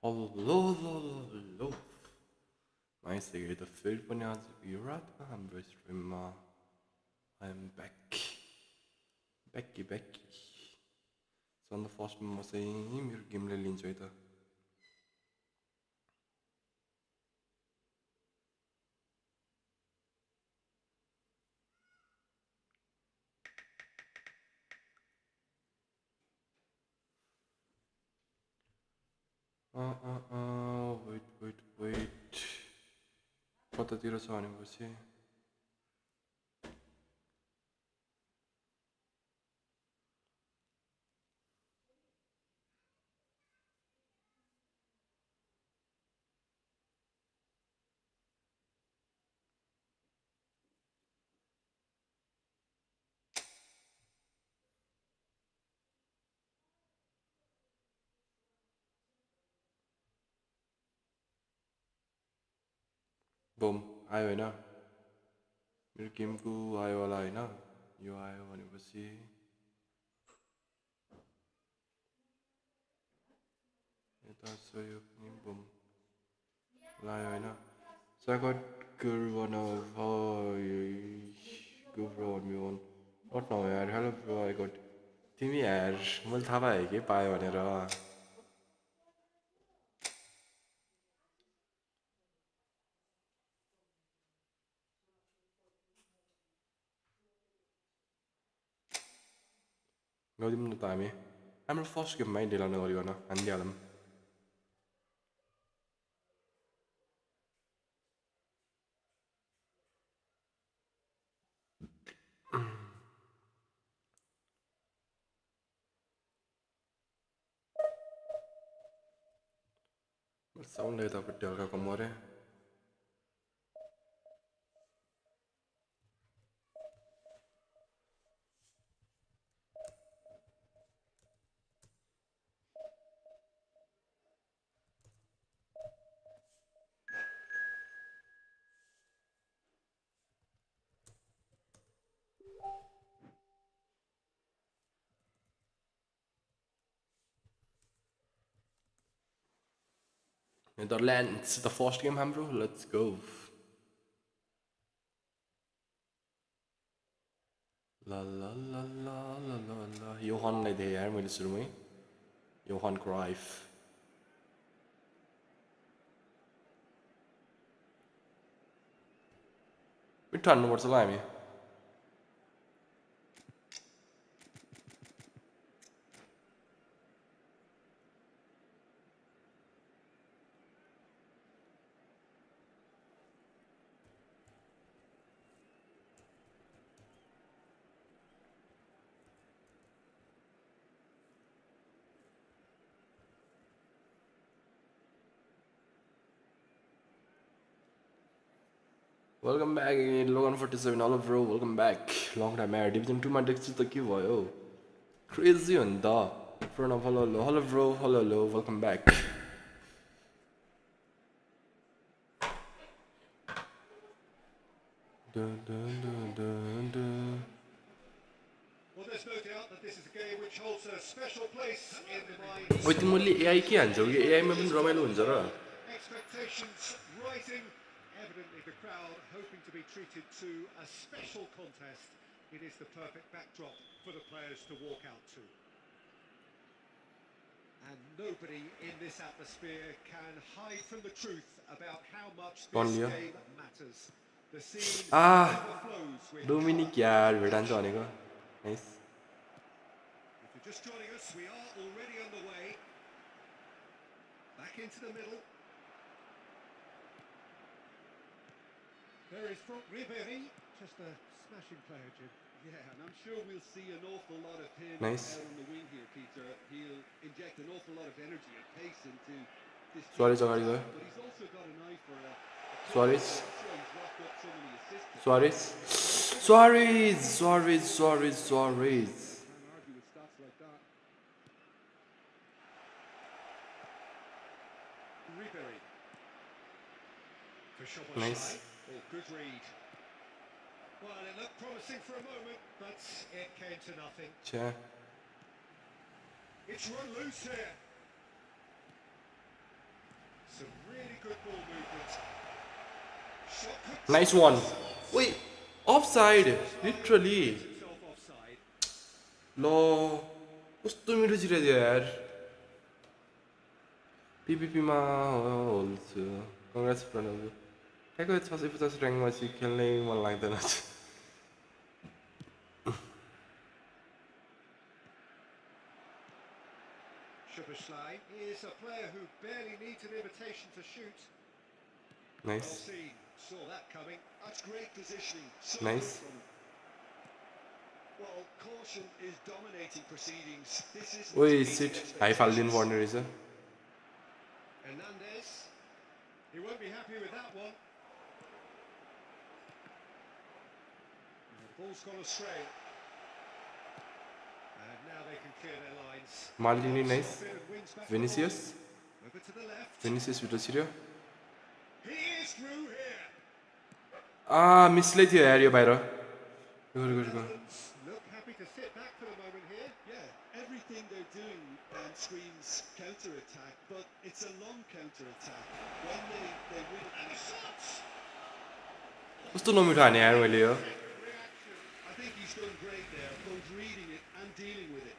Hello, hello, hello. Nice to get the field पनि आज विराटमा हाम्रो स्ट्रिममा I am back. Backy. So on the first म चाहिँ मेरो गेमलाई लिन्छु है त. Wait. कतातिर छ भनेपछि बुम आयो होइन मेरो गेमको आयो होला होइन यो आयो भनेपछि यता छ यो पनि बुम लायो होइन So I got good one of go bro on me one. Not now यार hello bro I got तिमी यार मैले थाहा पाएँ कि पायो भनेर गरिदिउँ न त हामी हाम्रो फर्स्ट गेममै ढिला नगरिकन हानिदिइहालौँ साउन्ड यतापट्टि हल्का कम गरेँ Netherlands the first game हाम्रो let's go La Johanलाई देखेँ यार मैले सुरुमै Johan Cruyff मिठो हान्नुपर्छ ल हामी Welcome back again, Logan 47. Hello bro, welcome back. Long time air. Division 2 मा देख्छु त के भयो Crazy हो नि त front of hello bro hello welcome back dun, dun, dun, dun, dun. Well, there's no doubt that this is a game which holds a special place in the mind. ओइ तिमीले AI के हान्छौ कि AI मा पनि रमाइलो हुन्छ र Expectations rising. Evidently, the crowd hoping to be treated to a special contest. It is the perfect backdrop for the players to walk out to. And nobody in this atmosphere can hide from the truth about how much this game matters. The scene overflows with Dominic यार भेटान्छ भनेको nice If you're just joining us, we are already underway. Back into the middle. There is Ribery, just a smashing player, Jim. Yeah, and I'm sure we'll see an awful lot of him Nice. out on the wing here, Peter. He'll inject an awful lot of energy and pace into this. Suarez अगाडि गयो But he's also got an eye for a Suarez That's why he's racked up so many assists. Suarez Can't argue with stats like that. Ribery. For Szoboszlai. Nice. Oh, good read. Well, it looked promising for a moment, but it came to nothing. छ्या It's run loose here. Some really good ball movement. Shot could Nice one. Wait, offside. Literally. himself offside. ल कस्तो मिठो छिराइदियो यार पिपिपीमा होल्छ Congress Pranav ठ्याक्कै 650 र्याङ्कमा चाहिँ खेल्नै मन लाग्दैन Szoboszlai is a player who barely needs an invitation to shoot. Well nice seen. Saw that coming. That's great positioning. So Nice. good from him. Well, caution is dominating proceedings. This is ओइ seat high फालिदिनु पर्ने रहेछ Hernandez. He won't be happy with that one. The ball's gone astray. And now they can clear their lines. Maldini nice. Stop it and wins back the Vinicius ball. Over to the left. Vinicius भित्र छिर्यो He is through here. मिसलै थियो यार यो बाहिर गयो Netherlands look happy to sit back for the moment here. Yeah, everything they're doing screams counter-attack, but it's a long counter-attack. When they win And the shots. कस्तो नमिठो हाने यार मैले यो Reaction. I think he's done great there, both reading it and dealing with it.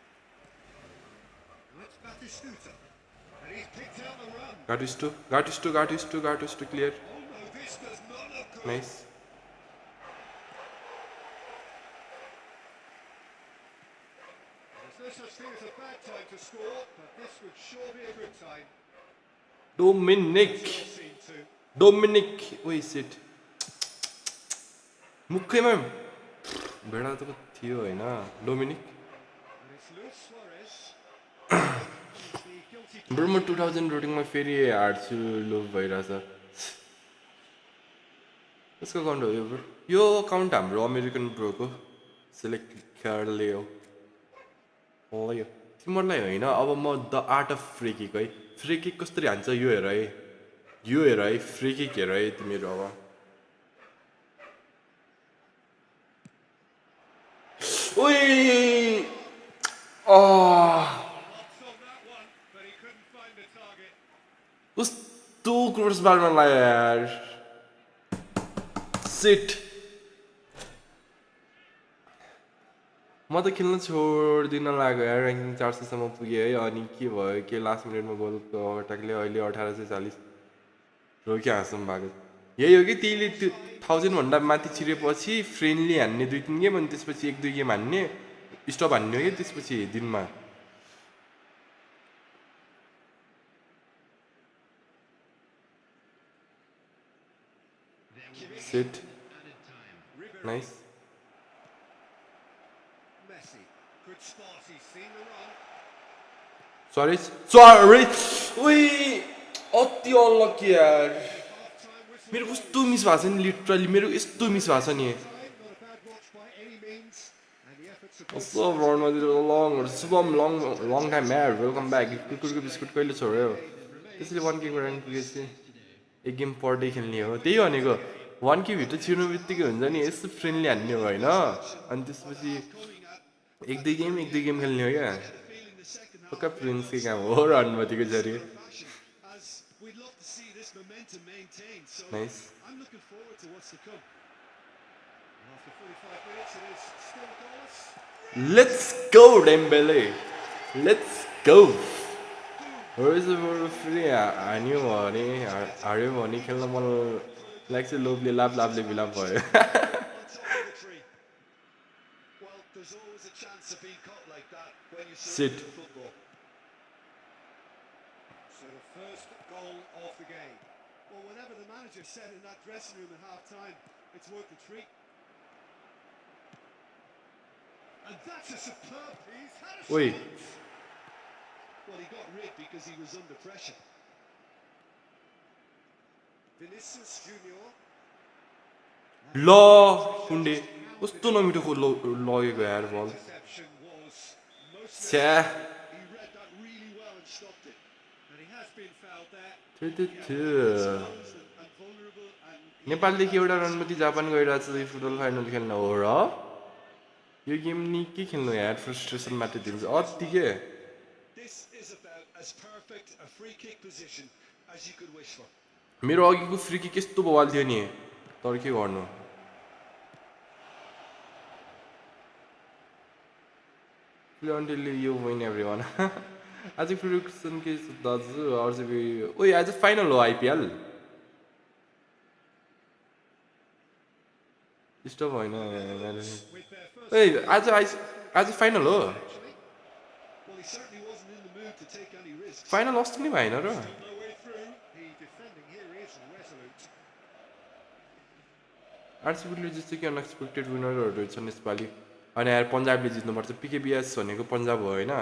That's Batistuta. And he's picked out the run. Gattuso clear Oh no, this does not look good. nice There's no such thing as a bad time to score, but this would sure be a good time. Dominic Well seen too. Dominic ओइ shit मुखैमा भेडा त थियो हैन Dominic And it's Luis Suarez. He's the guilty bro म 2000 रोटिङमा फेरि हार्छु लो भइरहेछ कसको अकाउन्ट हो यो ब्रो यो अकाउन्ट हाम्रो अमेरिकन ब्रोको सिलेक्ट खेल्दै हो यो तिमीहरूलाई होइन अब म the art of free kick है फ्री किक कसरी हान्छ यो हेर है फ्री किक हेर है तिमीहरू अब ओइ lots on that one, but he couldn't find the target. कस्तो क्रस बारमा लाग्यो यार सिट म त खेल्न छोड्दिन लाग्यो यार ऱ्याङ्किङ 400 सम्म पुगेँ है अनि के भयो के लास्ट मिनटमा गोलको अटकले अहिले 1840 रोक्यो हाँसम भएको यही हो कि त्यहीले त्यो 1000 भन्दा माथि छिरेपछि फ्रेन्डली हान्ने 2-3 गेम अनि त्यसपछि 1-2 गेम हान्ने स्टप हान्ने हो कि त्यसपछि दिनमा shit nice Messi. Good spot. He's seen the run. सरी ओइ अति अनलकी यार Half-time whistle. मेरो कस्तो मिस भएको छ नि लिटरली मेरो यस्तो मिस भएको छ नि Not a bad watch by any means. And the efforts of What's up, Ron? Long time man. Welcome back. कुकुरको बिस्कुट कहिले छोड्यो त्यसैले 1K को ऱ्याङ्क पुगेपछि एक गेम पर डे खेल्ने हो त्यही भनेको 1K भित्र छिर्नु बित्तिकै हुन्छ नि यस्तो फ्रेन्डली हान्ने हो होइन अनि त्यसपछि एक दुई गेम खेल्ने हो क्या पक्का प्रिन्सकै काम हो र अनुमतिको जरिए nice Let's go Dembele Let's go फेरि हान्यो भने हार्यो भने खेल्न मन लाग्छ लोभले लाभले बिलाप भयो Sit. So the first goal of the game. Well, whatever the manager said in that dressing room at half-time, it's worth the treat. And that's a superb piece. Oi. Well, he got rid because he was under pressure. Vinicius Junior. ल कुण्डे कस्तो नमिठो लगेको यार बल छ्या नेपालदेखि एउटा रणमती Japan गइरहेको छ फुटबल फाइनल खेल्न हो र यो गेम निकै खेल्नु यार फ्रस्ट्रेसन मात्र दिन्छ अति के मेरो अघिको फ्री किक यस्तो बवाल थियो नि तर के गर्नु until you win everyone आज प्रिडिक्सन के दाजु आरसीबी ओइ आज फाइनल हो आईपीएल स्टप होइन ओइ आज फाइनल हो फाइनल अस्ति नै भएन र आरसीबीले जस्तो कि अनएक्सपेक्टेड विनरहरू छन् यसपालि अनि यार पन्जाबले जित्नुपर्छ पीकेबीएस भनेको पन्जाब हो हैन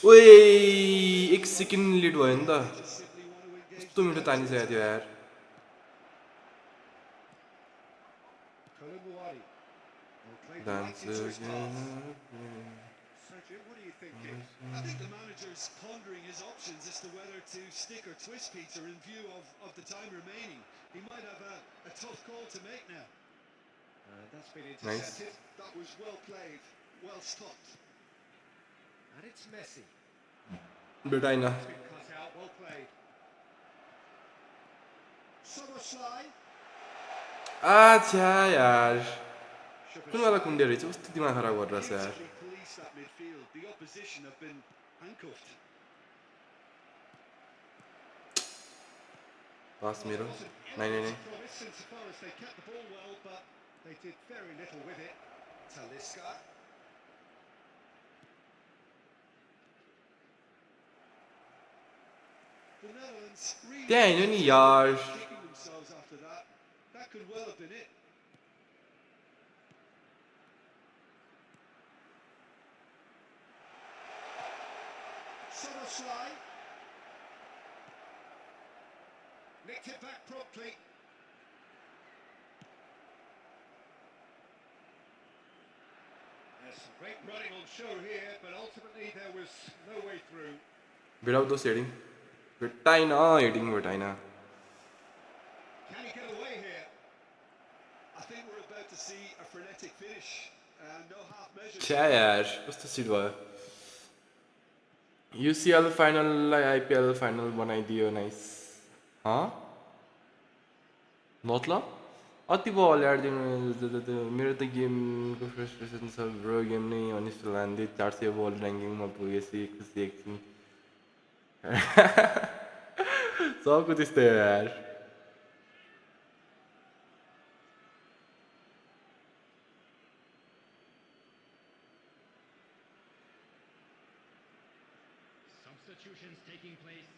ओइ एक सेकेन्ड लिड भयो नि त कस्तो मिठो तानिसकेको थियो यार I think the manager's pondering his options as to whether to stick or twist Peter in view of the time remaining. He might have a tough call to make now. That's been intercepted. Nice. That was well played, well stopped. And it's Messi. Bedaina. It's been cut out, well played. Soboslai. अच्छा यार कुन वाला कुण्डे रहेछ कस्तो दिमाग खराब गरिरहेछ यार The opposition have been handcuffed. पास मेरो नाइ They kept the ball well, but they did very little with it. Talisca. The Netherlands really त्यहाँ हैन नि यार kicking themselves after that. That could well have been it. Soboslai. Nicked it back promptly. There's some great running on show here, but ultimately there was no way through. without those heading भेटाइन heading भेटाइन Can he get away here? I think we're about to see a frenetic finish. No half measures. छ्या यार कस्तो seat भयो UCL फाइनललाई IPL final बनाइदियो nice मतलब अति बल यार मेरो त गेमको फ्रस्ट्रेसन छ ब्रो गेम नै अनिस्तो लान्दै 400 बल र्याङ्किङमा पुगेपछि खुसी एकछिन सबको त्यस्तै हो यार Substitutions taking place.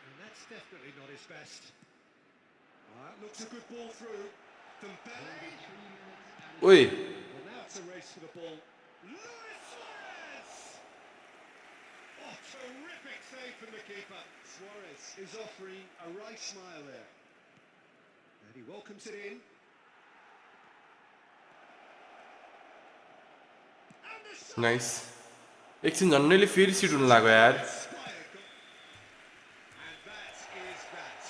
And that's definitely not his best. That looks a good ball through. Dembele. Oi. Well, now it's a race for the ball. Luis Suarez! Oh, terrific save from the keeper. Suarez is offering a right smile there. And he welcomes it in. And the shot! Nice. एकछिन झन्नैले फेरि seat हुन लाग्यो यार. Inspired goal. And that is that.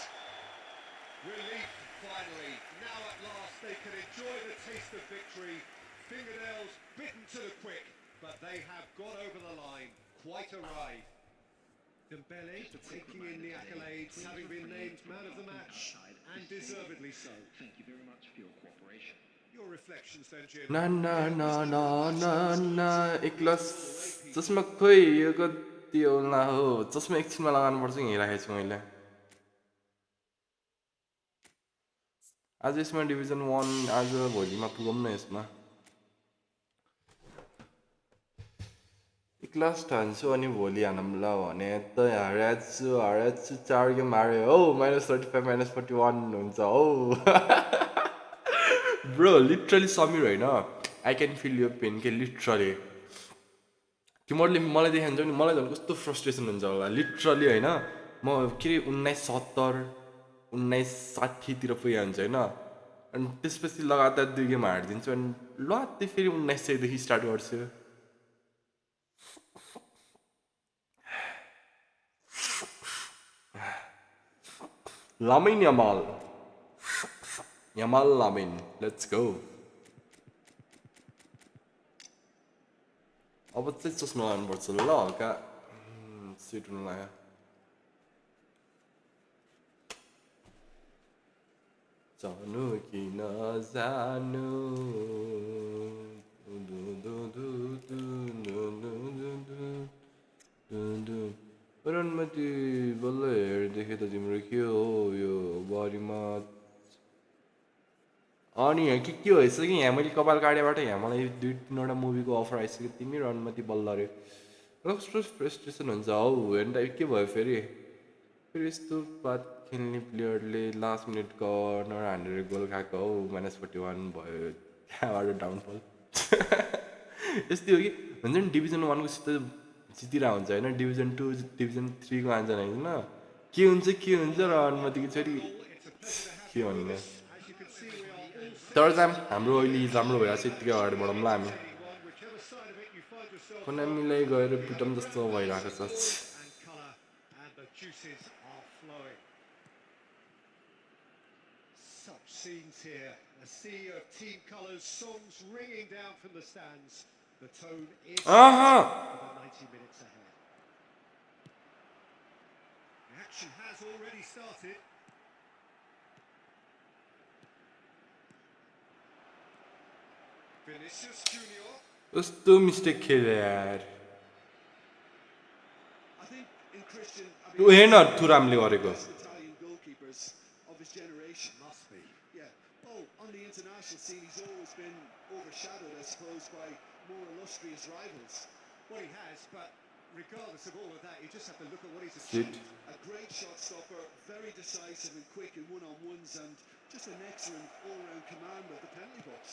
Relief finally. Now at last they can enjoy the taste of victory. Fingernails bitten to the quick, but they have got over the line. Quite a ride. Dembele taking in the accolades, having been named man of the match, and deservedly so. Thank you very much for your cooperation. Your reflections then, Jim. ना ना ना ना ना ना एक glass चस्मा खोइ यो कति होला हो चस्मा एकछिनमा लगाउनुपर्छ कि हेरिराखेको छु मैले. आज यसमा डिभिजन 1 आज भोलिमा पुगौँ न यसमा. एक ग्लास ठान्छु अनि भोलि हानौँ ल भने त हराछु 4 गेम हारे हो -35 -41 हुन्छ हो. ब्रो लिटरली समीर होइन आई क्यान फिल यो पेन के लिटरली तिमीहरूले मलाई देखायो भने मलाई झन् कस्तो फ्रस्ट्रेसन हुन्छ होला लिटरली होइन. म के अरे 1970 1960 तिर पुगिहाल्छु होइन अनि त्यसपछि लगातार 2 गेम हारिदिन्छु अनि ल त्यो फेरि 1900 देखि स्टार्ट गर्छु. Lamin Yamal Lamin, let's go. अब चाहिँ चस्मा लानुपर्छ ल हल्का सिट हुनु लाग्यो. जानु कि नजानु रनमती बल्ल हेर्दैखे त तिम्रो के हो यो बारीमा अनि के भएछ कि यहाँ मैले कपाल काटेबाट यहाँ मलाई 2-3वटा मुभीको अफर आइसक्यो तिमी रनमती बल्ल रे कस्तो फ्रस्ट्रेसन हुन्छ हौ हेर्न टाइप के भयो फेरि यस्तो बात खेल्ने प्लेयरले लास्ट मिनट कर्नर हानेर गोल खाएको हौ -41 भयो त्यहाँबाट डाउनफल. यस्तै हो कि हुन्छ नि डिभिजन 1 को सित जितिरहेको हुन्छ होइन डिभिजन 2 डिभिजन 3 को आन्छ होइन के हुन्छ र अनुमतिको छोरी के भन्ने तर जाम हाम्रो अहिले राम्रो भइरहेको छ यतिकै अगाडि बढौँ ल हामी कुनै मिलाइ गएर पिटम जस्तो भइरहेको छ. Such scenes here, a sea of team colours, songs ringing down from the stands. The tone is for the 90 minutes ahead. The action has already started. Vinicius Junior. कस्तो मिस्टेक खेले यार. I think in Christian, ऊ हेर्न थुरामले गरेको Italian goalkeepers of his generation must be. Yeah. Oh, on the international scene, he's always been overshadowed, I suppose, by more illustrious rivals. Well, he has, but regardless of all of that, you just have to look at what he's Sit. achieved. A great shot stopper, very decisive and quick in one-on-ones, and just an excellent all-round command of the penalty box.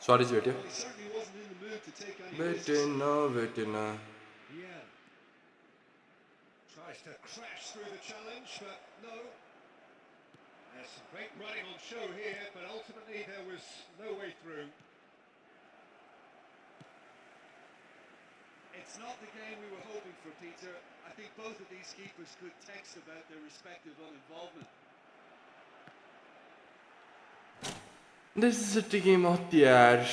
सरी भेट्यो Well, he certainly wasn't in the mood to take any risks. भेटेन Yeah. Tries to crash through the challenge, but no. There's some great running on show here, but ultimately there was no way through. It's not the game we were hoping for, Peter. I think both of these keepers could text about their respective uninvolvement. This is a game out there.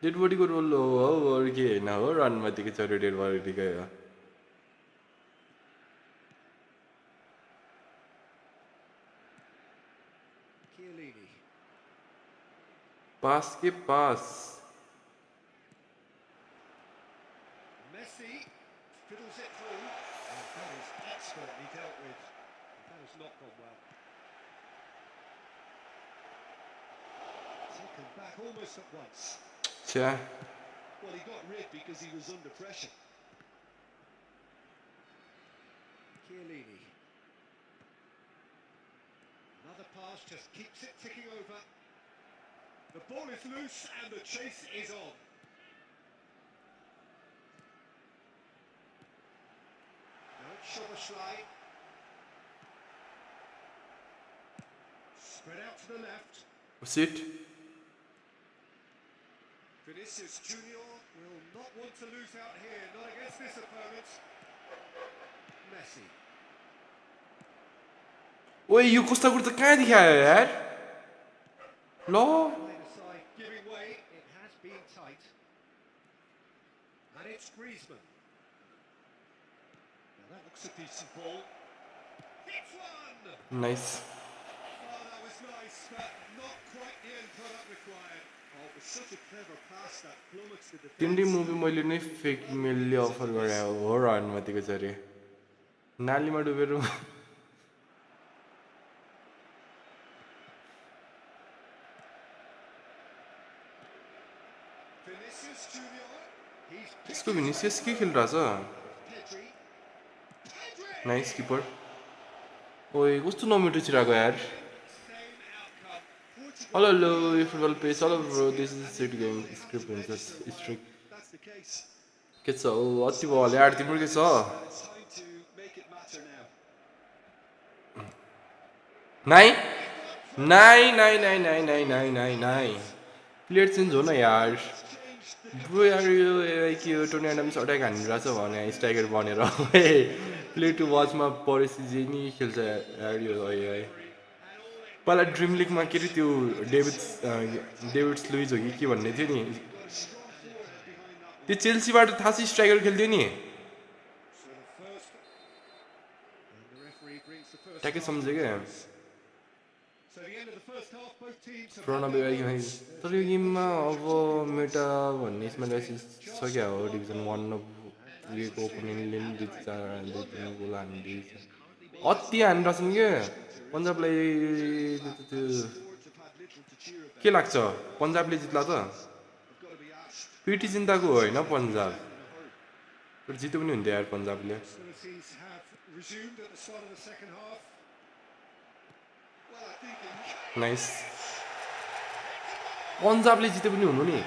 Dead बडीको role हो अरू के होइन हो रनमतीको छोरी dead बडीकै हो. Chiellini. पास के पास Messi fiddles it through. And that is expertly dealt with. That has not gone well. Taken back almost at once. छ्या Well, he got rid because he was under pressure. Chiellini. the pass just keeps it ticking over. The ball is loose and the chase is on. Now it's Szoboszlai. Spread out to the left. What's it? Vinicius Junior will not want to lose out here, not against this opponent. Messi. ओए यो कस्ता कुर्ता कहाँ देखायो यार ल Played aside, giving way. It has been tight. And it's Griezmann. Now that looks a decent ball. Hits one! Nice Oh, that was nice, but not quite the end product required. Oh, it was such a clever pass that plummets the defense. तिनले movie मैले नै fake मेलले offer गरे हो र अनुमतिको जरे नालीमा डुबेर Vinicius Junior. He's इसको भिनिसियस के खेलिरहेछ Pedri. Pedri! Nice किपर ओए कस्तो नमिठो छिराको यार Same outcome. Hello hello football page hello bro this is set game script हुन्छ स्ट्रिक That's the case. के छ ओ अति भयो होला यार तिम्रो के छ It's time to make it matter now. नाइ नाइ नाइ नाइ नाइ नाइ नाइ नाइ नाइ प्लेयर चेन्ज हो न यार ब्रो यार यो के यो टोनी एडम्स अट्याक हानिरहेछ भने स्ट्राइकर बनेर प्ले टु वाचमा परेपछि जे नि खेल्छ यार यो है पहिला ड्रिम लिगमा के अरे त्यो डेभिड्स लुइज हो कि के भन्ने थियो नि त्यो चेल्सीबाट थाहा छ स्ट्राइकर खेल्थ्यो नि So the referee brings the first ट्याक्कै half सम्झ्यो क्या So the end of the first half, both teams have पुरानो had their बेला moments. तर यो गेममा अब मेटा भन्ने यसमा छ क्या हो डिभिजन वान लिएको ओपोनेन्टले पनि दुई तिन गोल हानिदिएछ अति हानिरहेछन् क्या पन्जाबलाई त्यो के लाग्छ पन्जाबले जित्ला त पिटी चिन्ताको होइन पन्जाब तर जित्यो पनि हुन्थ्यो यार पन्जाबले Hostilities have resumed at the start of the second half. Well, I think nice पन्जाबले जित्यो पनि हुनु नि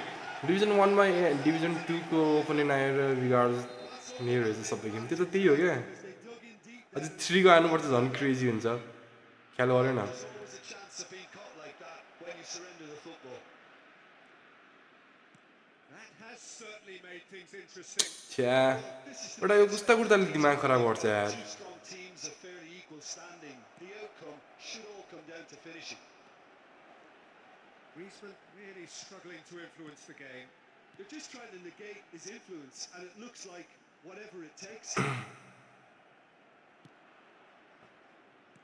डिभिजन वानमा डिभिजन टूको ओपोनेन्ट आएर बिगार्ने रहेछ सबै गेम त्यो त त्यही हो क्या अझै थ्रीको आउनुपर्छ झन् क्रेजी हुन्छ ख्याल गरेन there's always a chance of being caught like that when you surrender the football. That has certainly made things interesting. छ्या एउटा यो कुस्ता कुर्ताले दिमाग खराब गर्छ यार Two strong teams of fairly equal standing. The outcome should all come down to finishing. Griezmann really struggling to influence the game. They're just trying to negate his influence, and it looks like whatever it takes.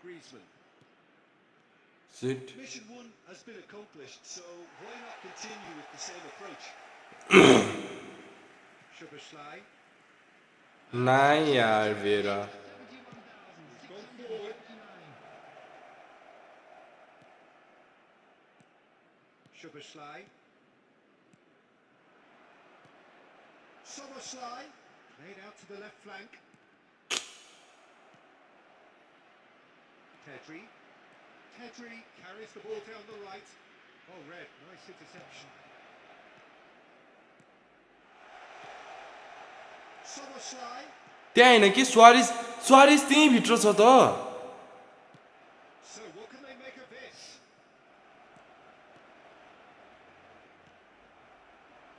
Griezmann. Sit. Mission one has been accomplished, so why not continue with the same approach? Szoboszlai. नाइ यार भेरा Gone forward. Szoboszlai. Szoboszlai. Played out to the left flank. Pedri. Pedri carries the ball down the right. Oh, red. Nice interception. Szoboszlai. त्यहाँ होइन कि स्वारिस त्यहीँ भित्र छ त So what can they make of this?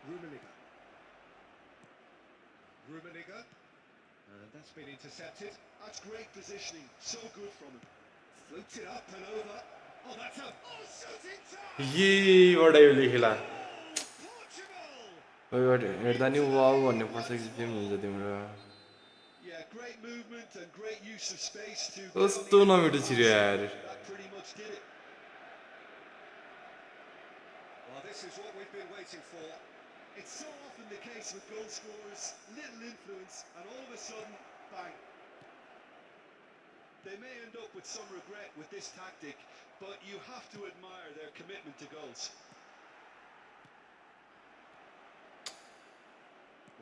Rummenigge. Rummenigge. And that's been intercepted. That's great positioning, so good from him. Fluked it up and over. Oh, that's a shooting time! यहीबाट yo लेखेला Portugal! हेर्दा नि wow भन्ने perception हुन्छ तिम्रो Yeah, great movement and great use of space to. कस्तो नमिठो छिर्यो यार That pretty much did it. Well, this is what we've been waiting for. It's so often the case with goal scorers, little influence, and all of a sudden, bang. They may end up with some regret with this tactic, but you have to admire their commitment to goals.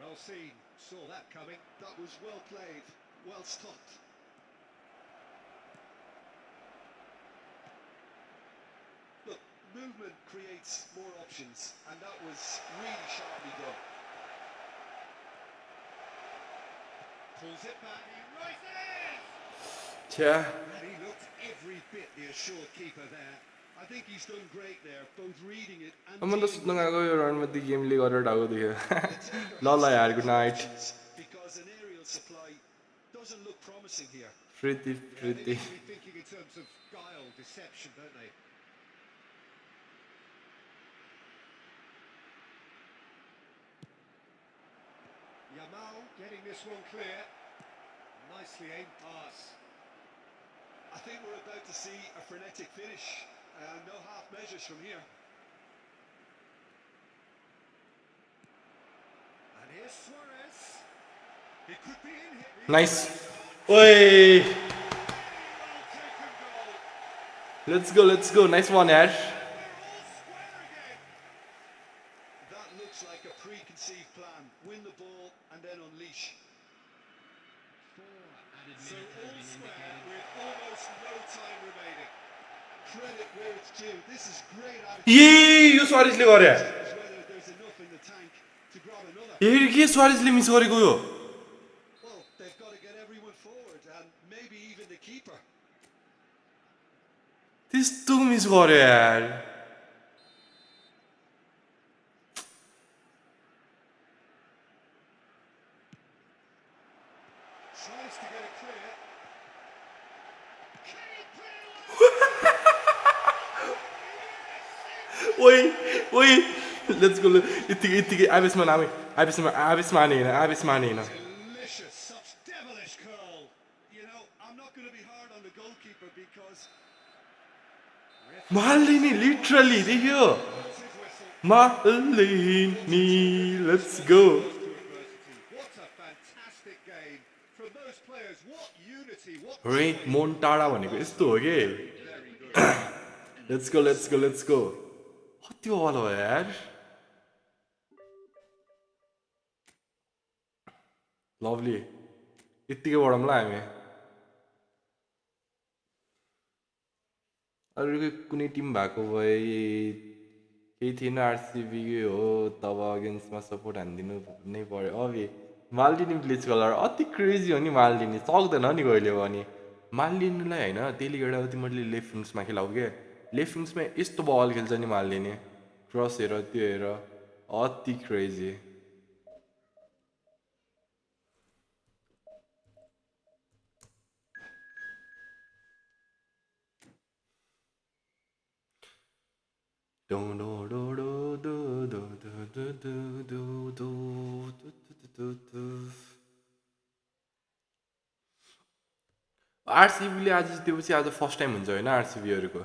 Well seen. Saw that coming. That was well played, well stopped. movement creates more options, and that was really sharply done. Pulls it back, he rises! 자, And he looked every bit the assured keeper there. I think he's done great there, both reading it and अब म त dealing सुत्न with it. गएको यो रनमध्ये गेमले गरेर ढाको थियो The taker ल has ल to यार look good for night options because an aerial supply doesn't look promising here. Preeti Yeah, they Preeti need to be thinking in terms of guile, deception, don't they? Yamal getting this one clear. Nicely aimed pass. I think we're about to see a frenetic finish. No half measures from here. And here's Suarez. He could be in here. Nice ओए Well taken goal. Let's go nice वान यार They're all square again. That looks like a preconceived plan. Win the ball and then unleash. 4 added So minutes have all been square indicated. with almost no time remaining. Credit where it's due. This is great attitude. ए यो स्वारिजले गरे Whether there's enough in the tank to grab another. ए के स्वारिजले miss गरेको यो Well, they've got to get everyone forward and maybe even the keeper. त्यस्तो miss गर्यो यार Tries to get it clear. Can he put it away? ओइ ओइ let's go यतिकै आवेशमा नामे आवेशमा हाने होइन Delicious, such devilish curl. You know, I'm not going to be hard on the goalkeeper because Malini literally देख्यो Blows his whistle. Malini let's go To adversity. What a fantastic game from those players. What unity, what red joy. मोन टाढा भनेको यस्तो हो कि let's go कति बल हो यार लभली यत्तिकै बढौँला हामी अरू कुनै टिम भएको भए केही थिएन आरसिबीकै हो तब अगेन्स्टमा सपोर्ट हानिदिनु नै पर्यो अभि मालिनी ब्लिच कलर अति क्रेजी हो नि मालिनी सक्दैन नि कहिले पनि मालिनीलाई होइन त्यसले गर्दा अल्टिमेटली लेफ्ट विङ्समा खेलाउ के लेफ्ट विङ्समा यस्तो बल खेल्छ नि मालिनी क्रस हेर त्यो हेर अति क्रेजी आरसिबीले आज जितेपछि आज फर्स्ट टाइम हुन्छ होइन आरसिबीहरूको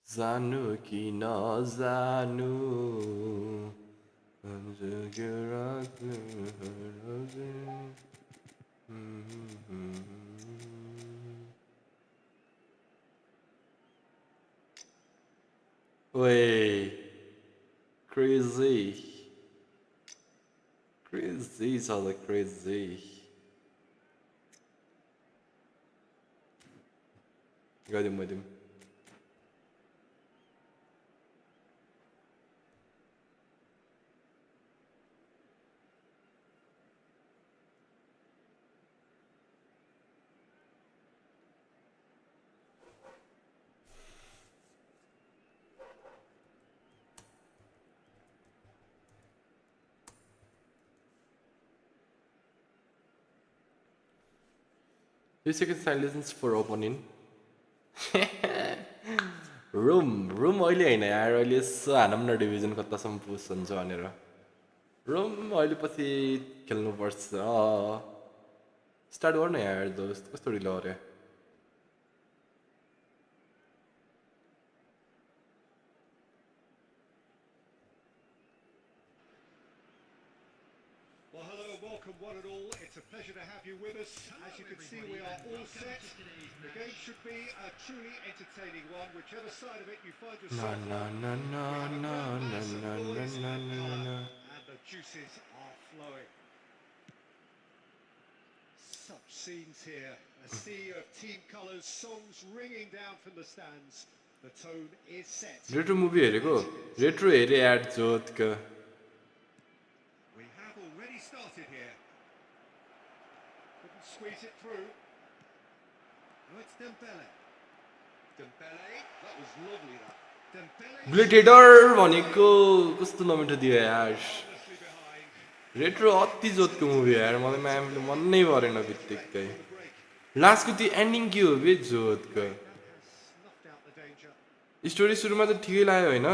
जानु कि नजानु Way crazy are the crazy got him with him Few seconds silence for opening. Room अहिले होइन यार अहिले यसो हानौँ न डिभिजन कतासम्म पुस हुन्छ भनेर रुम अहिले पछि खेल्नुपर्छ स्टार्ट गर्नु यार दोस्त कस्तो ढिलो अरे Well, hello and welcome one and all. It's a pleasure to have you with us. As you can see, we are all set. The game should be a truly entertaining one, whichever side of it you find yourself na on. na na We na have a na mass of na na noise na and na colour, na and the juices are flowing. Such scenes here. A sea of team colours, songs ringing down from the stands. The tone is set. Retro movie हेरेको retro हेरे एड जोतको We have already started here. Couldn't squeeze it through. Oh, it's Dembele. Dembele, that was lovely that. Dembele ग्लेटेडर भनेको कस्तो नमिठो दियो यार harmlessly behind. Retro अति जोतको मुभी यार मलाई म्यामले मनै परेन बित्तिकै For the break. लास्टको त्यो एन्डिङ के हो बे जोतको That has snuffed out the danger. Story सुरुमा त ठिकै लाग्यो होइन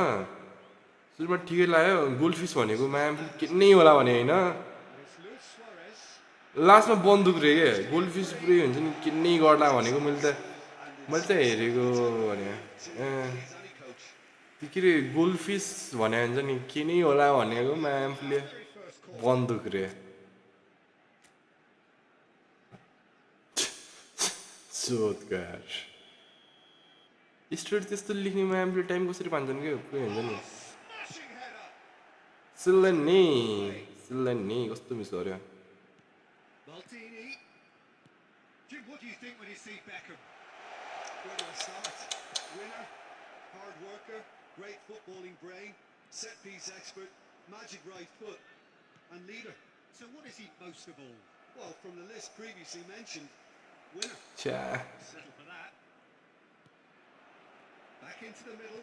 सुरुमा ठिकै लाग्यो गोल्डफिस भनेको म्यामले के नै होला भने होइन And it's Luis Suarez. लास्टमा बन्दुक रे के गोल्डफिस पुरै हुन्छ नि के नै गर्ला भनेको मैले त हेरेको भने त्यो के अरे गोल्डफिस भने हुन्छ नि के नै होला भनेको म्यामले Very first call. बन्दुक रे जोतको यार स्टोरी त्यस्तो लेख्ने म्यामले टाइम कसरी पान्छन् कि कोही हुन्छ नि Smashing header. सिल्लेनी कस्तो मिस गर्यो Maldini. Jim, what do you think when you see Beckham? Where do I start? Winner, hard worker, great footballing brain, set piece expert, magic right foot, and leader. So what is he most of all? Well, from the list previously mentioned, winner. छ्या Settle for that. Back into the middle.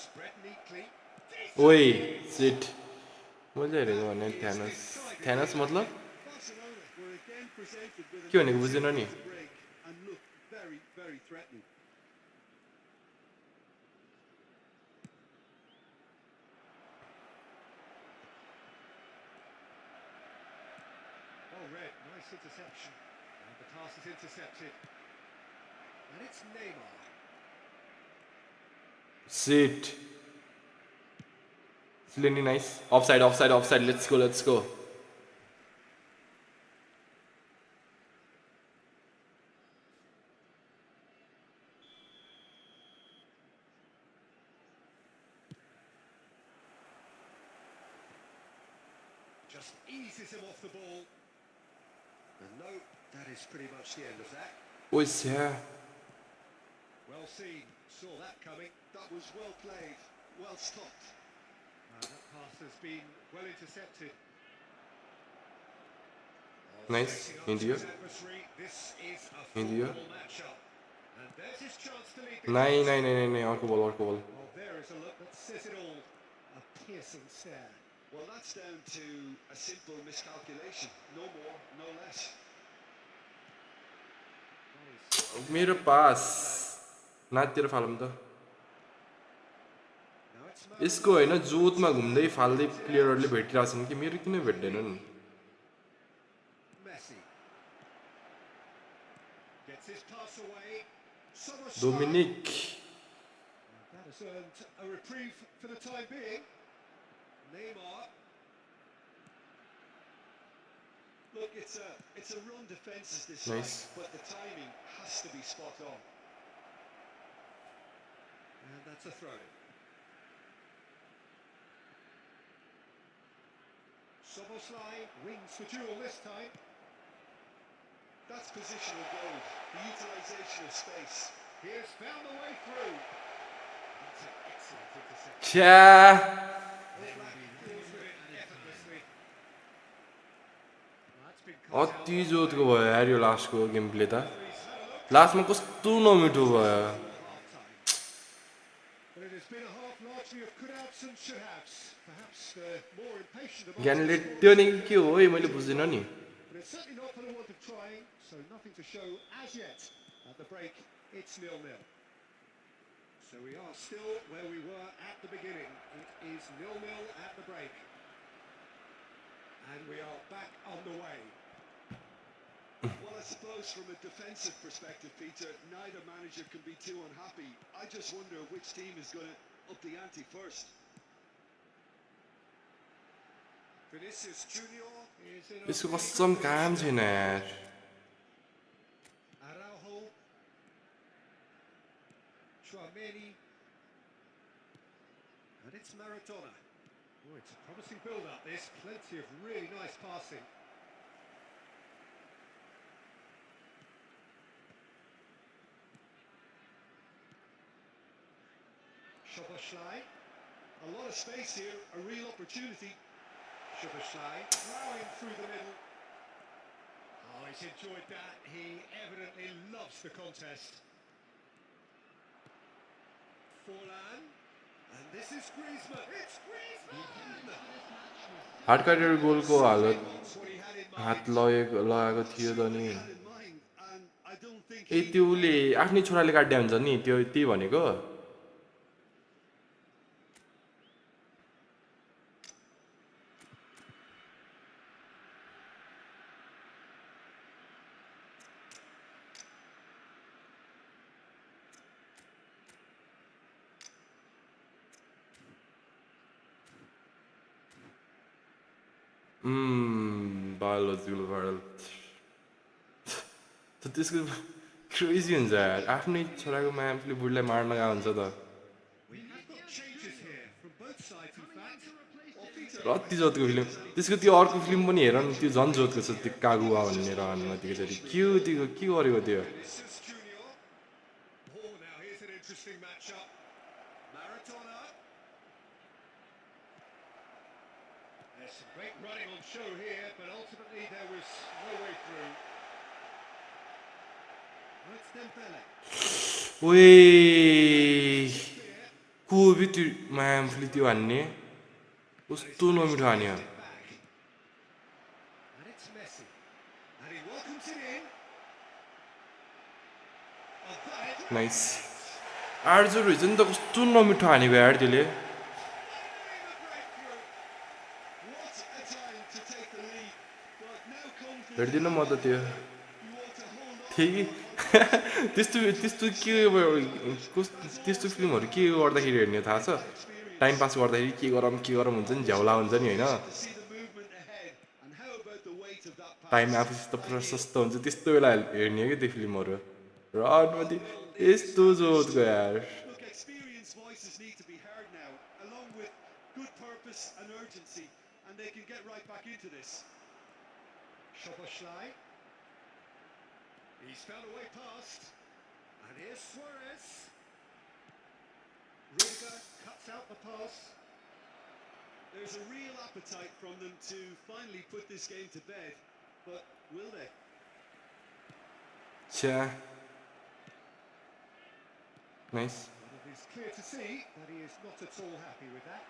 Spread neatly. ओइ seat मैले हेरेको भने थ्यानस मतलब Barcelona were again presented with के भनेको बुझेन नि a break and looked very, very threatening. Oh, Red, nice interception. And the pass is intercepted. And it's Neymar. Shit सिलेनी nice offside let's go Just eases him off the ball. And no, that is pretty much the end of that. ओइ छ्या Well seen. Saw that coming. That was well played, well stopped. That pass has been well intercepted. Nice. Facing up India. to his adversary. This is a India. formidable matchup. And there's his chance to lead the नाइ game. अर्को बल Well, there is a look that says it all. A piercing stare. Well, that's down to a simple miscalculation. No more, no less. मेरो पास नातिर फालौँ त Now it's यसको होइन जोतमा घुम्दै फाल्दै प्लेयरहरूले भेटिरहेको छन् कि मेरो किन भेट्दैनन् Messi. Gets his pass away. Summer Dominic That has earned a reprieve for the time being. Neymar. Look, it's a run defence is this Nice. side, but the timing has to be spot on. And that's a throw. Soboslai wins the duel this time. That's positional gold, the utilisation of space. He has found the way through. That's an excellent interception. छ्या Black deals with it effortlessly. That's been अति जोतको भयो यार यो लास्टको game play त लास्टमा कस्तो नमिठो भयो But it has been a half largely of could-haves and should-haves. Perhaps more impatient amongst ज्ञानले the त्यो scorers. नि के हो है मैले बुझिनँ नि But it's certainly not for the want of trying, so nothing to show as yet. At the break, it's 0-0. So we are still where we were at the beginning. It is 0-0 at the break. And we are back on the way. Well, I suppose from a defensive perspective, Peter, neither manager can be too unhappy. I just wonder which team is going to up the ante first. Vinicius Junior is in a यसको really कसम good काम position. छैन यार Araujo. Tchouaméni. And it's Maradona. Oh, it's a promising build-up, this. Plenty of really nice passing. Szoboszlai. A lot of space here, a real opportunity. Szoboszlai plowing through the middle. Oh, he's enjoyed that. He evidently loves the contest. Forlan. And this is Griezmann. It's Griezmann! Hard career गोलको हालत That's what he had in mind. हात लगाएको थियो त नि Had in mind, and I don't think ए त्यो उसले आफ्नै छोराले काट्दै हुन्छ नि त्यो त्यही भनेको बायोलोजिकल गर्ल त्यसको क्रेजी हुन्छ यार आफ्नै छोराको मायाले बुढीलाई मार्न गएको हुन्छ त We have got changes here from both sides, in fact. Well, Peter, रत्ति जोतको फिल्म त्यसको त्यो अर्को फिल्म पनि हेर न त्यो झन् जोतको छ त्यो कागुवा भन्ने रहनमा त्यसरी के गरेको त्यो Vinicius Junior. Oh, now here's an interesting matchup. Maradona. There's some great running on show here, but ultimately there was no way through. Oh, it's Dembele. ओए को बि त्यो मायाले त्यो हान्ने कस्तो नमिठो हान्यो Back. And it's Messi. And he welcomes it in. Oh, that is nice 8-0 रहेछ नि त कस्तो नमिठो हानेको यार त्यसले the breakthrough. What a time to take the lead. But now comes the हेर्दिनँ म त त्यो you want to hold on. थिएँ कि त्यस्तो त्यस्तो फिल्महरू के गर्दाखेरि हेर्ने थाहा छ टाइम पास गर्दाखेरि के गरौँ हुन्छ नि झ्याउला हुन्छ नि होइन To see the movement ahead. And how about the weight of that pass? Time आफूसित प्रशस्त हुन्छ त्यस्तो बेला हेर्ने कि त्यो फिल्महरू र अरूमध्ये यस्तो जोतको यार Look, experienced voices need to be heard now, along with good purpose and urgency, and they can get right back into this. Szoboszlai. He's found a way past. And here's Suarez. Rudiger cuts out the pass. There's a real appetite from them to finally put this game to bed, but will they? छ्या nice But it is clear to see that he is not at all happy with that.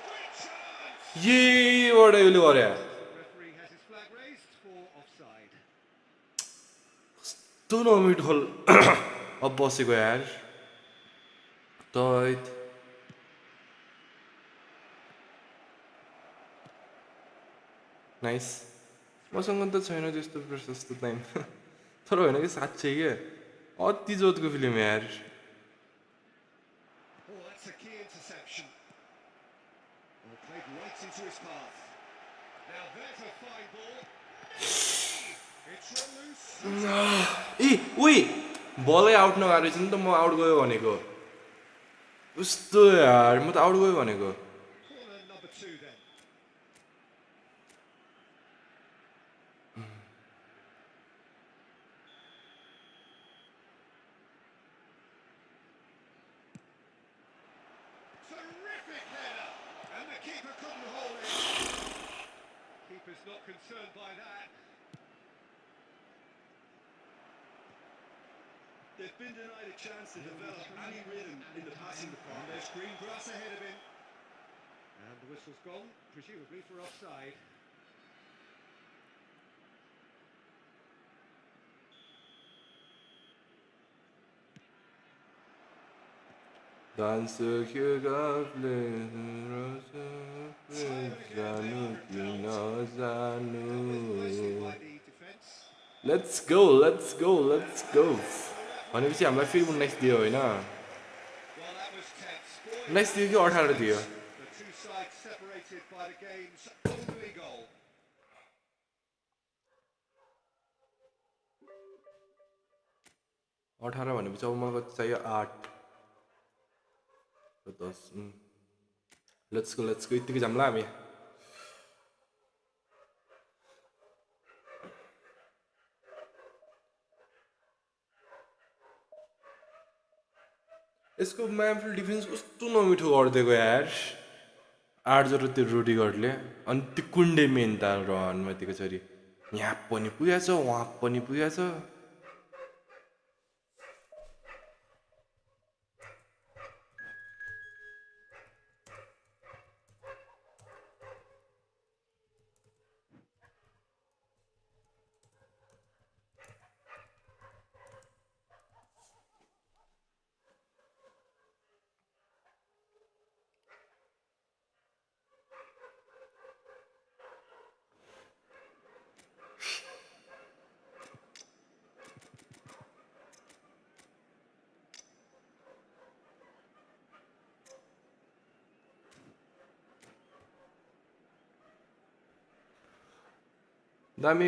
Great chance! यहीबाट यसले गरे The referee has his flag raised for offside. कस्तो नमिठो अब बसेको यार that nice मसँग त छैन त्यस्तो प्रशस्त टाइम तर होइन कि साँच्चै के अति जोतको फिल्म यार Oh, that's a key interception. Well, played right into his path. Now there's a fine ball. It's run loose. ए उही बलै आउट नगएको रहेछ नि त म आउट गयो भनेको कस्तो यार म त आउट गयो भनेको Corner number 2 then. Terrific header! And the keeper couldn't hold it. Keeper's not concerned by that. They've been denied a chance to develop any rhythm in the passing And department. there's green grass ahead of him. And the whistle's gone, presumably for offside. 단수 휴가플레로서 자누 디너자누. Let's go, let's go, let's go. भनेपछि हामीलाई फेरि 19 दियो होइन 19 दियो कि 18 दियो The two sides separated by the game's only goal. अठार भनेपछि अब मलाई कति चाहियो 8 र 10 लेट्स गो यतिकै जाम्ला हामी यसको म्याफिल्ड डिफेन्स कस्तो नमिठो गरिदिएको यार 8-0 त्यो रुडिगरले अनि त्यो कुण्डे मेन त रहनमा यतिको छोरी यहाँ पनि पुगेछ वहाँ पनि पुगेछ दामी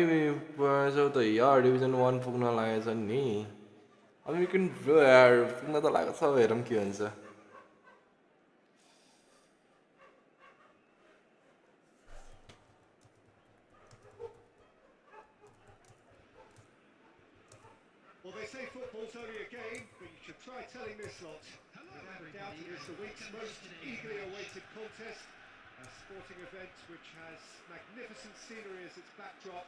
परेछ त यार डिभिजन 1 पुग्न लागेछ नि अब विकेन्ड ब्रो यार पुग्न त लागेको छ हेरौँ के हुन्छ Well, they say football's only a game, but you should try telling this lot. Without doubt, it is the week's most eagerly awaited contest. A sporting event which has magnificent scenery as its backdrop.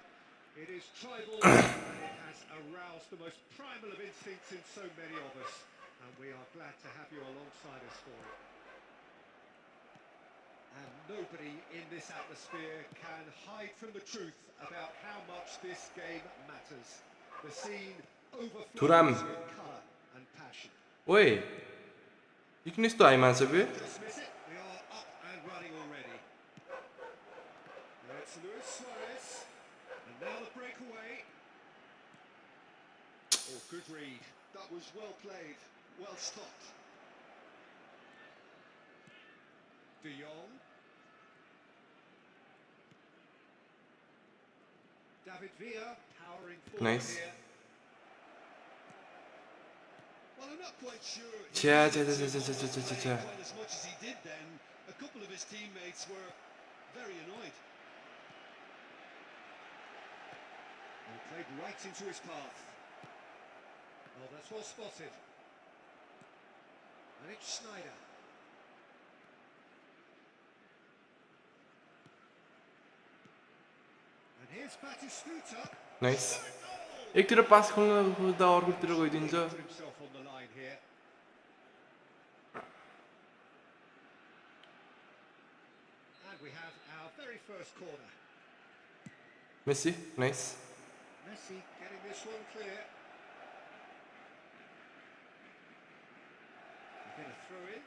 It is tribal and it has aroused the most primal of instincts in so many of us. And we are glad to have you alongside us for it. And nobody in this atmosphere can hide from the truth about how much this game matters. The scene Turam. overflows with colour and passion. ओए इक्नेस त आइमा छ बे Just miss it. We are up and running already. It's Luis Suarez. And now the breakaway. Oh, good read. That was well played, well stopped. De Jong. David Villa powering forward Nice. here. Well, I'm not quite sure he Cha, was cha, cha, cha, playing cha, cha, cha, cha, cha. quite as much as he did then. A couple of his teammates were very annoyed. And played right into his path. Oh, that's well spotted. And it's Schneider. And here's Batistuta. Nice एकतिर pass खोल्न खोज्दा अर्कोतिर गइदिन्छ Put himself on the line here. And we have our very first corner. Messi nice Messi getting this one clear. A bit of throw in.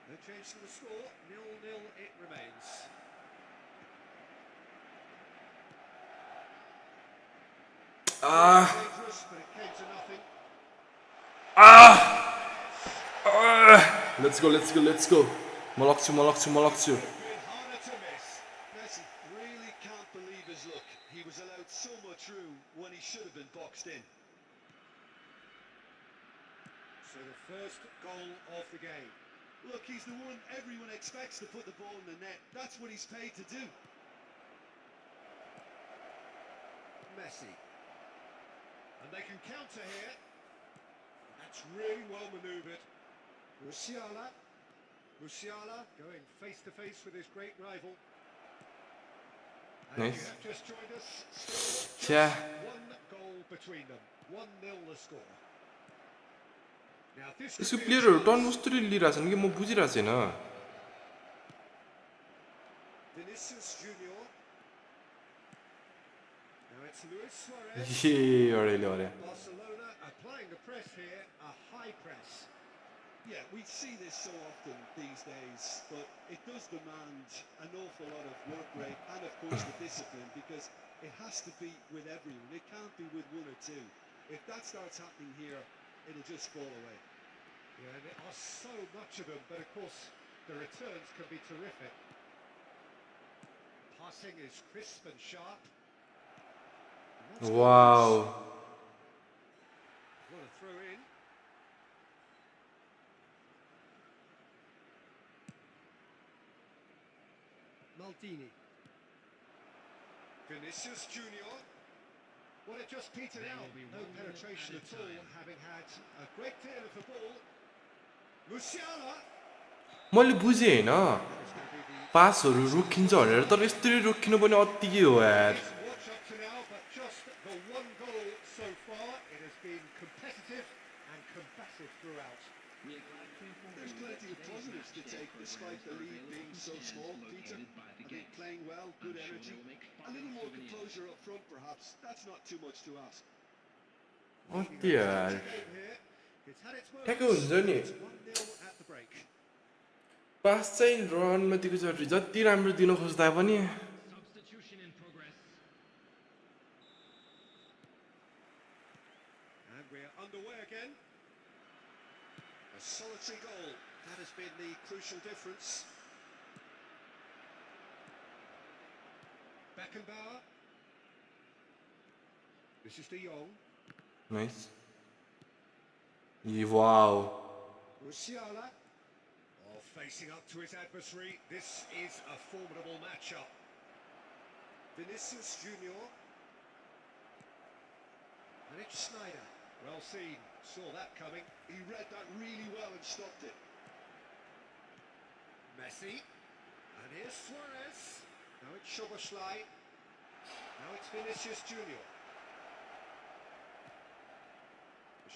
No change to the score. 0-0 it remains. Dangerous, but it came to nothing. Let's go म लग्छु Been harder to miss. Messi really can't believe his luck. He was allowed so much room when he should have been boxed in. So the first goal of the game. Look, he's the one everyone expects to put the ball in the net. That's what he's paid to do. Messi. And they can counter here. That's really well manoeuvred. Musiala going face to face with his great rival. And Nice. you have just joined us. Still Cha. just one goal between them. 1-0 the score. Now this could यसको be a प्लेयरहरू chance. Turn कस्तो लिइरहेछन् कि म बुझिरहेको छैन Vinicius Junior. Now it's Luis Suarez. ये अडेले अरे Barcelona applying the press here, a high press. Yeah, we see this so often these days, but it does demand an awful lot of work rate and, of course, the discipline, because it has to be with everyone. It can't be with one or two. If that starts happening here, it'll just fall away. Yeah, there are so much of them, but of course the returns can be terrific. Passing is crisp and sharp. And that's wow what a throw in. Maldini. Vinicius Junior. Well, it just petered out. No penetration at all, having had a great deal of the ball. Musiala. मैले बुझेँ होइन It's going to be the पासहरू रोकिन्छ भनेर तर यस्तरी रोकिनु पनि अत्तिकै हो यार watch up to now, but just the one goal so far. It has been competitive and combative throughout. There's plenty of positives to take, despite the lead being so small, Peter. I think playing well, good energy. A little more composure up front, perhaps. That's not too much to ask. अत्ति यार Game here. It's had its ठ्याक्कै moments. हुन्छ नि It's 1-0 at the break. पास चाहिँ रनमा दिएको छ जति राम्रो दिन खोज्दा पनि Substitution in progress. And we're underway again. A solitary goal. That has been the crucial difference. Beckenbauer. This is De Jong. Nice A wow Musiala. Oh, facing up to his adversary. This is a formidable matchup. Vinicius Junior. And it's Snyder. Well seen. Saw that coming. He read that really well and stopped it. Messi. And here's Suarez. Now it's Szoboszlai. Now it's Vinicius Junior.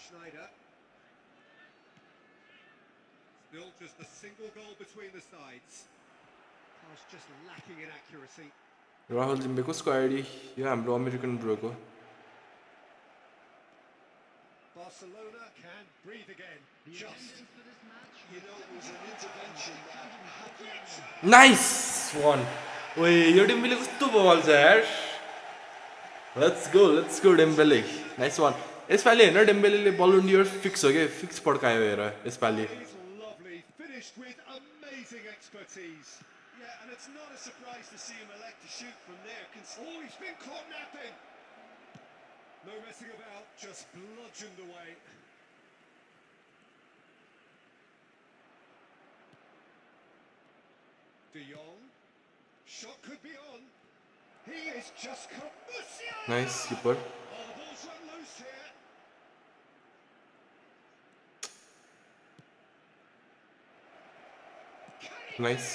Schneider. Still just a single goal between the sides. Pass just lacking in accuracy. Rahul जिम्बेको कसको ID यो हाम्रो American ब्रोको Barcelona can breathe again. Just. You know, it was an intervention that nice वान ओए यो Dembélé कस्तो बल छ यार लेट्स गो डेम्बेले नाइस वान यसपालि होइन डेम्बेले बलोन डियर फिक्स हो के फिक्स पड्कायो हेर यसपालि He's lovely. Finished with amazing expertise. Yeah, and it's not a surprise to see him elect to shoot from there. Oh, he's been caught napping. No messing about, just bludgeoned away. De Jong. Shot could be on. He is just come. Musiala! Nice keeper Oh, the ball's run loose here. Nice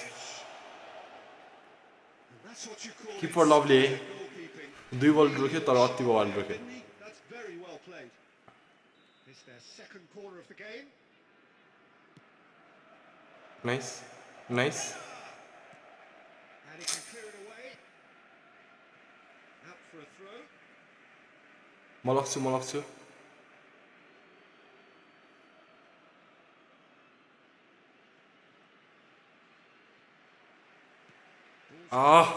And that's what you call keeper lovely है goalkeeping. दुई बल रोक्यो तर अति बल रोक्यो Didn't he? That's very well played. It's their second corner of the game. Nice nice And he can clear it away. Out for a throw. म लग्छु आह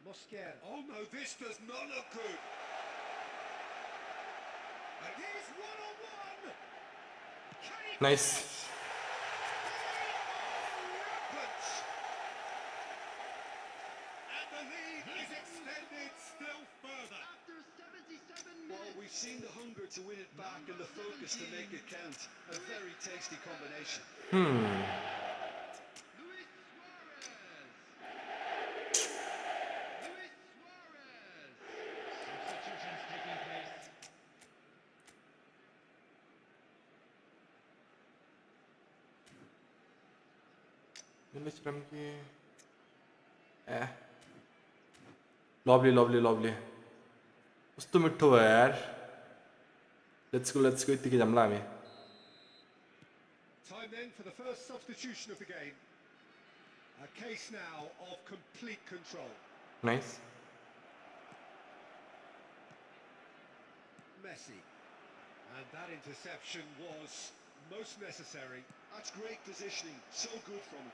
Mosquera. Oh no, this does not look good. And he's one-on-one. Can he nice Rampant. And the lead is extended still further. Well, we've seen the hunger to win it back and the focus to make it count. A very tasty combination. Substitutions taking place. यसले श्रम कि ए lovely कस्तो मिठो भयो यार Let's go यतिकै जाम्ला हामी Time then for the first substitution of the game. A case now of complete control. Nice. Messi. And that interception was most necessary. That's great positioning, so good from him.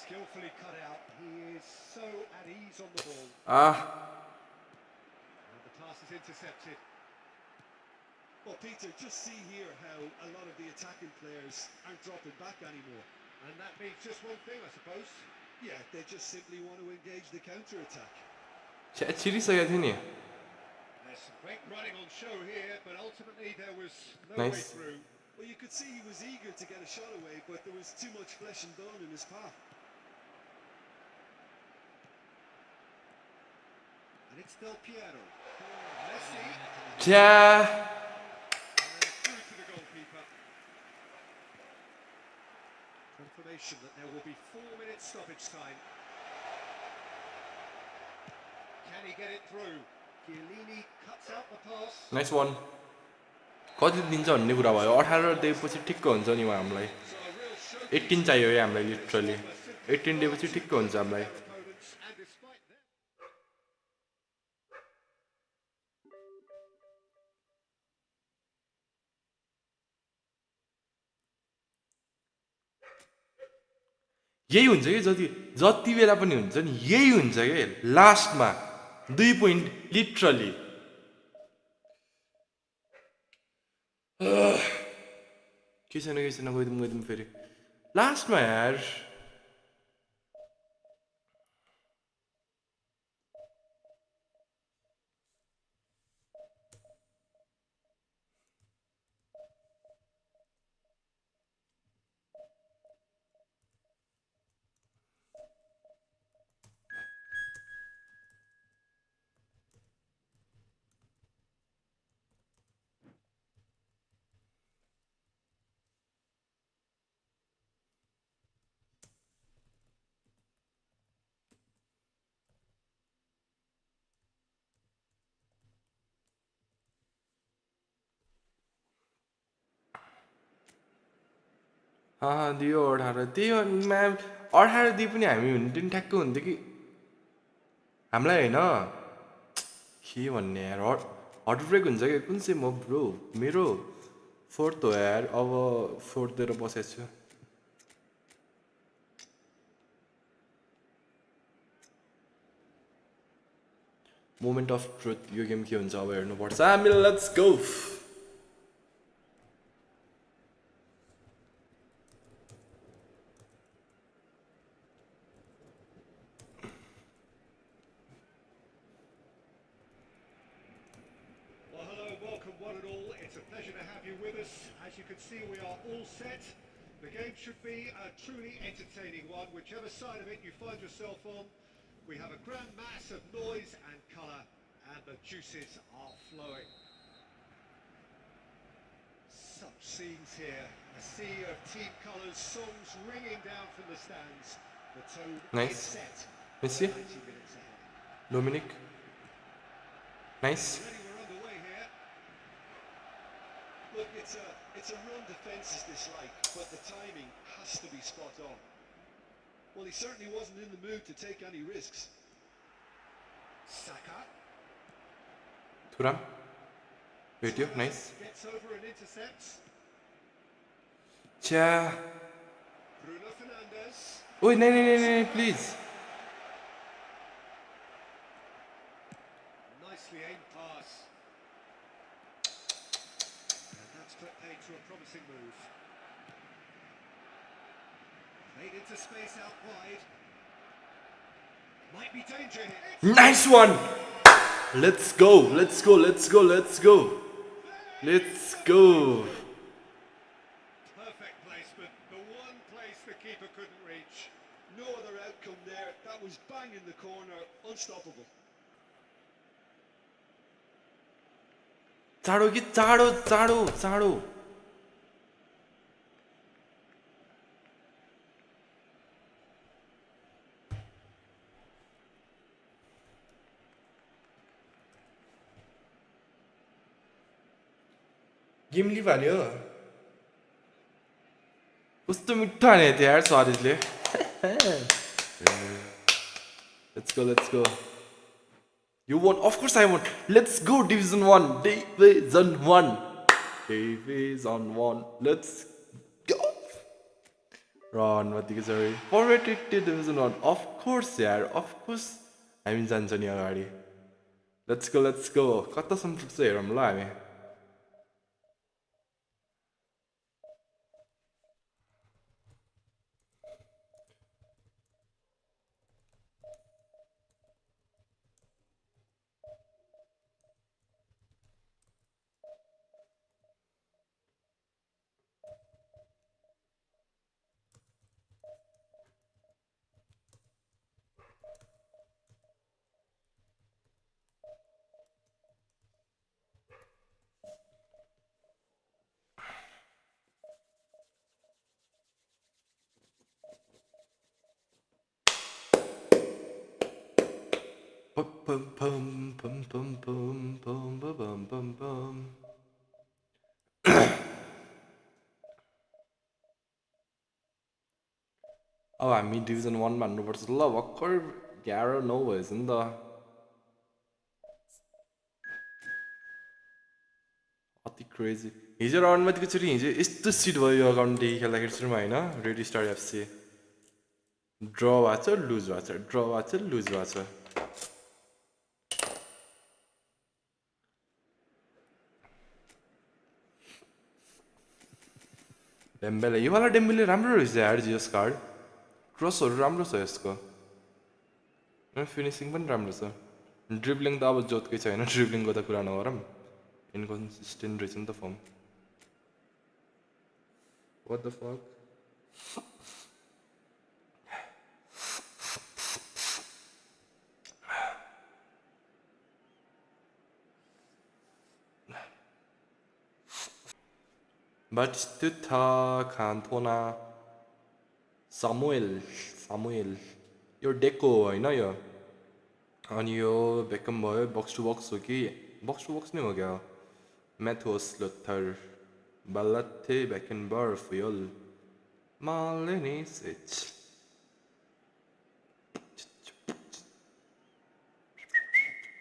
Skillfully cut out. He is so at ease on the ball. And the pass is intercepted. Well, Peter, just see here how a lot of the attacking players aren't dropping back anymore. And that means just one thing, I suppose. Yeah, they just simply want to engage the counter-attack. छिरिसकेको थियो नि There's some great running on show here, but ultimately there was no Nice. way through. Well, you could see he was eager to get a shot away, but there was too much flesh and bone in his path. And it's Del Piero. Messi. छ्या And through to the goalkeeper. Confirmation that there will be 4 minutes stoppage time. Can he get it through? Chiellini cuts out the pass. Nice one कति दिन्छ भन्ने कुरा भयो 18 दिएपछि ठिक्क हुन्छ नि हामीलाई So a real show 18 चाहियो है हामीलाई लिटरली 18 दिएपछि ठिक्क हुन्छ हामीलाई opponents, and despite that. यही हुन्छ कि जति बेला पनि हुन्छ नि यही हुन्छ के लास्टमा 2 पोइन्ट लिटरली के छैन गइदिउँ फेरि लास्टमा यार दियो 18 त्यही म्याम 18 दिए पनि हामी हुन्थ्यो नि ठ्याक्क हुन्थ्यो कि हामीलाई होइन के भन्ने यार हट ब्रेक हुन्छ कि कुन चाहिँ म ब्रो मेरो 4th हो यार अब 4th दिएर बसेको छु moment of truth yo game के हुन्छ अब हेर्नुपर्छ हामी let's go Well, hello, welcome one and all. It's a pleasure to have you with us. As you can see, we are all set. The game should be a truly entertaining one, whichever side of it you find yourself on. We have a grand mass of noise and colour, and the juices are flowing. Such scenes here. A sea of team colours, songs ringing down from the stands. The tone Nice. is set. Messi 90 minutes ahead. Dominic nice Already we're underway here. Look, it's a run defence is disliked, but the timing has to be spot on. Well, he certainly wasn't in the mood to take any risks. Saka Thuram भेट्यो nice gets over and intercepts. छ्या Bruno Fernandes. ओइ नहीं please Nicely aimed pass. And that's paid to a promising move. Made into space out wide. Might be danger here. Nice one! Let's go! Perfect placement. The one place the keeper couldn't reach. No other outcome there. That was bang in the corner, unstoppable. चाँडो कि चाँडो game लिइहाल्यो कस्तो मिठो हाने थियो यार स्वादिजले Let's go. You won. Of course I won. Let's go, Division 1. Division 1. Division 1. Let's go. Run, what the sorry. Forwarded to Division 1. Of course, yeah. Of course. I'm जान्छ नि अगाडि. Let's go. कतासम्म पुग्छ हेरौँ ल हामी. अब हामी डिभिजन 1 भन्नुपर्छ ल भर्खर 11-9 भएछ नि त अति क्रेजी हिजो राउन्डमा कतिचोटि हिजो यस्तो सिट भयो यो अकाउन्टदेखि खेल्दाखेरि सुरुमा होइन रेडी स्टार एफसी ड्र भएको छ लुज भएको छ डेम्बेले योवाला डेम्बेले राम्रो रहेछ यार जिएस कार्ड क्रसहरू राम्रो छ यसको फिनिसिङ पनि राम्रो छ ड्रिब्लिङ त अब जोतकै छैन ड्रिब्लिङको त कुरा नगरौँ इन्कन्सिस्टेन्ट रहेछ नि त firm What the fuck? Batistuta, Cantona, Samuel, yo deco होइन यो अनि यो बेकम भयो बक्स टु बक्स हो कि बक्स टु बक्स नै हो क्या Matheus Luther Balate Beckenbauer Fuyol Malenisic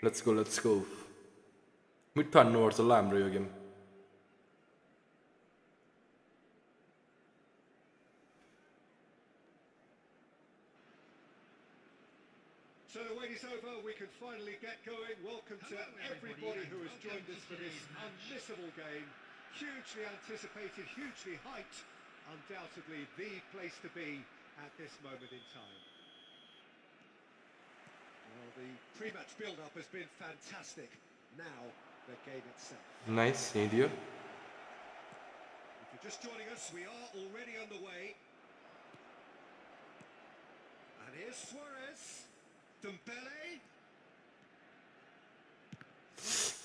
Let's go मिठो हान्नुपर्छ ल हाम्रो यो game So the wait is over, we can finally get going. Welcome to everybody who has joined us for this unmissable game. Hugely anticipated, hugely hyped. Undoubtedly the place to be at this moment in time. Well, the pre-match build-up has been fantastic. Now, the game itself. Nice, Nadia. If you're just joining us, we are already underway. And here's Suarez. Dembele.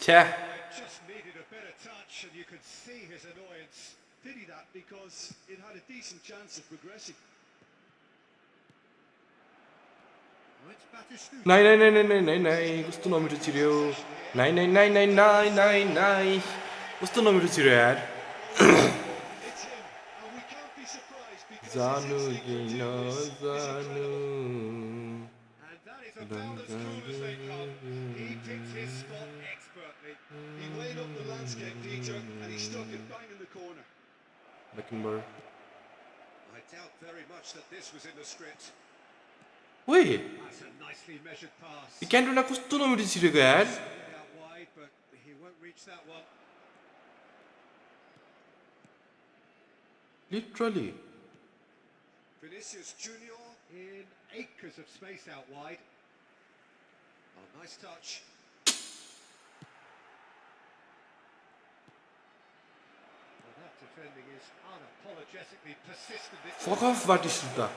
Just needed a better touch, and you could see his annoyance. Pity that because it had a decent chance of progressing. It's Batistuta. Nai कस्तो नमिठो छिर्यो नाइ कस्तो नमिठो छिर्यो यार It's him, and we can't be surprised because जानु his कि instinct for fitness is नजानु And that is about as cool as they come. He picked his spot expertly. He weighed up the landscape, Dieter, and he stuck it bang in the corner. Beckenbauer I doubt very much that this was in the script. Wait, That's a nicely measured pass. यो क्यान्टोना कस्तो नमिठो छिरेको यार Out wide, but he won't reach that one. Literally Vinicius Junior in acres of space out wide. Oh, nice touch. Well, that defending is unapologetically persistent. Fuck off Batistuta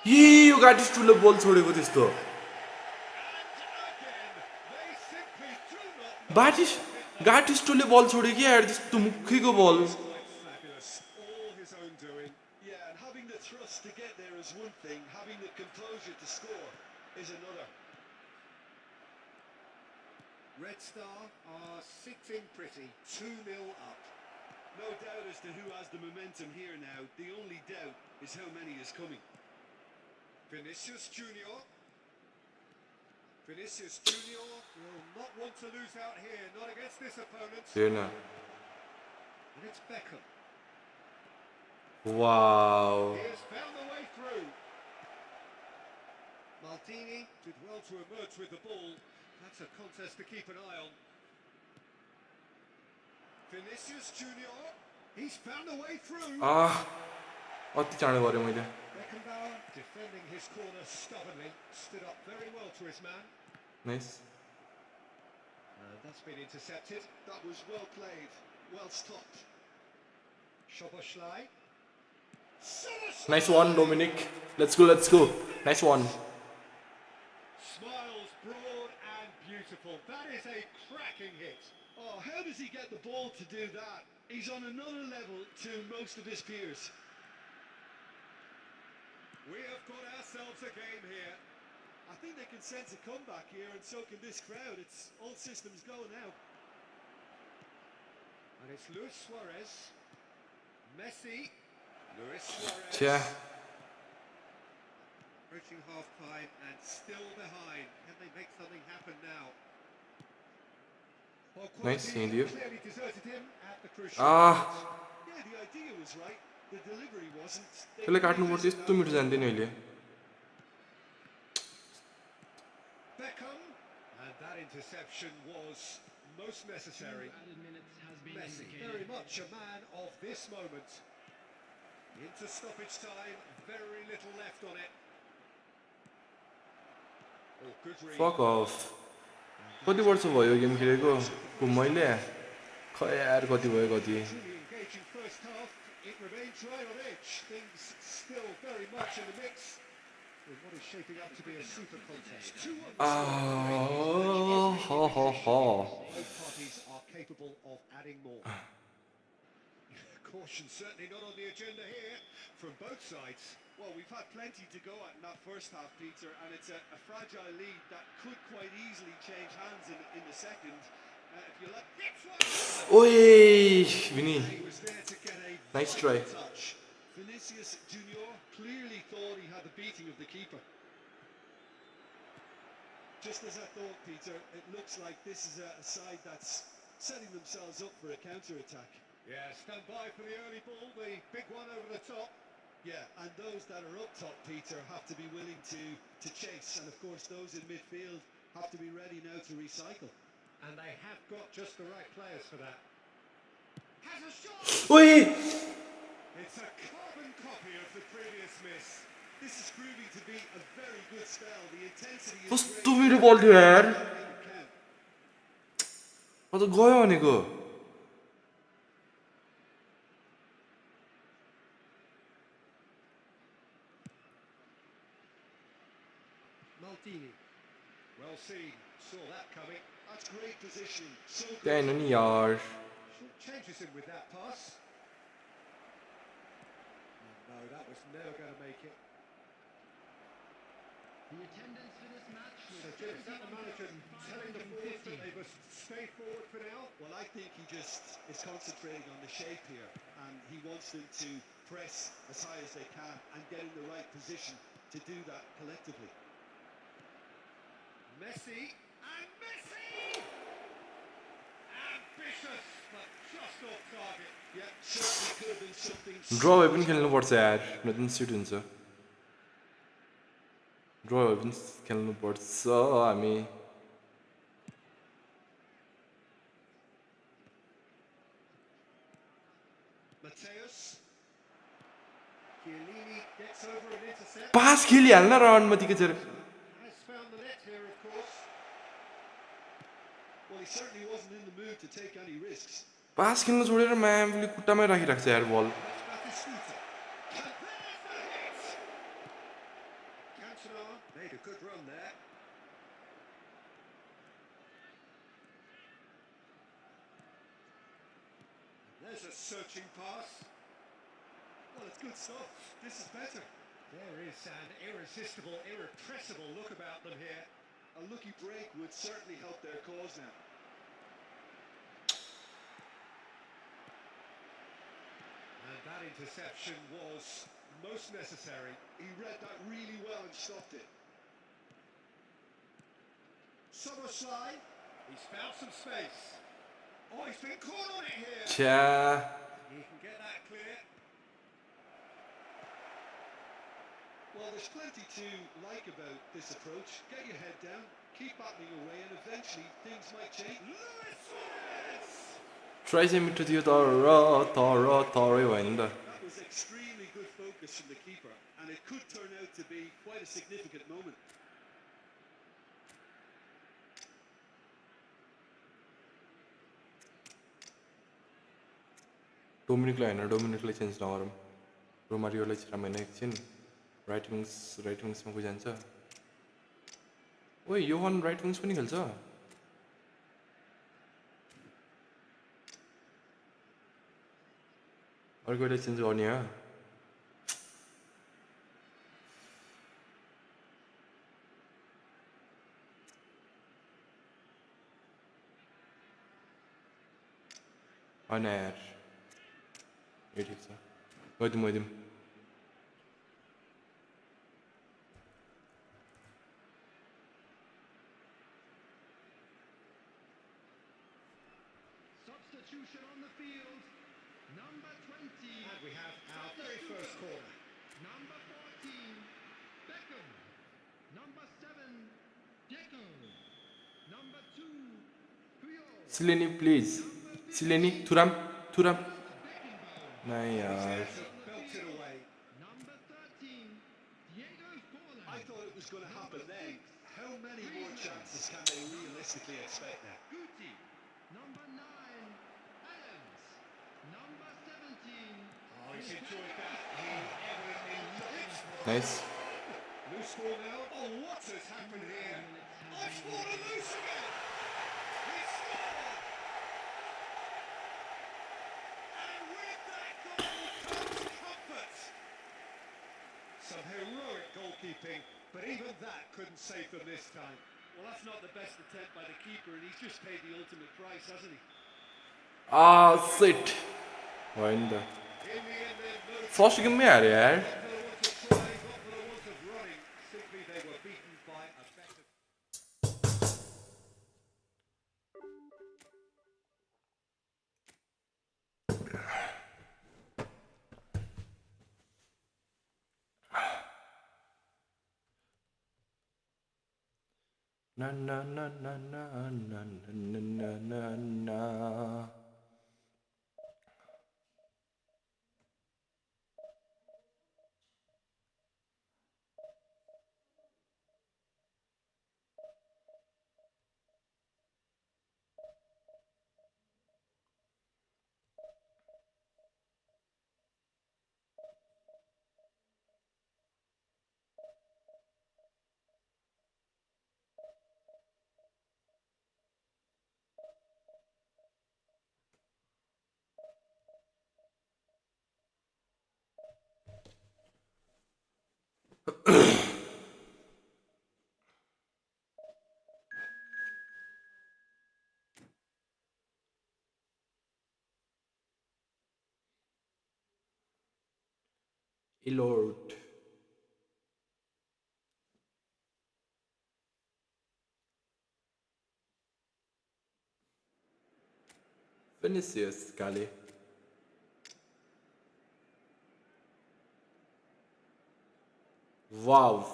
यो गाटिस्टुले बल छोडेको त्यस्तो गाटिस्टुले बल छोड्यो कि यार त्यस्तो मुखीको बल Fabulous, all his own doing. Yeah, and having the thrust to get there is one thing, having the composure to score is another. Red Star are sitting pretty, 2-0 up. No doubt as to who has the momentum here now. The only doubt is how many is coming. Vinicius Junior. Vinicius Junior will not want to lose out here, not against this opponent. Diğerine. And it's Beckham. Wow. He has found the way through. Maldini did well to emerge with the ball. That's a contest to keep an eye on. Vinicius Junior. He's found a way through. अति चाँडो गरेँ मैले. Beckenbauer defending his corner stubbornly. Stood up very well to his man. Nice. That's been intercepted. That was well played, well stopped. Szoboszlai. Nice one, Dominic. Let's go, let's go. Nice one. Smiles broad and beautiful. That is a cracking hit. Oh, how does he get the ball to do that? He's on another level to most of his peers. We have got ourselves a game here. I think they can sense a comeback here, and so can this crowd. It's all systems go now. And it's Luis Suarez. Messi. Luis Suarez. Yeah. Approaching half-time and still behind. Can they make something happen now? Nice seeing you. Clearly deserted him at the crucial Yeah, the idea was right. The delivery wasn't. त्यसलाई काट्नुपर्छ यस्तो मिठो जान्दैन अहिले. Beckham. And that interception was most necessary. Added minutes has been Messi, indicated. very much a man of this moment. Into stoppage time, very little left on it. Oh, good read. Fuck off. कति वर्ष भयो game खेलेको? मैले खै यार कति भयो कति. Truly engaging first half. It remains right on edge. Things still very much in the mix. In what is shaping up to be a super contest. Both parties are capable of adding more. Caution certainly not on the agenda here from both sides. Well, we've had plenty to go at in that first half, Peter, and it's a fragile lead that could quite easily change hands in the second. If you let Oi, Vinny. He was there to get a Nice try. touch. Vinicius Junior clearly thought he had the beating of the keeper. Just as I thought, Peter, it looks like this is a side that's setting themselves up for a counter-attack. Yeah, stand by for the early ball, the big one over the top. Yeah, and those that are up top, Peter, have to be willing to chase. And of course, those in midfield have to be ready now to recycle. And they have got just the right players for that. Has a shot! Oi. It's a carbon copy of the previous miss. This is proving to be a very good spell. The intensity is कस्तो मिठो बल थियो यार. count. म त गयो भनेको. Maldini. Well seen. Saw that coming. That's great positioning. So good. त्यहाँ हैन नि यार. Short changes him with that pass. No, that was never going to make it. The attendance for this match was So, Jim, is that the manager telling the forwards that 70,550. they must stay forward for now? Well, I think he just is concentrating on the shape here, and he wants them to press as high as they can and get in the right position to do that collectively. Messi, and Messi! Ambitious, but just off target. Yeah, certainly could have been something. ड्र भए पनि खेल्नुपर्छ यार. नत्र seat हुन्छ. ड्र भए पनि खेल्नुपर्छ हामी. Mateus. Chiellini gets over an intercept. पास खेलिहाल्न र अनुमति के Has found the net here, of course. Well, he certainly wasn't in the mood to take any risks. पास खेल्न छोडेर म्यामले खुट्टामै राखिराख्छ यार बल. That's Batistuta. And there's the hit! Cantona made a good run there. There's a searching pass. Well, it's good stuff. This is better. There is an irresistible, irrepressible look about them here. A lucky break would certainly help their cause now. And that interception was most necessary. He read that really well and stopped it. Summer slide. He's found some space. Oh, he's been caught on it here. 자, He can get that clear. Well, there's plenty to like about this approach. Get your head down, keep battling away, and eventually things might change. Luis Suarez! 트라이즈 미트 뒤에 더러 왔는데. That was extremely good focus from the keeper, and it could turn out to be quite a significant moment. डोमिनिकलाई change नगरौँ रोमारियोलाई छिरामा एकछिन right विङ्समा गइजान्छ ओइ Yohan right wings पनि खेल्छ अर्कोले change गर्ने हो होइन यार ए ठिक छ गरिदिउँ Substitution on the field. Number 20. And we have our very first corner. Number 14. Beckham. Number 7. Deco. Number 2. Puyol. सिलेनी please सिलेनी थुराम नहीं यार Belts it away. Number 13. Diego Forlan. I thought it was going to happen then. How many more chances can they realistically expect now? Guti. Number 9. Adams. Number 17. Oh, he's enjoyed that. He evidently loves it. Nice Loose ball now. Oh, what has happened here? Oh, it's fallen loose again. He scored. And with that goal comes comfort. Some heroic goalkeeping, but even that couldn't save them this time. Well, that's not the best attempt by the keeper, and he's just paid the ultimate price, hasn't he? Shit होइन त In the end, then, no first गेममै हार्यो यार for the want of trying, not for the want of running. Simply they were beaten by a better. Na na na na na na na na na na. Lord. Vinicius, Gali. Wow.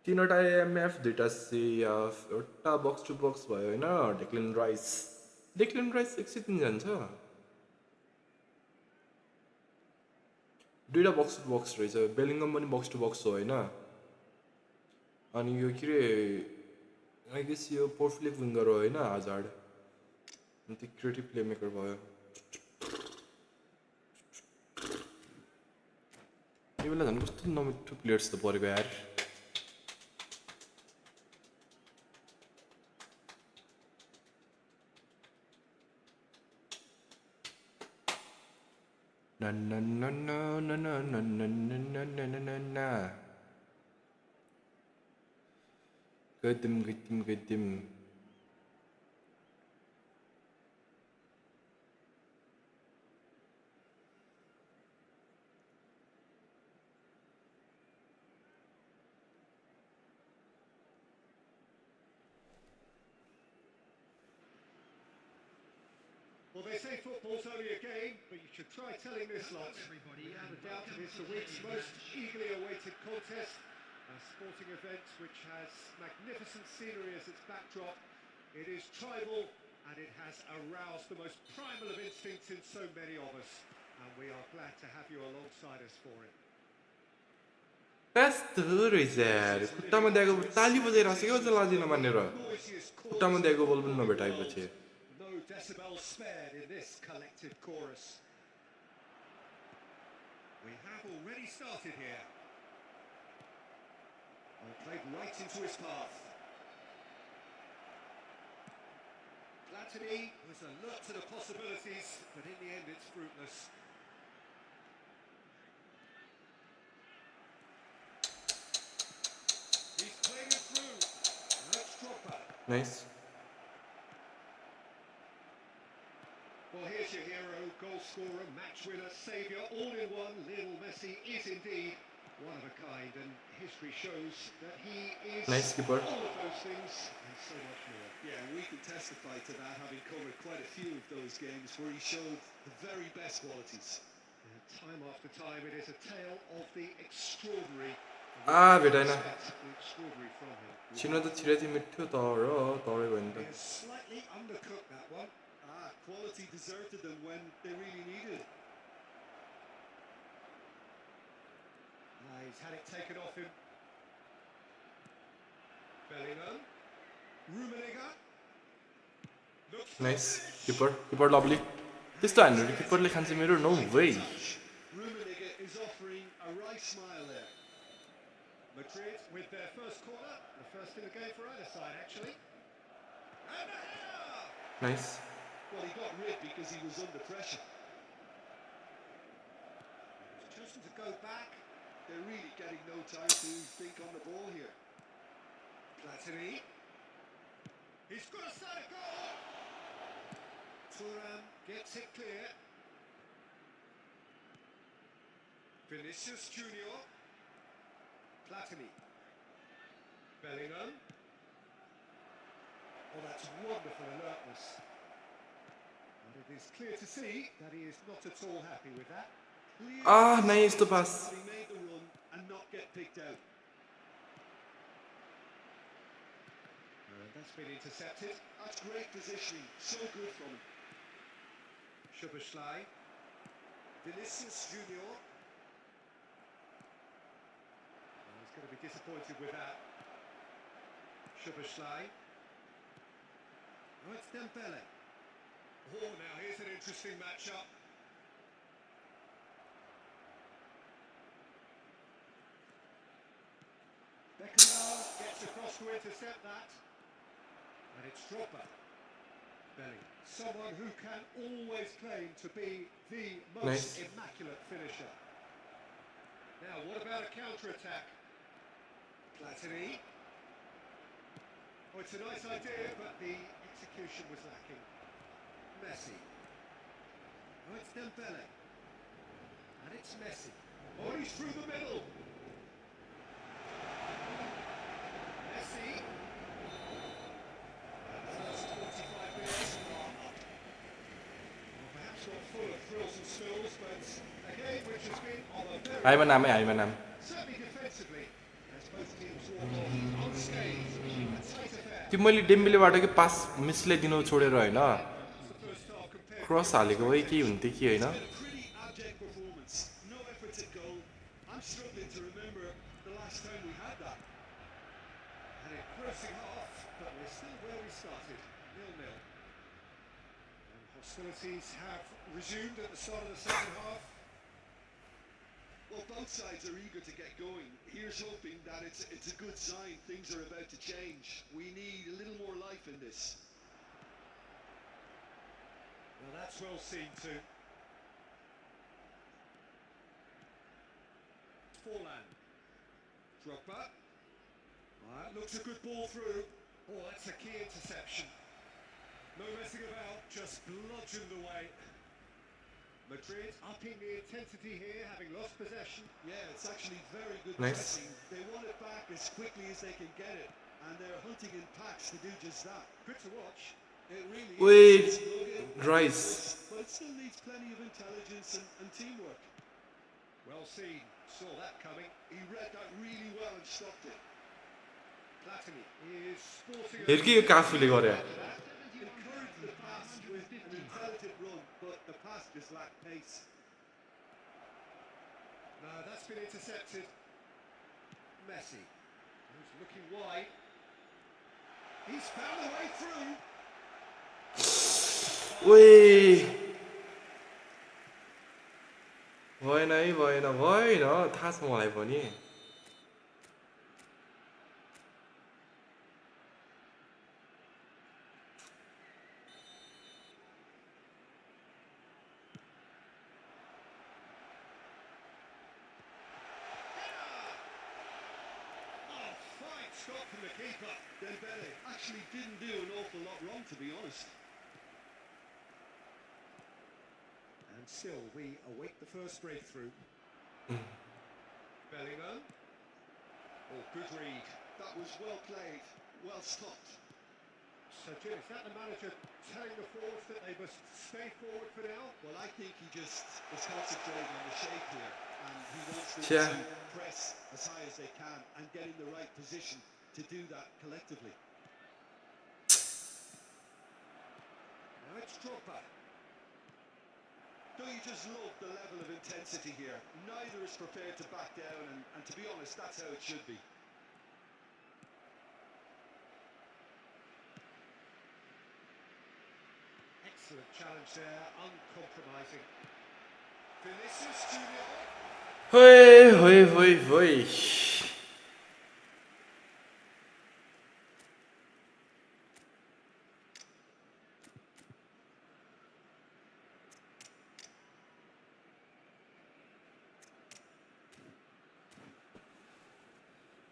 तीनवटा MF दुईटा सिएफ एउटा बक्स to बक्स भयो होइन decline rice एक सय 3 जान्छ दुईटा बक्स to बक्स रहेछ बेलिङम पनि बक्स टु बक्स हो होइन अनि यो के रे आई गेस यो पोर्टफ्लिक विङ्गर हो होइन हाजार्ड अनि त्यो क्रिएटिभ प्लेमेकर भयो यो बेला झन् कस्तो नमिठो प्लेयर्स त परेको यार Na na na na na na na na na na na na na. Gıdım. Well, they say football's only a game, but you should try telling this lot. Without a doubt, it is the week's most eagerly awaited contest. A sporting event which has magnificent scenery as its backdrop. It is tribal, and it has aroused the most primal of instincts in so many of us. And we are glad to have you alongside us for it. Best রিজার কুত্তামে দেখো তালি বজায় রাখে কেউ চালাজি না মানে রা কুত্তামে দেখো বলবেন না বেটাই বলছে No decibels spared in this collective chorus. We have already started here. And played right into his path. Platini was alert to the possibilities, but in the end it's fruitless. He's playing it through. Let's drop back. Nice. Well, here's your hero, goal scorer, match winner, saviour, all in one. Lionel Messi is indeed one of a kind, and history shows that he is Nice keeper. all of those things and so much more. Yeah, we can testify to that, having covered quite a few of those games where he showed the very best qualities. And time after time, it is a tale of the extraordinary. বেটাই না The extraordinary from him. চিনো도 지레지 밑에 더러 보인다 He has slightly undercooked that one. Quality deserted them when they really needed it. He's had it taken off him. Bellingham. Rummenigge. Looks Nice. Keeper lovely. This time, keeper le Casemiro, no way. Rummenigge is offering a right smile there. Madrid with their first corner, the first in the game for either side actually. And a header! Nice. Well, he got rid because he was under pressure. He's chosen to go back. They're really getting no time to think on the ball here. Platini. He's got a set of goal. Thuram gets it clear. Vinicius Junior. Platini. Bellingham. Oh, that's wonderful alertness. And it is clear to see that he is not at all happy with that. Nice to pass. He made the run and not get picked out. And that's been intercepted. That's great positioning. So good from him. Szoboszlai. Vinicius Junior. He's going to be disappointed with that. Szoboszlai. Oh, it's Dembele. Oh, now here's an interesting matchup. Beckenbauer gets across to intercept that. And it's Drogba. Belly. Someone who can always claim to be the most Nice. immaculate finisher. Now, what about a counter-attack? Platini. Oh, it's a nice idea, but the execution was lacking. Messi. Oh, it's Dembele. And it's Messi. Oh, he's through the middle. Messi. And the first 45 minutes are up. Well, perhaps not full of thrills and spills, but a game which has been on a very... Certainly defensively, as both teams walk off unscathed. A tight affair. त्यो मैले डेम्बेलेबाट के पास मिसल्याइदिनु छोडेर होइन The first half compared cross हालेको भए केही हुन्थ्यो कि होइन A pretty abject performance. No effort at goal. I'm struggling to remember the last time we had that. and engrossing half, but we're still where we started, 0-0. And hostilities have resumed at the start of the second half. Well, both sides are eager to get going. Here's hoping that it's a good sign. Things are about to change. We need a little more life in this. Well, that's well seen too. Forlan. Drogba. That looks a good ball through. Oh, that's a key interception. No messing about, just bludgeoned away. Madrid upping the intensity here, having lost possession. Yeah, it's actually very good Nice. pressing. They want it back as quickly as they can get it, and they're hunting in packs to do just that. Good to watch. It really Wait, is. It's rugged, Rice. but it still needs plenty of intelligence and teamwork. Well seen, saw that coming. He read that really well and stopped it. Platini is sporting. हेर के यो काफुले गरे Encouraged the pass with an intelligent run, but the pass just lacked pace. No, that's been intercepted. Messi, who's looking wide. He's found a way through. ओए भएन है भएन थाहा छ मलाई पनि Oh, fine stop from the keeper. Dembele actually didn't do an awful lot wrong, to be honest. And still, we await the first breakthrough. Bellingham. Oh, good read. That was well played, well stopped. So, Jim, is that the manager telling the forwards that they must stay forward for now? Well, I think he just is concentrating on the shape here, and he wants them Yeah. to press as high as they can and get in the right position to do that collectively. Now it's Drogba. Don't you just love the level of intensity here? Neither is prepared to back down, and to be honest, that's how it should be. Excellent challenge there, uncompromising. Vinicius Junior. होइ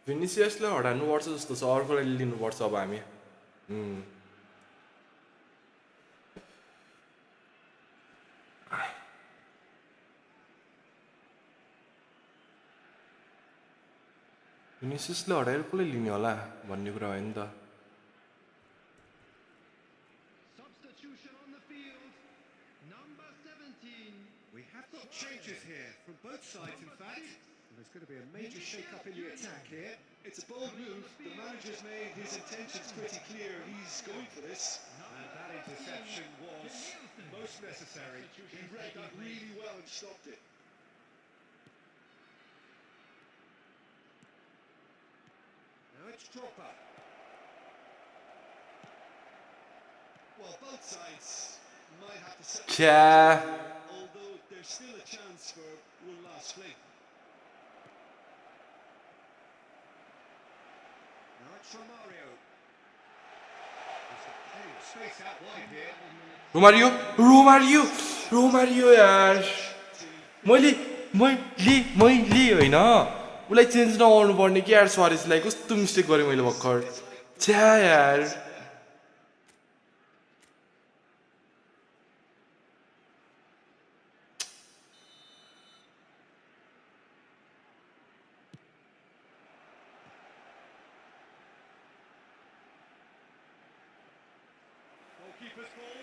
भिनिसियसलाई हटाउनुपर्छ जस्तो छ अर्कोलाई लिनुपर्छ अब हामी भिनिसियसले हटाएर कसलाई लिने होला भन्ने कुरा हो नि त Substitution on the field. Number 17. We have got changes here from both sides, in fact. And there's going to be a major shake-up in the attack here. It's a bold move. The manager's made his intentions pretty clear. He's going for this. And that interception was most necessary. He read that really well and stopped it. Now it's Drogba. Well, both sides might have to set छ्या although there's still a chance for one last fling. Now it's Romario. There's plenty of space out wide here. Romario यार मैले होइन उसलाई change नगर्नु पर्ने कि यार स्वारेजलाई कस्तो मिस्टेक गरेँ मैले भर्खर छ्या यार Goalkeeper's ball.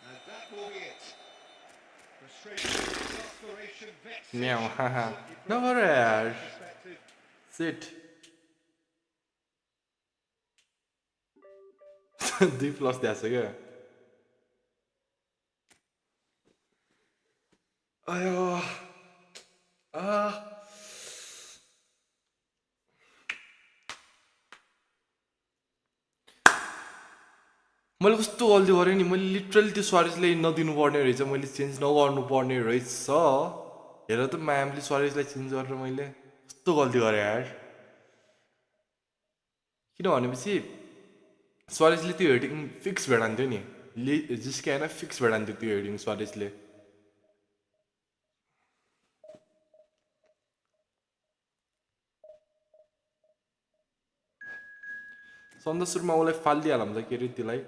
And that will be it. Frustration, exasperation, vexation. म्याउ हाहा नगर यार Perspective. सिट 2 प्लस दिएको छ क्या आयो मैले कस्तो गल्ती गरेँ नि मैले लिटरली त्यो स्वारेजलाई नदिनु पर्ने रहेछ मैले चेन्ज नगर्नु पर्ने रहेछ हेर त म्यामले स्वारेजलाई चेन्ज गरेर मैले कस्तो गल्ती गरेँ यार किन भनेपछि स्वारेजले त्यो हेडिङ फिक्स भेडान्थ्यो नि जिस्काएन फिक्स भेडान्थ्यो त्यो हेडिङ स्वारेजले सन्दा सुरुमा उसलाई फालिदिइहालौँ त के अरे त्यसलाई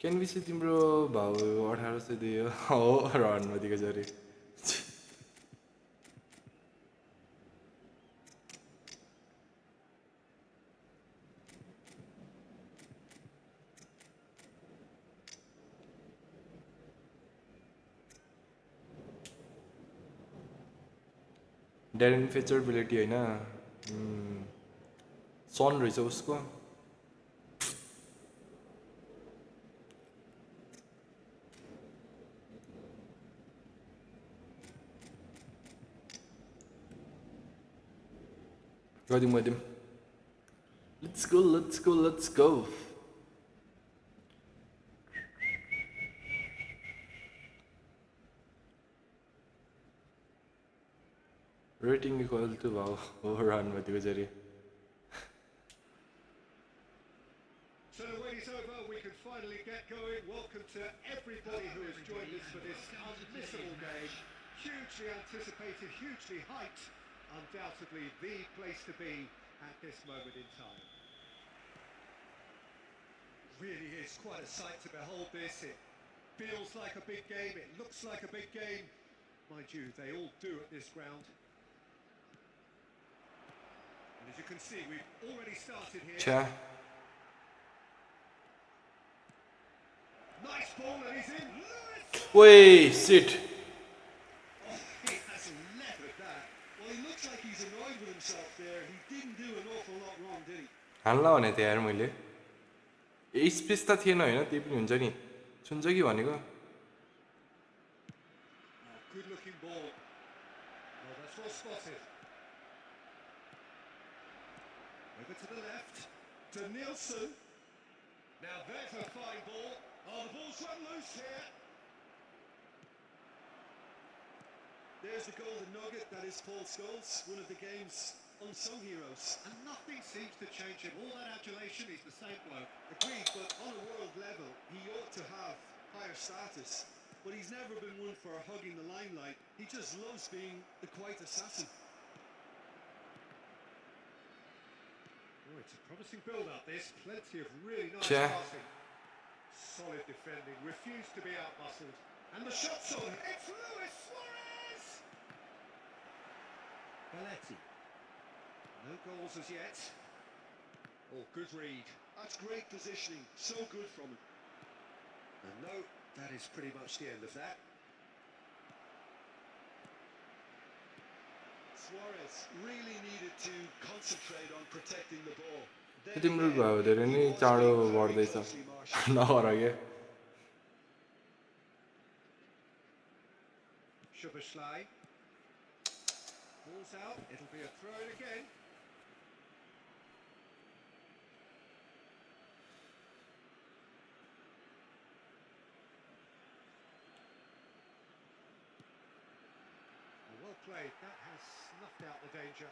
क्यानभिस तिम्रो भाउ 1800 दियो हो रनमा दिएको जरे ड्यारेन फेचरबिलिटी होइन सन रहेछ उसको गरिदिउँ let's go rating equal to भाउ हो रनमा दिएको जरे So the wait is over, we can finally get going. Welcome to everybody who has joined us for this unmissable game. Hugely anticipated, hugely hyped. Undoubtedly the place to be at this moment in time. Really is quite a sight to behold this. It feels like a big game, it looks like a big game. Mind you, they all do at this ground. And as you can see, we've already started here. छ्या Nice ball and he's in. Lewis! ओए seat Oh, he has levered that. Well, he looks like he's annoyed with himself there. He didn't do an awful lot wrong, did he? हान्ला भने त यार मैले ए space त थिएन होइन त्यही पनि हुन्छ नि सुन्छ कि भनेको Oh, good looking ball. Oh, that's well spotted. Over to the left. To Nielsen. Now there's a fine ball. Oh, the ball's run loose here. There's the golden nugget. That is Paul Scholes, one of the game's unsung heroes. And nothing seems to change him. All that adulation, he's the same bloke. Agreed, but on a world level, he ought to have higher status. But he's never been one for hugging the limelight. He just loves being the quiet assassin. Oh, it's a promising build-up, this. Plenty of really nice Yeah. passing. Solid defending, refused to be out-muscled. And the shot's on. It's Luis Suarez! Belletti. No goals as yet. Oh, good read. That's great positioning. So good from him. And no, that is pretty much the end of that. Suarez really needed to concentrate on protecting the ball. तिम्रो भाउ धेरै नै चाँडो बढ्दैछ नगर के Schuberschlei. Ball's out. It'll be a throw in again. Well played. That has snuffed out the danger.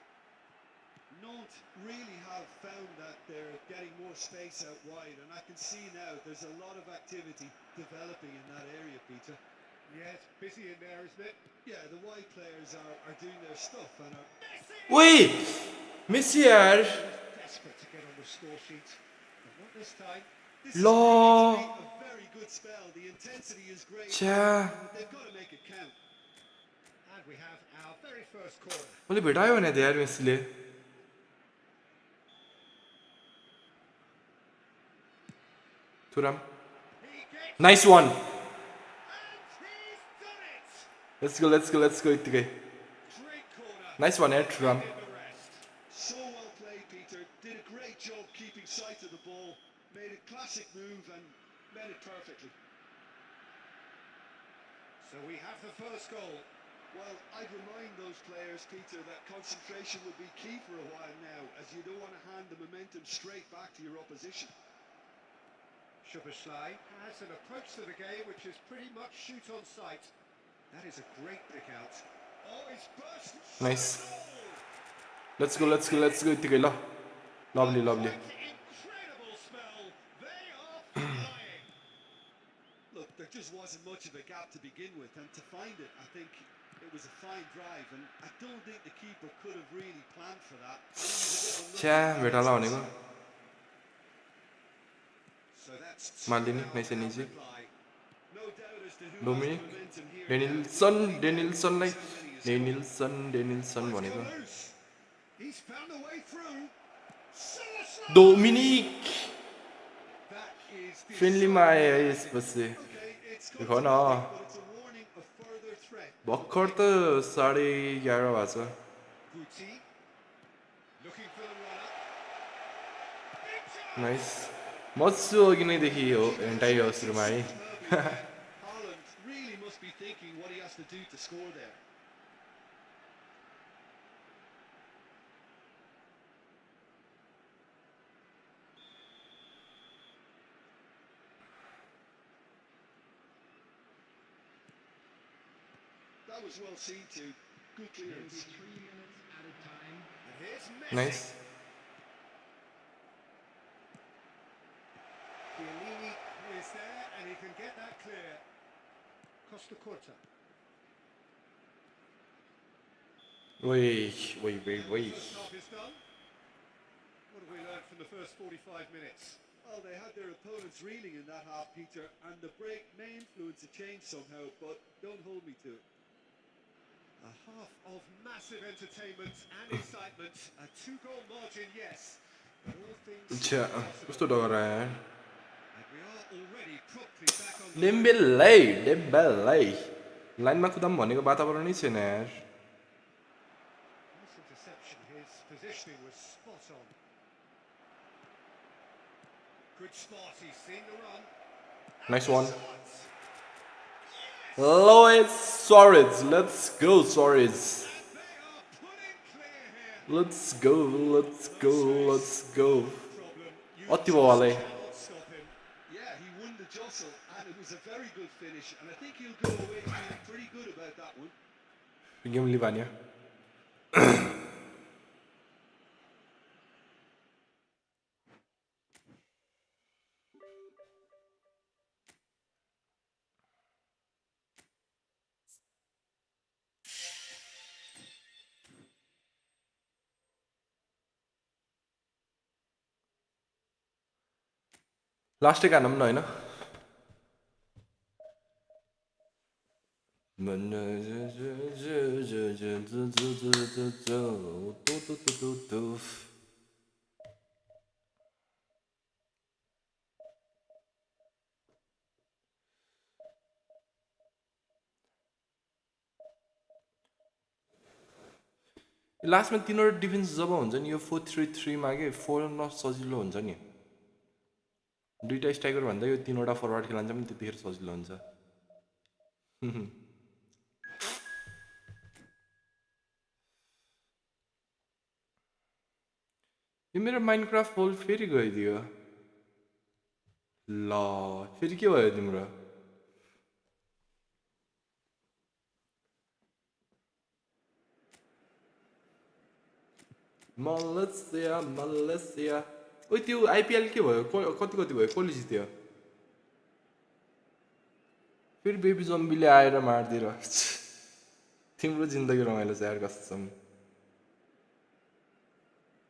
Nantes really have found that they're getting more space out wide, and I can see now there's a lot of activity developing in that area, Peter. Yeah, it's busy in there, isn't it? Yeah, the wide players are doing their stuff and are ओए Messi यार Desperate to get on the score sheet. But not this time. this is Lo. going to be a very good spell. The intensity is great. छ्या They've got to make it count. And we have our very first corner. मैले भेटायो भने त यार मेसीले तुराम He gets nice one and he's done it! Let's go यतिकै Great corner. Nice वान यार तुराम In the rest. So well played, Peter. Did a great job keeping sight of the ball. Made a classic move and met it perfectly. So we have the first goal. Well, I'd remind those players, Peter, that concentration will be key for a while now, as you don't want to hand the momentum straight back to your opposition. Schuberschlei has an approach to the game which is pretty much shoot on sight. That is a great pick out. Oh, he's burst. Nice let's go यतिकै ल Lovely, lovely. Incredible spell. They are flying. Look, there just wasn't much of a gap to begin with, and to find it, I think it was a fine drive, and I don't think the keeper could have really planned for that. I think he was a bit unlucky छ्या in that भेटाला instance. भनेको So that's मालिदिने now nice and out easy reply. No doubt as to who has the Dominic momentum here Denilson now. डेनिल्सनलाई So many has Denilson Oh, it's भनेको gone loose. He's found a way through. Suicide! Dominic That is फ्रेन्डलीमा आए है decidedly यसपछि Okay, it's yo got न terrific, but it's a warning of further threat. भर्खर त 11:30 भएको छ Guti looking for the runner. Nice मजसु अघि नैदेखि हो हेन्टाइ हो सुरुमा है Superbly there. Haaland really must be thinking what he has to do to score there. That was well seen too. Good There will clearance. be 3 minutes at a time. And here's Messi. Nice Chiellini is there and he can get that clear. Costa Curta. ओइ First half is done. What have we learned from the first 45 minutes? Well, they had their opponents reeling in that half, Peter, and the break may influence a change somehow, but don't hold me to it. A half of massive entertainment and excitement. A 2-goal margin, yes. But all things छ्या are possible. कस्तो डगरा यार And we are already properly back on the डेम्बेलाई लाइनमा कुदाम भनेको वातावरणै छैन यार Nice interception. His positioning was spot on. Good spot. He's seen the run. Nice one Shot. Luis Suarez, let's go Suarez. And they are pulling clear here. Let's go, let's go, let's go. Problem. You Otti just ball, eh? cannot stop him. Yeah, he won the jostle, and it was a very good finish, and I think he'll go away feeling pretty good about that one. Game Livania. लास्टै गाना पनि होइन लास्टमा तीनवटा defence जब हुन्छ नि यो 4-3-3 मा के फोर्न सजिलो हुन्छ नि दुईटा स्ट्राइकर भन्दा यो तीनवटा फरवार्ड खेलान्छ पनि त्यतिखेर सजिलो हुन्छ यो मेरो माइनक्राफ्ट होल फेरि गइदियो ल फेरि के भयो तिम्रो मलेसिया ओइ त्यो आइपिएल के भयो कति भयो कसले जित्यो फेरि बेबी जम्बीले आएर मारिदिएर तिम्रो जिन्दगी रमाइलो छ यार कसम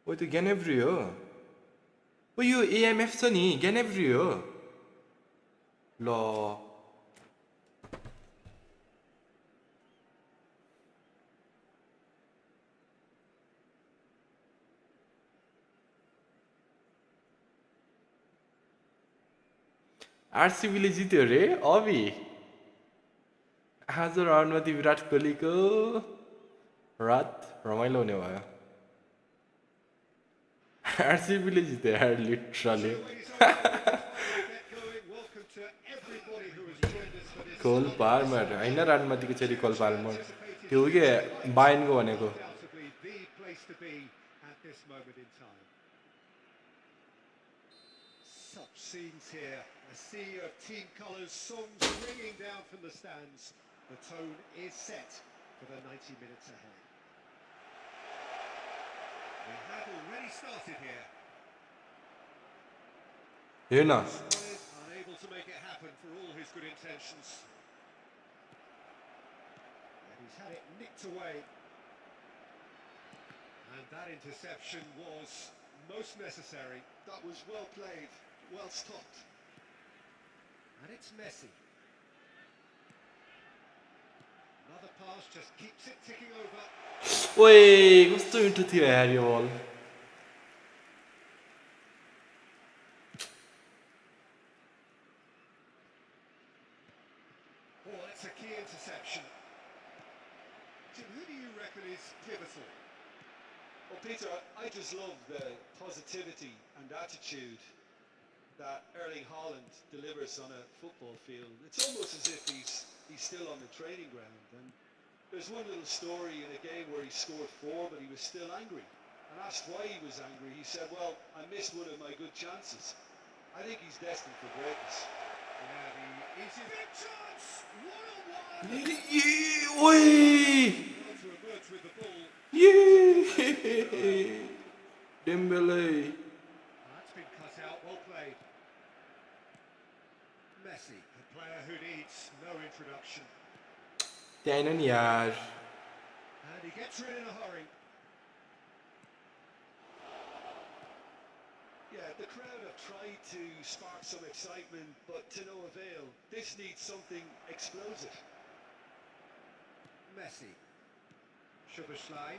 ओइ त्यो ग्यानेब्री हो ओ यो एएमएफ छ नि ग्यानेब्री हो ल आरसीबीले जित्यो रे अभि आज राउन्डमा ती विराट कोहलीको रात रमाइलो हुने भयो आरसीबीले जित्यो यार literally Welcome to everybody who has joined us for this. Cole Palmer होइन रानमतीको छोरी कोल पाल्मर त्यो के बाइनको भनेको Undoubtedly the place to be at this moment in time. Such scenes here. A sea of team colours, songs ringing down from the stands. The tone is set for the 90 minutes ahead. We have already started here. हेर्न Suarez unable to make it happen for all his good intentions. And he's had it nicked away. And that interception was most necessary. That was well played, well stopped. And it's Messi. Another pass just keeps it ticking over. ओए कस्तो मिठो थियो यार यो बल Oh, that's a key interception. Jim, who do you reckon is pivotal? Well, Peter, I just love the positivity and attitude that Erling Haaland delivers on a football field. It's almost as if he's still on the training ground. And there's one little story in a game where he scored 4, but he was still angry. And asked why he was angry, he said, well, I missed one of my good chances. I think he's destined for greatness. Yeah, the easy big chance. 1-on-1. ओए Well to emerge with the ball. Dembélé That's been cut out. Well played. Messi, a player who needs no introduction. त्यहाँ नि यार And he gets rid in a hurry. Yeah, the crowd have tried to spark some excitement, but to no avail. This needs something explosive. Messi. Szoboszlai.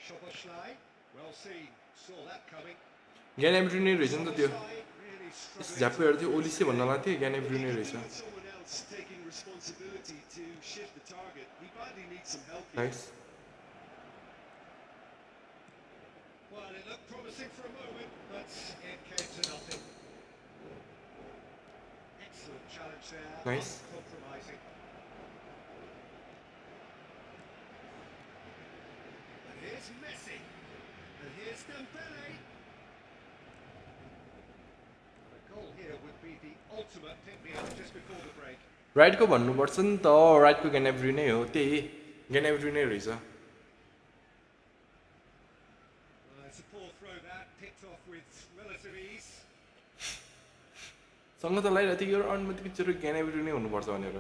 Szoboszlai. Well seen. Saw that coming. ज्ञान Bruyne रहेछ नि त त्यो Szoboszlai really struggling. झाप्पीहरू थियो Olise भन्न लाग्थ्यो ज्ञान If he Bruyne could रहेछ do with someone else taking responsibility to shift the target, he badly needs some help here. Nice Well, it looked promising for a moment, but it came to nothing. Excellent challenge there. Nice. Uncompromising. And here's Messi. And here's Dembele. The goal here would be the ultimate pick-me-up just before the break. राइटको भन्नुपर्छ नि त राइटको ज्ञान Bruyne हो त्यही ज्ञान Bruyne रहेछ It's a poor throw that, picked off with relative ease. सँग त लगाइरहेको थियो यो राउन्डमा त पिक्चर ज्ञान ब्रुने हुनुपर्छ भनेर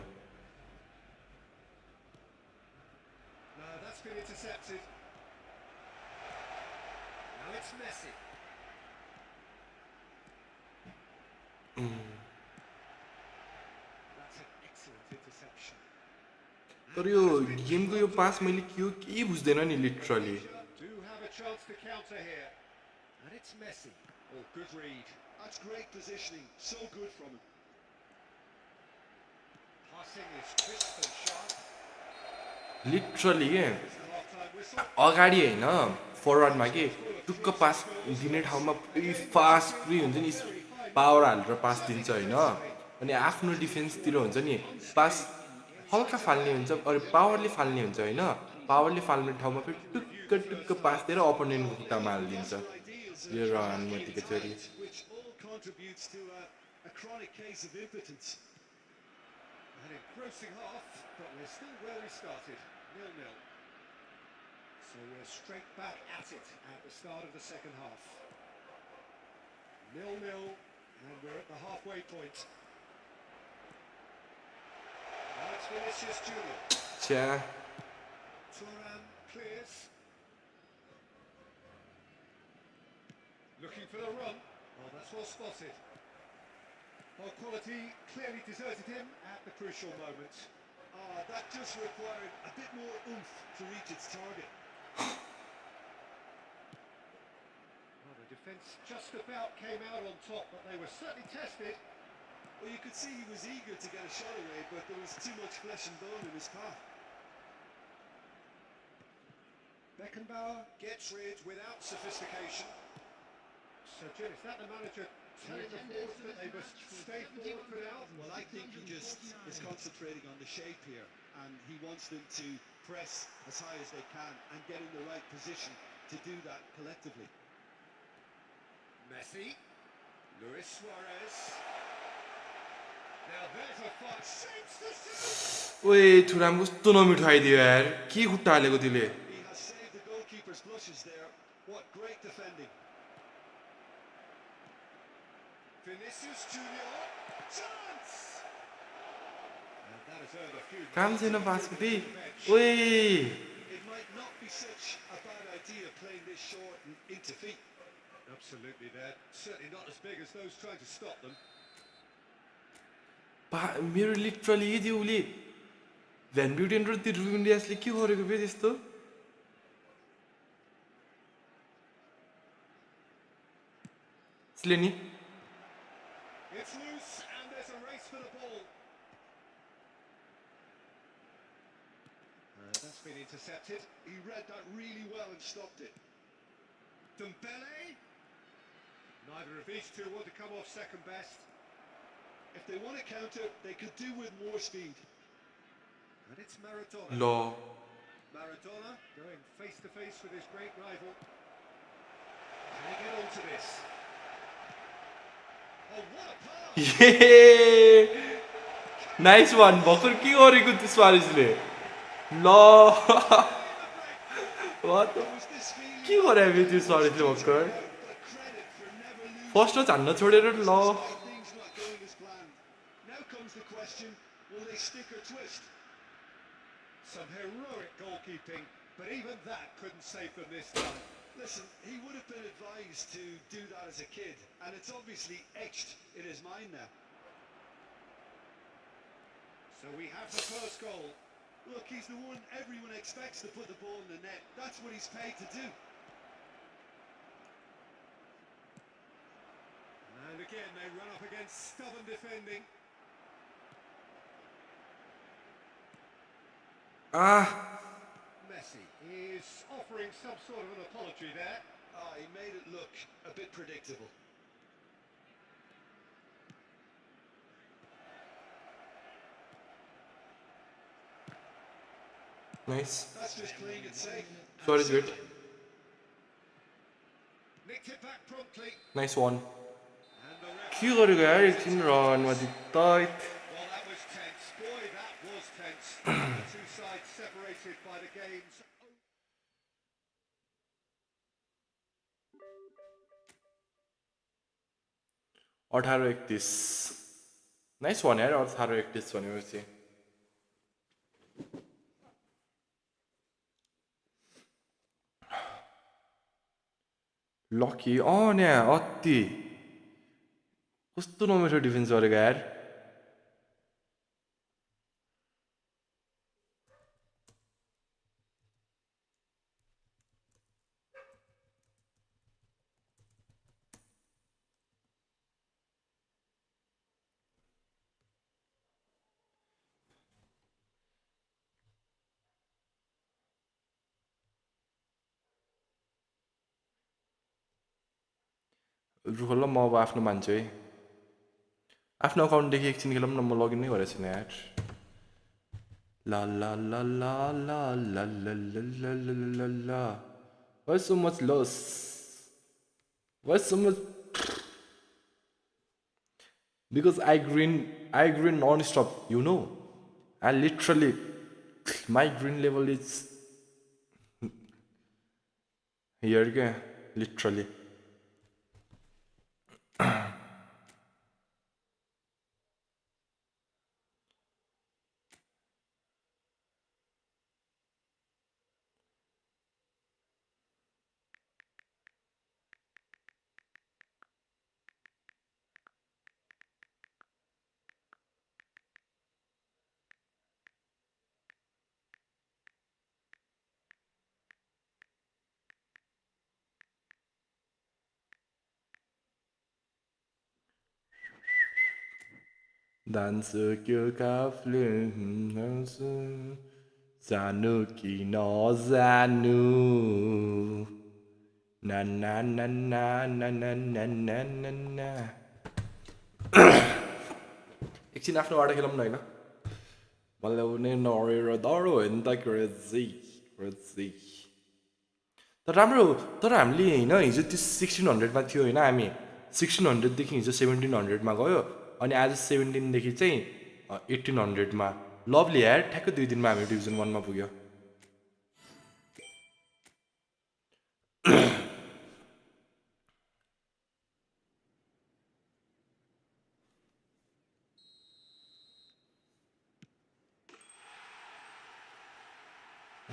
No, that's been intercepted. Now it's Messi. That's an excellent interception. तर यो गेमको यो पास मैले के हो केही बुझ्दैन नि literally Do have a chance to counter here. And it's Messi. Oh, good read. That's great positioning, so good from him. Passing is crisp and sharp. Literally के It's the half-time whistle. अगाडि होइन फरवर्डमा के टुक्क पास दिने ठाउँमा पुरै fast पुरै हुन्छ नि पावर हालेर पास दिन्छ होइन अनि आफ्नो डिफेन्सतिर हुन्छ नि पास हल्का फाल्ने हुन्छ अरू पावरले फाल्ने हुन्छ होइन पावरले फाल्ने ठाउँमा फेरि टुक्क टुक्क पास दिएर अपोनेन्टको खुट्टामा हालिदिन्छ यो रन मतिको छोरी Which all contributes to a chronic case of impotence. An engrossing half, but we're still where we started. 0-0. So we're straight back at it at the start of the second half. 0-0, and we're at the halfway point. Now it's Vinicius Junior. छ्या Thuram clears. Looking for the run. Oh, that's well spotted. Well, quality clearly deserted him at the crucial moment. That just required a bit more oomph to reach its target. Well, the defence just about came out on top, but they were certainly tested. Well, you could see he was eager to get a shot away, but there was too much flesh and bone in his path. Beckenbauer gets rid without sophistication. So, Jim, is that the manager telling the forwards that they must stay forward for now? Well, I think he just is concentrating on the shape here, and he wants them to press as high as they can and get in the right position to do that collectively. Messi, Luis Suarez. Now there's a fight. Shapes the shoot. ओए थुराम कस्तो नमिठो आइदियो यार के खुट्टा हालेको त्यसले He has saved the goalkeeper's blushes there. What great defending. Vinicius Junior. Chance! And that has earned a few काम minutes छैन of पासको tribute त्यही to the bench. ओइ It might not be such a bad idea playing this short and into feet. Absolutely, they're certainly not as big as those trying to stop them. मेरो literally यदि उसले van butane र त्यो Rubin डियासले के गरेको फेरि त्यस्तो यसले नि It's loose and there's a race for the ball. That's been intercepted. He read that really well and stopped it. Dembele. Neither of these two want to come off second best. If they want to counter, they could do with more speed. And it's Maradona. ल Maradona going face to face with his great rival. Can he get onto this? Oh, what a pass! Nice वान भर्खर के गरेको त्यो सुवारेजले ल It was this feeling के गरे त्यो सुवारेजले भर्खर but credit for never losing. First हान्न छोडेर ल Despite things not going as planned. Now comes the question, will they stick or twist? Some heroic goalkeeping, but even that couldn't save them this time. Listen, he would have been advised to do that as a kid, and it's obviously etched in his mind now. So we have the first goal. Look, he's the one everyone expects to put the ball in the net. That's what he's paid to do. And again, they run up against stubborn defending. Messi is offering some sort of an apology there. He made it look a bit predictable. Nice That's just playing it safe. Suarez wait Nicked it back promptly. Nice one And the ref. के गरेको यार एकछिन रनमा जित्त Well, that was tense. Boy, that was tense. The two sides separated by the game's. 18-31 nice वान यार 18-31 भनेपछि lucky न्या अति कस्तो नमिठो डिफेन्स गरेको यार रुख ल म अब आफ्नो मान्छु है आफ्नो अकाउन्टदेखि एकछिन खेलौँ न म लगइन नै गरेको छैन यार ला ला ला ला ला ला ला ला ला ला ला ला Why so much loss? Why so much? Because I green non-stop, you know. I literally, my green level is here again, literally. Danse gekaflen danse Zanu ki no zanu Na na na na na na na na na na एकछिन आफ्नो वाडा खेलौँ न होइन बल्लाउने नरेर डरो होइन त crazy तर हामीले होइन हिजो त्यो 1600मा थियो होइन हामी 1600देखि हिजो 1700मा गयो अनि आज 17देखि चाहिँ 1800मा लभली यार ठ्याक्कै 2 दिनमा हामी डिभिजन 1 मा पुग्यो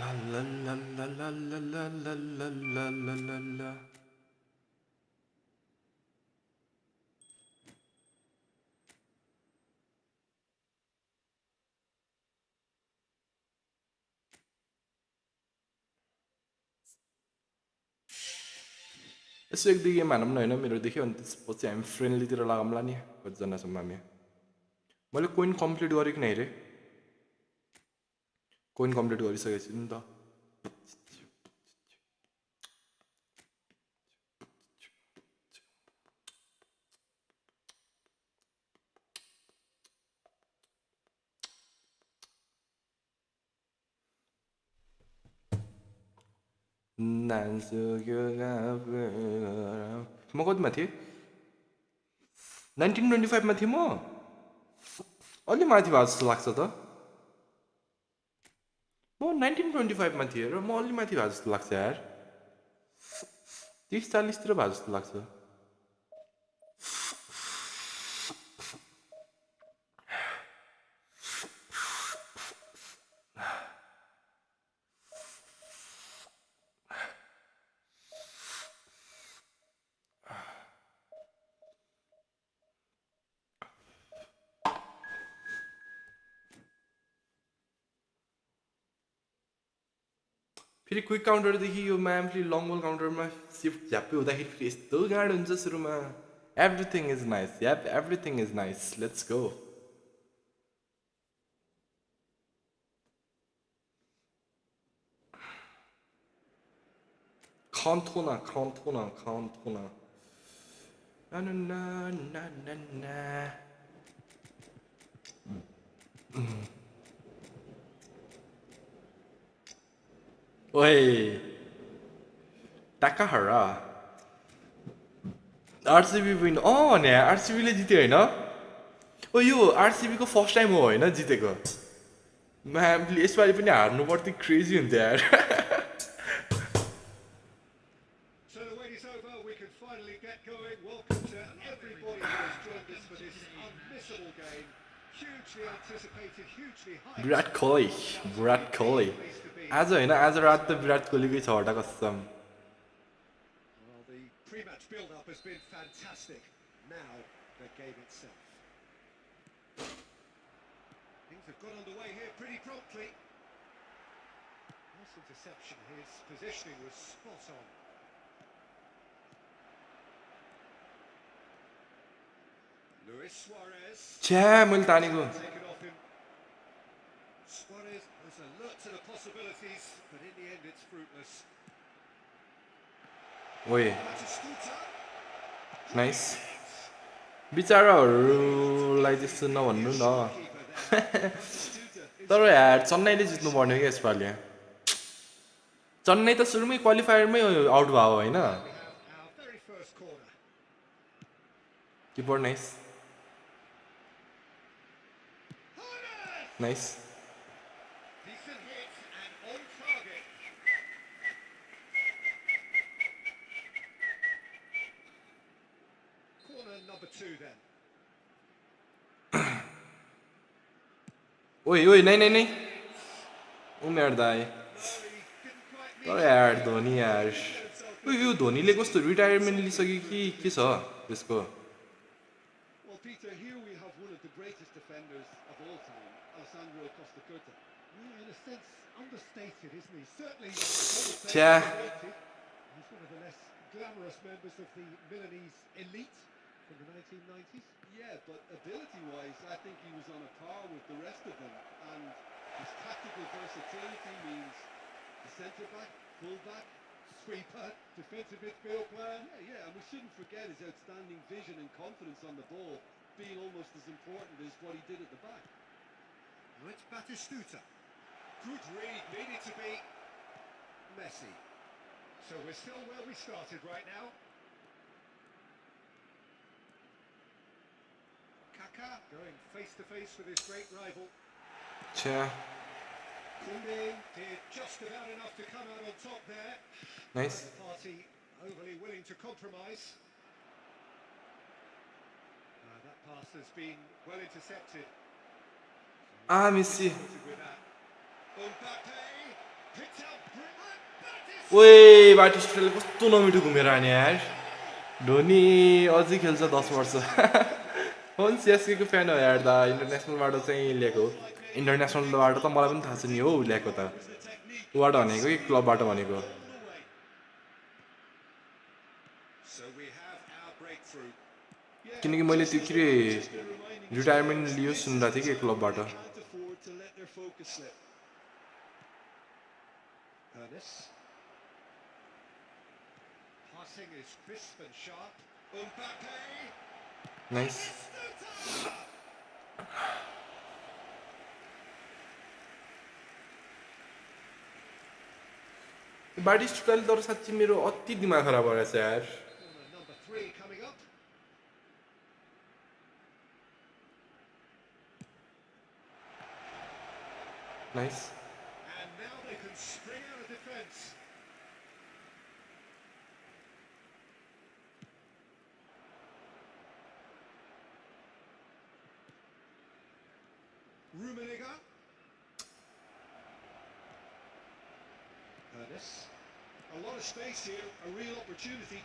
La la la la la la la la la la la la la. यसो एक दुई गेम हानौँ न होइन मेरो देख्यो अनि त्यसपछि हामी फ्रेन्डलीतिर लगाउँला नि कतिजनासम्म हामी मैले कोइन कम्प्लिट गरेको नै रे कोइन कम्प्लिट गरिसकेको छु नि त म कतिमा थिएँ 1925 मा थिएँ म अलि माथि भएको जस्तो लाग्छ त म 1925 मा थिएँ र म अलि माथि भएको जस्तो लाग्छ यार 30-40 तिर भएको जस्तो लाग्छ फेरि क्विक काउन्टरदेखि यो म्यामले लङ बल काउन्टरमा सिफ्ट झ्याप्पै हुँदाखेरि फेरि यस्तो गाह्रो हुन्छ सुरुमा everything is nice YAP everything is nice let's go Cantona. Na na na na na na. Oi, Takahara. RCB win. Oh, ne, RCB ले जित्यो हैन? ओ यो RCB को फर्स्ट टाइम हो हैन जितेको. म्यामले यसपालि पनि हार्नु पर्थ्यो क्रेजी हुन्छ यार. So the wait is over, we can finally get going. Welcome to everybody who has joined us for this unmissable game. Hugely anticipated, hugely hyped. Virat Kohli. आज हैन आज रात त विराट कोहलीकै छ हटा कसम. Well, the pre-match build-up has been fantastic. Now, the game itself. Things have got underway here pretty promptly. Nice interception. His positioning was spot on. Luis Suarez. मैले तानेको. Taken off him. Suarez was alert to the possibilities, but in the end it's fruitless. ओए Batistuta. Nice. बिचाराहरूलाई त्यस्तो नभन्नु न. तर यार चेन्नईले जित्नु पर्ने क्या यसपालि. चेन्नई त सुरुमै क्वालिफायरमै आउट भयो हैन? We have our very first corner. Keeper nice. Nice. Decent hit and on target. Corner number 2 then. ओए नहीं. उमेर दाइ. He didn't quite meet तर यार धोनी यार. यो धोनीले कस्तो रिटायरमेन्ट लिइसक्यो कि के छ त्यसको? Well, Peter, here we have one of the greatest defenders of all time, Alessandro Costa Curta. Yeah, in a sense, understated, isn't he? Certainly Yeah. underrated. He's one of the less glamorous members of the Milanese elite from the 1990s. Yeah, but ability-wise, I think he was on a par with the rest of them. And his tactical versatility means the centre-back, full-back, Sweeper, defensive midfield player. yeah, and we shouldn't forget his outstanding vision and confidence on the ball, being almost as important as what he did at the back. Now it's Batistuta. Good read, needed to be messy. So we're still where we started right now. Kaka going face to face with his great rival. छ्या Koundé did just about enough to come out on top there. Nice. The party overly willing to compromise. That pass has been well intercepted. Messi. With that. Mbappe. Picked out ओए बाटिस्टाले कस्तो नमिठो घुमेर आने यार धोनी अझै खेल्छ 10 वर्ष हुन सीएसके को फ्यान हो यार दा इन्टरनेसनलबाट चाहिँ ल्याएको इन्टरनेसनलबाट त मलाई पनि थाहा छ नि हो ल्याएको त उबाट भनेको कि क्लबबाट भनेको So we have our breakthrough. किनकि मैले त्यो के रिटायरमेन्ट लियो सुन्दा थिएँ कि क्लबबाट Can't afford to let their focus slip. Ernest. Passing is crisp and sharp. Mbappe. Nice बाटिस्टाले तर साँच्ची मेरो अति दिमाग खराब भएछ यार Corner number 3 coming up. Nice And now they can spring out of defence. Rummenigge. Ernest. A lot of space here, a real opportunity.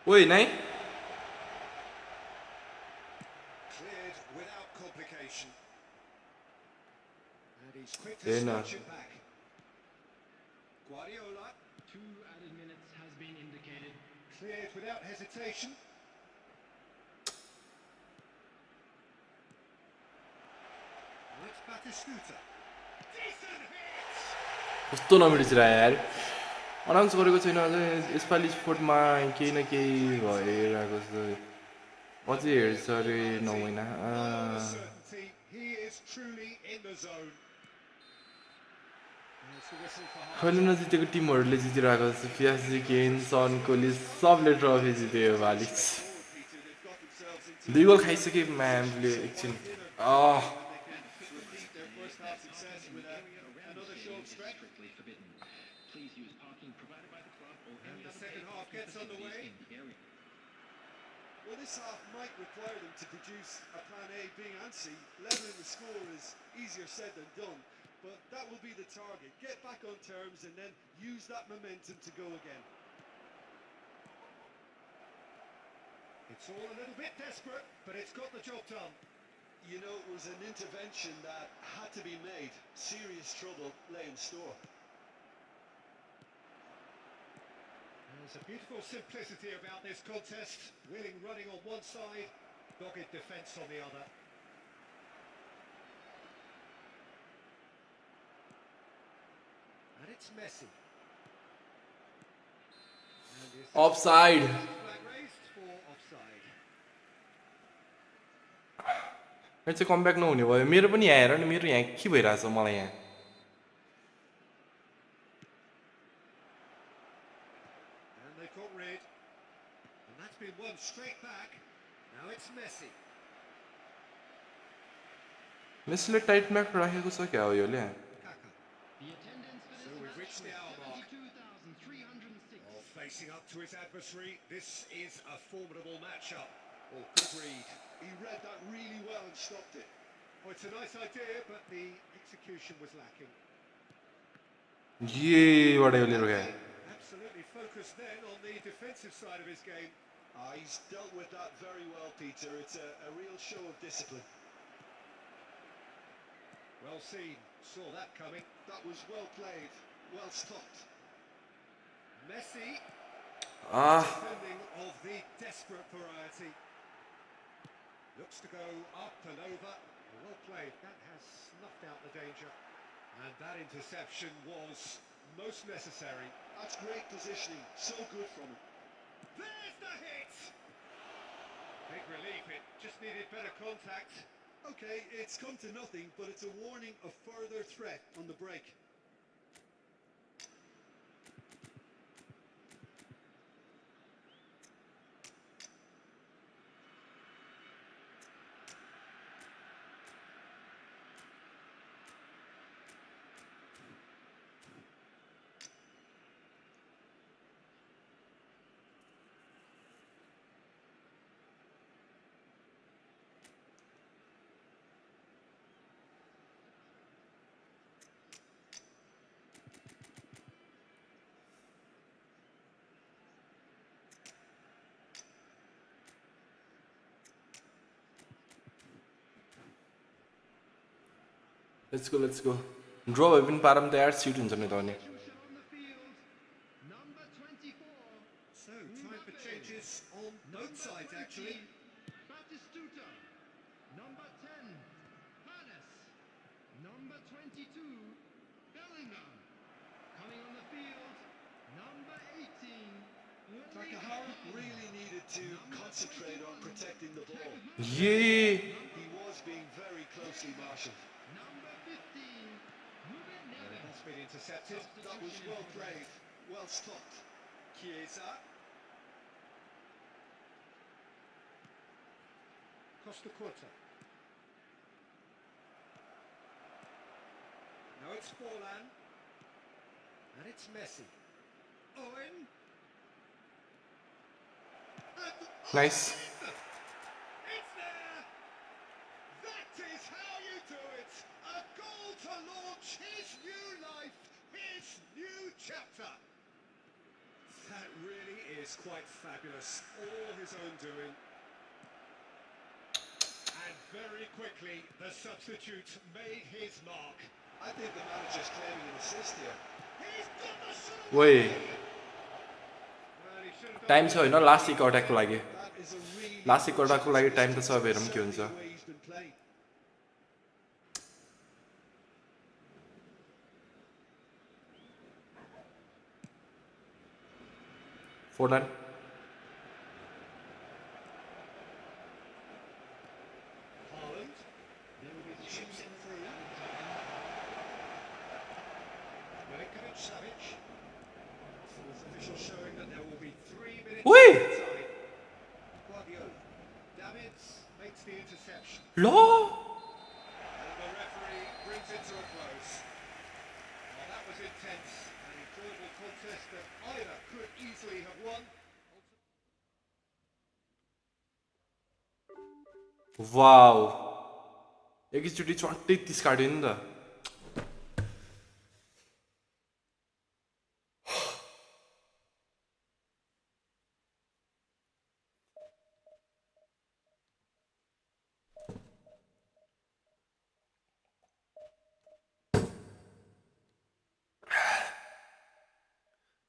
ओइ नाइ Cleared without complication. And he's quick to Yeah, no. snatch it back. Guardiola. 2 added minutes has been indicated. Cleared without hesitation. Alex Batistuta. Decent hit! कस्तो नमिठो छ यार announce गरेको छैन अझै यसपालि स्पोर्टमा केही न केही भइरहेको छ अझै हेर्छ अरे 9 महिना With certainty, he is truly in the zone. There's the whistle for half. कहिले नजितेको टिमहरूले जितिरहेको छ पिएसजी केन सन कोहली सबले ट्रफी जित्यो पालि Peter, they've got themselves into 2 गोल खाइसके म्यामले एकछिन repeat their first half success with another show of strength. Strictly forbidden. Please use parking provided by the club or And any the other second paid half parking gets facilities underway. in the area. Well, this half might require them to produce a plan A, being antsy. Leveling the score is easier said than done, but that will be the target. Get back on terms and then use that momentum to go again. It's all a little bit desperate, but it's got the job done. You know, it was an intervention that had to be made. Serious trouble lay in store. There's a beautiful simplicity about this contest. Willing running on one side, dogged defence on the other. And it's Messi. And the assistant offside flag raised for offside. मेरो चाहिँ comeback नहुने भयो मेरो पनि यहाँ हेर नि मेरो यहाँ के भइरहेछ मलाई यहाँ And they got rid. And that's been won straight back. Now it's Messi. मेसीले टाइट म्याक राखेको छ क्या हो योले Kaka. The attendance for So this we've match reached the hour mark. was 72,306. Oh, facing up to his adversary, this is a formidable matchup. Oh, good read. He read that really well and stopped it. Oh, it's a nice idea, but the execution was lacking. येबाट योले रोक्यो Absolutely focused then on the defensive side of his game. He's dealt with that very well, Peter. It's a real show of discipline. Well seen, saw that coming. That was well played, well stopped. Messi, ah defending of the desperate variety. Looks to go up and over. Well played, that has snuffed out the danger. And that interception was most necessary. That's great positioning. So good from him. There's the hit! Big relief, it just needed better contact. Okay, it's come to nothing, but it's a warning of further threat on the break. Let's go. Draw भए पनि पारम त यार seat हुन्छ नि त अनि Substitution on the field. Number 24. So, time for changes on both sides, actually. Batistuta. Number 10. Palace. Number 22. Bellingham. Coming on the field. Number 18. Takahara really needed to concentrate on protecting the ball. Yeah. He was being very closely marshalled. Number 15. Ruben Neves. That's been intercepted. That was well played, well stopped. Chiesa. Costa Curta. No, it's Forlan. And it's Messi. Owen. Nice. It's there! That is how you do it! A goal to launch his new life, his new chapter! That really is quite fabulous. All his own doing. And very quickly, the substitute made his mark. I think the manager's claiming an assist here. He's got the shot! Wait. Well, he should have time छ होइन last एक अट्याकको लागि That is a really last एक अट्याकको लागि time त छ हेरौँ के हुन्छ the way he's been playing. फोर्डन Haaland. There will be chips in through. Milinkovic Savic. Fourth official showing that there will be 3 minutes Oi! of time. Guardiola. Davids makes the interception. ल And the referee brings it to a close. Well, that was intense. An enjoyable contest that either could easily have won. Wow एकैचोटि चट्टै 30 काट्यो नि त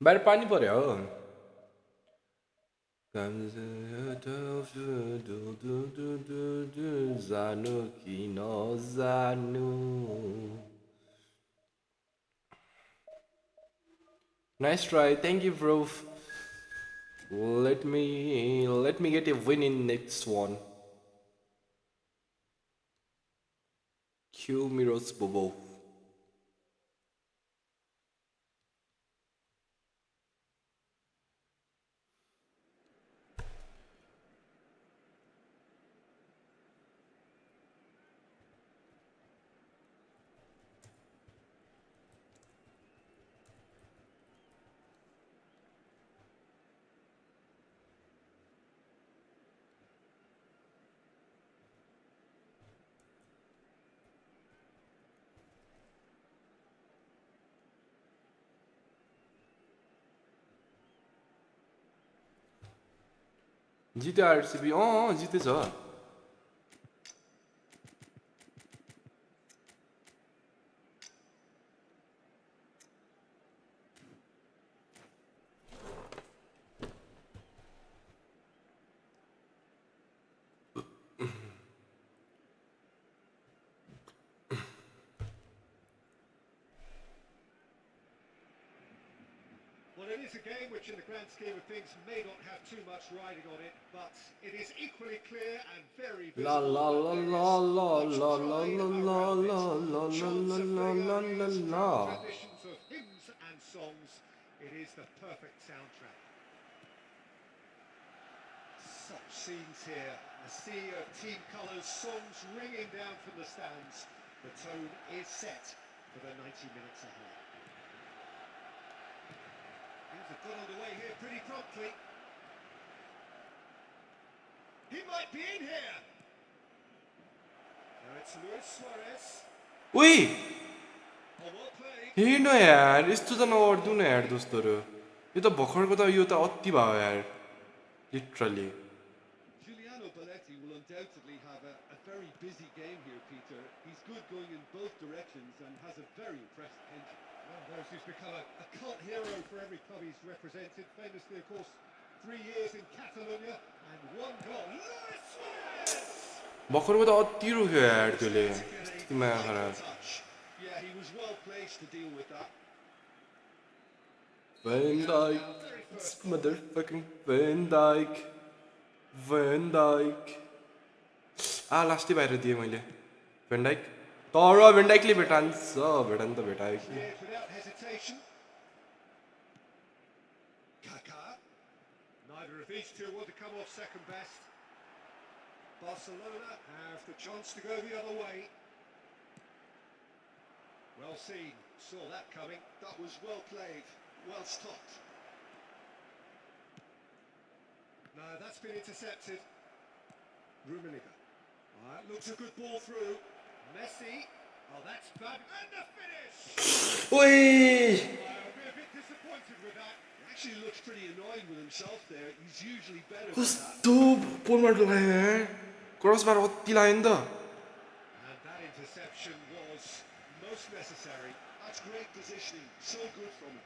बाहिर पानी पर्यो हो जानु कि नजानु Nice try, thank you bro. Let me get a win in next one. Q Miros Bobo. जित्यो RCB जितेछ Well, it is a game which, in the grand scheme of things, may not have too much riding on it, but it is equally clear and very visible. La la la la la la la la la la la la la la. Traditions of hymns and songs. It is the perfect soundtrack. Such scenes here. A sea of team colours, songs ringing down from the stands. The tone is set for the 90 minutes ahead. Things have got underway here pretty promptly. He might be in here. Now it's Luis Suarez. उई Oh, well played. हेर्नु यार यस्तो त नगर्दु न यार दोस्तहरू यो त भर्खरको त यो त अति भयो यार literally Giuliano Belletti will undoubtedly have a very busy game here, Peter. He's good good going in both directions and has a very impressive engine. One of those who's become a cult hero for every club he's represented. Famously, of course, 3 years in Catalonia and 1 goal. Luis Suarez! भर्खरको त अति रोक्यो यार त्यसले To get a दिमाग vital खराब touch. Yeah, he was well placed to deal with that. Van Dijk motherfucking Van Dijk Van Dijk लास्टै बाहिर दिएँ मैले Van Dijk तर Van Dijkले भेटान्छ भेटाउनु त भेटायो कि Cleared without hesitation. Kaká. Neither of these two want to come off second best. Barcelona have the chance to go the other way. Well seen, saw that coming. That was well played, well stopped. No, that's been intercepted. Rummenigge. Looks a good ball through. Messi. Oh, that's bad. And the finish! ओइ I'll be a bit disappointed with that. He actually looks pretty annoyed with himself there. He's usually better than that. कस्तो पोलमा लगायो यार क्रसबार अति लाग्यो नि त And that interception was most necessary. That's great positioning. So good from him.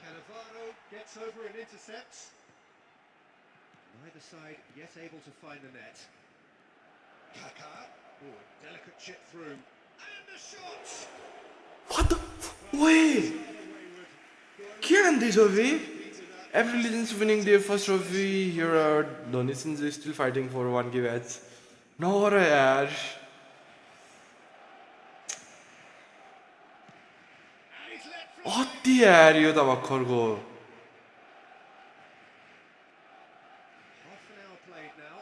Cannavaro gets over and intercepts. Neither side yet able to find the net. Kaká. Oh, a delicate chip through. And the shot! What the ओइ के हान्दैछ बे Every Legends winning their first trophy. Here are Mr.VINCENZO still fighting for 1K match. नगर यार And he's let through. अति यार यो त भर्खरको Half an hour played now.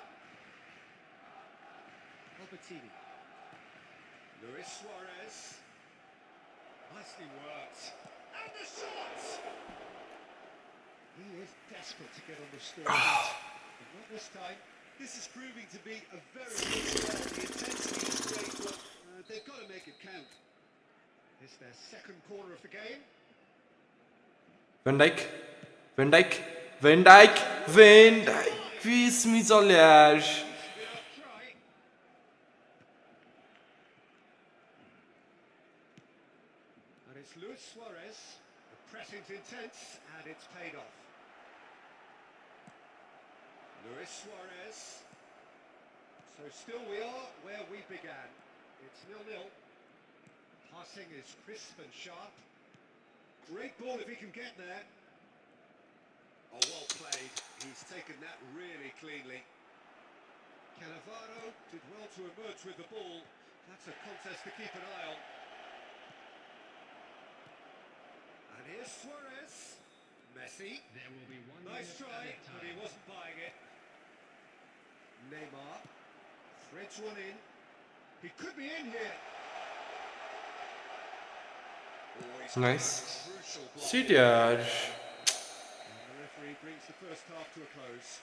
Albertini. Luis Suarez. Nicely worked. And the shot! He is desperate to get on the score. But not this time. This is proving to be a very good spell. The intensity is great, but they've got to make it count. It's their second corner of the game. Van Dijk Van Dijk Van Dijk Van Dijk Quiz mi यार Good off try. And it's Luis Suarez. The pressing's intense and it's paid off. Luis Suarez. So still we are where we began. It's 0-0. Passing is crisp and sharp. Great ball if he can get there. Oh, well played. He's taken that really cleanly. Cannavaro did well to emerge with the ball. That's a contest to keep an eye on. And here's Suarez. Messi. There will be one Nice minute try, at a but he time. wasn't buying it. Neymar threads one in. He could be in here. Oh, he's Nice. crucial block. Shit यार And the referee brings the first half to a close.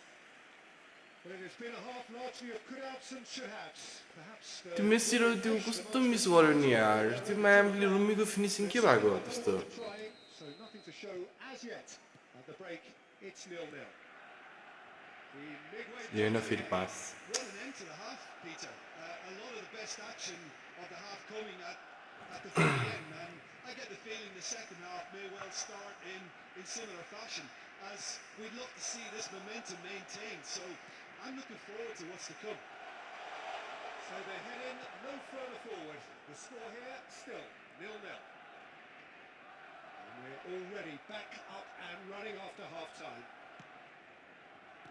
But it has been a half largely of could-haves and should-haves. Perhaps त्यो Messi र त्यो कस्तो miss गर्यो नि यार त्यो म्यामले रुमीको finishing के भएको हो त्यस्तो trying, so nothing to show as yet. At the break, it's 0-0. The midway यो होइन फेरि पास What an end to the half, Peter. A lot of the best action of the half coming at the very end, and I get the feeling the second half may well start in similar fashion, as we'd love to see this momentum maintained. So I'm looking forward to what's to come. So they head in no further forward. The score here still 0-0. And we're already back up and running after half-time.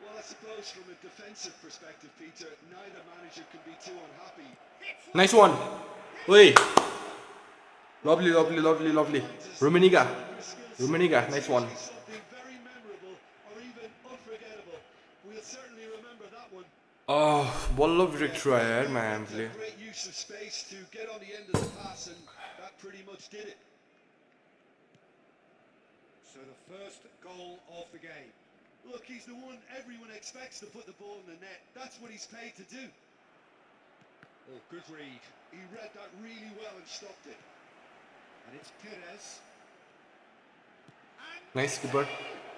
Well, I suppose from a defensive perspective, Peter, neither manager can be too unhappy. Nice one ओइ lovely lovely lovely lovely Rummenigge nice one Something very memorable or even unforgettable. We'll certainly remember that one. बल्ल break through आयो यार म्यामले Great use of space to get on the end of the pass, and that pretty much did it. So the first goal of the game. Look, he's the one everyone expects to put the ball in the net. That's what he's paid to do. Oh, good read. He read that really well and stopped it. And it's Perez. Nice keeper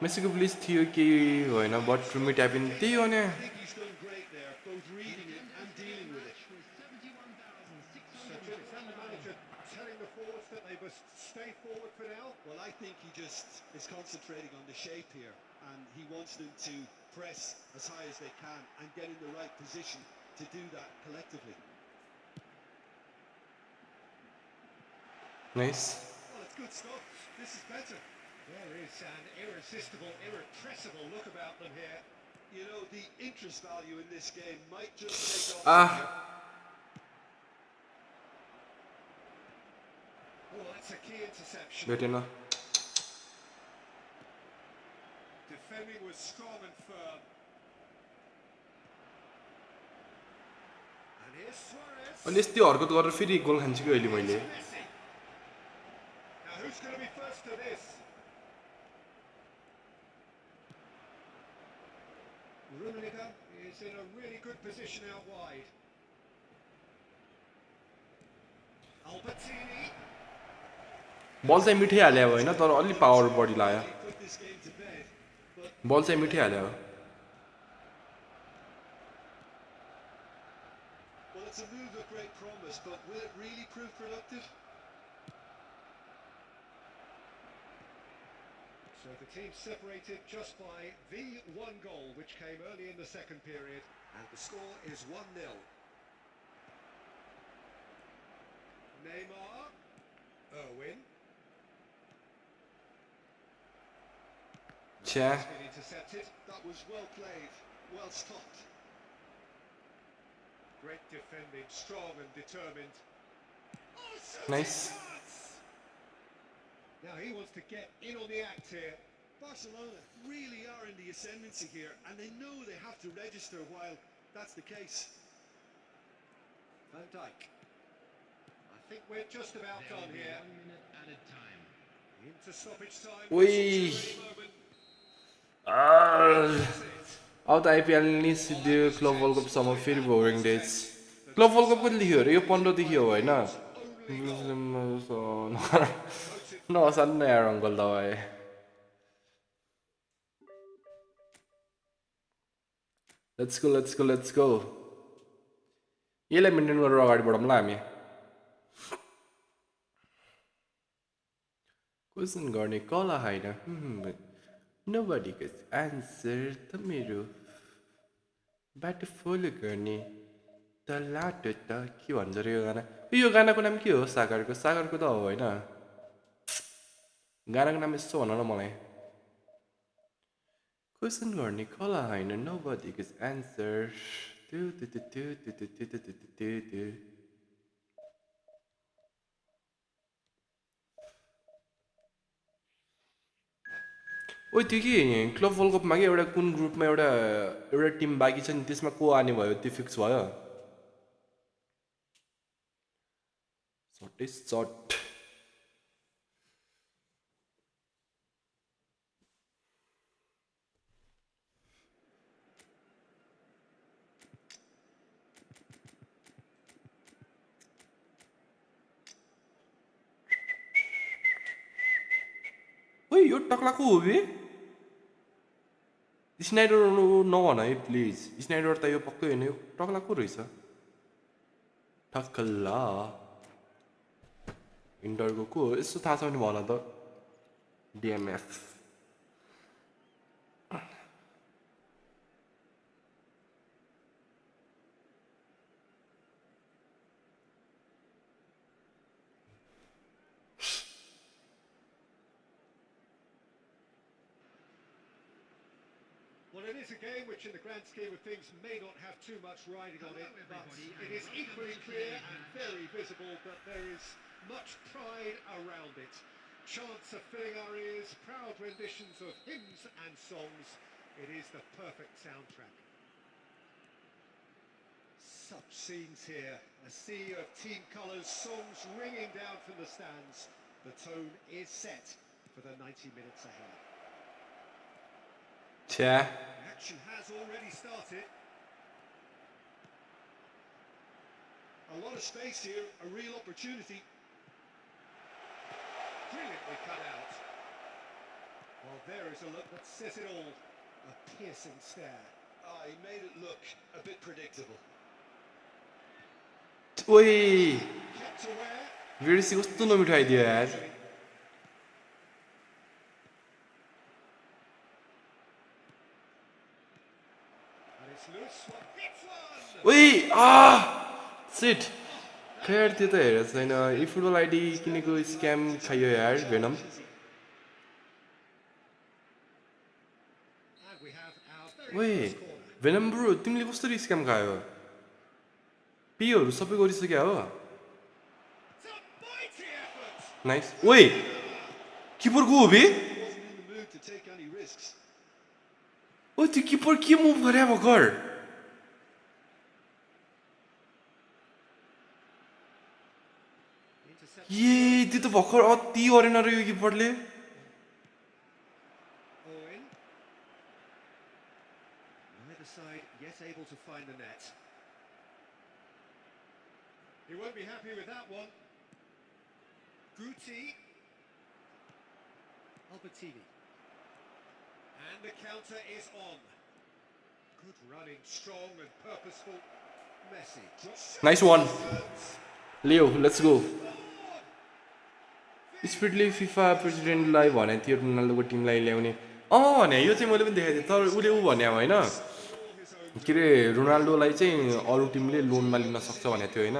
मेसीको please थियो केही होइन but Rhumi ट्यापिन त्यही हो नि I think he's done great there, but Just stay forward for now. Well, I think he just is concentrating on the shape here, and he wants them to press as high as they can and get in the right position to do that collectively. Nice. Well, it's good stuff. This is better. There is an irresistible, irrepressible look about them here. You know, the interest value in this game might just take off. Oh, that's a key interception. Good enough. Defending was strong and firm. And here's Suarez. अनि यस्तै हरकत गरेर फेरि गोल खान्छु कि अहिले मैले. Messi. Now who's going to be first to this? Rummenigge is in a really good position out wide. Albertini. बल चाहिँ मिठै हाल्यो होइन तर अलि पावर बढी लाग्यो. Put this game to bed, but बल चाहिँ मिठै हाल्यो. well, it's a move of great promise, but will it really prove productive? So the team separated just by the one goal which came early in the second period. And the score is 1-0. Neymar. Irwin. छ्या. Has been intercepted. That was well played, well stopped. Great defending, strong and determined. Nice. Now he wants to get in on the act here. Barcelona really are in the ascendancy here, and they know they have to register while that's the case. Van Dijk. I think we're just about done here. 1 minute added time. Into stoppage time. Ui. Any moment. अब त IPL नि सिधै club world कपसम्म फेरि boring days. Club world cup कति लेख्यो अरे यो 15 देखि हो होइन. नसान् न यार अङ्कल तपाईँ. Let's go. यसलाई मेन्टेन गरेर अगाडि बढौँला हामी. क्वेसन गर्ने कला होइन. Nobody gets answer त मेरो बाटो फलो गर्ने त लाटो त के भन्छ रे यो गानाको नाम के हो? सागरको त हो होइन. गानाको नाम यस्तो भन न मलाई. क्वेसन गर्ने कला होइन. Nobody gets answer. ओ त्यो के क्लब वर्ल्ड कपमा के एउटा कुन ग्रुपमा एउटा टिम बाँकी छ नि त्यसमा को आने भयो त्यो फिक्स भयो. सर्ट ओ यो टक्लाको हो बे. स्नाइडर नभन है प्लिज. स्नाइडर त यो पक्कै होइन. यो टक्लाको रहेछ. ठक्कल्ला इन्टरको को यसो थाहा छ भने भन त. डिएमएफ Well, it is a game which in the grand scheme of things may not have too much riding on it, but it is equally clear and very visible that there is much pride around it. Chants are filling our ears, proud renditions of hymns and songs. It is the perfect soundtrack. Such scenes here, a sea of team colours, songs ringing down from the stands. The tone is set for the 90 minutes ahead. छ्या. Action has already started. A lot of space here, a real opportunity. Brilliantly cut out. Well, there is a look that says it all. A piercing stare. He made it look a bit predictable. ओइ Kept aware. भिडिसी कस्तो नमिठाइदियो यार And it's loose. It's one. ओइ seat खैर त्यो त हेरेको छैन ई football ID किनेको स्क्याम खाइयो यार venom And we have our very ओइ first corner. भेनम ब्रो तिमीले कसरी स्क्याम खायो पीहरू सबै गरिसक्या हो It's a mighty effort. Nice ओइ किपरको हो बे Wasn't in the mood to take any risks. ओ त्यो किपर के मुभ गरे भर्खर Intercept. ये त्यो त भर्खर अति गरेन र यो किपरले Owen. Neither side yet able to find the net. He won't be happy with that one. Guti. Albertini. And the counter is on. Good running, strong and purposeful. Messi. Nice one Leo let's go स्पिडले FIFA प्रेसिडेन्टलाई भने थियो रोनाल्डोको टिमलाई ल्याउने भने यो चाहिँ मैले पनि देखाएको थिएँ तर उसले ऊ भने होइन के अरे रोनाल्डोलाई चाहिँ अरू टिमले लोनमा लिन सक्छ भनेको थियो होइन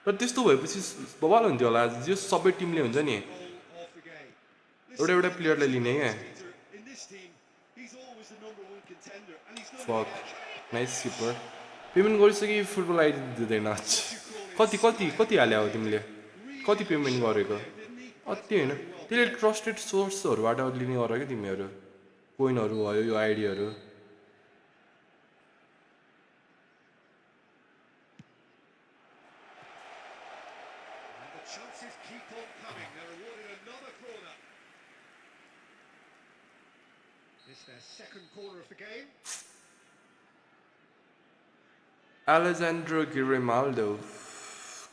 र त्यस्तो भएपछि बवाल हुन्थ्यो होला जो सबै टिमले हुन्छ नि Off the game. एउटा एउटा प्लेयरलाई लिने क्या In this team, he's always the number one contender, and he's not fuck nice keeper payment गरिसके फुटबल आइडी दिँदैन कति कति कति हाल्यो हो तिमीले कति पेमेन्ट गरेको अति होइन त्यसले ट्रस्टेड सोर्सहरूबाट लिने गर क्या तिमीहरू कोइनहरू भयो यो आइडीहरू And the chances keep on coming. They're awarded another corner. It's their second corner of the game. Alexandro Grimaldo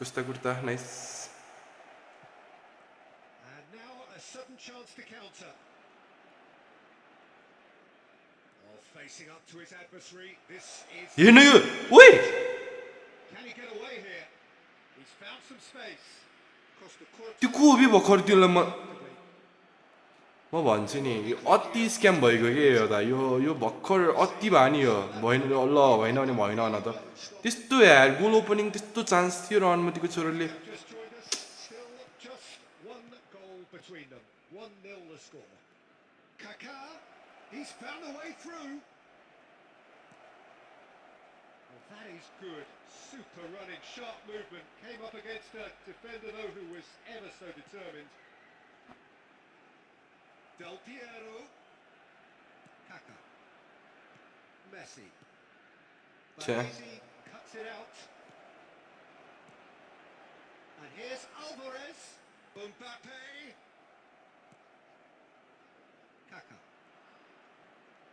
कस्ता kurta nice And now a sudden chance to counter. Oh, facing up to his adversary. This is... हेर्न यो ओइ Can he get away here? He's found some space. Across the court. त्यो को हो बे भर्खर त्यसलाई म भन्छु नि यो अति स्क्याम भएको के यो त यो भर्खर अति भयो नि यो भएन ल होइन भने भएन भन त त्यस्तो यार गोल ओपनिङ त्यस्तो चान्स थियो र अनुमतिको छोरोले Just joined us. Still just one goal between them. 1-0 the score. Kaká. He's found a way through. Well, that is good. Super running, sharp movement. Came up against a defender, though, who was ever so determined. Del Piero. Kaká. Messi. Sure. Baresi cuts it out. And here's Alvarez. Mbappe. Kaká.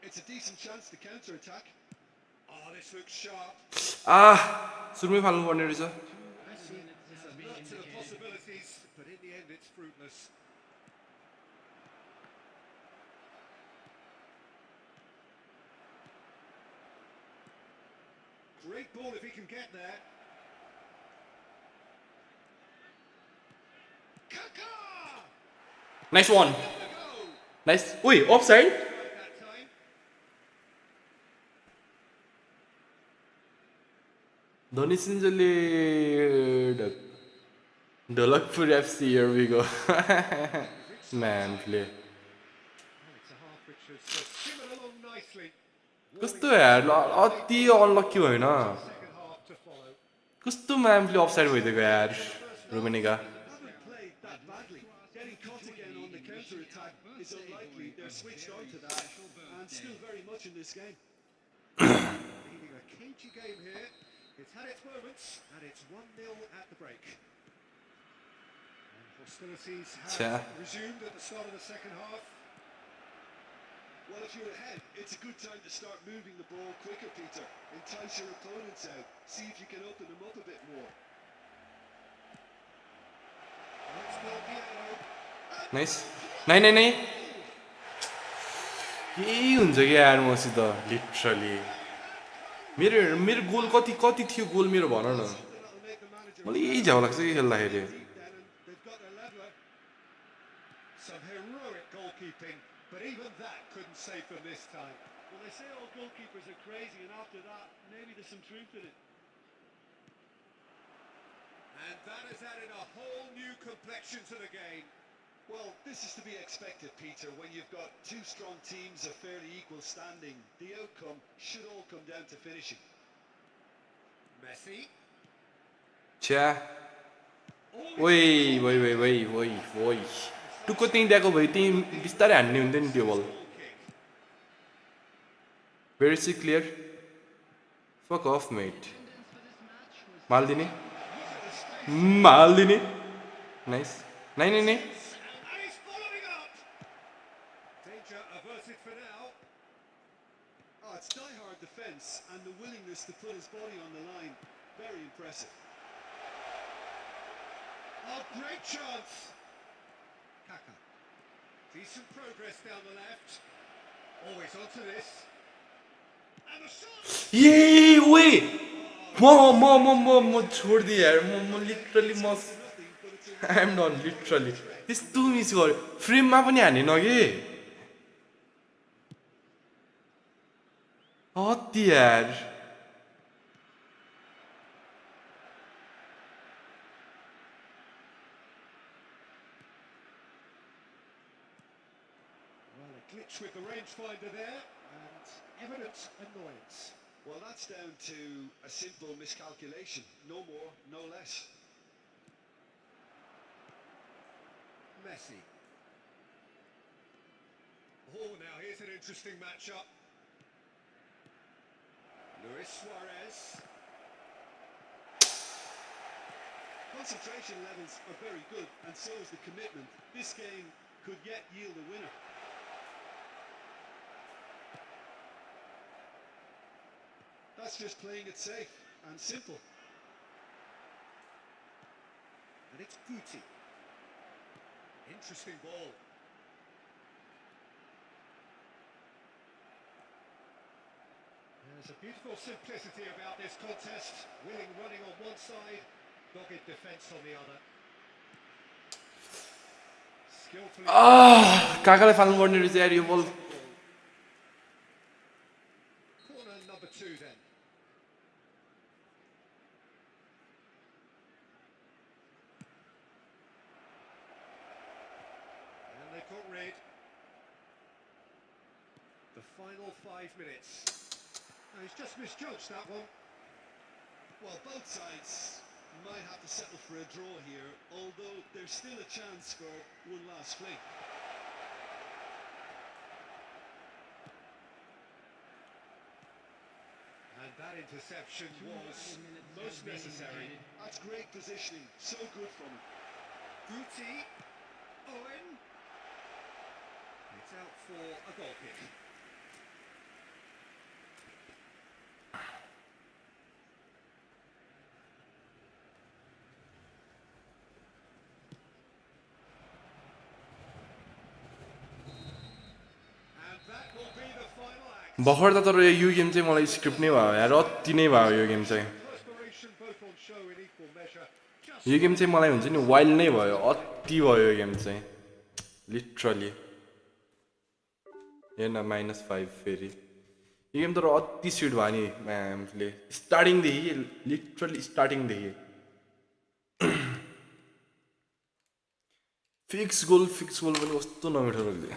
It's a decent chance to counter-attack. Oh, this looks sharp. सुरुमै फाल्नु पर्ने रहेछ Messi is alert to the possibilities, but in the end it's fruitless. Great ball if he can get there. Kaká! Nice one Have a go! Nice ओइ offside Right that time. धनी सिन्जोले Dholakpur FC here we go man play Oh, it's a half which has skimmed along nicely. कस्तो यार अति unlucky होइन Second half to follow. कस्तो ma'am play offside भइदिएको यार रोमेनिका Haven't played that badly. Getting caught again on the counter-attack is unlikely. They're switched on to that and still very much in this game. Leading a cagey game here. It's had its moments, and it's 1-0 at the break. And hostilities have resumed at the start of the second half. Well, if you're ahead, it's a good time to start moving the ball quicker, Peter. Entice your opponents out. See if you can open them up a bit more. It's Del Piero. Nice नाइ नाइ नाइ यही हुन्छ कि यार मसित literally मेरो मेरो गोल कति कति थियो गोल मेरो भन न मलाई झ्याउ लाग्छ कि खेल्दाखेरि Deep then, and they've got a leveler. Some heroic goalkeeping, but even that couldn't save them this time. Well, they say all goalkeepers are crazy, and after that, maybe there's some truth in it. And that has added a whole new complexion to the game. Well, this is to be expected, Peter. When you've got two strong teams of fairly equal standing, the outcome should all come down to finishing. Messi. छ्या ओइ वइ वइ वइ वइ वइ टुक्को त्यहीँ दिएको भए त्यहीँ बिस्तारै हान्ने हुन्थ्यो नि त्यो बल Goal kick. भेरी सी clear fuck off mate Maldini Maldini nice नाइ नाइ नाइ And he's following up. Danger averted for now. Oh, it's die-hard defence and the willingness to put his body on the line. Very impressive. Oh, great chance. Kaka. Decent progress down the left. Always onto this. And the shot. ए ओए म छोडिदिएँ यार म literally म I am done literally त्यस्तो miss गर्यो फ्रेममा पनि हानेन कि हत्ती यार Well, a glitch with the rangefinder there, and evident annoyance. Well, that's down to a simple miscalculation. No more, no less. Messi. Oh, now here's an interesting matchup. Luis Suarez. Concentration levels are very good, and so is the commitment. This game could yet yield a winner. That's just playing it safe and simple. And it's Guti. Interesting ball. There's a beautiful simplicity about this contest. Willing running on one side, dogged defence on the other. Skillfully. काकालाई फाल्नु पर्ने रहेछ यार यो बल Corner number 2 then. And they've got red. The final 5 minutes. Now, he's just misjudged that one. Well, both sides might have to settle for a draw here, although there's still a chance for one last fling. And that interception was most necessary. That's great positioning, so good from him. Guti. Owen. It's out for a goal kick. And that will be the final act. भर्खर त तर यो game चाहिँ मलाई script नै भयो यार अति नै भयो यो गेम चाहिँ Perspiration both on show in equal measure. Just yo game चाहिँ मलाई हुन्छ नि वाइल्ड नै भयो अति भयो यो गेम चाहिँ लिटरली हेर्न -5 फेरि यो गेम तर अति स्पिड भयो नि म्यामले स्टार्टिङदेखि लिटरली स्टार्टिङदेखि फिक्स गोल पनि कस्तो नमिठो लाग्यो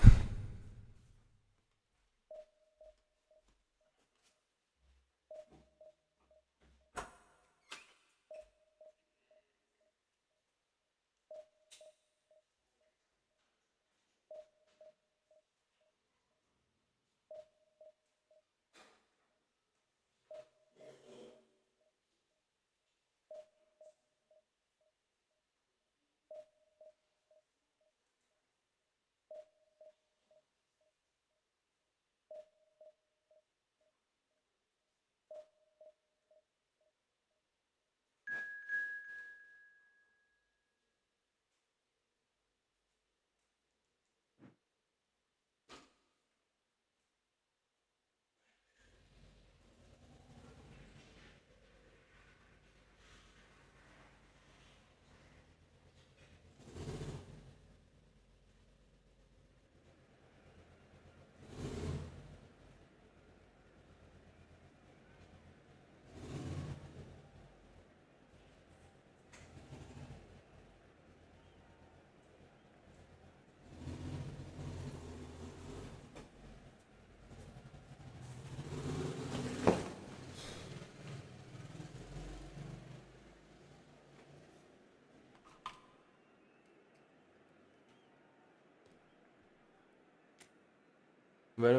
भएर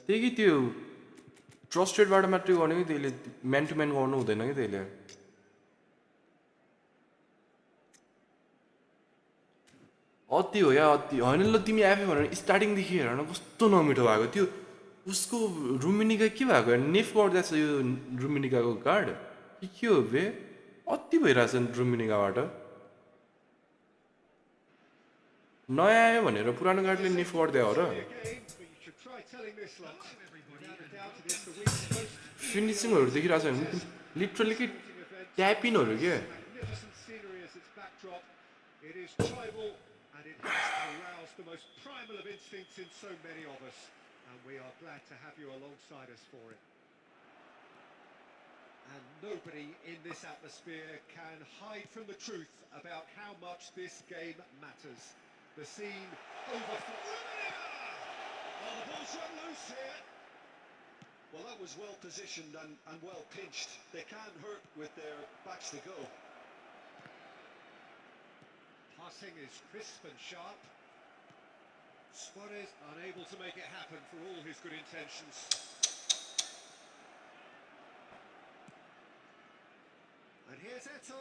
त्यही कि त्यो ट्रस्टेडबाट मात्रै गर्ने कि त्यसले म्यान टु म्यान गर्नु हुँदैन कि त्यसले अति हो या अति होइन ल तिमी आफै भनेर स्टार्टिङदेखि हेर न कस्तो नमिठो भएको त्यो उसको रुमिनिका के भएको नेफ गर्दैछ यो रुमिनिकाको गार्ड के हो बे अति भइरहेछ रुमिनिकाबाट नयाँ आयो भनेर पुरानो गार्डले नेफ गर्दै हो र फिनिसिङहरू देखिरहेको छ भने लिटरली कि ट्यापिनहरू के It is tribal and it has aroused the most primal of instincts in so many of us, and we are glad to have you alongside us for it. And nobody in this atmosphere can hide from the truth about how much this game matters. The scene overflows. Oh, the ball's run loose here. Well, that was well positioned and well pinched. They can't hurt with their backs to go. Passing is crisp and sharp. Suarez unable to make it happen for all his good intentions. And here's Eto.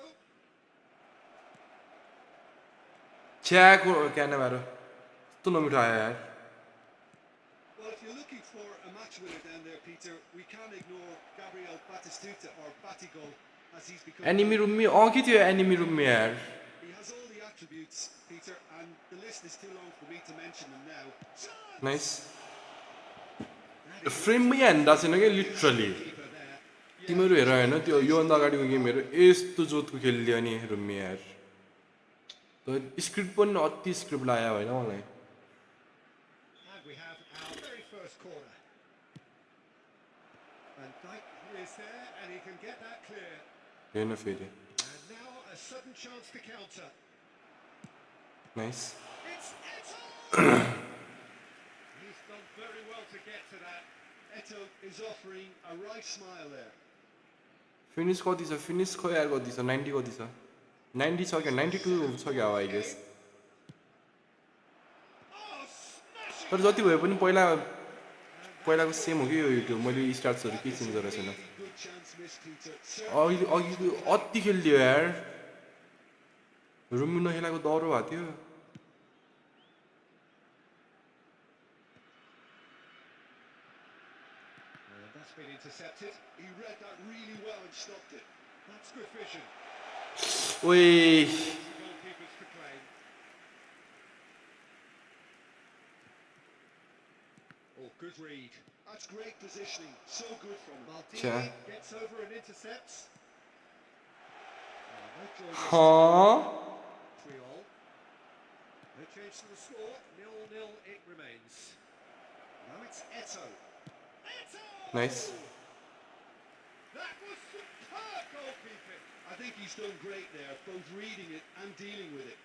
छ्याक क्या भएर कस्तो नमिठो आयो यार Well, if you're looking for a match winner down there, Peter, we can't ignore Gabriel Batistuta or Batigol as he's become. Enemy रुममी कि त्यो enemy रुममी यार He has all the attributes, Peter, and the list is too long for me to mention them now. Nice फ्रेममै हान्दा छैन क्या literally तिमीहरू हेर होइन त्यो योभन्दा अगाडिको गेमहरू यस्तो जोतको खेलिदियो नि रुममी यार स्क्रिप्ट पनि अति स्क्रिप्ट लाग्यो होइन मलाई And we have our very first corner. Van Dijk is there and he can get that clear. हेर्न फेरि And now a sudden chance to counter. Nice It's Eto! He's done very well to get to that. Eto is offering a right smile there. Finish कति छ finish खै यार कति छ 90 कति छ 90 छ क्या 92 छ क्या आई गेस Oh, smashing! तर जति भए पनि पहिलाको सेम हो कि यो युट्युब मैले स्टार्ट्सहरू केही चेन्ज गरेको छैन Good chance missed, Peter. अघि अति खेलिदियो यार रुमी नखेलाको दह्रो भएको थियो That's been intercepted. He read that really well and stopped it. That's good vision. ओइ Goalkeepers to claim. Oh, good read. That's great positioning. So good from him. Maldini Sure. gets over and intercepts. No joy this Huh? Triol. No change to the score. 0-0 it remains. Now it's Eto. Eto! Nice. That was superb goalkeeping. I think he's done great there, both reading it and dealing with it.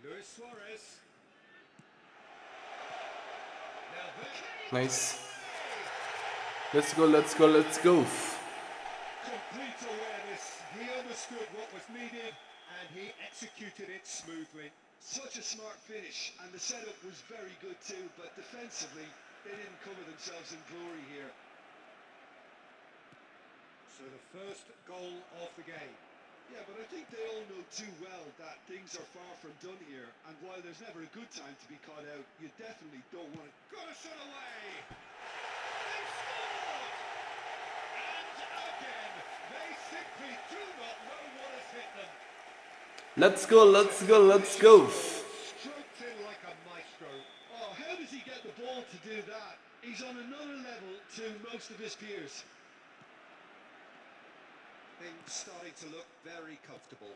Luis Suarez. Now there. Nice. Let's go, let's go, let's go. Complete awareness. He understood what was needed and he executed it smoothly. Such a smart finish, and the setup was very good too, but defensively, they didn't cover themselves in glory here. So the first goal of the game. Yeah, but I think they all know too well that things are far from done here, and while there's never a good time to be caught out, you definitely don't want to. Got a shot away. They scored! And again, they simply do not know what has hit them. Let's go, let's go, let's go. Stroked in like a maestro. Oh, how does he get the ball to do that? He's on another level to most of his peers. Things starting to look very comfortable.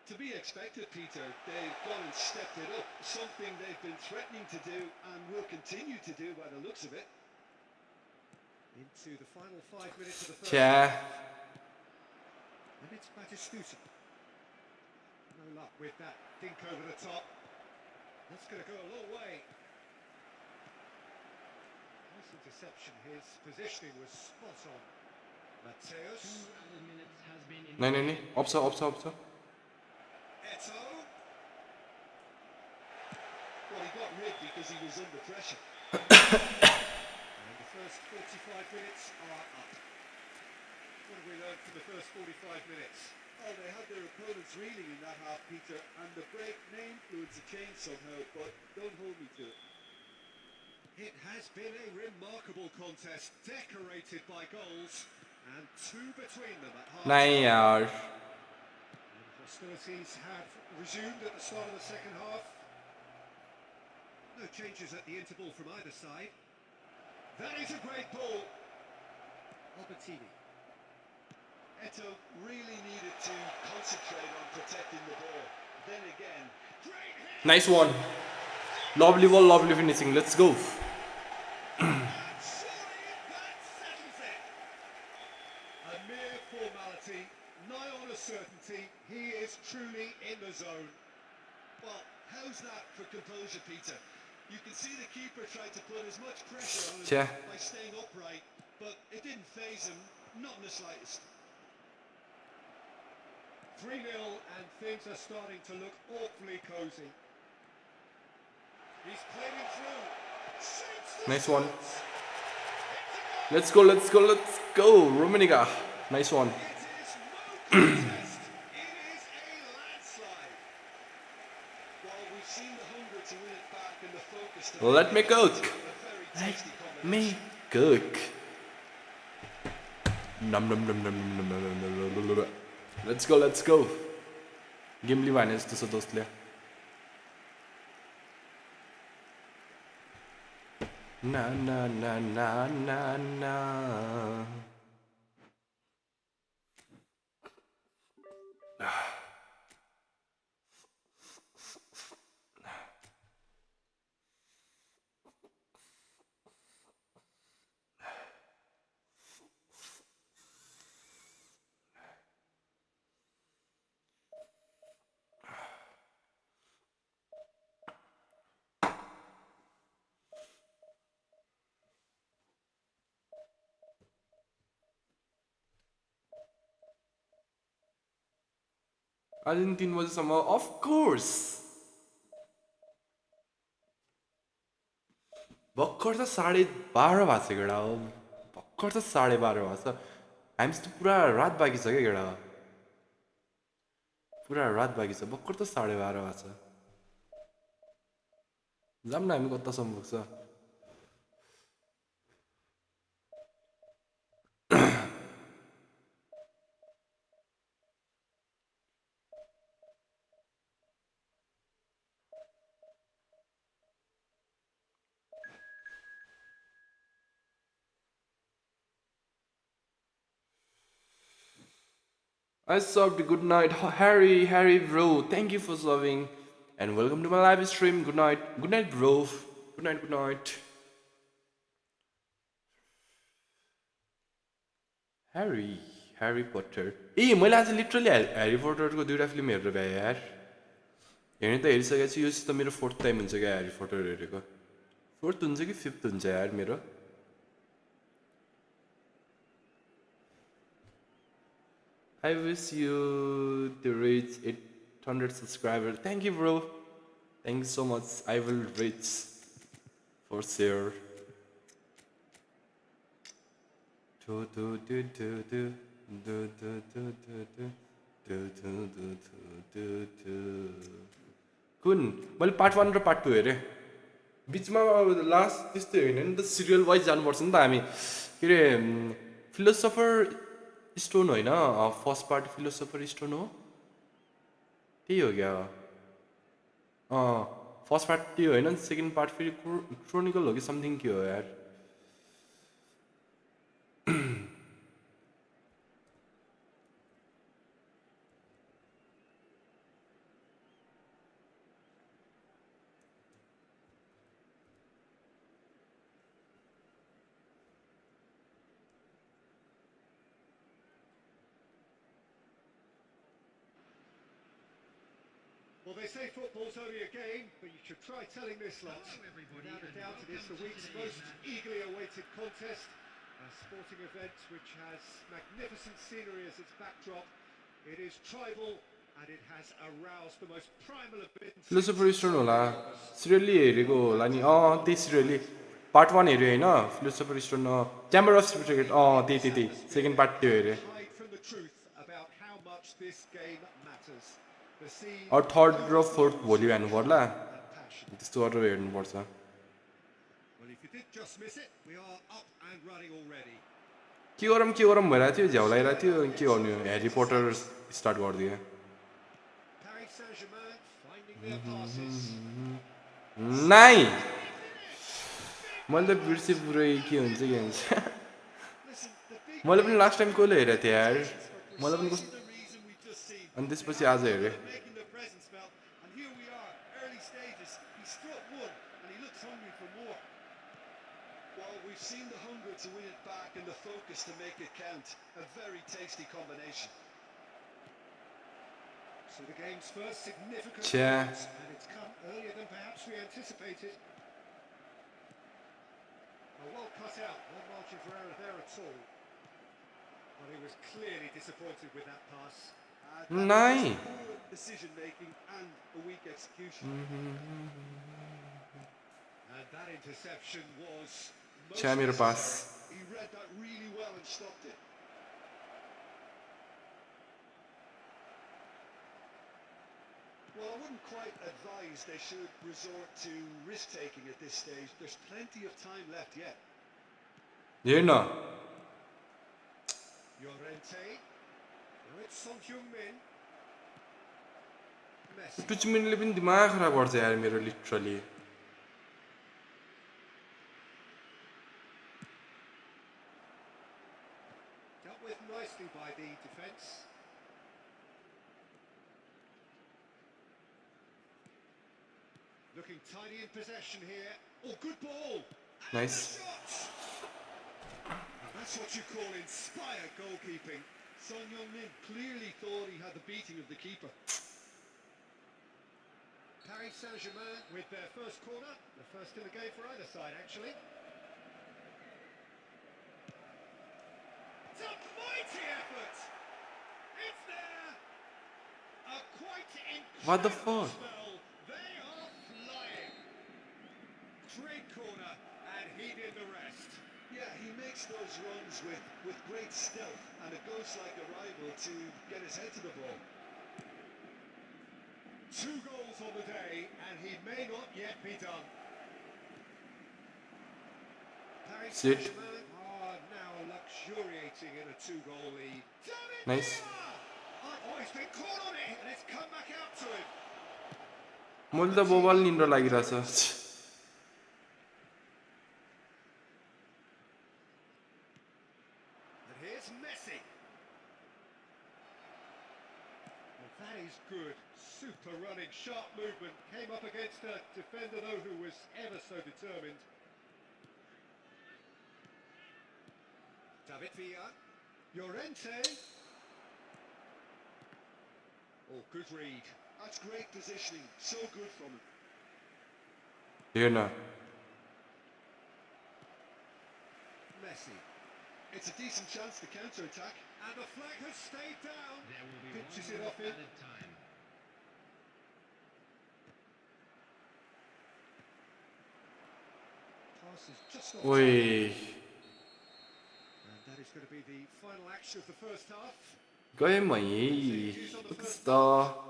To be expected, Peter. They've gone and stepped it up, something they've been threatening to do and will continue to do by the looks of it. Into the final 5 minutes of the first Yeah. half. And it's Batistuta. No luck with that dink over the top. That's going to go a long way. Nice interception. His positioning was spot on. Mateus. 2 minutes has been in. नाही up छ Eto. Well, he got rid because he was under pressure. And the first 45 minutes are up. What have we learned from the first 45 minutes? Oh, they had their opponents reeling in that half, Peter, and the break may influence the change somehow, but don't hold me to it. It has been a remarkable contest, decorated by goals, and two between them at half. नहीं यार. Hostilities have resumed at the start of the second half. No changes at the interval from either side. That is a great ball. Albertini. Eto really needed to concentrate on protecting the ball. Then again, Great hit. Nice one. Lovely ball, lovely finishing. Let's go. And surely that settles it. A mere formality, nigh on a certainty. He is truly in the zone. well, how's that for composure, Peter? You can see the keeper tried to put as much pressure on him Yeah. by staying upright, but it didn't faze him, not in the slightest. 3-0 and things are starting to look awfully cosy. He's played it through. Shoots the Nice one. shots. It's a goal. Let's go, let's go, let's go. Romanica. Nice one. It is no contest. It is a landslide. Well, we've seen the hunger to win it back and the focus to Let me cook. A very Let tasty me combination. cook. Num num num num num num num num num. Let's go, let's go. Game leave हाने जस्तो छ दोस्तले. Na na na na na na. आज 3 बजेसम्म of course. भर्खर त 12:30 भएको छ केटा. भर्खर त 12:30 भएको छ. हामीसित पुरा रात बाँकी छ क्या केटा. पुरा रात बाँकी छ. भर्खर त 12:30 भएको छ. जाम न हामी कतासम्म पुग्छ. I subbed. Good night, Harry bro. Thank you for subbing, and welcome to my live stream. Good night, bro. Good night. Harry Potter. ए मैले आज लिटरली ह्यारी पोटरको 2टा फिल्म हेरेर भए यार. हेर्ने त हेरिसकेपछि यो त मेरो 4th टाइम हुन्छ क्या ह्यारी पोटर हेरेको. 4th हुन्छ कि 5th हुन्छ यार मेरो. I wish you to reach 800 subscribers. Thank you, bro. Thank you so much. I will reach for sure. कुन मैले पार्ट 1 र पार्ट 2 हेरेँ. बिचमा लास्ट त्यस्तै होइन नि त. सिरियल वाइज जानुपर्छ नि त हामी. के अरे फिलोसोफर स्टोन होइन. फर्स्ट पार्ट फिलोसोफर स्टोन हो. त्यही हो क्या. फर्स्ट पार्ट त्यही होइन. सेकेन्ड पार्ट फेरि क्रोनिकल हो कि समथिङ के हो यार. Well, they say football's only a game, but you should try telling this lot. Without a doubt, it is the week's most eagerly awaited contest. A sporting event which has magnificent scenery as its backdrop. It is tribal And it has aroused the most primal of instincts philosopher stone होला in all of us. Serially हेरेको होला नि त्यही serially part 1 हेऱ्यो हैन philosopher stone chamber of secret त्यही second part त्यो हेरे Hide from the truth about how much this game matters. The scene third र फोर्थ overflows भोलि with हेर्नु पर्ला colour and passion. त्यस्तो गरेर हेर्नुपर्छ Well, if you did just miss it, we are up and running already. के गरौँ भइरहेको थियो झ्याउलाइरहेको थियो के गर्नु ह्यारी पोटर स्टार्ट गरिदियो Paris Saint-Germain finding their passes. नाइ मैले त बिर्सेँ पुरै के हुन्छ Listen, the big मैले पनि लास्ट टाइम कसले हेरेको थिएँ यार for मैले पनि precisely the reason we've just seen. अनि त्यसपछि आज हेरेँ Making the presence felt, and here we are, early stages. He struck one, and he looks hungry for more. Well, we've seen the hunger to win it back and the focus to make it count. A very tasty combination. So the game's first significant Yeah. moment, and it's come earlier than perhaps we anticipated. Well cut out, no margin for error there at all. But he was clearly disappointed with that pass. नाइ Poor decision making and a weak execution. And that interception was most छ्या मेरो पास He read that really well and stopped it. Well, I wouldn't quite advise they should resort to risk-taking at this stage. There's plenty of time left yet. हेर्न Llorente. Now it's Son Heung-min. Messi. टुचमिनले पनि दिमाग खराब गर्छ यार मेरो literally Dealt with nicely by the defence. Looking tidy in possession here. Oh, good ball. Nice That's what you call inspired goalkeeping. Son Heung-min clearly thought he had the beating of the keeper. Paris Saint-Germain with their first corner. The first in the game for either side, actually. It's a mighty effort. It's there. A quite incredible What the fuck? spell. They are flying. Great corner, and he did the rest. Yeah, he makes those runs with great stealth and a ghost-like arrival to get his head to the ball. 2 goals on the day, and he may not yet be done. Paris Sit. Saint-Germain are now luxuriating in a 2-goal lead. Nice. Oh, he's been caught on it, and it's come back out to him. मैले त बोबल निन्द्रा लागिरहेछ And here's Messi. Well, that is good. Super running, sharp movement. Came up against a defender, though, who was ever so determined. David Villa. Llorente. Oh, good read. That's great positioning. So good from him. हेर्न Messi. It's a decent chance to counter-attack. And the flag has stayed down. There will be Pitches one it off more him. added time. Pass is just off. ओइ And that is going to be the final action of the first half. गएँ म कस्तो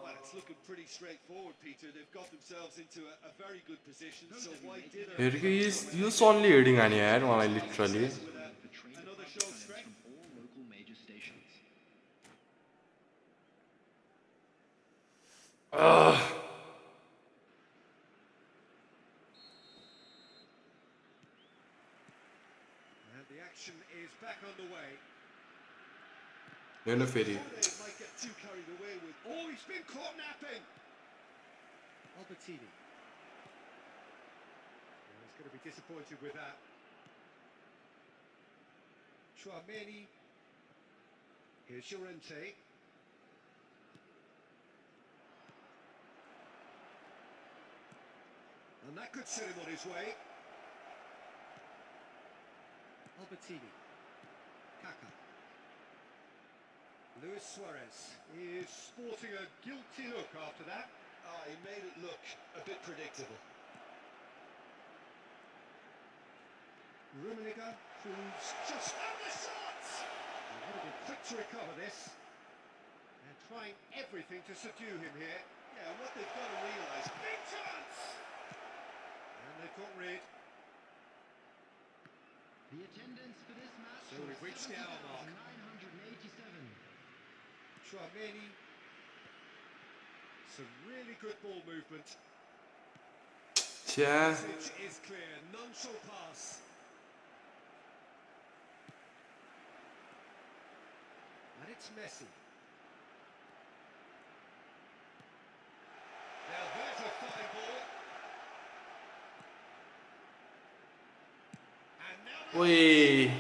Well, it's looking pretty straightforward, Peter. They've got themselves into a very good position. So why did हेरेको यो सनले heading हान्यो यार मलाई literally The train of Another show of fans strength. from all local major stations. And the action is back underway. हेर्न फेरि They might get too carried away with. Oh, he's been caught napping. Albertini. Well, he's going to be disappointed with that. Chouameni. Here's Llorente. And that could set him on his way. Albertini. Kaka. Luis Suarez is sporting a guilty look after that. He made it look a bit predictable. Rummenigge proves just out the shots! He would have been quick to recover this. They're trying everything to subdue him here. Yeah, what they've got to realise. Big chance! And they've got rid. The attendance for this match So we've reached the hour mark. 987. Chouameni. Some really good ball movement. Yeah. Message is clear. None shall pass. And it's Messi. Now there's a fine ball. And now Wait. oh,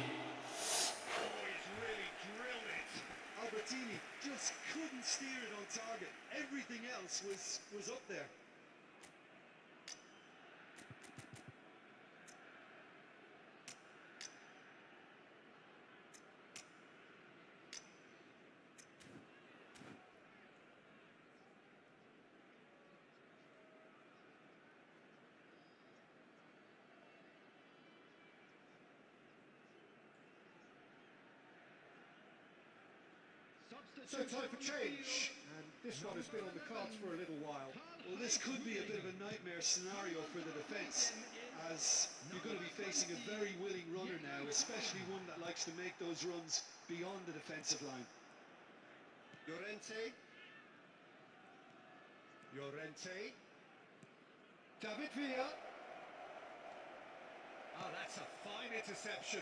he's really drilled it. Albertini just couldn't steer it on target. Everything else was up there. So time for change. And this one has been on the cards for a little while. Well, this could be a bit of a nightmare scenario for the defence, as you're going to be facing a very willing runner now, especially one that likes to make those runs beyond the defensive line. Llorente. David Villa. Oh, that's a fine interception.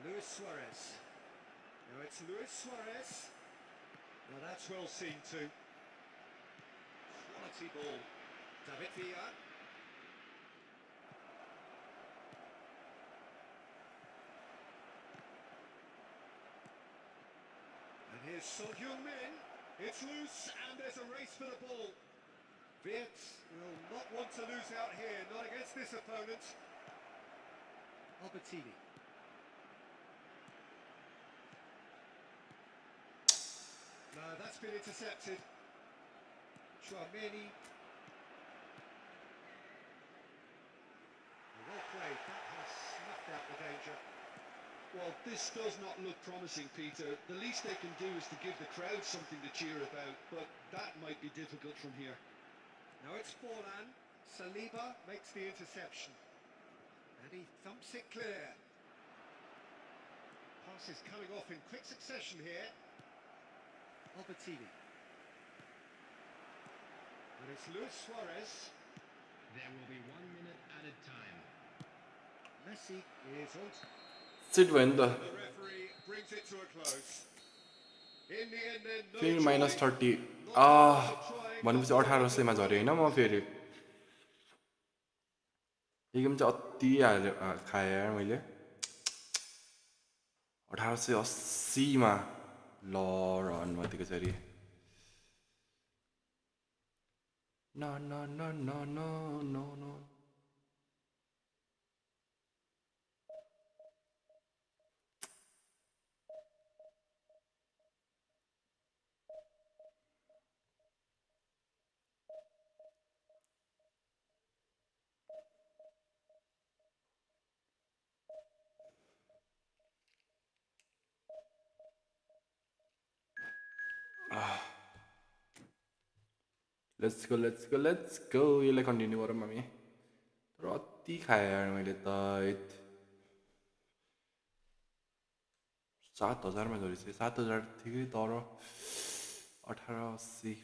Luis Suarez. Now it's Luis Suarez. Now that's well seen too. Quality ball. David Villa. And here's Son Heung-min. It's loose and there's a race for the ball. Viet will not want to lose out here, not against this opponent. Albertini. No, that's been intercepted. Chouameni. Well played, that has snuffed out the danger. Well, this does not look promising, Peter. The least they can do is to give the crowd something to cheer about, but that might be difficult from here. Now it's Forlan. Saliba makes the interception. And he thumps it clear. Pass is coming off in quick succession here. Albertini. And it's Luis Suarez. There will be 1 minute added time. Messi is on. Sit win the The referee brings it to a close. In the end then, no फेरि joy. -30 भनेपछि 1800 मा झरे हैन म फेरि यो game चाहिँ अति हाल्यो खाए यार मैले 1880 मा ल रन माथिको चरी न न न न न न न लेट्स गो यसलाई कन्टिन्यू गरौँ हामी तर अति खाएँ यार मैले त 7000 मा झरेछ 7000 ठिकै तर 1880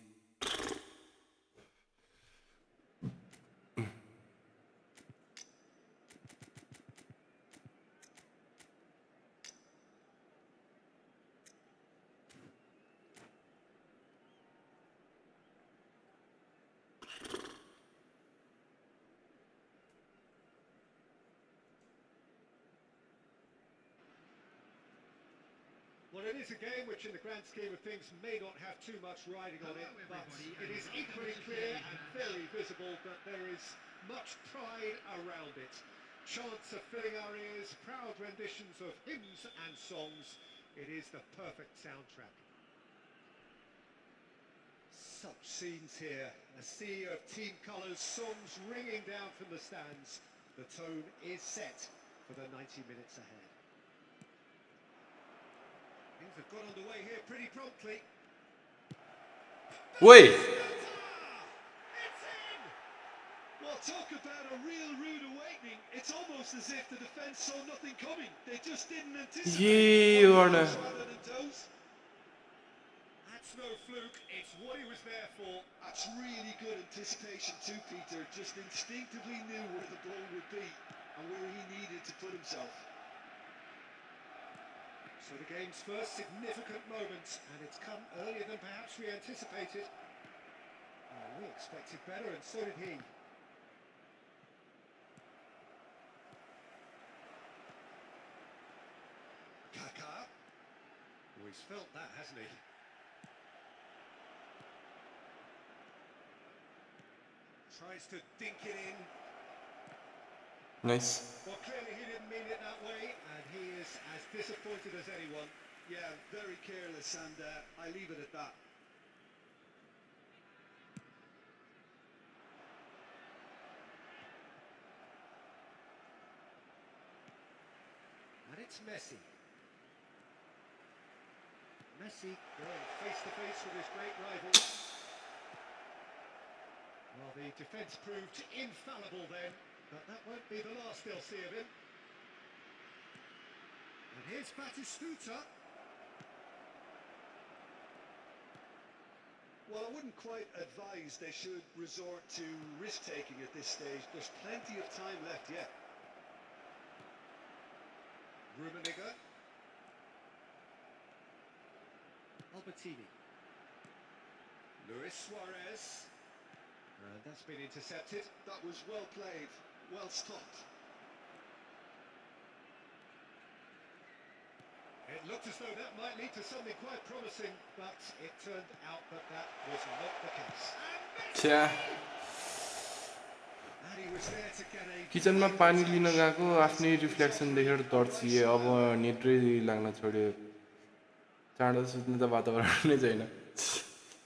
Well, it is a game which, in the grand scheme of things, may not have too much riding on it, but it is equally clear and very visible that there is much pride around it. Chants are filling our ears, proud renditions of hymns and songs, It is the perfect soundtrack. Such scenes here. A sea of team colours, songs ringing down from the stands. The tone is set for the 90 minutes ahead. Things have got underway here pretty promptly. Wait. It's in! Well, talk about a real rude awakening. It's almost as if the defence saw nothing coming. They just didn't anticipate. Yeah, Orna. Rather than toes. That's no fluke, it's what he was there for. That's really good anticipation too, Peter. Just instinctively knew where the ball would be and where he needed to put himself. So the game's first significant moment, and it's come earlier than perhaps we anticipated. We expected better, and so did he. Kaká. Oh, he's felt that, hasn't he? Tries to dink it in. Nice. Well, clearly he didn't mean it that way, and he is as disappointed as anyone. Yeah, very careless, and I leave it at that. And it's Messi. Messi going face to face with his great rival. Well, the defence proved infallible then, but that won't be the last they'll see of him. And here's Batistuta. Well, I wouldn't quite advise they should resort to risk-taking at this stage. There's plenty of time left yet. Rummenigge. Albertini. Luis Suarez. And that's been intercepted. That was well played, well stopped. It looked as though that might lead to something quite promising, but it turned out that that was not the case. छ्या And he was there to get a... किचनमा पानी लिन गएको आफ्नै reflection देखेर तर्सिए अब नेटै लाग्न छोड्यो चाँडो सुत्ने त वातावरण नै छैन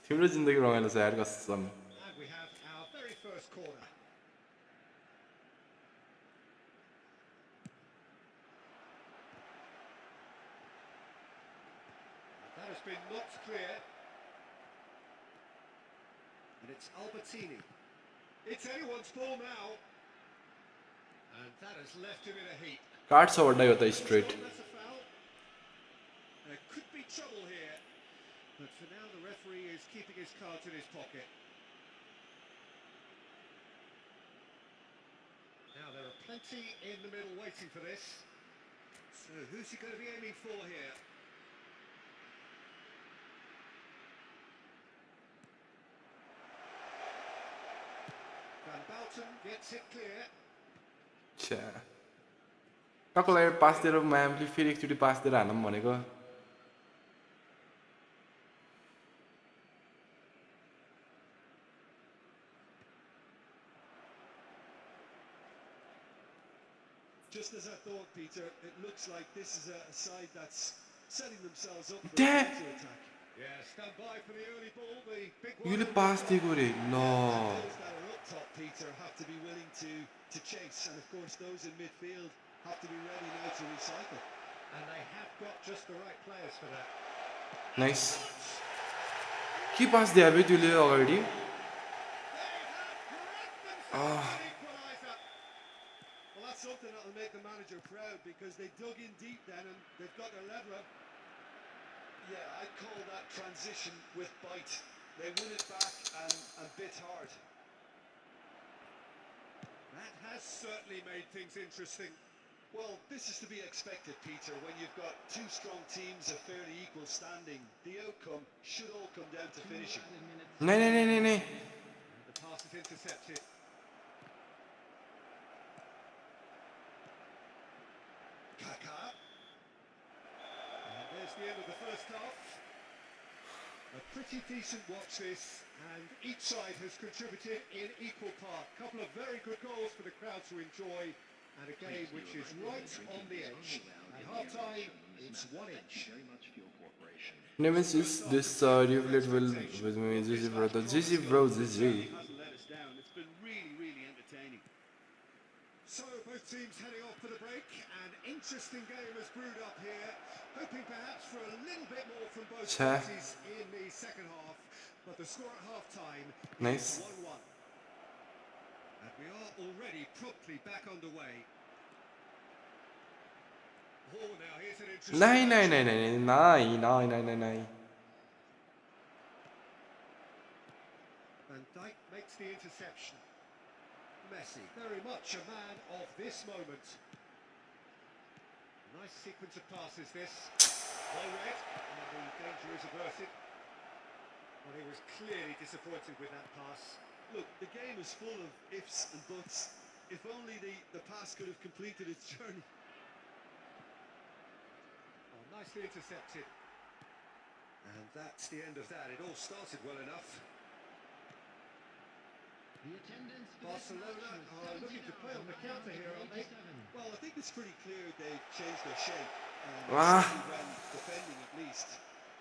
तिम्रो जिन्दगी रमाइलो छ यार कसम And we have our very first corner. That has been knocked clear. And it's Albertini. It's anyone's ball now. And that has left him in a heap. Card छ वड्डा यो त straight That's a foul. There could be trouble here. But for now the referee is keeping his cards in his pocket. Now there are plenty in the middle waiting for this. So who's he going to be aiming for here? Van Bouten gets it clear. छ्या टक्कलाई पास दिएर म्यामले फेरि एकचोटि पास दिएर हानौँ भनेको Just as I thought, Peter, it looks like this is a side that's setting themselves up for a Damn. counter-attack. Yeah, stand by for the early ball, the big one. योले पास दिएको रे ल And those that are up top, Peter, have to be willing to chase, and of course those in midfield have to be ready now to recycle. And they have got just the right players for that. Nice के पास दियो बे त्यसले अगाडि They have grabbed themselves an equaliser. Well, that's something that'll make the manager proud because they dug in deep then and they've got their leveler. Yeah, I'd call that transition with bite. They win it back and bit hard. That has certainly made things interesting. Well, this is to be expected, Peter, when you've got two strong teams of fairly equal standing. The outcome should all come down to finishing. नै नै नै नै नै And the pass is intercepted. Kaká. And there's the end of the first half. A pretty decent watch this, and each side has contributed in equal part. Couple of very good goals for the crowd to enjoy, and a game which is right on the edge. At half-time, It's 1 inch. Very much for your cooperation. Nemesis, this rivulet will with me. GG brother, GG bro, GG. Hasn't let us down. It's been really, really entertaining. So both teams heading off for the break. An interesting game has brewed up here. Hoping perhaps for a little bit more from both Sure. parties in the second half. But the score at half-time Nice. is 1-1. And we are already promptly back underway. Oh, now here's an interesting... Nine. Van Dijk makes the interception. Messi, very much a man of this moment. Nice sequence of passes this. Well read, and the danger is averted. But he was clearly disappointed with that pass. Look, the game is full of ifs and buts. If only the pass could have completed its journey. Oh, nicely intercepted. And that's the end of that. It all started well enough. The attendance for this Barcelona match was are looking to play on the counter here, aren't they? 77. Well, I think it's pretty clear they've changed their shape. Ah. Certainly when defending at least.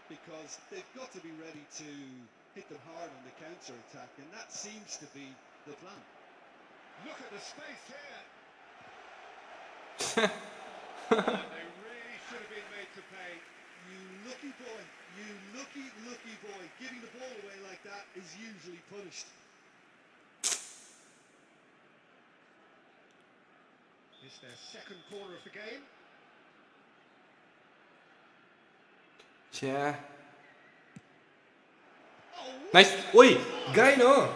Because they've got to be ready to hit them hard on the counter-attack. And that seems to be the plan. Look at the space here. Oh, they really should have been made to pay. You lucky boy. You lucky boy. Giving the ball away like that is usually punished. It's their second corner of the game. Yeah. Oh, Nice. Oi, guy no.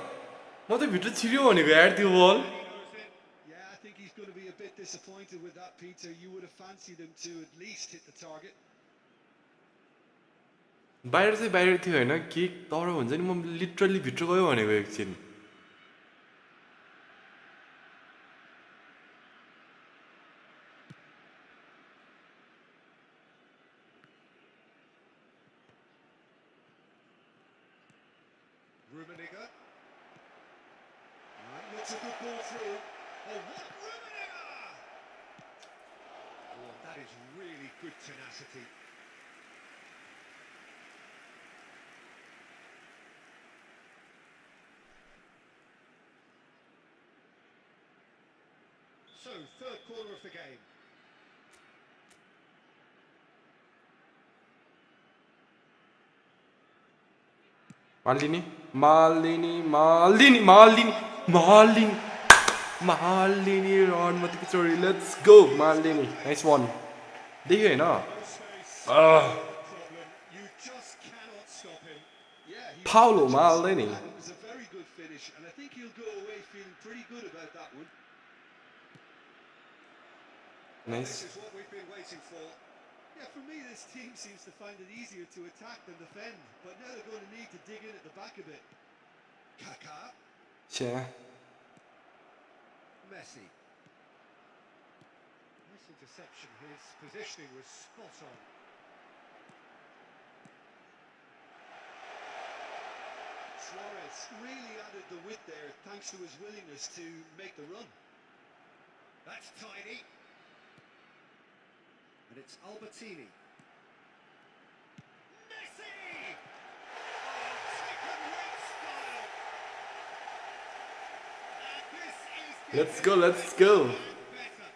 म त भित्र छिर्यो भनेको यार त्यो बल. he knows it. Yeah, I think he's going to be a bit disappointed with that, Peter. You would have fancied him to at least hit the target. बाहिर चाहिँ बाहिर थियो होइन के तर हुन्छ नि म लिटरली भित्र गयो भनेको एकछिन. Rummenigge. Looks a good ball through. Oh, what Rummenigge! Oh, that is really good tenacity. So, third corner of the game. Maldini run माथिको चोरी. Let's go Maldini. Nice one. देख्यो हैन. No space. No problem. You just cannot stop him. Yeah, he Paulo was Maldini. It was a very good finish, and I think he'll go away feeling pretty good about that one. Nice. This is what we've been waiting for. Yeah, for me, this team seems to find it easier to attack than defend, but now they're going to need to dig in at the back a bit. Kaká. Yeah. Messi. Nice interception. His positioning was spot on. Suarez really added the width there thanks to his willingness to make the run. That's tiny. And it's Albertini. Messi! Oh, taken with style. And this is the Let's go. better.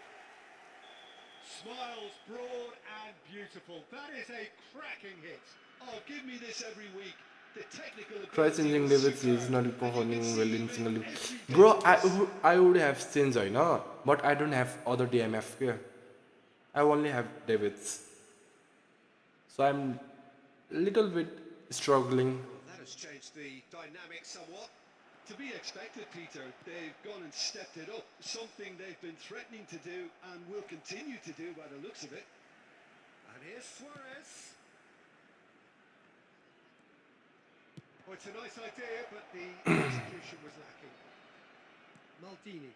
Smiles broad and beautiful. That is a cracking hit. Oh, give me this every week. The technical Try ability changing was David's superb. is not And you can performing see well him in single league. every Bro, game. I would have changed होइन, but I don't have other DMF here. I only have David's. So I'm little bit struggling. Well, that has changed the dynamic somewhat. To be expected, Peter. They've gone and stepped it up. Something they've been threatening to do and will continue to do by the looks of it. And here's Suarez. Oh, it's a nice idea, but the execution was lacking. Maldini.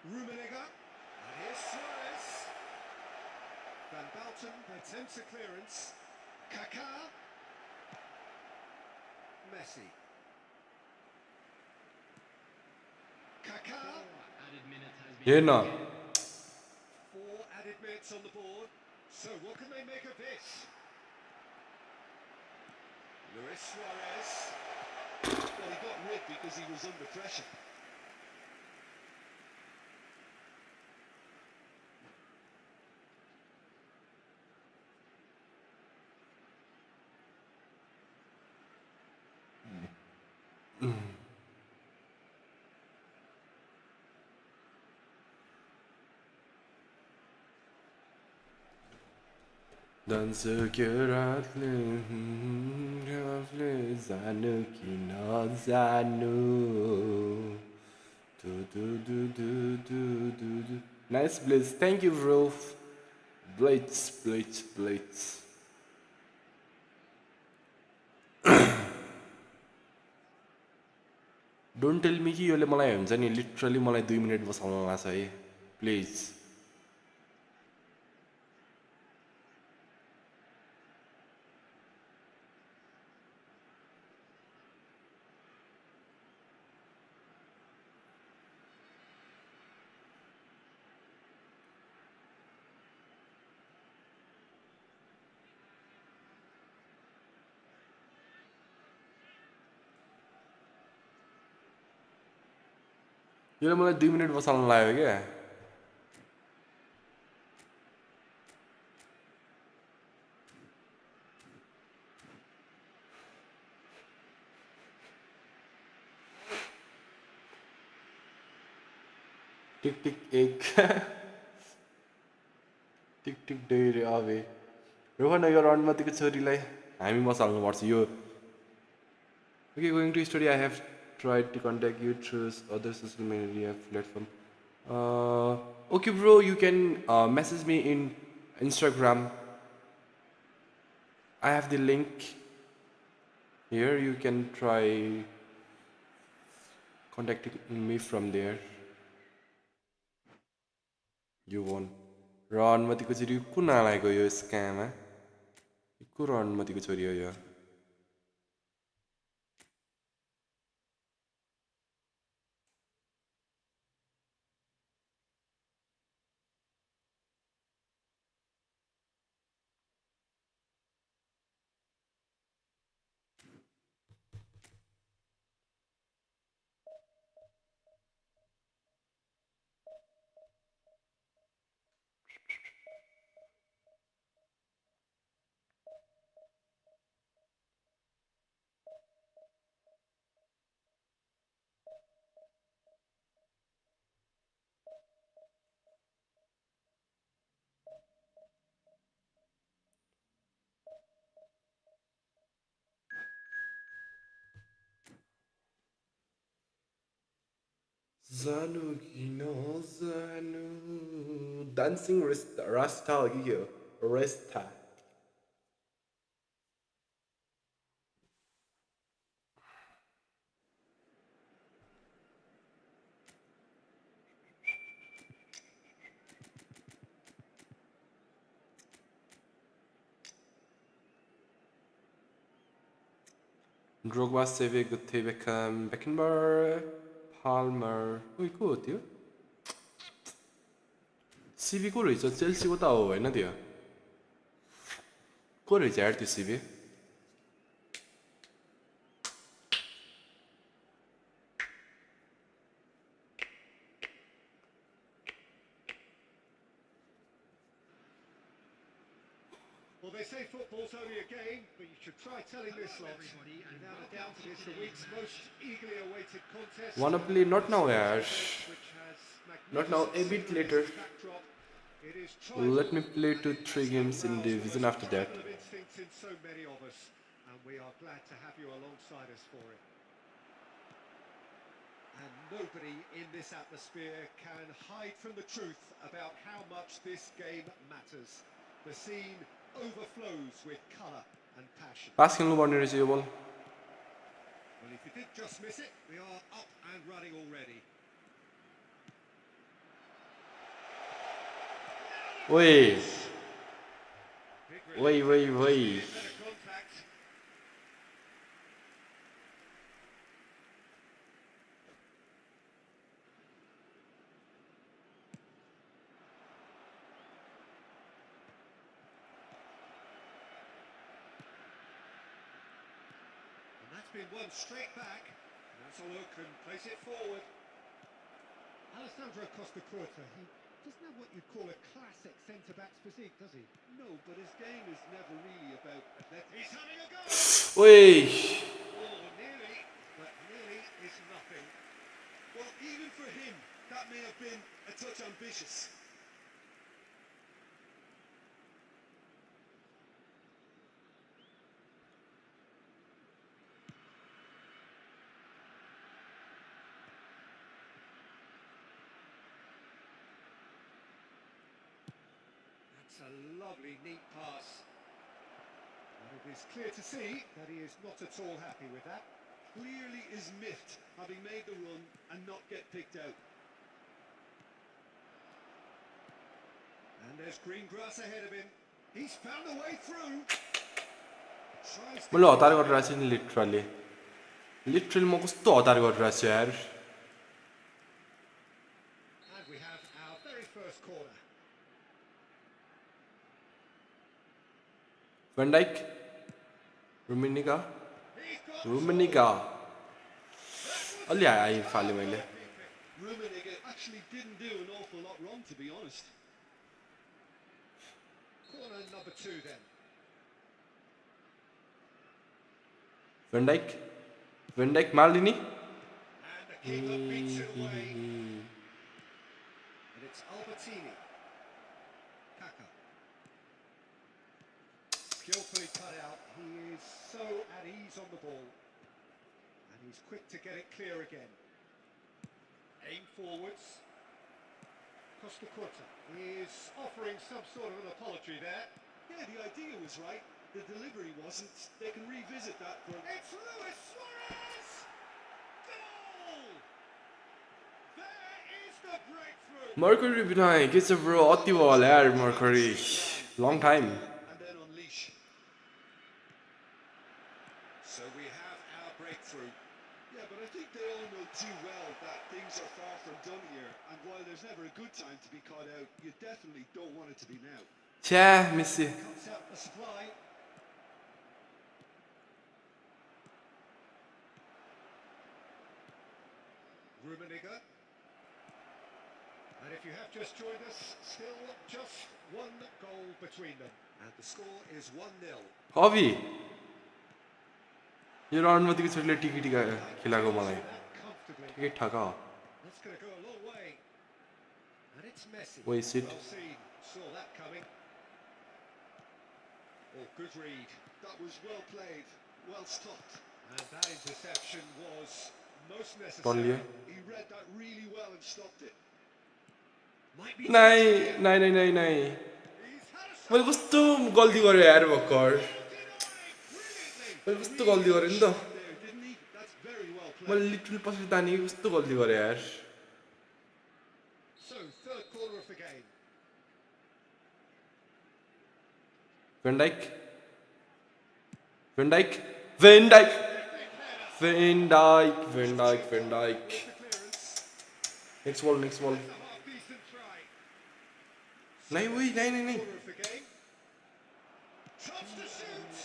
Rummenigge. And here's Suarez. Van Balten attempts a clearance. Kaká. Messi. Kaká. Added minutes has been हेर्न 4 added minutes. points on the board. So what can they make of this? Luis Suarez. Well, he got rid because he was under pressure. Dans ce cœur rafle zanu kino zanu. Nice blitz. Thank you, Rolf. Blitz. Don't tell me कि योले मलाई हुन्छ नि literally मलाई 2 minute बसाउन लाग्छ है please योले मलाई 2 minute बसाउन लाग्यो क्या टिक टिक एक टिक टिक डेरे आवे रोहन यो रणमतीको छोरीलाई हामी बसाल्नु पर्छ यो Okay, going to study, I have tried to contact you through other social media platform. Okay, bro, you can message me in Instagram. I have the link here. You can try contacting me from there. You won't. रणमतीको छोरी कुन आलाको यो scam है को रणमतीको छोरी हो यो Zanu kino zanu dancing rasta lagi yo rasta Drogba save Gutte Beckham Beckenbauer Palmer उही को हो त्यो सिभी को रहेछ चेल्सीको त हो होइन त्यो को रहेछ यार त्यो CV Well, they say football's only a game, but you should try telling this lot. Without a doubt, it is the week's most eagerly awaited contest. Wanna play not now yaar not now a bit later let me play 2-3 games in division after that In so many of us, and we are glad to have you alongside us for it. And nobody in this atmosphere can hide from the truth about how much this game matters. The scene overflows with colour and passion. पास खेल्नु पर्ने रहेछ यो बल Well, if you did just miss it, we are up and running already. ओए Big ओइ ओइ ओइ better contact. been won straight back. Nassolo can place it forward. Alessandro Costa-Curta, he doesn't have what you'd call a classic centre-back's physique, does he? No, but his game is never really about athletics. He's having a go. Oi! Oh, nearly, but nearly is nothing. Well, even for him, that may have been a touch ambitious. That's a lovely, neat pass. And it is clear to see that he is not at all happy with that. Clearly is miffed, having made the run and not get picked out. And there's green grass ahead of him. He's found a way through. Tries to मैले हतार गरिरहेको छु नि literally म कस्तो हतार गरिरहेको छु यार And we have our very first corner. Van Dijk Rummenigge अलि आइफालेँ मैले Rummenigge actually didn't do an awful lot wrong, to be honest. Corner number 2 then. Van Dijk Maldini And the keeper beats it away. And it's Albertini. Kaka. Skillfully cut out. He is so at ease on the ball. And he's quick to get it clear again. Aim forwards. Costa-Curta is offering some sort of an apology there. Yeah, the idea was right. The delivery wasn't. They can revisit that for... It's Luis Suarez! Goal! There is the breakthrough! Mercury बिना के छ bro अति भयो होला यार Mercury long time And then unleash. So we have our breakthrough. Yeah, but I think they all know too well that things are far from done here. And while there's never a good time to be caught out, you definitely don't want it to be now. छ्या मिस्सी Cuts out the supply. Rummenigge. And if you have just joined us, still just one goal between them. And the score is 1-0. हबी यो राउन्डमा तिमी छोरीले ticket खेलाएको मलाई Comfortably. Ticket ठगा That's going to go a long way. And it's Messi. Wasted. Well seen. Saw that coming. Oh, good read. That was well played, well stopped. And that interception was most Ball necessary. Leo He read that really well and stopped it. Might be नाइ touching नाइ नाइ नाइ नाइ here. He's had a मैले कस्तो गल्ती गरेँ यार भर्खर brilliantly. मैले कस्तो गल्ती गरेँ नि त There, didn't he? That's very well played. मैले लिटरली पछि तानेँ कस्तो गल्ती गरेँ यार So, third quarter of the game. Van Dijk Van Dijk Van Dijk Van Dijk Van Dijk Van Dijk The clearance. next ball A half-decent try. नाइ वही नाइ नाइ नाइ Quarter of the game. Chance to shoot.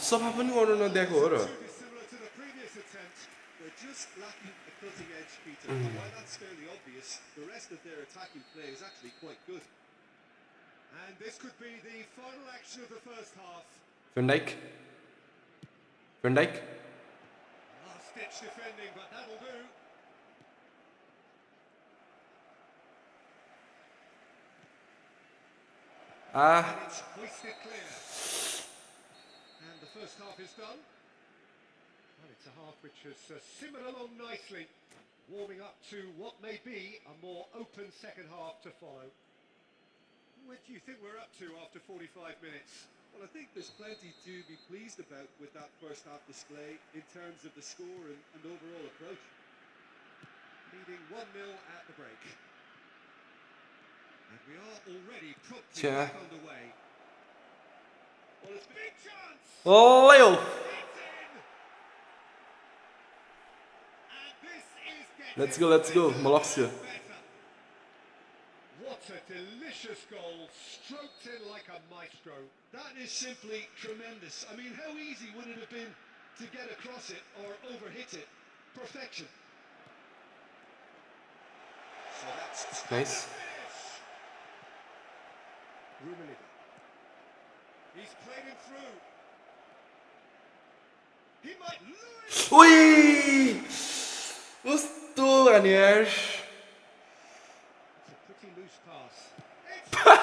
सफा पनि गर्नु नदिएको हो र Too dissimilar to the previous attempt. They're just lacking a cutting edge, Peter. And while that's fairly obvious, the rest of their attacking play is actually quite good. And this could be the final action of the first half. Van Dijk Van Dijk Last-ditch defending, but that'll do. And it's hoisted clear. And the first half is done. Well, it's a half which has simmered along nicely, warming up to what may be a more open second half to follow. What do you think we're up to after 45 minutes? Well, I think there's plenty to be pleased about with that first half display in terms of the score and overall approach. Leading 1-0 at the break. And we are already promptly Yeah. back underway. Well, it's a big chance! Leo It's in! And this is getting let's go Malaxia better. What a delicious goal, stroked in like a maestro. That is simply tremendous. I mean, how easy would it have been to get across it or overhit it. Perfection. So that's Nice. Rummenigge. He's played him through. He might lose. Ui! कस्तो गर्ने यार It's a pretty loose pass. It's very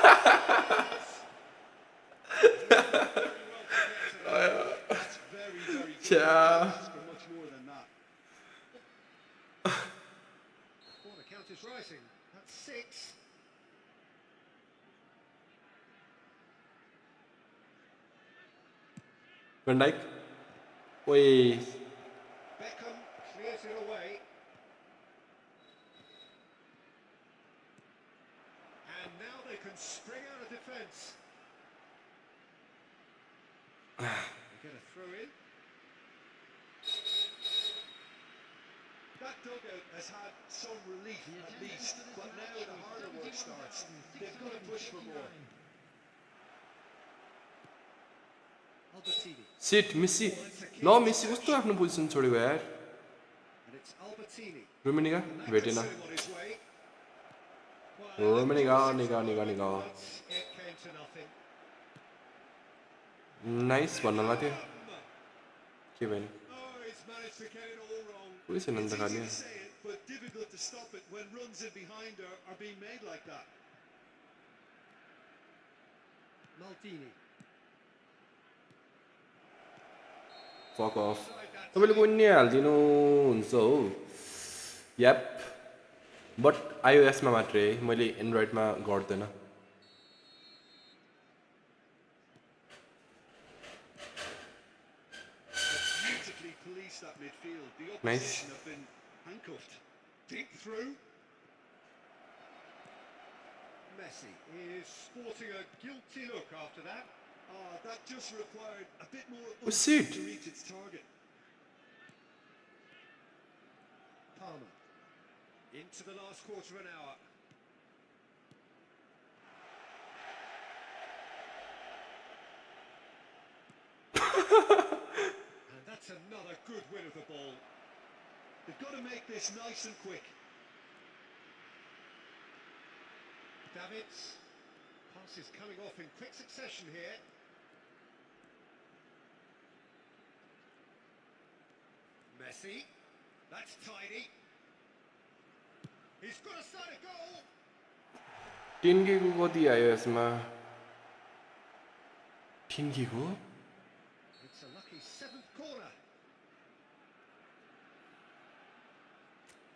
well to get to that. That's very, very good. Yeah. Can't ask for much more than that. Corner count is rising. That's 6. Van Dijk. Ui. Beckham clears it away. And now they can spring out of defence. They get a throw in. That dugout has had some relief at least, but now the harder work starts. They've got to push for more. Albertini. Shit, Messi. No, Messi कस्तो आफ्नो position छोडेको यार And it's Albertini. रुमिनिगा And that भेटेन could send him on his way. Well, रुमिनिगा after निगा 6 निगा निगा moments, it came to nothing. Nice भन्नला थियो के भएन Oh, he's managed to get it all wrong. Position अन्त It's खाली easy to say it, but difficult to stop it when runs in behind are being made like that. Maldini. Fuck of तपाईँले कोही हालिदिनु हुन्छ हो याप but आइओएसमा मात्रै है मैले एन्ड्रोइडमा गर्दैन Beautifully policed that midfield. The Nice. opposition have been handcuffed. Deep through. Messi is sporting a guilty look after that. That just required a bit more Oh, shit. to reach its target. Palmer. Into the last quarter of an hour. And that's another good win of the ball. They've got to make this nice and quick. Davids. Passes coming off in quick succession here. Messi. That's tidy. He's got a side of goal. 10K को कति आयो यसमा 10K को It's a lucky 7th corner.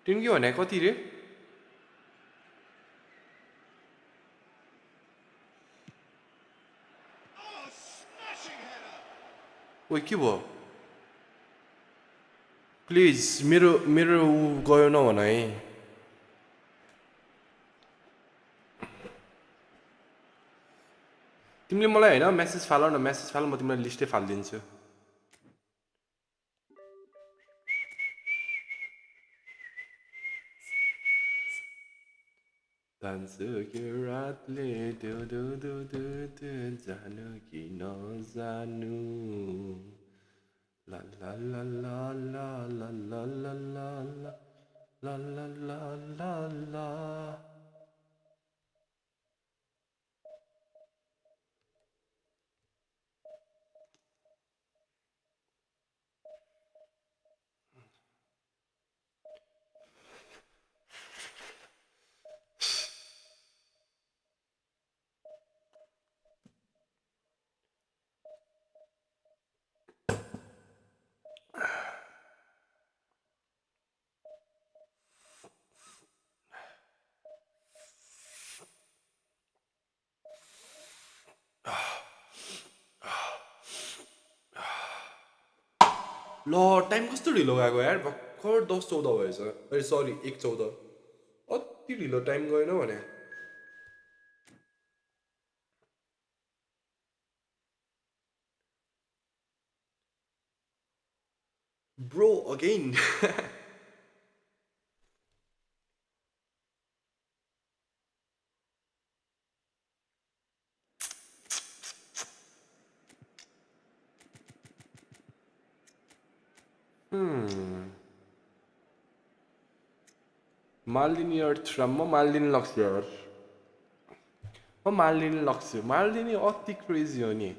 10K भने कति रे Oh, smashing header. ओइ के भयो प्लिज मेरो मेरो उ गयो न भन है तिमीले मलाई हैन मेसेज फाल न मेसेज फाल म तिमीलाई लिस्टै फाल्दिन्छु दान्सुको रातले दु दु दु दु दु जानु कि नजानु ला ला ला ला ला ला ला ला ला ला ला ला ला ला ल टाइम कस्तो ढिलो गएको यार भर्खर 10:14 भएछ अरे सरी 1:14 अति ढिलो टाइम गएन भने ब्रो अगेन मार्लिनी Thuram म मार्लिनी लग्छु यार म मार्लिनी लग्छु मार्लिनी अति क्रेजी हो नि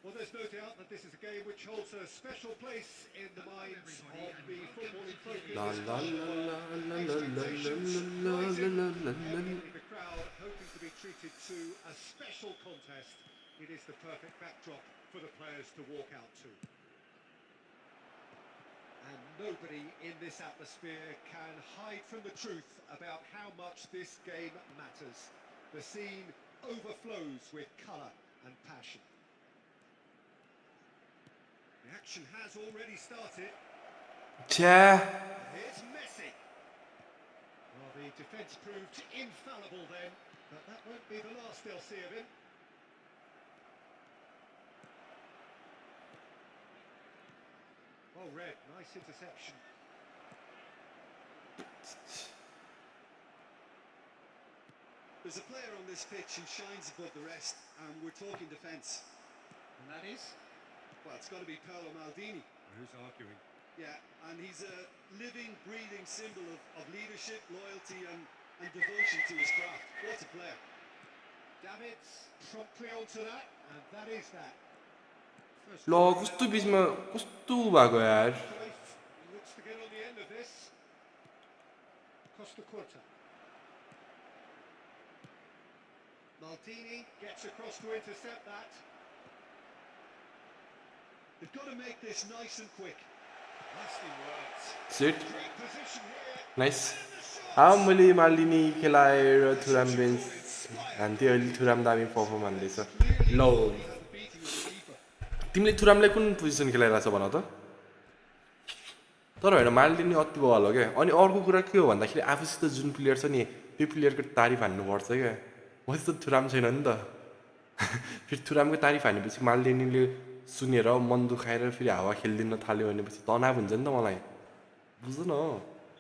Well, there's no doubt that this is a game which holds a special place in the minds of the footballing folk in La this la club. la la la la Expectations la rising, la la la and the crowd hoping to be treated to a special contest. It is the perfect backdrop for the players to walk out to. And nobody in this atmosphere can hide from the truth about how much this game matters. The scene overflows with colour and passion. The action has already started. 자 Here's Messi. Well, the defence proved infallible then, but that won't be the last they'll see of him. Oh, Red, nice interception. There's a player on this pitch who shines above the rest, and we're talking defence. And that is? Well, it's got to be Paolo Maldini. Who's arguing? Yeah, and he's a living, breathing symbol of leadership, loyalty, and devotion to his craft. What a player. Davids promptly onto that, and that is that. First ल कस्तो बिचमा कस्तो भएको यार Cruyff looks to get on the end of this. Costa Curta. Maldini gets across to intercept that. They've got to make this nice and quick. Lasting words. Sit Great position here. Nice मैले मार्लिनी खेलाएर थुराम bench हान्थेँ अहिले थुराम दामी perform हान्दैछ ल Beating of the keeper. तिमीले थुरामलाई कुन position खेलाइरहेछ भन त तर होइन मार्लिनी अति बल हो क्या अनि अर्को कुरा के हो भन्दाखेरि आफूसित जुन प्लेयर छ नि त्यो प्लेयरको तारिफ हान्नुपर्छ क्या म त्यस्तो थुराम छैन नि त फेरि थुरामको तारिफ हानेपछि मार्लिनीले सुनेर मन दुखाएर फेरि हावा खेलिदिन थाल्यो भनेपछि तनाव हुन्छ नि त मलाई बुझ्दैन हो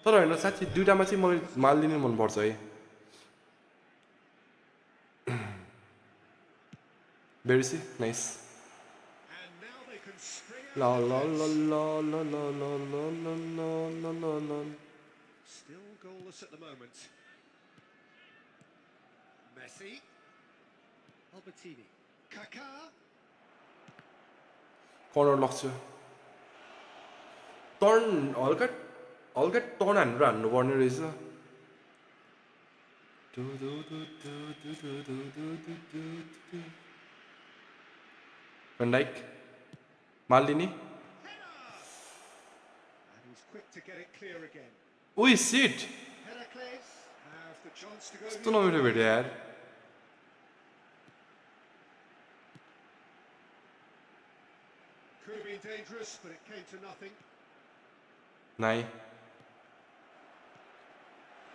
तर होइन साँच्चै दुइटामा चाहिँ मलाई मार्लिनी मनपर्छ है बेरिसी nice And now they can string La out la the la defence. la la la la la la la la la. Still goalless at the moment. Messi. Albertini. Kaká. Corner लाग्छ टर्न हल्का हल्का turn हानेर हान्नुपर्ने रहेछ Van Dijk मार्लिनी And he's quick to get it clear again. ओइ seat Heracles have the chance to go. कस्तो नमिठो भेट्यो यार Could have been dangerous, but it came to nothing. नाइ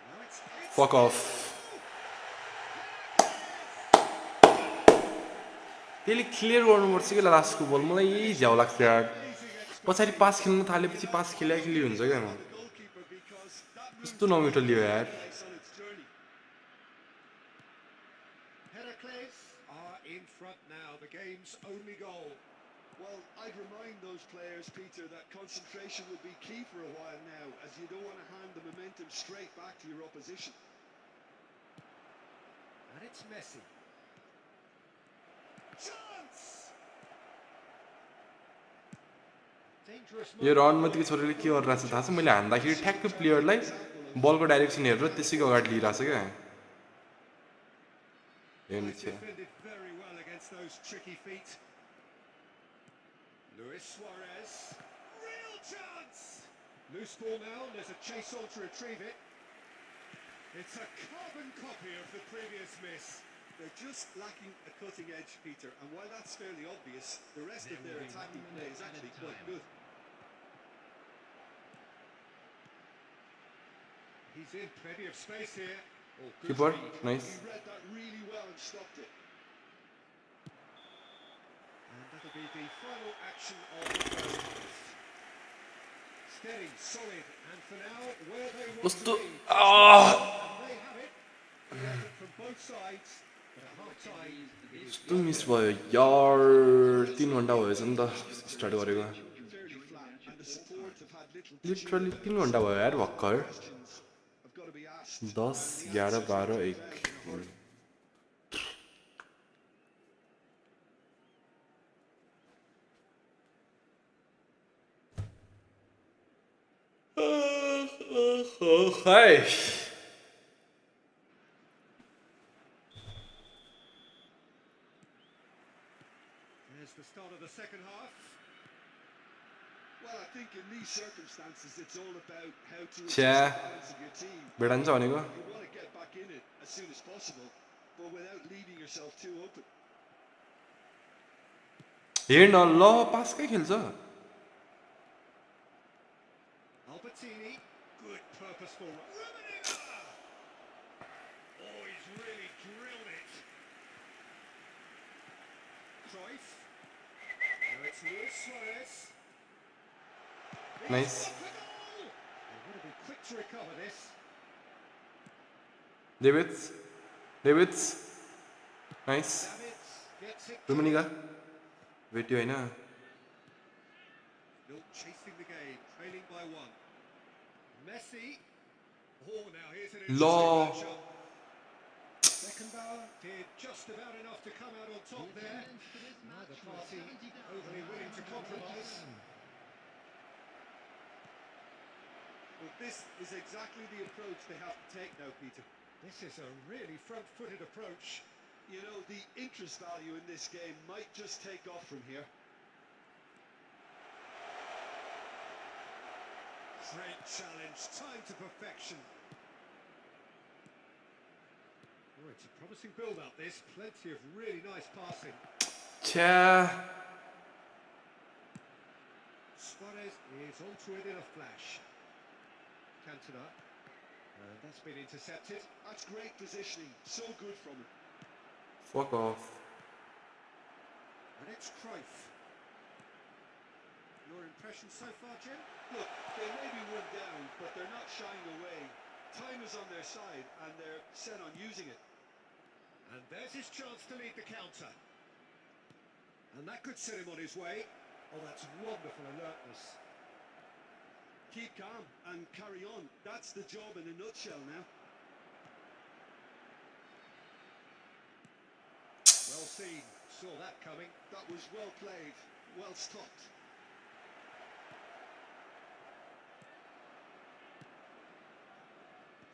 Now it's Fuck off. त्यसले clear गर्नुपर्छ कि लास्टको बल मलाई यही झ्याउ लाग्छ यार पछाडि पास खेल्न थालेपछि पास खेल्या खेली हुन्छ क्या म Goalkeeper because that कस्तो नमिठो लियो यार place on its journey. Heracles are in front now. The game's only goal. Well, I'd remind those players, Peter, that concentration will be key for a while now, as you don't want to hand the momentum straight back to your opposition. And it's Messi. Chance! Dangerous yo moment. रनमतीको छोरीले के गरिरहेछ थाहा छ मैले हान्दाखेरि ठ्याक्कै प्लेयरलाई बलको direction हेरेर त्यसैको अगाडि लिइरहेछ क्या हेर्नु They've defended very well against those tricky feet. Luis Suarez. Real chance! Loose ball now, and there's a chase on to retrieve it. It's a carbon copy of the previous miss. They're just lacking a cutting edge, Peter, and while that's fairly obvious, the rest of their attacking play is actually quite good. He's in plenty of space here. Oh, good Keeper, read. nice. He read that really well and stopped it. And that'll be the final action of the first half. Steady, solid, and for now, where they want What's to the... be. Ah! And they have it. Good effort from both sides. But at half-time, it is कस्तो miss भयो यार 3 घन्टा भएछ नि त start गरेको Fairly flat, and the support have had little to literally chew 3 घन्टा भयो यार about. भर्खर Questions have got to be asked, 10 and the 11 answers 12 will be 1 found in a hurry. Hey. There's the start of the second half. Well, I think in these circumstances, it's all about how to adjust Chia. the balance of your team. भेडन्छ भनेको You want to get back in it as soon as possible, but without leaving yourself too open. हेर्न ल पासकै खेल्छ Albertini, good purposeful. Rummenigge! Oh, he's really drilled it. Cruyff. Now it's Luis Suarez. Nice. He's got the goal! They're going to be quick to recover this. Davids Davids nice Davids gets it. Rummenigge भेट्यो होइन Still chasing the game, trailing by one. Messi. Oh, now here's an Law. interesting matchup. Beckenbauer did just about enough to come out on top there. Neither party overly willing to compromise. Well, this is exactly the approach they have to take now, Peter. This is a really front-footed approach. You know, the interest value in this game might just take off from here. Great challenge, time to perfection. Oh, it's a promising build-up this. Plenty of really nice passing. छ्या Suarez is onto it in a flash. Cantona. And that's been intercepted. That's great positioning. So good from him. fuck off And it's Cruyff. Your impression so far, Jim? Look, they may be run down, but they're not shying away. Time is on their side, and they're set on using it. And there's his chance to lead the counter. And that could set him on his way. Oh, that's wonderful alertness. Keep calm and carry on. That's the job in a nutshell now. Well seen. Saw that coming. That was well played, well stopped.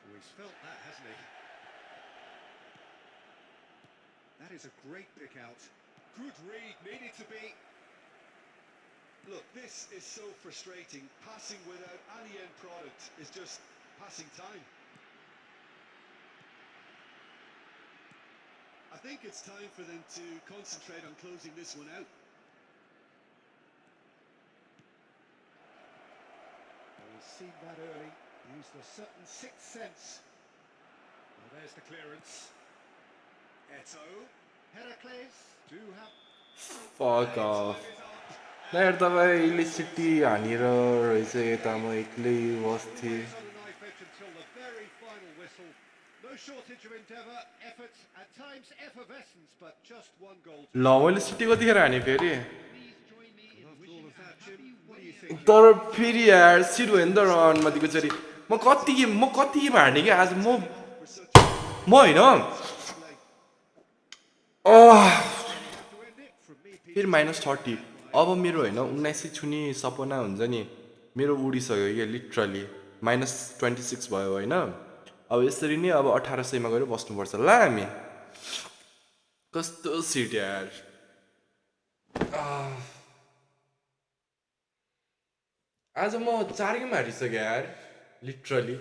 Oh, he's felt that, hasn't he? That is a great pick out. Good read, needed to be. Look, this is so frustrating. Passing without any end product is just passing time. I think it's time for them to concentrate on closing this one out. Well, he's seen that early. Used a certain sixth sense. Well, there's the clearance. Eto. Heracles do have... fuck off ल यार तपाईँ electricity हानेर रहेछ यता म एक्लै बस्थेँ On the knife edge until the very final whistle. No shortage of endeavour, effort, at times effervescence, but just one goal. ल मैले सिटी कतिखेर हाने फेरि After all of that, Jim, what do you think? तर फेरि यार seat भयो नि त रनमा दिएको म कति गेम हार्ने कि आज म होइन फेरि -30 अब मेरो होइन 1900 छुने सपना हुन्छ नि मेरो उडिसक्यो क्या लिटरली -26 भयो होइन अब यसरी नै अब 1800 मा गएर बस्नुपर्छ ल हामी कस्तो सिट यार आज म 4 गेम हारिसकेँ यार लिटरली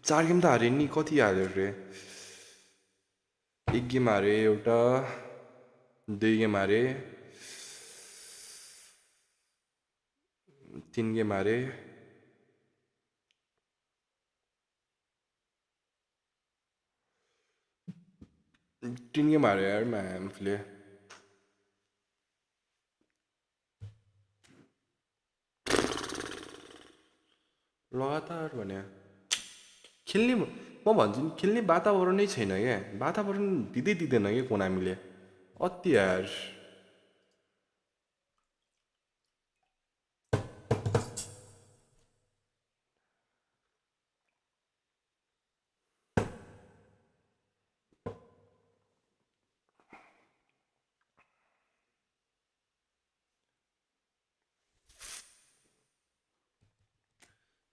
4 गेम त हारेँ नि कति हाल्यो रे एक गेम हारे एउटा 2 गेम हारे 3 गेम हारे यार म्यामले लगातार भने खेल्ने म भन्छु नि खेल्ने वातावरणै छैन क्या वातावरण दिँदैन क्या कोनामीले अति यार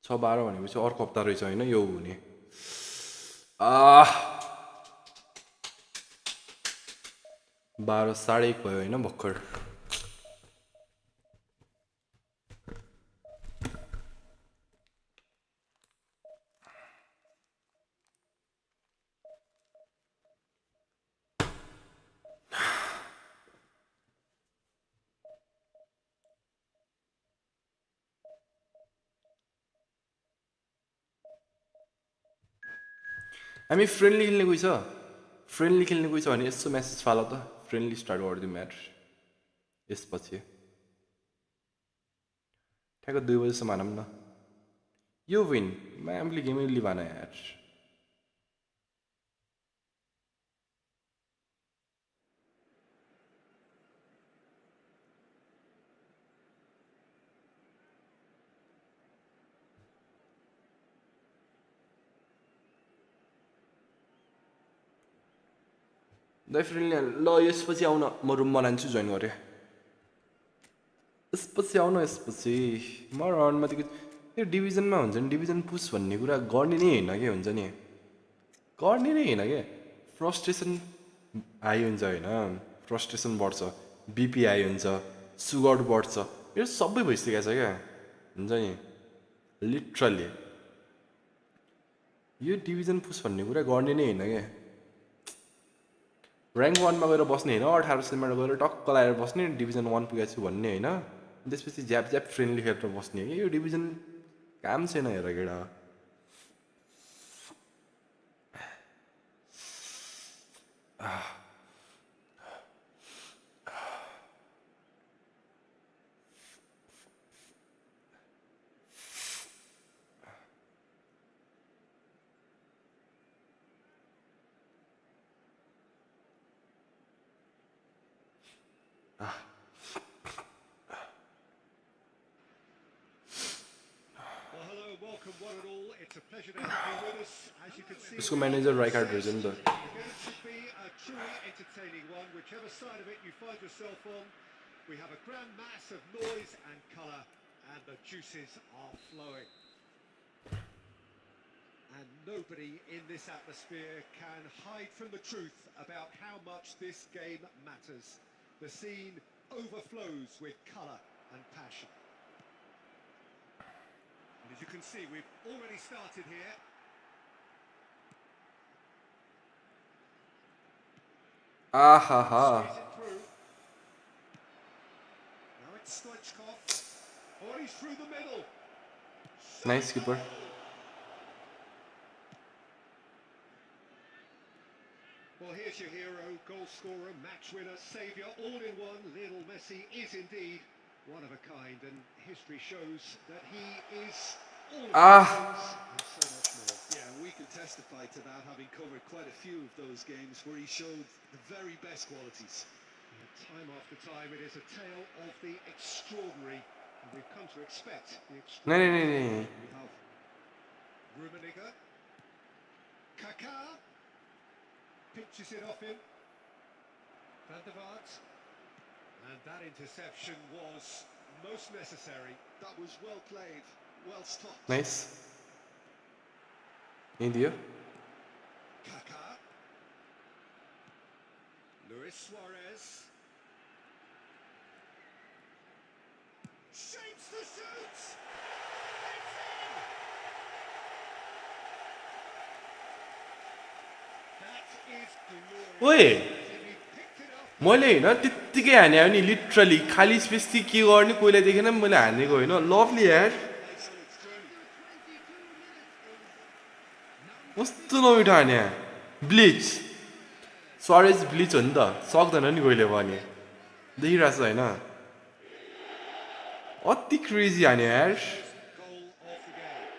छ 12 भनेपछि अर्को हप्ता रहेछ होइन यो हुने 12 साढे 1 भयो होइन भर्खर हामी फ्रेन्डली खेल्ने कोही छ भने यसो मेसेज फाल त फ्रेन्डली स्टार्ट गरिदिउँ म्याच यसपछि ठ्याक्क 2 बजेसम्म हानौँ न यो विन म्यामले गेमै लिभान यार दाइ फ्रेन्डली ल यसपछि आउन म रुममा लान्छु जोइन गरेँ यसपछि आउन यसपछि म राउन्डमा त्यो डिभिजनमा हुन्छ नि डिभिजन पुस भन्ने कुरा गर्ने नै होइन के हुन्छ नि गर्ने नै होइन क्या फ्रस्ट्रेसन हाई हुन्छ होइन फ्रस्ट्रेसन बढ्छ बिपी हाई हुन्छ सुगर बढ्छ यो सबै भइसकेको छ क्या हुन्छ नि लिटरली यो डिभिजन पुस भन्ने कुरा गर्ने नै होइन क्या ऱ्याङ्क 1 मा गएर बस्ने होइन 18 सेलमा गएर टक्क लगाएर बस्ने डिभिजन 1 पुगेको छु भन्ने होइन त्यसपछि ज्याप फ्रेन्डली खेलेर बस्ने कि यो डिभिजन काम छैन हेर केटा उसको म्यानेजर राइकार्ड रहेछ नि त We have a grand mass of noise and colour, and the juices are flowing. And nobody in this atmosphere can hide from the truth about how much this game matters. The scene overflows with colour and passion. And as you can see, we've already started here. Squeeze it through. Now it's Stoichkov. Oh, he's through the middle. Nice keeper. Well, here's your hero, goal scorer, match winner, saviour, all in one. Lionel Messi is indeed one of a kind, and history shows that he is all of those things and so much more. Yeah, we can testify to that, having covered quite a few of those games where he showed the very best qualities. Time after time, it is a tale of the extraordinary, and we've come to expect the extraordinary. No. We have Rummenigge, Kaká, pitches it off him, Van der Vaart, and that interception was most necessary. That was well played, well stopped. Nice. India. Kaká, Luis Suarez, shapes the shoot, it's in! That is glorious. Oi! He picked it up मैले हैन त्यतिकै हाने हो नि literally खाली space के गर्ने कोहीले देखेन मैले हानेको होइन लभली यार Place on its journey. कस्तो नमिठो हाने ब्लिच सरेज ब्लिच हो नि त सक्दैन नि कोहीले पनि देखिरहेको छ होइन अति क्रेजी हाने यार First goal of the game.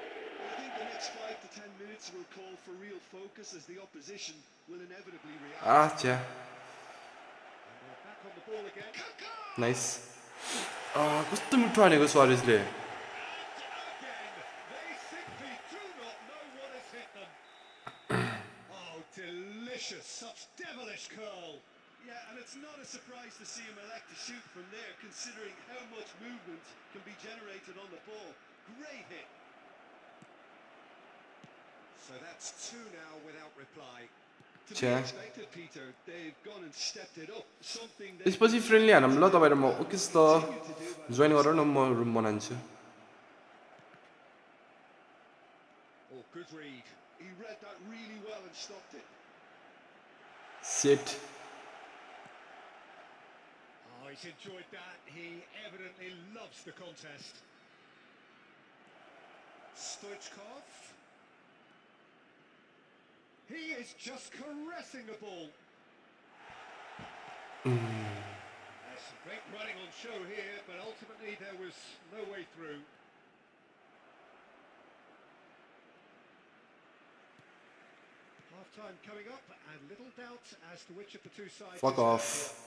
I think the next 5 to 10 minutes will call for real focus as the opposition will inevitably react. आच्छा Back on the ball again. Nice कस्तो मिठो हानेको सरेजले Again, they simply do not know what has hit them. Oh, delicious, such devilish curl. Yeah, and it's not a surprise to see him elect to shoot from there, considering how much movement can be generated on the ball. Great hit. So that's two now without reply. To be Sure. expected, Peter, they've gone and stepped it up. Something that त्यसपछि friendly हानौँ ल तपाईँ र म okay त join गर न म room बनाउँछु Oh, good read. he read that really well and stopped it. Set Oh, he's enjoyed that. He evidently loves the contest. Stoichkov. He is just caressing the ball. There's some great running on show here, but ultimately there was no way through. Half-time coming up, and little doubt as to which of the two sides. Fuck is off.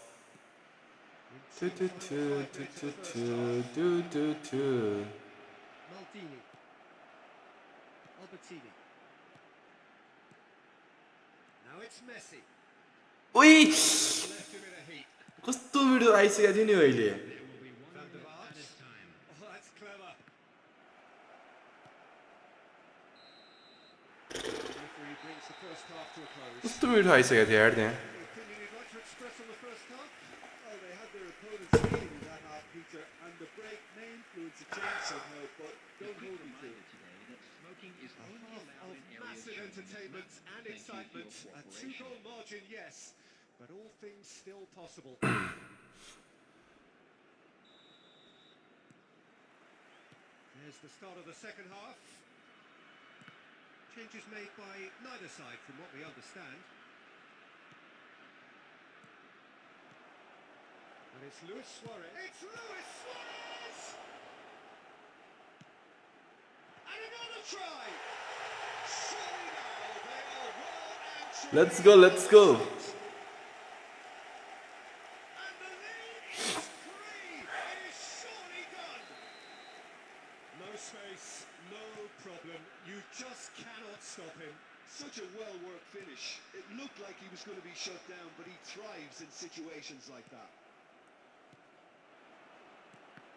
better. Do, do, do, do, do, do, do, do. Maldini. Albertini. Now it's Messi. ओइ Left him in a heap. कस्तो video आइसकेको थियो नि अहिले There will be 1 Van der minute Vaart. at a time. Oh, that's clever. Referee brings the first half to a close. कस्तो मिठो आइसकेको थियो यार त्यहाँ Any opinion you'd like to express on the first half? Well, they had their opponents leading in that half, Peter, and the break may influence the change somehow, but don't Quick hold me to reminder it. today that smoking is A only half allowed of in areas massive shown in this entertainment map. and Thank you for your excitement. A cooperation. two-goal margin, yes, but all things still possible. There's the start of the second half. Changes made by neither side from what we understand. And it's Luis Suarez. It's Luis Suarez! And another try! Surely now they are well and truly Let's go, let's go. And the lead is free! It is surely done! No space, no problem. You just cannot stop him. Such a well-worked finish. It looked like he was going to be shut down, but he thrives in situations like that.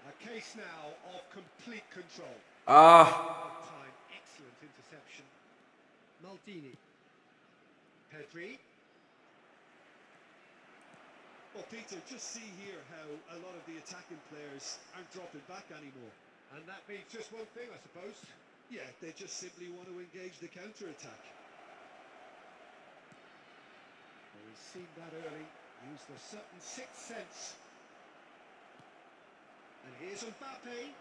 A case now of complete control. Time, excellent interception. Maldini. Pedri. Well, Peter, just see here how a lot of the attacking players aren't dropping back anymore. And that means just one thing, I suppose. Yeah, they just simply want to engage the counter-attack. Well, we've seen that early. Used a certain sixth sense. And here's Mbappe.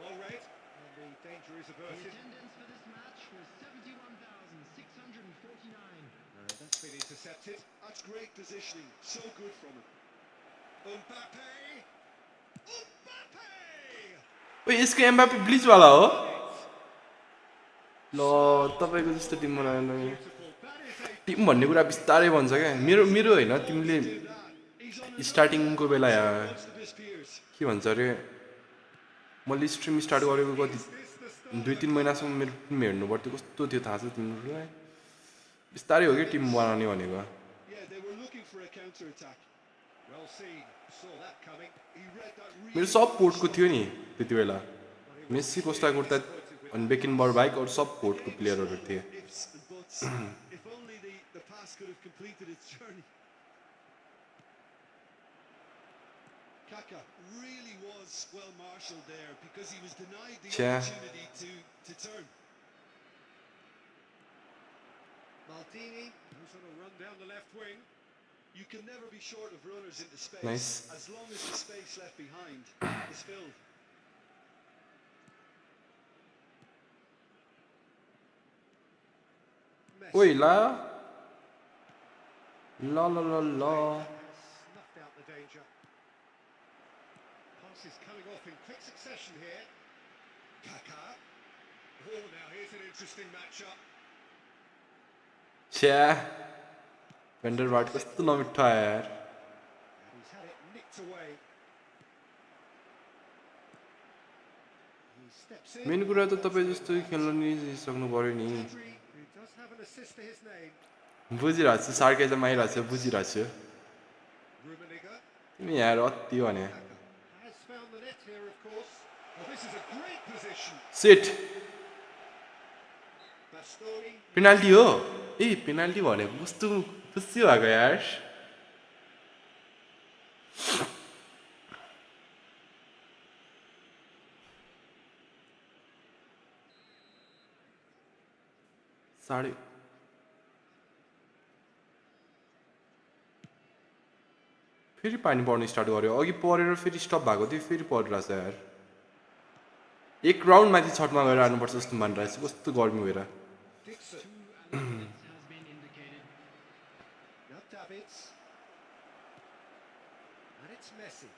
Well read. And the danger is The averted. attendance for this match was 71,649. That's been intercepted. That's great positioning. So good from him. Mbappe! Mbappe! ओइ यसको एमबापी ब्लिचवाला हो ल तपाईँको जस्तो team बनाएन Beautiful. That is a team भन्ने कुरा बिस्तारै भन्छ क्या मेरो मेरो होइन तिमीले He's on another स्टार्टिङको Bela most of his peers. के भन्छ अरे मैले स्ट्रिम स्टार्ट गरेको कति Is this the start? 2-3 महिनासम्म मेरो टिम हेर्नु पर्थ्यो कस्तो थियो थाहा छ तिमीहरूलाई बिस्तारै हो कि टिम बनाउने भनेको Yeah, they were looking for a counter-attack. Well seen. Saw that coming. He read that really मेरो सब पोर्टको थियो नि त्यति बेला मेस्सी कोस्टा कुर्ता अनि बेकिनबर बाइक अरू सब पोर्टको प्लेयरहरू थिए ifs and buts. If only the pass could have completed its journey. Kaka really was well marshalled there because he was denied the Yeah. opportunity to turn. Maldini, who's on a run down the left wing. You can never be short of runners into space Nice. as long as the space left behind is filled. Oi, la. La la la la. Snuffed out the danger. Passes coming off in quick succession here. Kaka. Oh, now here's an interesting matchup. छ्या भेन्डरबाट कस्तो नमिठो आयो यार He's had it nicked away. He steps in. Main कुरा त तपाईँ जस्तो खेल्न नि सक्नु पर्यो नि Pedri, who does have an assist to his name. बुझिरहेको छु सार्केजम आइरहेको छ बुझिरहेको छु Rummenigge तिमी यार अति भने Has found the net here, of course. Oh, this is a great position. Set Bastoni. Penalty हो ए पेनाल्टी भने कस्तो खुसी भएको यार साढे फेरि पानी पर्न स्टार्ट गर्यो अघि परेर फेरि स्टप भएको थियो फेरि परिरहेछ यार एक राउन्ड माथि छटमा गएर आउनुपर्छ जस्तो मानिरहेको छु कस्तो गर्मी भएर Dixon. Has been indicated. Now Davids. And it's Messi.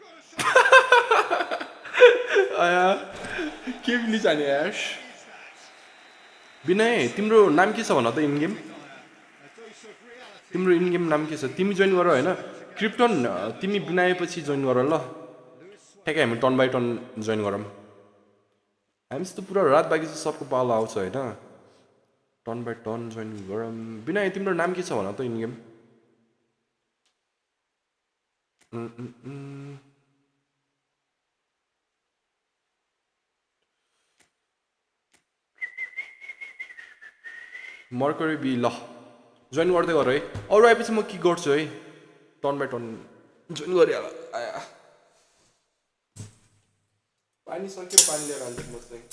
Got a shot. आया के मिली जाने यार Is that? विनय तिम्रो नाम के छ भन त in game A dose of reality. तिम्रो इन गेम नाम के छ तिमी जोइन गर होइन क्रिप्टन तिमी बिनाएपछि जोइन गर ल ठ्याक्कै हामी टर्न बाई टर्न जोइन गरौँ हामीसित पुरा रात बाँकी चाहिँ सबको पालो आउँछ होइन टर्न बाई टर्न जोइन गरौँ बिना तिम्रो नाम के छ भन त इन गेम मर्करी बी ल जोइन गर्दै गर है अरू आएपछि म के गर्छु है टर्न बाई टर्न जोइन गरिहाल आया पानी सक्यो पानी लिएर हाल्छु म चाहिँ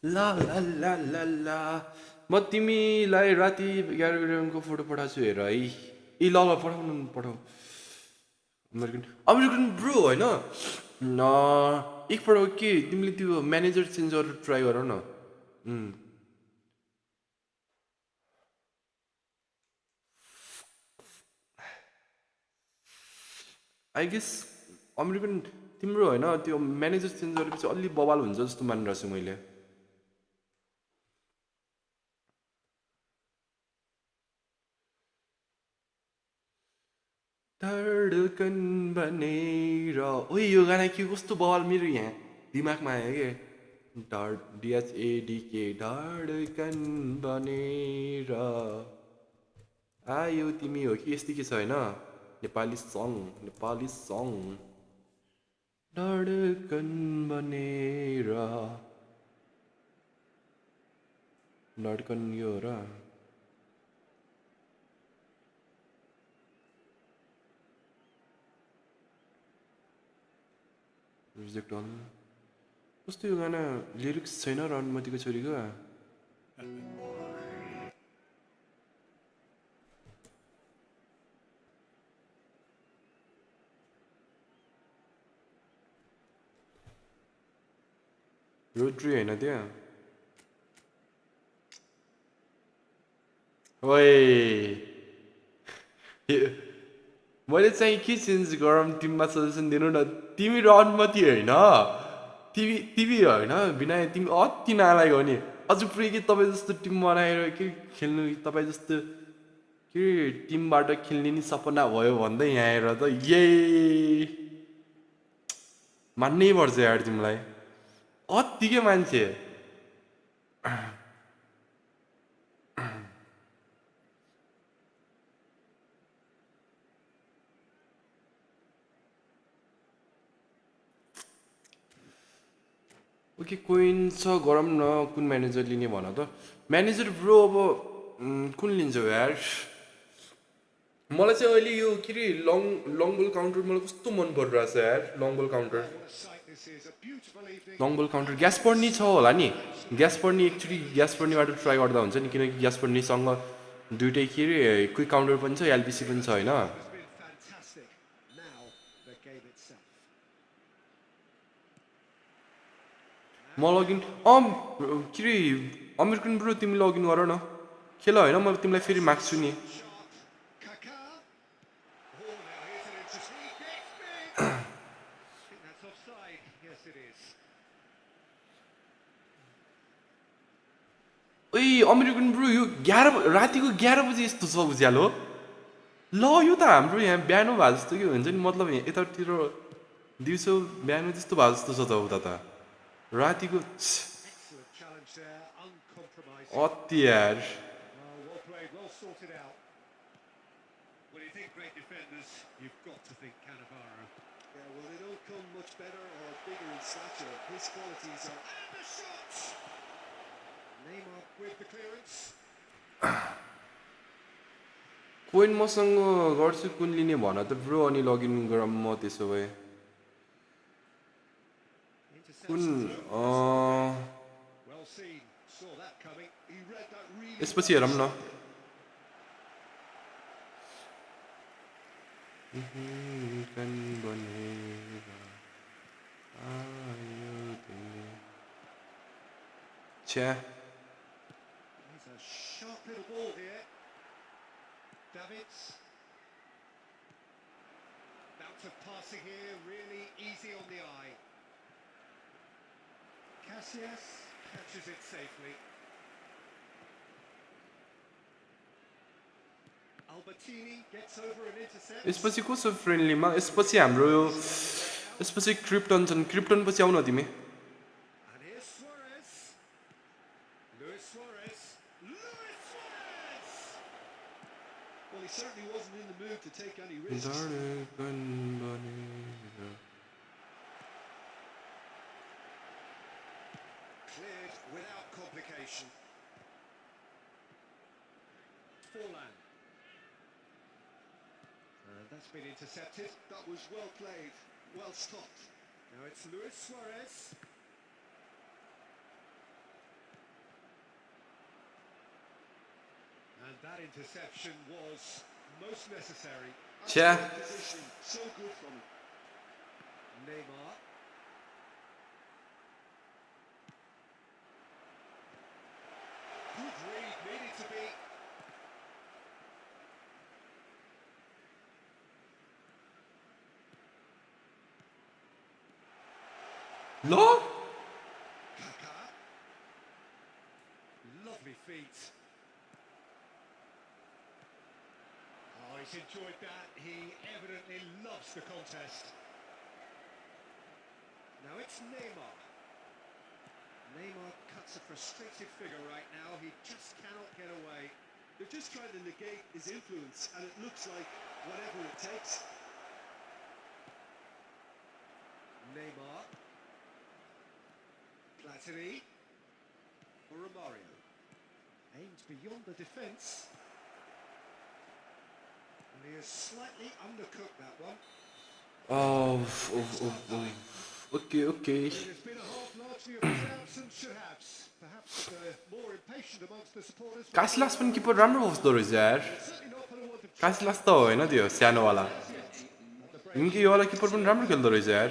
ला ला ला ला ला म तिमीलाई राति 11 ग्रामको फोटो पठाएको छु हेर है ए ल ल पठाउनु पठाऊ अमेरिकन अमेरिकन ब्रो होइन एकपल्ट के तिमीले त्यो म्यानेजर चेन्ज गरेर ट्राई गर न आई गेस अमेरिकन तिम्रो होइन त्यो म्यानेजर चेन्ज गरेपछि अलि बवाल हुन्छ जस्तो मानिरहेको छु मैले धडकन बनेर ओइ यो गाना के कस्तो बवाल मेरो यहाँ दिमागमा आयो के डिएचएडीके धडकन बनेर आयो तिमी हो कि यस्तै के छ होइन नेपाली सङ धडकन बनेर धडकन यो हो र रिजेक्ट अन कस्तो यो गाना लिरिक्स छैन र अनुमतिको छोरीको रोड्री हैन त्यहाँ ओए मैले चाहिँ के चेन्ज गरौँ टिममा सजेसन दिनु न तिमी र अनुमति होइन तिमी होइन बिना तिमी अति नालायक हो नि अझ पुरै के तपाईँ जस्तो टिम बनाएर के खेल्नु तपाईँ जस्तो के टिमबाट खेल्ने नि सपना भयो भन्दै यहाँ आएर त मान्नै पर्छ यार तिमीलाई अत्तिकै मान्छे ओके कोइन छ गरौँ न कुन म्यानेजर लिने भन त म्यानेजर ब्रो अब कुन लिन्छौ यार मलाई चाहिँ अहिले यो के अरे लङ बल काउन्टर मलाई कस्तो मन परिरहेछ यार लङ बल काउन्टर लङ बल काउन्टर ग्यास पर्नी छ होला नि ग्यास पर्नी एक्चुली ग्यास पर्नीबाट ट्राई गर्दा हुन्छ नि किनकि ग्यास पर्नीसँग दुइटै के अरे क्विक काउन्टर पनि छ एलपिसी पनि छ होइन म लगइन के अरे अमेरिकन ब्रो तिमी लगइन गर न खेल होइन म तिमीलाई फेरि माग्छु नि ओइ अमेरिकन ब्रो यो 11 रातिको 11 बजे यस्तो छ उज्यालो ल यो त हाम्रो यहाँ बिहान भए जस्तो के हुन्छ नि मतलब यतातिर दिउँसो बिहान जस्तो भए जस्तो छ त उता त रातिको अति यार कोइन मसँग गर्छु कुन लिने भन त ब्रो अनि लगइन गरौँ म त्यसो भए कुन यसपछि हेरौँ न छ्या Davids. Bounce of passing here, really easy on the eye. Cassius catches it safely. Albertini gets over an intercept. यसपछि को छ फ्रेन्डलीमा यसपछि हाम्रो यो यसपछि क्रिप्टन छन् क्रिप्टन पछि आउन तिमी And here's Suarez. Luis Suarez. Well, he certainly wasn't in the mood to take any risks. Cleared without complication. Forlan. That's been intercepted. That was well played, well stopped. Now it's Luis Suarez. And that interception was most necessary. छ्या Position, so good from him. Neymar. Good read, needed to be. ल Kaká. Lovely feet. Oh, he's enjoyed that. He evidently loves the contest. Now it's Neymar. Neymar cuts a frustrated figure right now. He just cannot get away. They're just trying to negate his influence, and it looks like whatever it takes. Neymar. Platini. For Romario. Aimed beyond the defence. And he has slightly undercooked that one. Okay, okay. It has been a half largely of haves and should-haves. Perhaps more impatient amongst the supporters. कासिलास पनि किपर राम्रो बस्दो रहेछ यार Certainly not for the want of कासिलास trying. त होइन त्यो सानोवाला As yet, at the break. यिनकै योवाला किपर पनि राम्रो खेल्दो रहेछ यार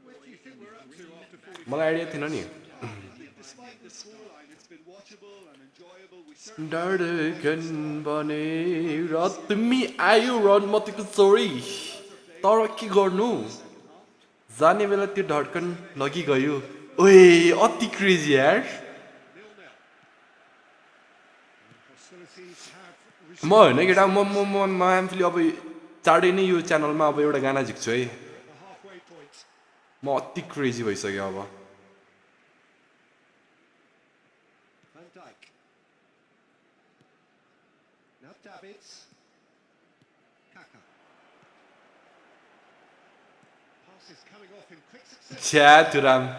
Where do you think we're up to after 45 मलाई आइडिया थिएन नि I think despite the scoreline, it's been watchable and enjoyable. We certainly धडकन बने र तिमी आयो रन मतिको चोरी तर के गर्नु जाने बेला त्यो धड्कन लगिगयो ओए अति क्रेजी यार 0-0. Hostilities have म होइन केटा म आफूले अब चाँडै नै यो च्यानलमा अब एउटा गाना झिक्छु है at the halfway point. म अति क्रेजी भइसक्यो अब Van Dijk. Now Davids. Kaka. Pass is coming off in quick succession. छ्या तुराम Well,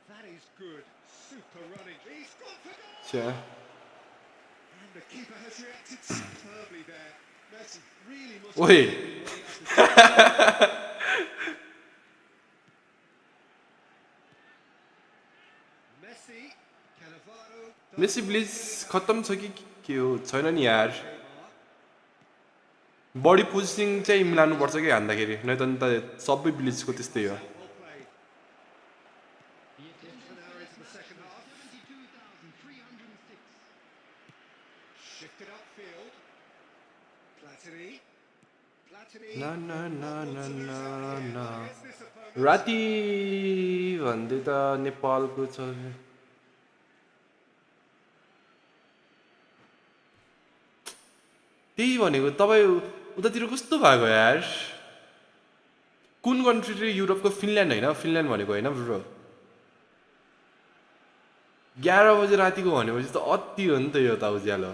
that is good. Super running. He's gone for goal. छ्या And the keeper has reacted superbly there. Messi really must ओए Messi. Cannavaro. Messi please खत्तम छ कि के हो छैन नि यार बडी पोजिसनिङ चाहिँ मिलाउनुपर्छ कि हान्दाखेरि नै त सबै ब्लिजको त्यस्तै हो Well played. Half an hour into the second half. 72,306. Shifted upfield. Platini. Platini. ना ना ना ना ना ना Against this opponent. राति भन्दै त नेपालको छ त्यही भनेको तपाईँ उतातिर कस्तो भएको यार कुन कन्ट्री रे युरोपको फिनल्यान्ड होइन फिनल्यान्ड भनेको होइन ब्रो 11 बजे रातिको भनेपछि त अति हो नि त यो त उज्यालो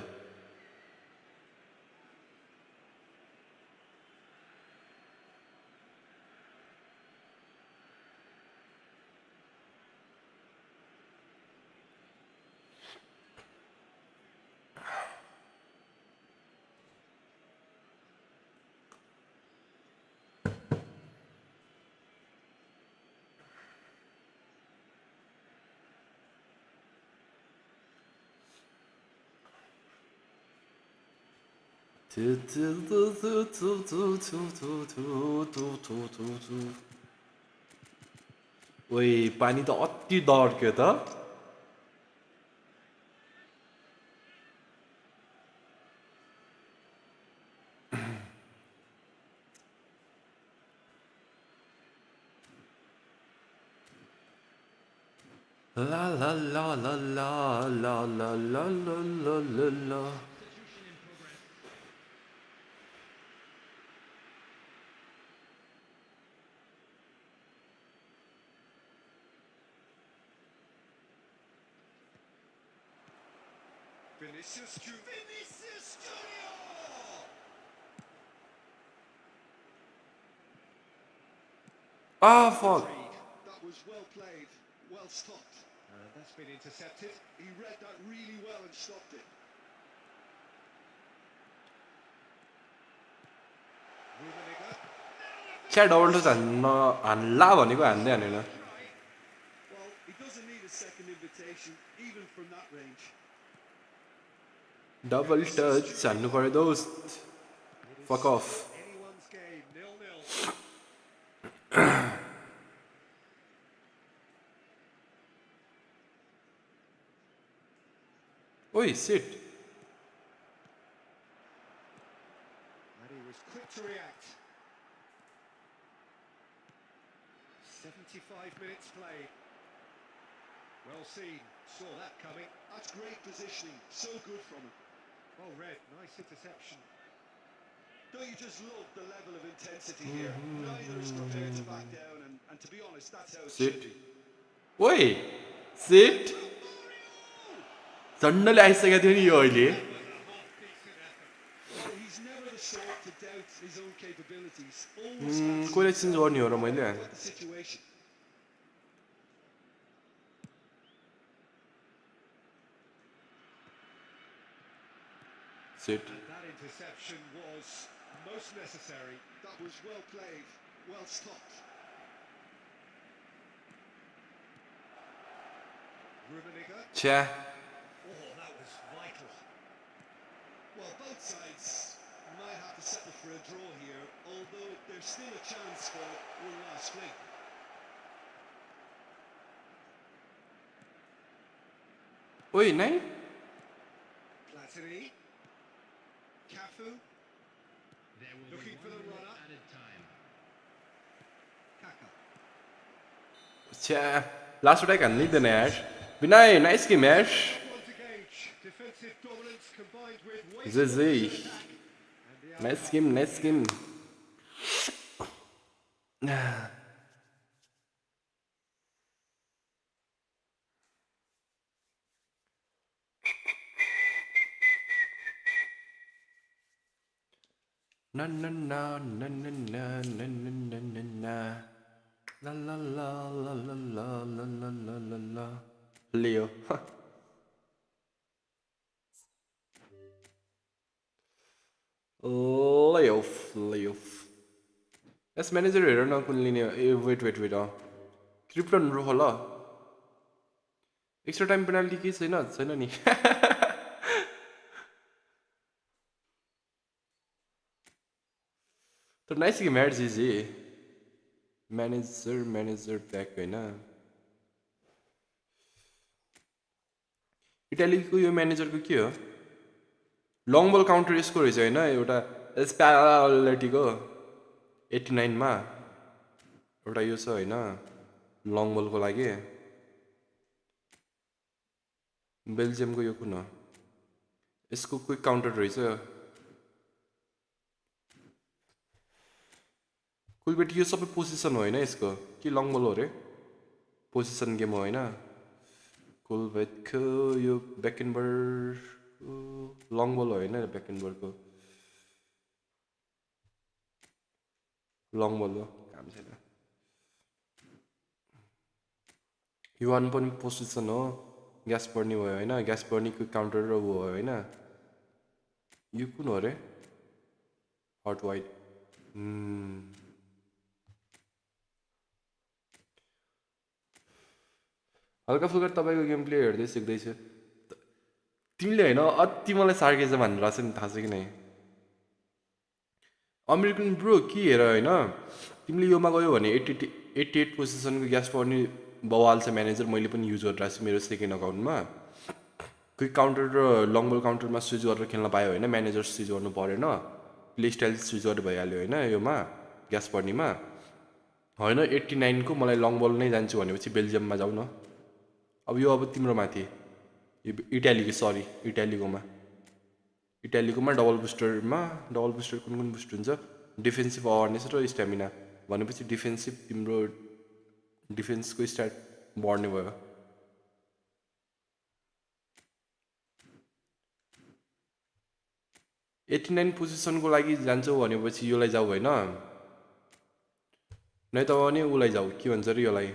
ओइ पानी त अति दर्क्यो त ला ला ला ला ला ला ला ला ला ला ला ला Vinicius Junior! fuck That was well played, well stopped. That's been intercepted. He read that really well and stopped it. Rummenigge. क्या डबल टच हान्ला भनेको हान्दै हानेन Well, he doesn't need a second invitation, even from that range. Double touch हान्नु पर्यो दोस्त fuck of Anyone's game. 0-0. ओइ seat And he was quick to react. 75 minutes played. Well seen. Saw that coming. That's great positioning, so good from him. Well read. Nice interception. Don't you just love the level of intensity here? Neither is prepared to back down, and to be honest, that's how it Sit. should be. ओइ seat झन्डले आइसकेको थियो नि यो अहिले Well, he's never the sort to doubt his own capabilities. Always fancies कोले change गर्ने हो र मैले the situation. Shit And that interception was most necessary. That was well played, well stopped. Rummenigge. छ्या Oh, that was vital. Well, both sides might have to settle for a draw here, although there's still a chance for one last swing. ओइ नाइ Platini. Cafu. There will Looking be for the 1 minute runner. added time. Kaka. छ्या last attack हान्नु दिँदैन यार Vinay nice game यार Tough one to gauge. Defensive dominance combined with जी wastefulness जी in attack. And the nice outcome. Game nice game Na na na na na na na na na na na la la la la la la la la la la la Leo Leo यस manager हेर न कुन लिने ए wait wait wait Krypton रोख ल extra time penalty के छैन छैन नि तर नाइस गेम यार जिजी म्यानेजर ब्याक होइन इटालीको यो म्यानेजरको के हो लङ बल काउन्टर यसको रहेछ होइन एउटा स्प्यालिटीको 89 मा एउटा यो छ होइन लङ बलको लागि बेल्जियमको यो कुन हो यसको क्विक काउन्टर रहेछ कुलबेटी यो सबै पोजिसन हो होइन यसको कि लङ बल हो रे पोजिसन गेम हो होइन कुलबेटको यो ब्याकेनबर्गको लङ बल हो होइन ब्याकेनबर्गको लङ बल हो काम छैन युवान पनि पोजिसन हो ग्यास पर्नी भयो होइन ग्यास पर्नीको काउन्टर र ऊ हो होइन यो कुन हो रे हट वाइट हल्का फुल्का तपाईँको गेम प्ले हेर्दै सिक्दैछु तिमीले होइन अति मलाई सार्केजम भनेर छ नि थाहा छ कि नै अमेरिकन ब्रो के हेर होइन तिमीले योमा गयो भने 88 पोजिसनको ग्यास पर्ने बवाल छ म्यानेजर मैले पनि युज गरिरहेको छु मेरो सेकेन्ड अकाउन्टमा क्विक काउन्टर र लङ बल काउन्टरमा स्विच गरेर खेल्न पायो होइन म्यानेजर स्विच गर्नु परेन प्ले स्टाइल स्विच गरेर भइहाल्यो होइन योमा ग्यास पर्नेमा होइन 89 को मलाई लङ बल नै जान्छु भनेपछि बेल्जियममा जाऊ न अब यो अब तिम्रो माथि इटालीको सरी इटालीकोमा डबल बुस्टर कुन बुस्ट हुन्छ डिफेन्सिभ अवेरनेस र स्ट्यामिना भनेपछि डिफेन्सिभ तिम्रो डिफेन्सको स्ट्याट बढ्ने भयो एट्टी 89 पोजिसनको लागि जान्छौ भनेपछि योलाई जाऊ होइन नै त भने उसलाई जाऊ के भन्छ अरे योलाई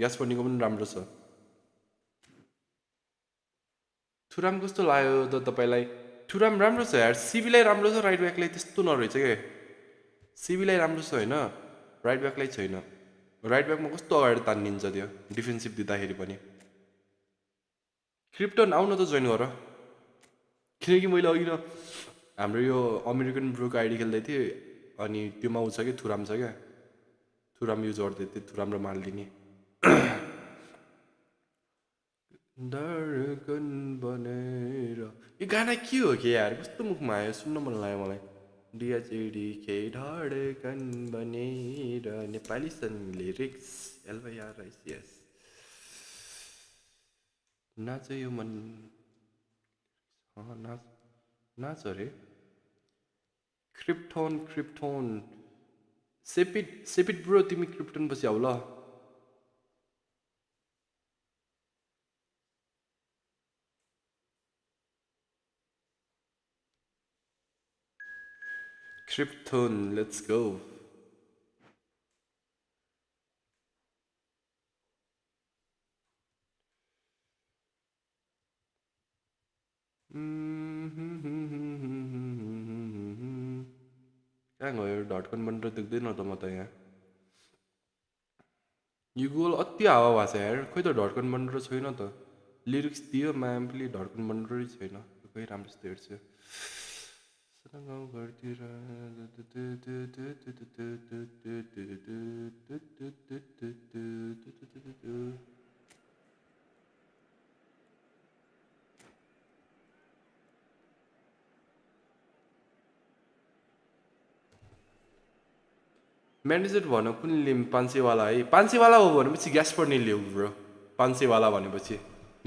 ग्यास पर्नीको पनि राम्रो छ थुराम कस्तो लाग्यो त तपाईँलाई थुराम राम्रो छ यार सिबीलाई राम्रो छ राइट ब्याकलाई त्यस्तो नरहेछ के सिबीलाई राम्रो छ होइन राइट ब्याकलाई छैन राइट ब्याकमा कस्तो अगाडि तानिन्छ त्यो डिफेन्सिभ दिँदाखेरि पनि क्रिप्टन आउन त जोइन गर किनकि मैले अघि न हाम्रो यो अमेरिकन ब्रोको आइडी खेल्दै थिएँ अनि त्योमा ऊ छ कि थुराम छ क्या थुराम युज गर्दै थिएँ थुराम र मालिनी धडकन बनेर यो गाना के हो कि यार कस्तो मुखमा आयो सुन्न मन लाग्यो मलाई डियाचेडी खे धडकन बनेर नेपाली सन लिरिक्स LYRICS नाच यो मन नाच अरे क्रिप्टोन सेपिट ब्रो तिमी क्रिप्टोन पछि आऊ ल Krypton, let's go. कहाँ गयो डटकन बनेर देख्दैन त म त यहाँ यो गोल अति हावा भएको छ यार खोइ त ढड्कन बनेर छैन त लिरिक्स दियो म्यामले ढड्कन बनेरै छैन खोइ राम्रोसित हेर्छु गाउँघरतिर म्यानेजर भन कुन लिम 500वाला है 500वाला हो भनेपछि ग्यास पर्ने ल्याऊ ब्रो 500वाला भनेपछि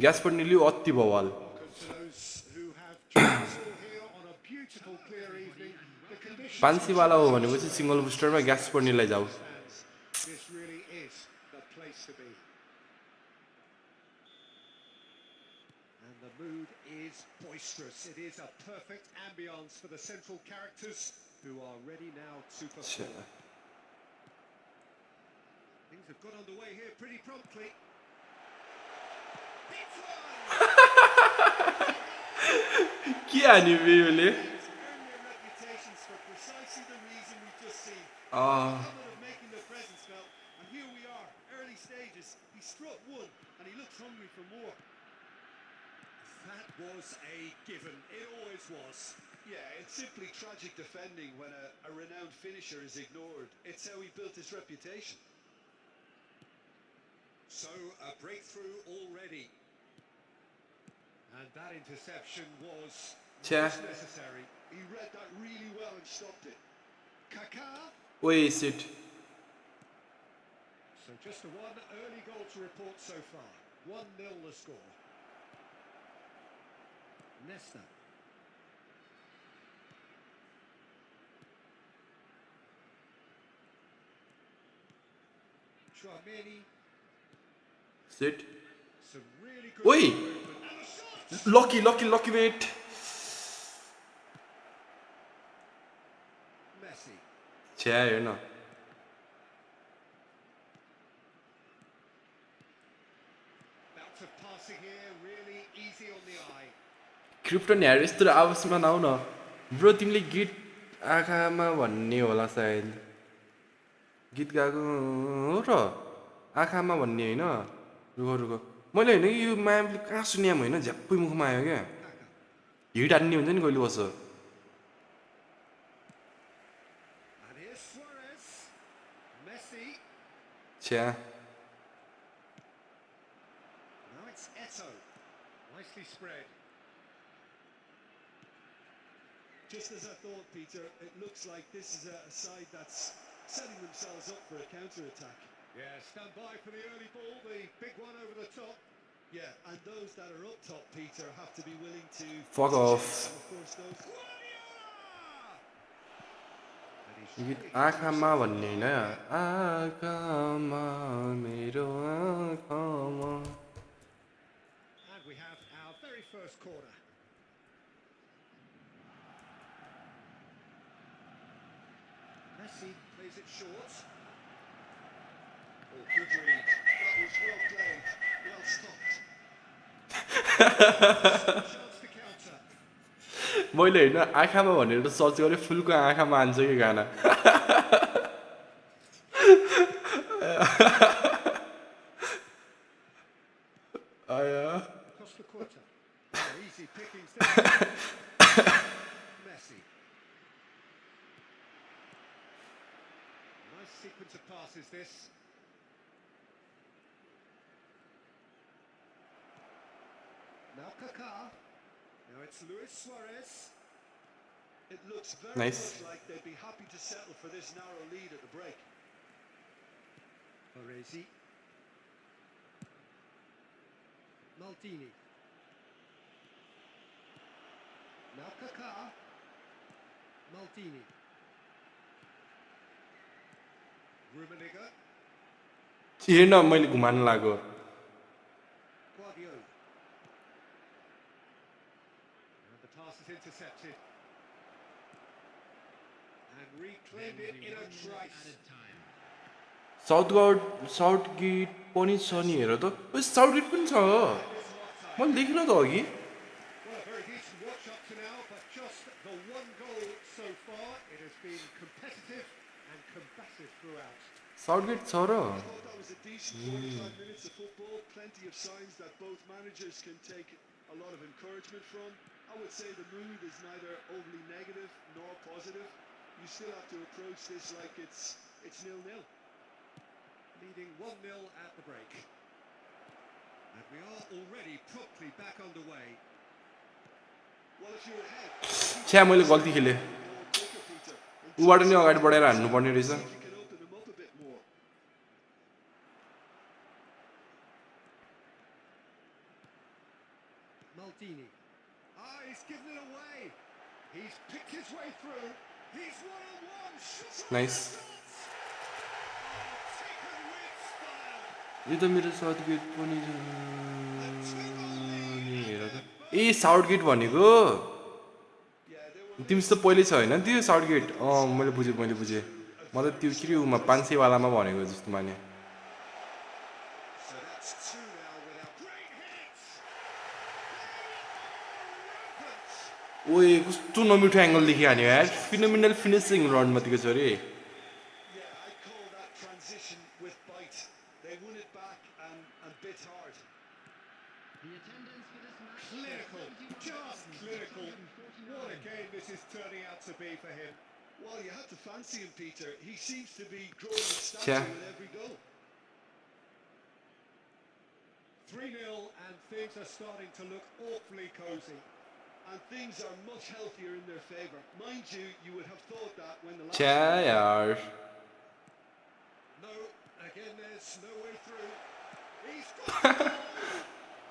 ग्यास पर्ने ल्याऊ अति बवाल Welcome to those who have joined us all here on a beautiful clear evening. The conditions 500वाला हो भनेपछि सिंगल बुस्टरमा ग्यास पर्नेलाई जाऊ stands. This really is the place to be. And the mood is boisterous. It is a perfect ambience for the central characters who are ready now to perform. Things have got underway here pretty promptly. It's one! के हान्यो बे योले Earn their reputations for precisely the reason we've just seen. Habit of making their presence felt, and here we are, early stages. He struck one, and he looks hungry for more. That was a given. It always was. Yeah, it's simply tragic defending when a renowned finisher is ignored. It's how he built his reputation. So a breakthrough already. And that interception was Cha. necessary. He read that really well and stopped it. Kaká. ओए seat So just the one early goal to report so far. 1-0 the score. Nesta. Chouameni. Shit Some really good Oi. movement. And a shot! Lucky wait Messi. छ्या हेर्न Bout of passing here, really easy on the eye. Krypton ह्यार यस्तो आवाजमा नआउ न bro तिमीले गीत आँखामा भन्ने होला सायद गीत गाएको हो र आँखामा भन्ने होइन रुको मैले होइन कि यो म्यामले कहाँ सुन्याम होइन झ्याप्पै मुखमा आयो क्या हिट हान्ने हुन्छ नि कहिले बस्छ And here's Suarez. Messi. छ्या Now it's Eto. Nicely spread. Just as I thought, Peter, it looks like this is a side that's setting themselves up for a counter-attack. Yeah, stand by for the early ball, the big one over the top. Yeah, and those that are up top, Peter, have to be willing to... Fuck off. And of course, those... And he's गीत really आँखामा भन्ने होइन आँखामा मेरो आँखामा And we have our very first corner. Messi plays it short. Oh, good read. That was well played. Well stopped. Chance to counter. मैले होइन आँखामा भनेर सर्च गरेँ फुलको आँखामा हान्छ कि गाना Across the quarter. Oh, easy pickings there. Messi. Nice sequence of passes this. Now Kaká. Now it's Luis Suarez. It looks very Nice. much like they'd be happy to settle for this narrow lead at the break. Baresi. Maldini. Now Kaká. Maldini. Rummenigge. हेर्न मैले घुमाउनु लाग्यो Guardiola. And the pass is intercepted. And reclaimed it in a trice. Southgate पनि छ नि हेर त south gate पनि छ मैले देखिनँ त अघि Well, a very decent watch up to now, but just the one goal so far. It has been competitive and combative throughout. Southgate छ र I thought that was a decent 45 minutes of football. Plenty of signs that both managers can take a lot of encouragement from. I would say the mood is neither overly negative nor positive. You still have to approach this like it's 0-0. Leading 1-0 at the break. And we are already promptly back underway. Well, if you're ahead, छ्या मैले गल्ती खेलेँ goal quicker, Peter. उबाट नि अगाडि बढेर हान्नु पर्ने रहेछ See if you can open them up a bit more. Maldini. Ah, he's given it away. He's picked his way through. He's one-on-one. Shot on Nice. the dot. Oh, taken with style. यो त मेरो Southgate पनि छ नि हेर त ए Southgate भनेको तिमीसित पहिले छ होइन त्यो साउथगेट मैले बुझेँ म त त्यो के उमा 500 वालामा भनेको जस्तो माने So that's two now without great hits. ओए कस्तो नमिठो एङ्गल देखि हान्यो यार फिनोमिनल फिनिसिङ रनमतिको छ अरे Yeah, I call that transition with bite. They won it back and bit hard. The attendance for this match. Clinical, just clinical. What a game this is turning out to be for him. Well, you have to fancy him, Peter. He seems to be growing in stature Yeah. with every goal. 3-0 and things are starting to look awfully cosy. And things are much healthier in their favour. Mind you, you would have thought that when the last... छ्या यार No, again there's no way through. He's got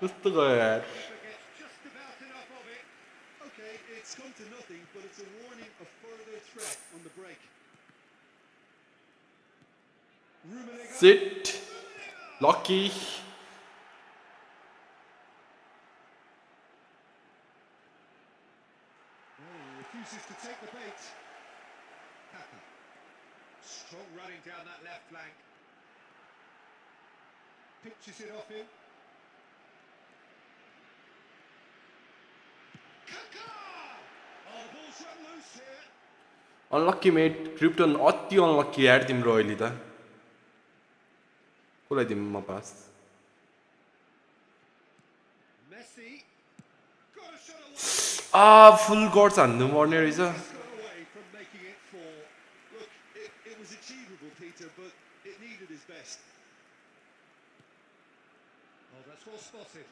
कस्तो गयो यार Keeper gets just about enough of it. Okay, it's come to nothing, but it's a warning of further threat on the break. Rummenigge. Shit lucky Oh, he refuses to take the bait. Kaka. Strong running down that left flank. Pitches it off him. Kaka! Oh, the ball's run loose here. Unlucky mate Krypton अति unlucky यार तिम्रो अहिले त कसलाई दिउँ म pass Messi. Got a shot away. फुल गर्छ हान्नु पर्ने रहेछ Got away from making it fall. Look, it was achievable, Peter, but it needed his best. Oh, that's well spotted.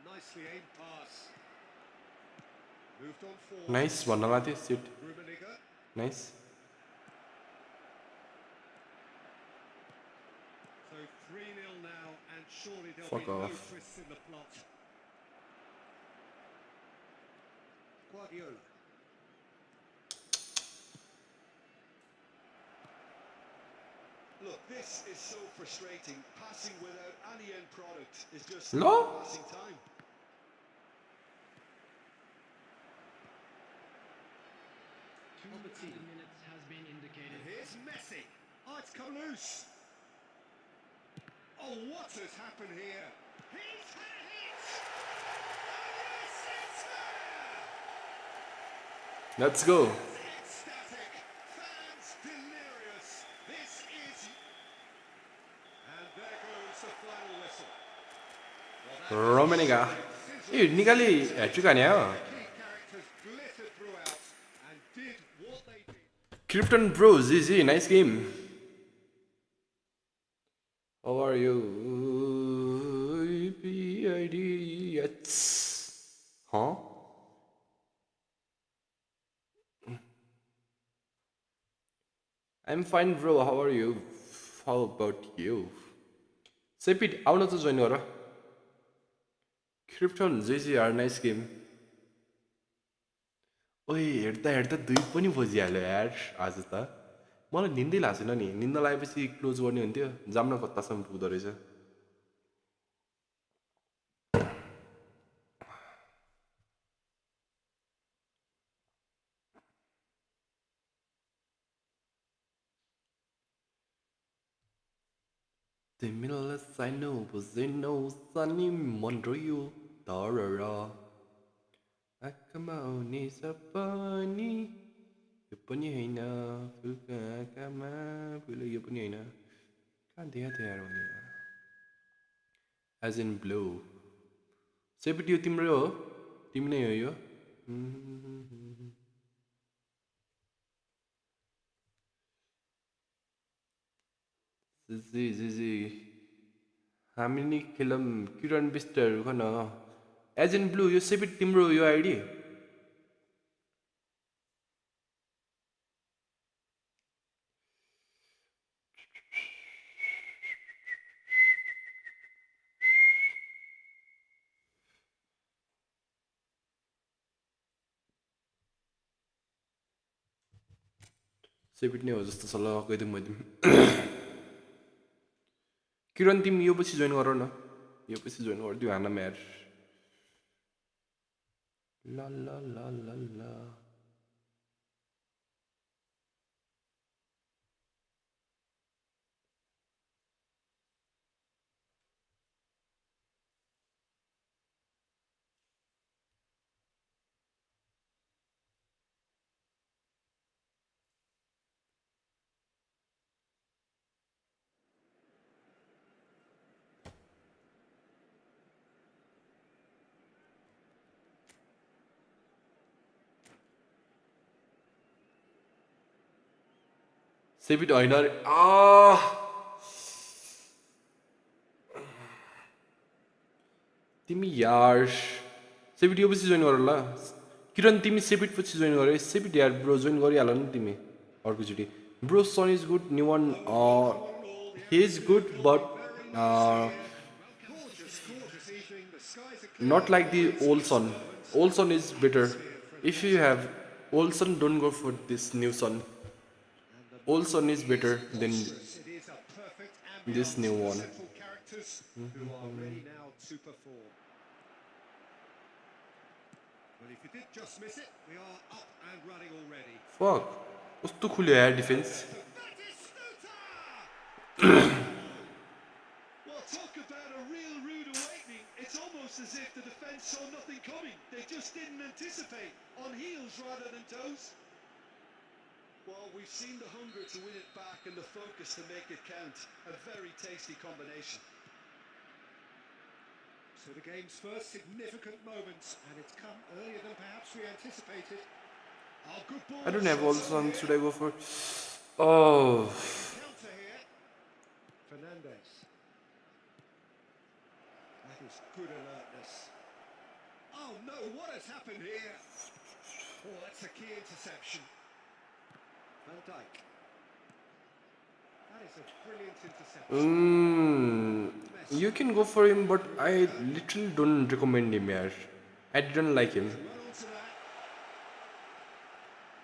Nicely aimed pass. Moved on forward. Nice भन्न लाग्थ्यो shit Rummenigge. Nice So 3-0 now, and surely there'll Fuck be no off. twists in the plot. Guardiola. Look, this is so frustrating. Passing without any end product is just No. passing time. Minutes has been indicated. Here's Messi. Oh, it's come loose. Oh, what has happened here? He's had a hit. Oh, yes, it's there. Let's go Ecstatic. Fans delirious. This is... And there goes the final whistle. Rummenigge ए निकाली hat trick हान्यो Key characters glittered throughout and did what they did. Krypton bro जी nice game how are you PIDS huh I'm fine bro how are you how about you सेपिड आउन त join गर krypton JCR nice game ओए हेर्दा हेर्दा 2 पनि बजिहाल्यो यार आज त मलाई निन्दै लागेन नि निन्द लागेपछि क्लोज गर्ने हुन्थ्यो जाम्न कतासम्म पुग्दो रहेछ तिमीलाई सानो बुझेनौ सानी मन रह्यो तरर आँखामा आउने सपनी यो पनि हैन फुलको आँखामा फुल यो पनि हैन कहाँ देखा थियो यार मैले एज इन ब्लू सेपिट यो तिम्रो हो तिमी नै हो यो जी हामी नि खेलौँ किरण बिस्टहरू खन एज इन ब्लू यो सेपिट तिम्रो हो यो आइडी सेपिट नै हो जस्तो छ ल गइदिउँ मैले किरण तिमी यो पछि जोइन गर न यो पछि जोइन गरिदिउ हान म्यार ल ल ल ल ल सेपिट होइन अरे तिमी यार सेपिट यो पछि जोइन गर ल किरण तिमी सेपिट पछि जोइन गर सेपिट यार ब्रो जोइन गरिहाल नि तिमी अर्कोचोटि bro son is good new one he is good but not like the old son. Old son is better. If you have old son, don't go for this new son. Old son is better than this new one. Who are ready now to perform. Well, if you did just miss it, we are up and running already. Fuck. कस्तो खुल्यो यार defence Well, talk about a real rude awakening. It's almost as if the defence saw nothing coming. They just didn't anticipate. On heels rather than toes. Well, we've seen the hunger to win it back and the focus to make it count. A very tasty combination. So the game's first significant moments, and it's come earlier than perhaps we anticipated. Oh, good ball. I don't have all son. Should I go for? Oh. Counter here. Fernandez. That is good alertness. Oh no, what has happened here? Oh, that's a key interception. Van Dijk. That is a brilliant interception. You can go for him, but I literally don't recommend him, yaar. I didn't like him. Run on to that.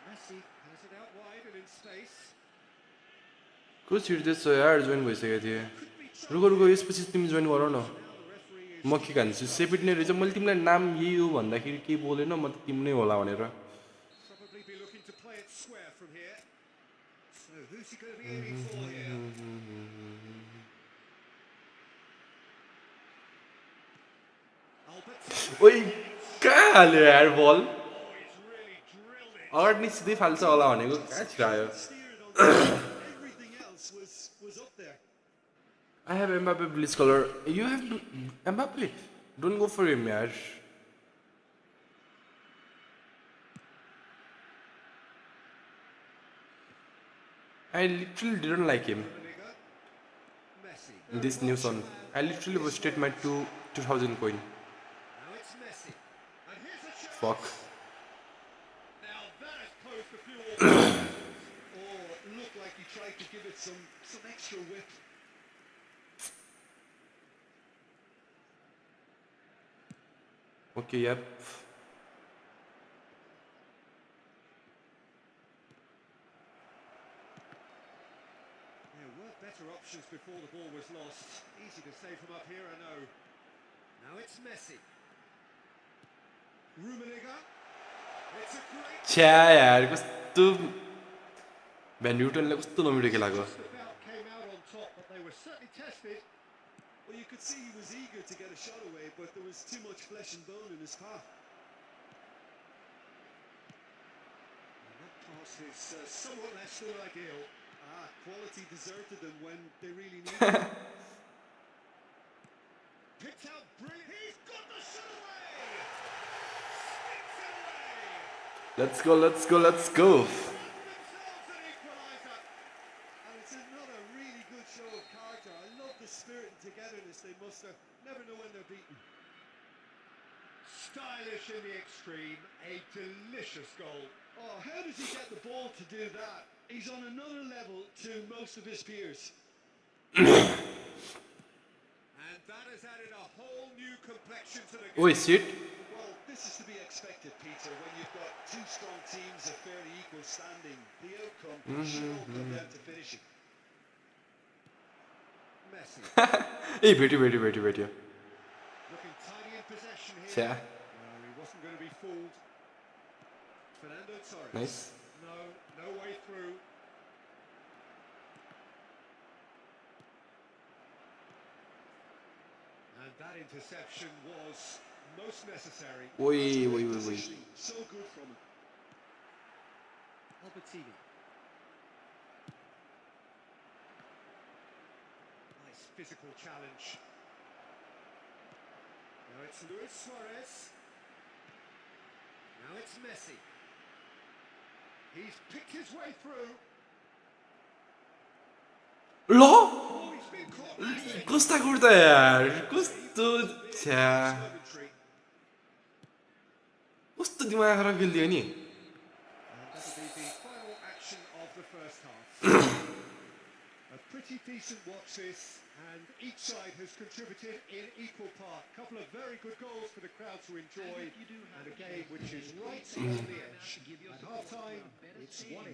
Messi has it out wide and in space. को छिर्दैछ यार join भइसकेको थिएँ रुको रुको यसपछि तिमी join गर न म के खान्छु सेपिट नै रहेछ मैले तिमीलाई नाम यही हो भन्दाखेरि केही बोलेन म त तिमी नै होला भनेर Probably be looking to play it square from here. So who's he going to be aiming for here? Albertson. ओइ कहाँ हाल्यो यार बल Oh, he's really drilled it. अगाडि नि सिधै फाल्छ होला भनेको कहाँ छिरायो Everything else was up there. I have Mbappe bleach color. You have Mbappe. Don't go for him, yaar. I literally didn't like him. Messi. This new son. I literally wasted my 2000 coin. Now it's Messi. And here's a shot. Fuck. Now that has posed a few awkward Oh, it looked like he tried to give it some extra whip. Okay, yep. There were better options before the ball was lost. Easy to save from up here, I know. Now it's Messi. Rummenigge. It's a great... छ्या यार कस्तो van न्युटनले कस्तो नमिठो खेलाको Just about came out on top, but they were certainly tested. Well, you could see he was eager to get a shot away, but there was too much flesh and bone in his path. And that pass cross is somewhat less than ideal. Quality deserted them when they really needed it. Picked out brilliant. He's got the shot away. Sticks it away. Let's go, let's go, let's go. Themselves an equaliser. And it's another really good show of character. I love the spirit and togetherness they muster. Never know when they're beaten. Stylish in the extreme. A delicious goal. Oh, how does he get the ball to do that? He's on another level to most of his peers. And that has added a whole new complexion to the game. Oh, is it? Well, this is to be expected, Peter, when you've got two strong teams of fairly equal standing. The outcome should all come down to finishing. Messi. Hey, beauty. Looking tiny in possession here. Yeah. No, he wasn't going to be fooled. Fernando Torres. Nice. No way through. And that interception was most necessary. Oi. Positioning, so good from him. Albertini. Nice physical challenge. Now it's Luis Suarez. Now it's Messi. He's picked his way through. ल Oh, he's been caught. कस्ता कुर्ता यार कस्तो छ्या कस्तो दिमाग खराब खेलिदियो नि And that'll be the final action of the first half. A pretty decent watch this, and each side has contributed in equal part. Couple of very good goals for the crowd to enjoy, and a game which is right on the edge. At half-time, it's 1-1.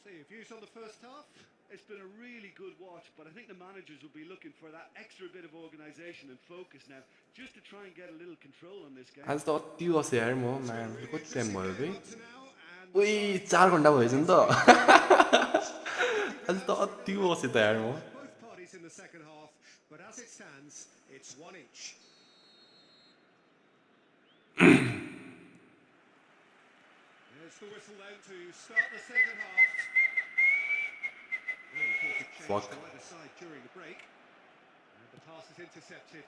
So your views on the first half? It's been a really good watch, but I think the managers will be looking for that extra bit of organisation and focus now, just to try and get a little control on this game. आज त अति बस्यो यार म ma'am कति time भयो बे Up to now, and ओइ 4 घन्टा भएछ नि त आज त अति बस्यो त यार म both parties in the second half, but as it stands, it's 1-1. There's the whistle then to start the second half. Well, we thought it changed Fuck. to either side during the break. And the pass is intercepted.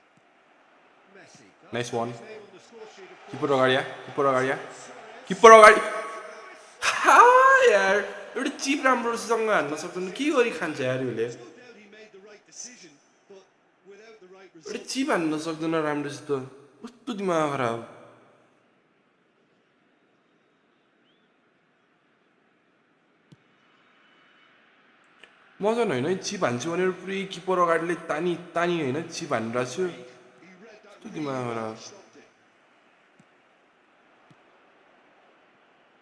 Messi. Nice one. His name on the score sheet, of course. किपर अगाडि या Suarez. किपर अगाडि हा यार एउटा chip राम्रोसँग हान्न सक्दैन के गरी खान्छ यार उसले No doubt he made the right decision, but without the right एउटा result. चिप हान्न सक्दैन राम्रोसित कस्तो दिमाग खराब मजन होइन चिप हान्छु भनेर पुरै किपर अगाडिले तानी तानी होइन चिप हानिरहेको छु He read that कस्तो really दिमाग well खराब and stopped it.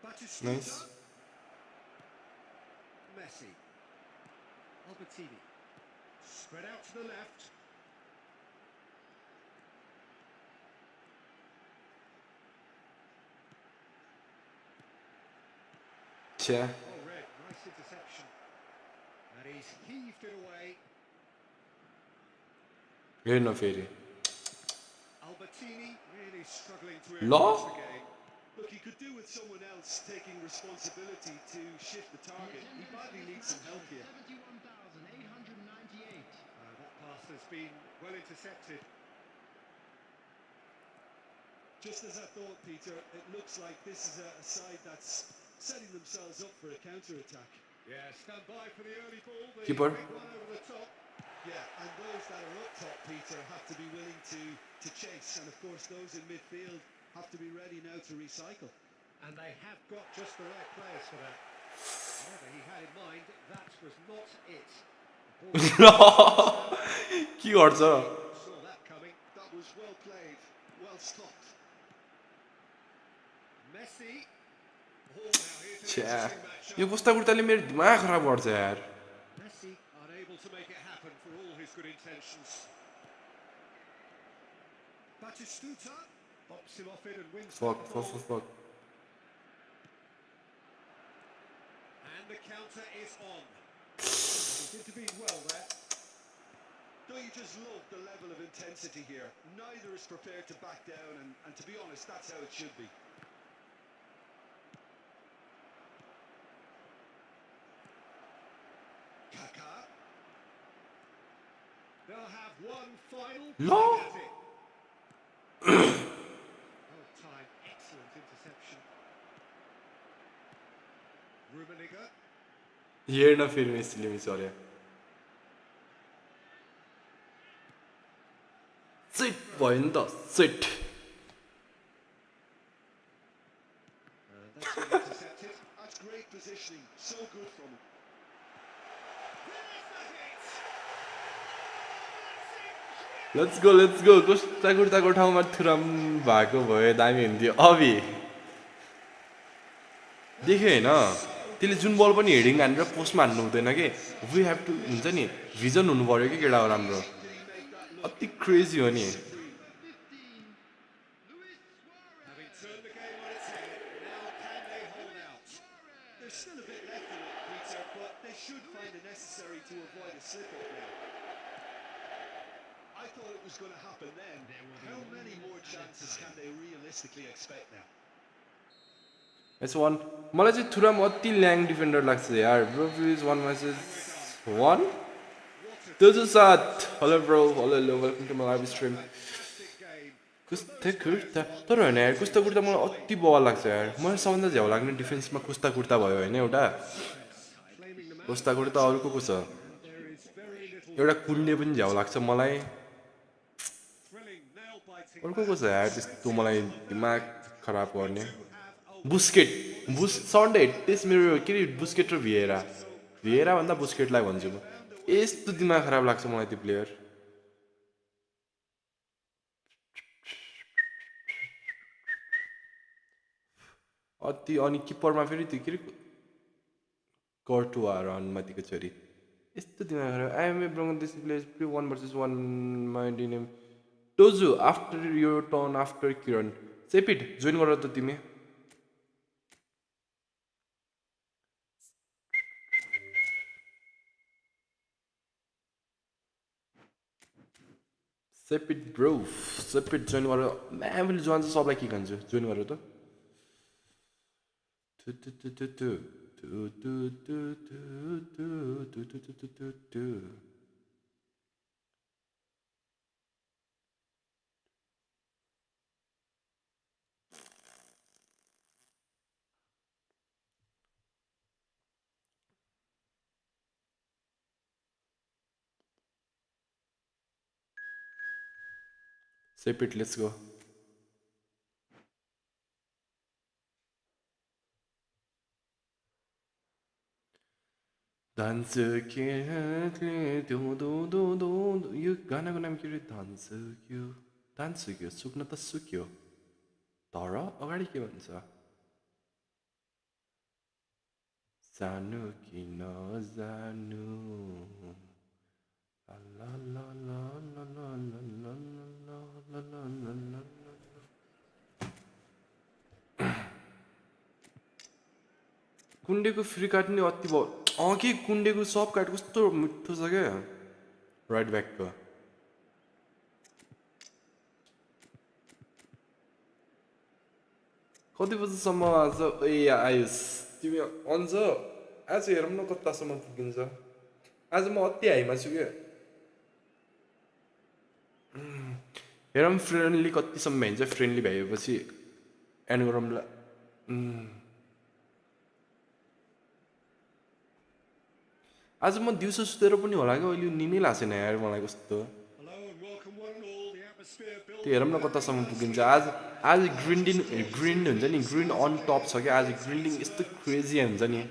Batistuta. Nice Messi. Albertini. Spread out to the left. छ्या Oh, red. Nice interception. And he's heaved it away. हेर्न फेरि Albertini really struggling to Law? influence the game. Look, he could do with someone else taking responsibility to shift the target. He badly needs some help here. 71,898. That pass has been well intercepted. Just as I thought, Peter, it looks like this is a side that's setting themselves up for a counter-attack. Yeah, stand by for the early ball. The Keeper. big one over the top. Yeah, and those that are up top, Peter, have to be willing to chase. And of course, those in midfield have to be ready now to recycle. And they have got just the right players for that. Whatever he had in mind, that was not it. The ball के गर्छ saw that coming. That was well played, well stopped. Messi. Oh, now here's an छ्या interesting matchup. यो कस्ता कुर्ताले मेरो दिमाग खराब गर्छ यार Messi unable to make it happen for all his good intentions. Batistuta bops him off it and wins fuck the fuck ball. fuck fuck And the counter is on. He intervened well there. Don't you just love the level of intensity here? Neither is prepared to back down, and to be honest, that's how it should be. Final Lo! swing at it. Oh, time, excellent interception. Rummenigge. हेर्न फेरि मेसीले miss गर्यो seat भयो नि त seat That's been intercepted. That's great positioning. So good from him. There's the hit. Let's go कस्ता कुर्ताको ठाउँमा थुराम भएको भयो दामी हुन्थ्यो अभि देख्यो होइन त्यसले जुन बल पनि हेडिङ हानेर पोस्टमा हान्नु हुँदैन कि वी हेभ टु हुन्छ नि भिजन हुनु पर्यो कि केटा हो राम्रो अति क्रेजी हो नि Having turned the game on its head, now can they hold out? There's still a bit left in it, Peter, but they should find it necessary to avoid a slip-up now. I thought it was going to happen then. How many more chances can they realistically expect now? It's one मलाई चाहिँ थुराम अति ल्याङ defender लाग्छ यार bro please 1 vs 1 त्यो जो साथ hello bro hello welcome to my live stream Fantastic game. कुस्ता कुर्ता तर होइन यार कुस्ता कुर्ता मलाई अति बवाल लाग्छ यार मलाई सबभन्दा झ्याउ लाग्ने डिफेन्समा कुस्ता कुर्ता भयो होइन एउटा Claiming the match. कुस्ता कुर्ता अरूको को छ There is very little एउटा कुन्डे पनि झ्याउ लाग्छ मलाई thrilling, nail-biting अर्को को छ यार त्यस्तो मलाई दिमाग खराब गर्ने to have a Busquets Sunday त्यस मेरो के अरे बुस्केट र भिएरा भन्दा बुस्केटलाई भन्छु म यस्तो दिमाग खराब लाग्छ मलाई त्यो प्लेयर अति अनि किपरमा फेरि त्यो के अरे कर्टुवा रनमाथिको छोरी यस्तो दिमाग खराब आइएमए ब्रोङ this plays play 1 vs 1 my डिनेम टोजु after your turn after Kiran सेपिड जोइन गर त तिमी सेपिड ब्रो सेपिड जोइन गर म्यामले जोइन चाहिँ सबलाई के खान्छु जोइन गर त Separate, let's go. यो गानाको नाम के रे धान्सुक्यो सुक्न त सुक्यो तर अगाडि के भन्छ जानु कि नजानु ला ला ला ला ला ला ला ला ला ला ला ला कुण्डेको फ्री कार्ड नि अति भयो कि कुण्डेको सब कार्ड कस्तो मिठो छ क्या राइट ब्याकको कति बजीसम्म आज ए आयुष तिमी अन्छ आज हेरौँ न कतासम्म पुगिन्छ आज म अति हाइमा छु क्या हेरौँ फ्रेन्डली कतिसम्म भइन्छ फ्रेन्डली भएपछि एन्ड गरौँला आज म दिउँसो सुतेर पनि होला क्या अहिले निनै लाग्छेन यार मलाई कस्तो त्यो हेरौँ न कतासम्म पुगिन्छ आज ग्रिन्ड हुन्छ नि ग्रिन अन टप छ क्या आज ग्रिन्डिङ यस्तो क्रेजी हुन्छ नि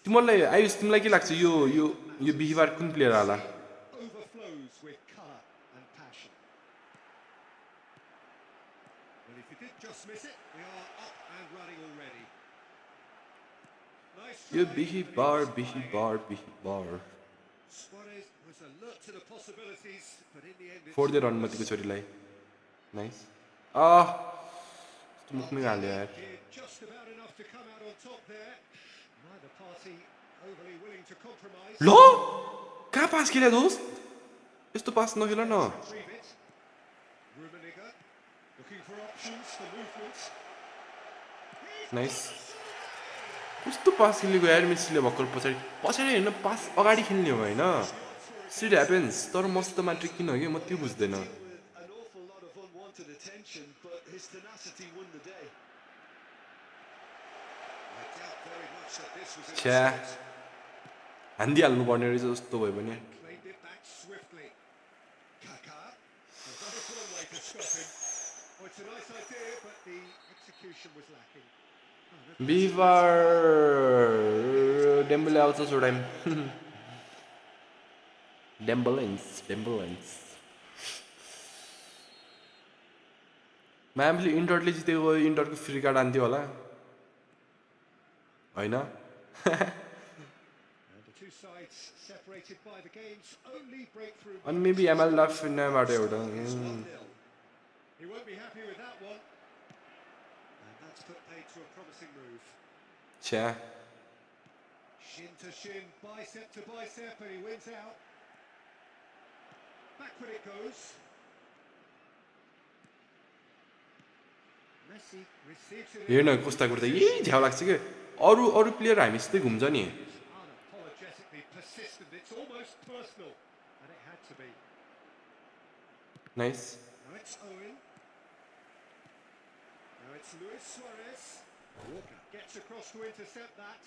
तिमीलाई आयुष तिमीलाई के लाग्छ यो यो यो बिहिबार कुन प्लेयर होला यो बिहिबार फोर्दै रनमतीको छोरीलाई नाइस मुखमै हाल्यो यार ल कहाँ पास खेल्यो दोस्त यस्तो पास नखेल न नाइस कस्तो पास खेलेको यार मेसीले भर्खर पछाडि पछाडि होइन पास अगाडि खेल्ने हो होइन सिट ह्यापेन्स तर मसित मात्र किन हो कि म त्यो बुझ्दैन Deal with an awful lot of unwanted attention, but his tenacity won the day. I doubt very much that this was in the छ्या script. हान्दिहाल्नु पर्ने रहेछ जस्तो भयो भने Claimed it back swiftly. Kaká. A very firm way to stop him. Oh, it's a nice idea, but the execution was lacking. बिहिबार Dembele आउँछ सो time डेम्बलेन्स म्यामले इन्टरले जितेको इन्टरको free card आन्थ्यो होला होइन And the two sides separated by the game's only breakthrough. अनि maybe ML लाफिनाबाट एउटा It's 1-0. He won't be happy with that one. And that's put paid to a promising move. छ्या Shin to shin, bicep to bicep, and he wins out. Backward it goes. Messi receives it. हेर्न कस्ता कुर्ता यही झ्याउ लाग्छ कि अरू अरू player हामीसितै घुम्छ नि Unapologetically persistent. It's almost personal, and it had to be. Nice Now it's Owen. Now it's Luis Suarez. Walker gets across to intercept that.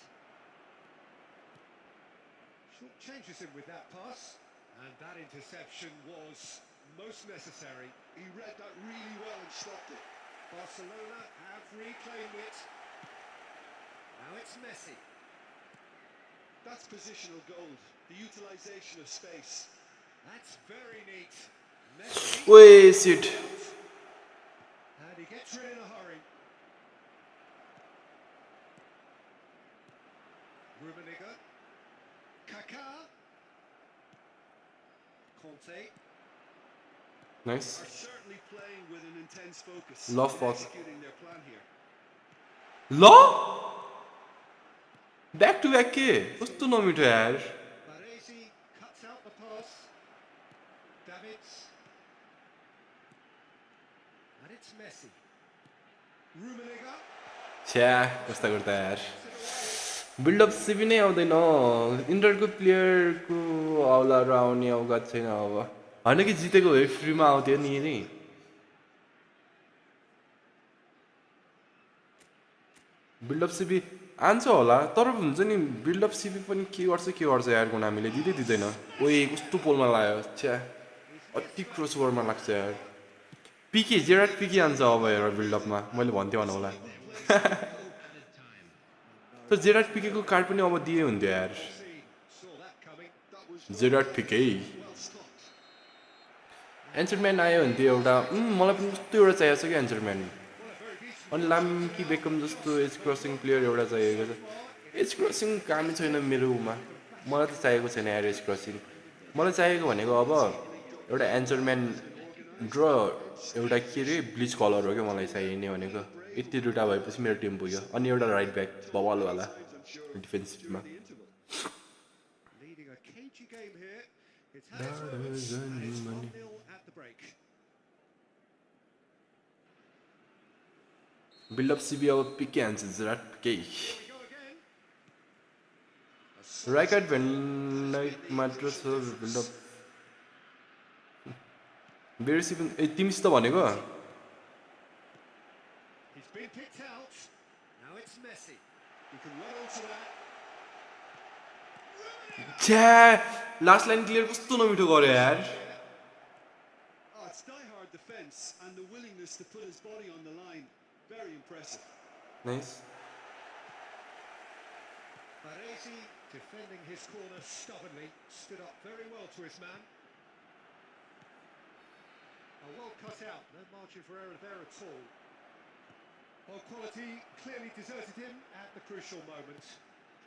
Short changes him with that pass. And that interception was most necessary. He read that really well and stopped it. Barcelona have reclaimed it. Now it's Messi. That's positional gold, the utilisation of space. That's very neat. Messi. ओए seat And he gets rid in a hurry. Rummenigge. Kaká. Conte. Nice Are certainly playing with an intense focus. Love in for- executing their plan here. ल back to back के कस्तो नमिठो यार Baresi cuts out the pass. Davids. And it's Messi. Rummenigge. छ्या कस्ता कुर्ता यार buildup CP नै आउँदैन इन्टरको प्लेयरको औलाहरू आउने अवगत छैन अब होइन कि जितेको भए फ्रीमा आउँथ्यो नि बिल्डअप सिपी आन्छ होला तर हुन्छ नि बिल्डअप सिपी पनि के गर्छ यार हामीले दिँदै दिँदैन ओए कस्तो पोलमा लाग्यो छ्या अति क्रस ओभरमा लाग्छ यार पिके जेराट पिके आन्छ अब हेर बिल्डअपमा मैले भन्थेँ भनौँ होला तर जेराट पिकेको कार्ड पनि अब दिए हुन्थ्यो यार Saw that coming. That was जेराट पिके well stopped. एन्सरम्यान आयो भने त्यो एउटा मलाई पनि कस्तो एउटा चाहिएको छ कि एन्सरम्यान अनि लाम्की बेकम जस्तो एज क्रसिङ प्लेयर एउटा चाहिएको छ एज क्रसिङ कामै छैन मेरो उमा मलाई त चाहिएको छैन यार एज क्रसिङ मलाई चाहिएको भनेको अब एउटा एन्सरम्यान र एउटा के अरे ब्लिच कलर हो क्या मलाई चाहिने भनेको यति दुइटा भएपछि मेरो टिम पुग्यो अनि एउटा राइट ब्याक बवालवाला डिफेन्सिभमा leading a cagey game here. It's had its moments, and it's 1-0 at the break. Buildup CB अब पिके हान्छ जेराट पिके We go again. राइकार्ड भेन मात्र छ बिल्डअप बेरसी पनि ए तिमीसित भनेको He's been picked out. Now it's Messi. He can run onto that. छ्या last line clear कस्तो नमिठो गर्यो यार Oh, it's die-hard defence and the willingness to put his body on the line. Very impressive. Nice Baresi defending his corner stubbornly. Stood up very well to his man. Well cut out. No margin for error there at all. Well, quality clearly deserted him at the crucial moment.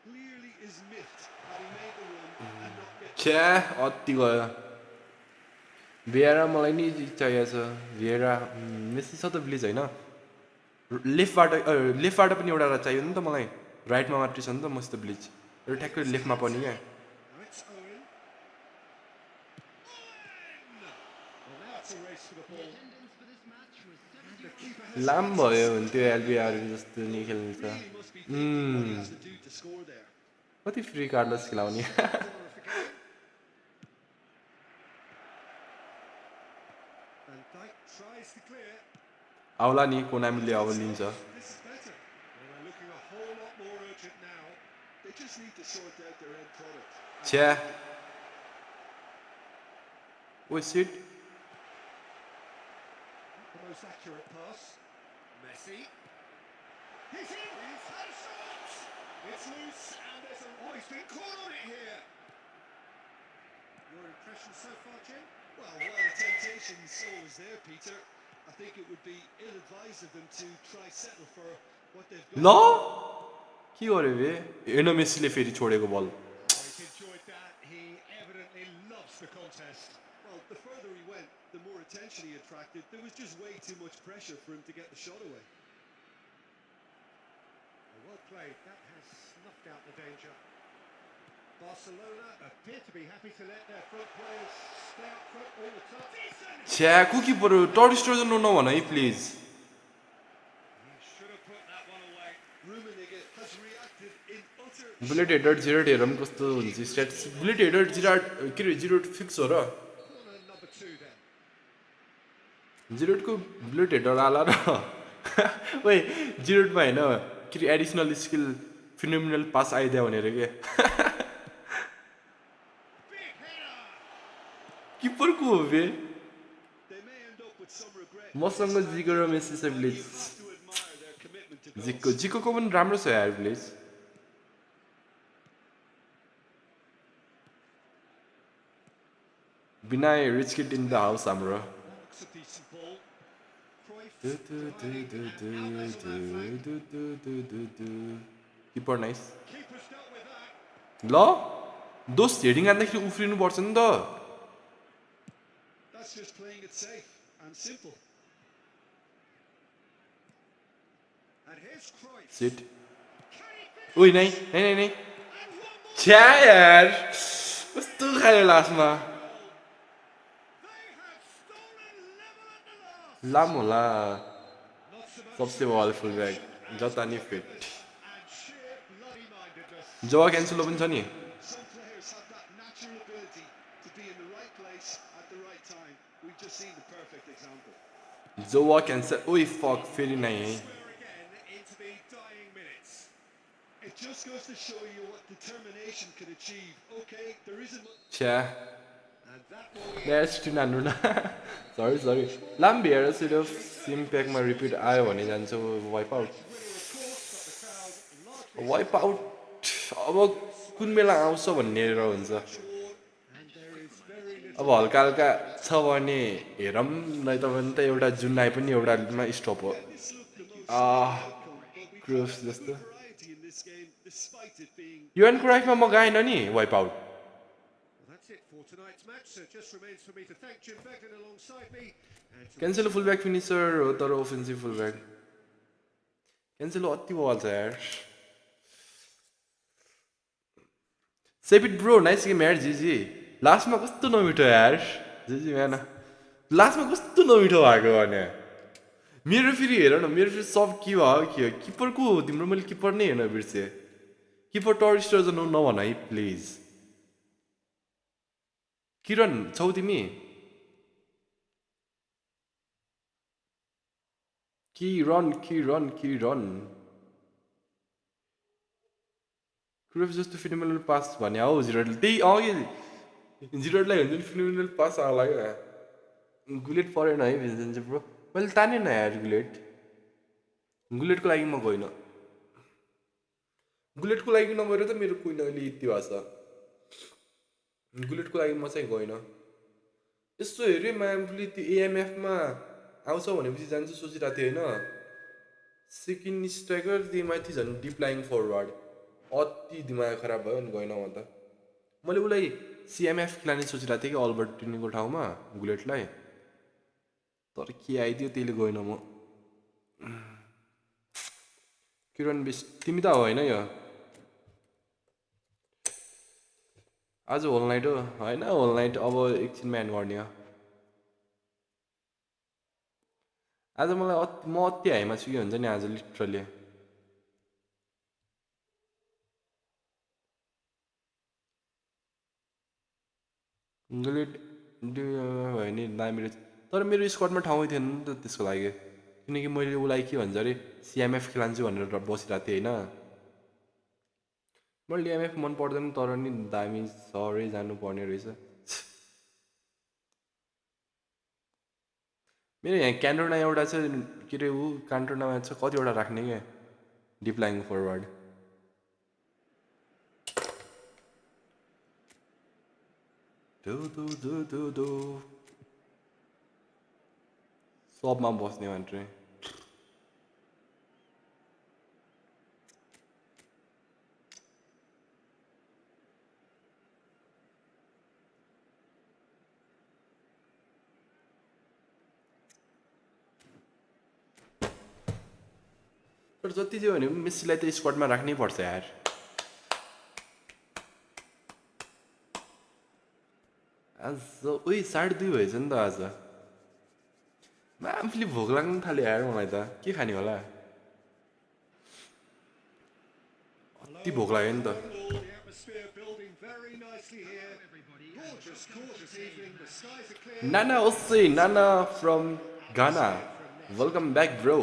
Clearly is miffed having made the run and not get छ्या अति गयो भिएरा मलाई नि चाहिएको छ भिएरा Messi छ त blitz होइन लेफ्टबाट पनि एउटा चाहियो नि त मलाई राइटमा मात्रै छ नि त मसित ब्लिज एउटा ठ्याक्कै लेफ्टमा पनि क्या Now it's Owen. Well, now it's a race for the ball. Attendance for this match was And the keeper has लाम had भयो some भने त्यो एलबिआर जस्तो नि खेल्छ really must be thinking what he has to do to score there. कति free cardless खेलाउने Corner of the game. Van Dijk tries to clear. आउला नि कोनामीले अब लिन्छ This is better. Well, they're looking a whole lot more urgent now. They just need to sort out their end product. छ्या ओ seat The most accurate pass. Messi. He's in. He's had a shot. It's loose, and there's a. Oh, he's been caught on it here. Your impression so far, Jim? Well, while the temptation's always there, Peter, I think it would be ill-advised of them to try settle for what they've got. ल के गर्यो बे हेर्न मेसीले फेरि छोडेको बल Oh, he's enjoyed that. He evidently loves the contest. Well, the further he went, the more attention he attracted. There was just way too much pressure for him to get the shot away. Well played. That has snuffed out the danger. Barcelona appear to be happy to let their front players stay up front all the time. Decent! छ्या cookie पऱ्यो टरिस्टर नभन है please He should have put that one away. Rummenigge has reacted in utter bullet header Giroud हेरौँ कस्तो हुन्छ stats bullet header जिराट के अरे Giroud fix हो र Corner number 2 then. जिरोटको बुलेट हेडर आला र ओइ जिरोटमा होइन के अरे एडिसनल स्किल फिनोमिनल पास आइदियो भनेर के Big header. किपरको हो बे They may end up with some regret. मसँग जिको र मेसी छ You please have to admire their commitment to goals. जिको पनि राम्रो छ यार प्लिज बिना rich kit in the house हाम्रो Looks a decent ball. Cruyff providing an outlet on that flank. Keeper nice Keeper's dealt with that. ल दोस्त heading हान्दाखेरि उफ्रिनु पर्छ नि त That's just playing it safe and simple. And here's Cruyff. Shit Can he finish? ओइ नै नै नै नै And one more. छ्या यार कस्तो खायो लास्टमा They have stolen level at the last. लाम होला Not so much सबसे बल फुल ब्याग जता नि फिट and sheer bloody-mindedness. जोवा क्यान्सलो पनि छ नि Some players have that natural ability to be in the right place at the right time. We've just seen the perfect example. जोवा cancel ओइ फक फेरि नै है Swear again into the dying minutes. It just goes to show you what determination can achieve. Okay, there isn't much. छ्या And that will be that's टु नानु न सरी सरी लाम भेर सिर्फ सिम प्याकमा रिपिट आयो भने जान्छ वाइप आउट वाइप आउट अब कुन बेला आउँछ भन्ने हुन्छ And there is very little. अब हल्का हल्का छ भने हेरौँ नै त भने त एउटा जुन आए पनि एउटामा स्टप हो This looked the most outcome, but we Cruz can't जस्तो see variety in this game, despite it being. युएन क्राइफमा म गाएन नि wipe out Well, that's it for tonight's match. So it just remains for me to thank Jim Beglin alongside me. And to Cancelo full back finisher हो तर offensive full back क्यान्सेलो अति बल छ यार सेपिट ब्रो नाइस गेम यार जिजी लास्टमा कस्तो नमिठो यार जिजी म्यान लास्टमा कस्तो नमिठो भएको भने मेरो फेरि हेर न मेरो फेरि सब के भयो के हो किपरको हो तिम्रो मैले किपर नै हेर्न बिर्सेँ किपर टरिस्टर जन नभन है प्लिज किरण छौ तिमी किरण क्रुफ जस्तो फिनोमिनल पास भने हौ जिरोडले त्यही अघि जिरोडलाई हुन्छ नि फिनोमिनल पास आउला क्या गुलेट परेन है भिन्सेन्जो ब्रो मैले तानेन यार गुलेटको लागि म गइन गुलेटको लागि नगएर त मेरो कोही अहिले यति भएको छ गुलेटको लागि म चाहिँ गइन यस्तो हेऱ्यो म्यामले त्यो एएमएफमा आउँछ भनेपछि जान्छ सोचिरहेको थिएँ होइन सेकेन्ड स्ट्राइकर त्यो माथि झन् डिप्लाइङ फरवर्ड अति दिमाग खराब भयो अनि गएन म त मैले उसलाई सिएमएफ खेलाने सोचिरहेको थिएँ कि अल्बर्ट टिनीको ठाउँमा गुलेटलाई तर के आइदियो त्यसले गएन म किरण बिस तिमी त होइन यो आज होल नाइट हो होइन होल नाइट अब एकछिनमा एन्ड गर्ने हो आज मलाई म अति हाइमा छु कि हुन्छ नि आज लिटरली भयो नि दामी रहेछ तर मेरो स्क्वाडमा ठाउँै थिएन नि त त्यसको लागि किनकि मैले उसलाई के भन्छ अरे सिएमएफ खेलान्छु भनेर बसिरहेको थिएँ होइन मलाई डिएमएफ मन पर्दैन तर नि दामी सरै जानुपर्ने रहेछ मेरो यहाँ क्यान्टोना एउटा छ के अरे ऊ क्यान्टोनामा छ कतिवटा राख्ने क्या डिप्लाइङ फरवर्ड सबमा बस्ने भनेर तर जति चाहिँ भने मेस्सीलाई त स्क्वाडमा राख्नै पर्छ यार आज उही 2:30 भएछ नि त आज आफूले भोक लाग्नु थाल्यो यार मलाई त के खाने होला अति भोक लाग्यो नि त The atmosphere building very nicely here. Gorgeous, gorgeous evening. The skies are clear. Nana Osei, Nana from Ghana. Welcome back, bro.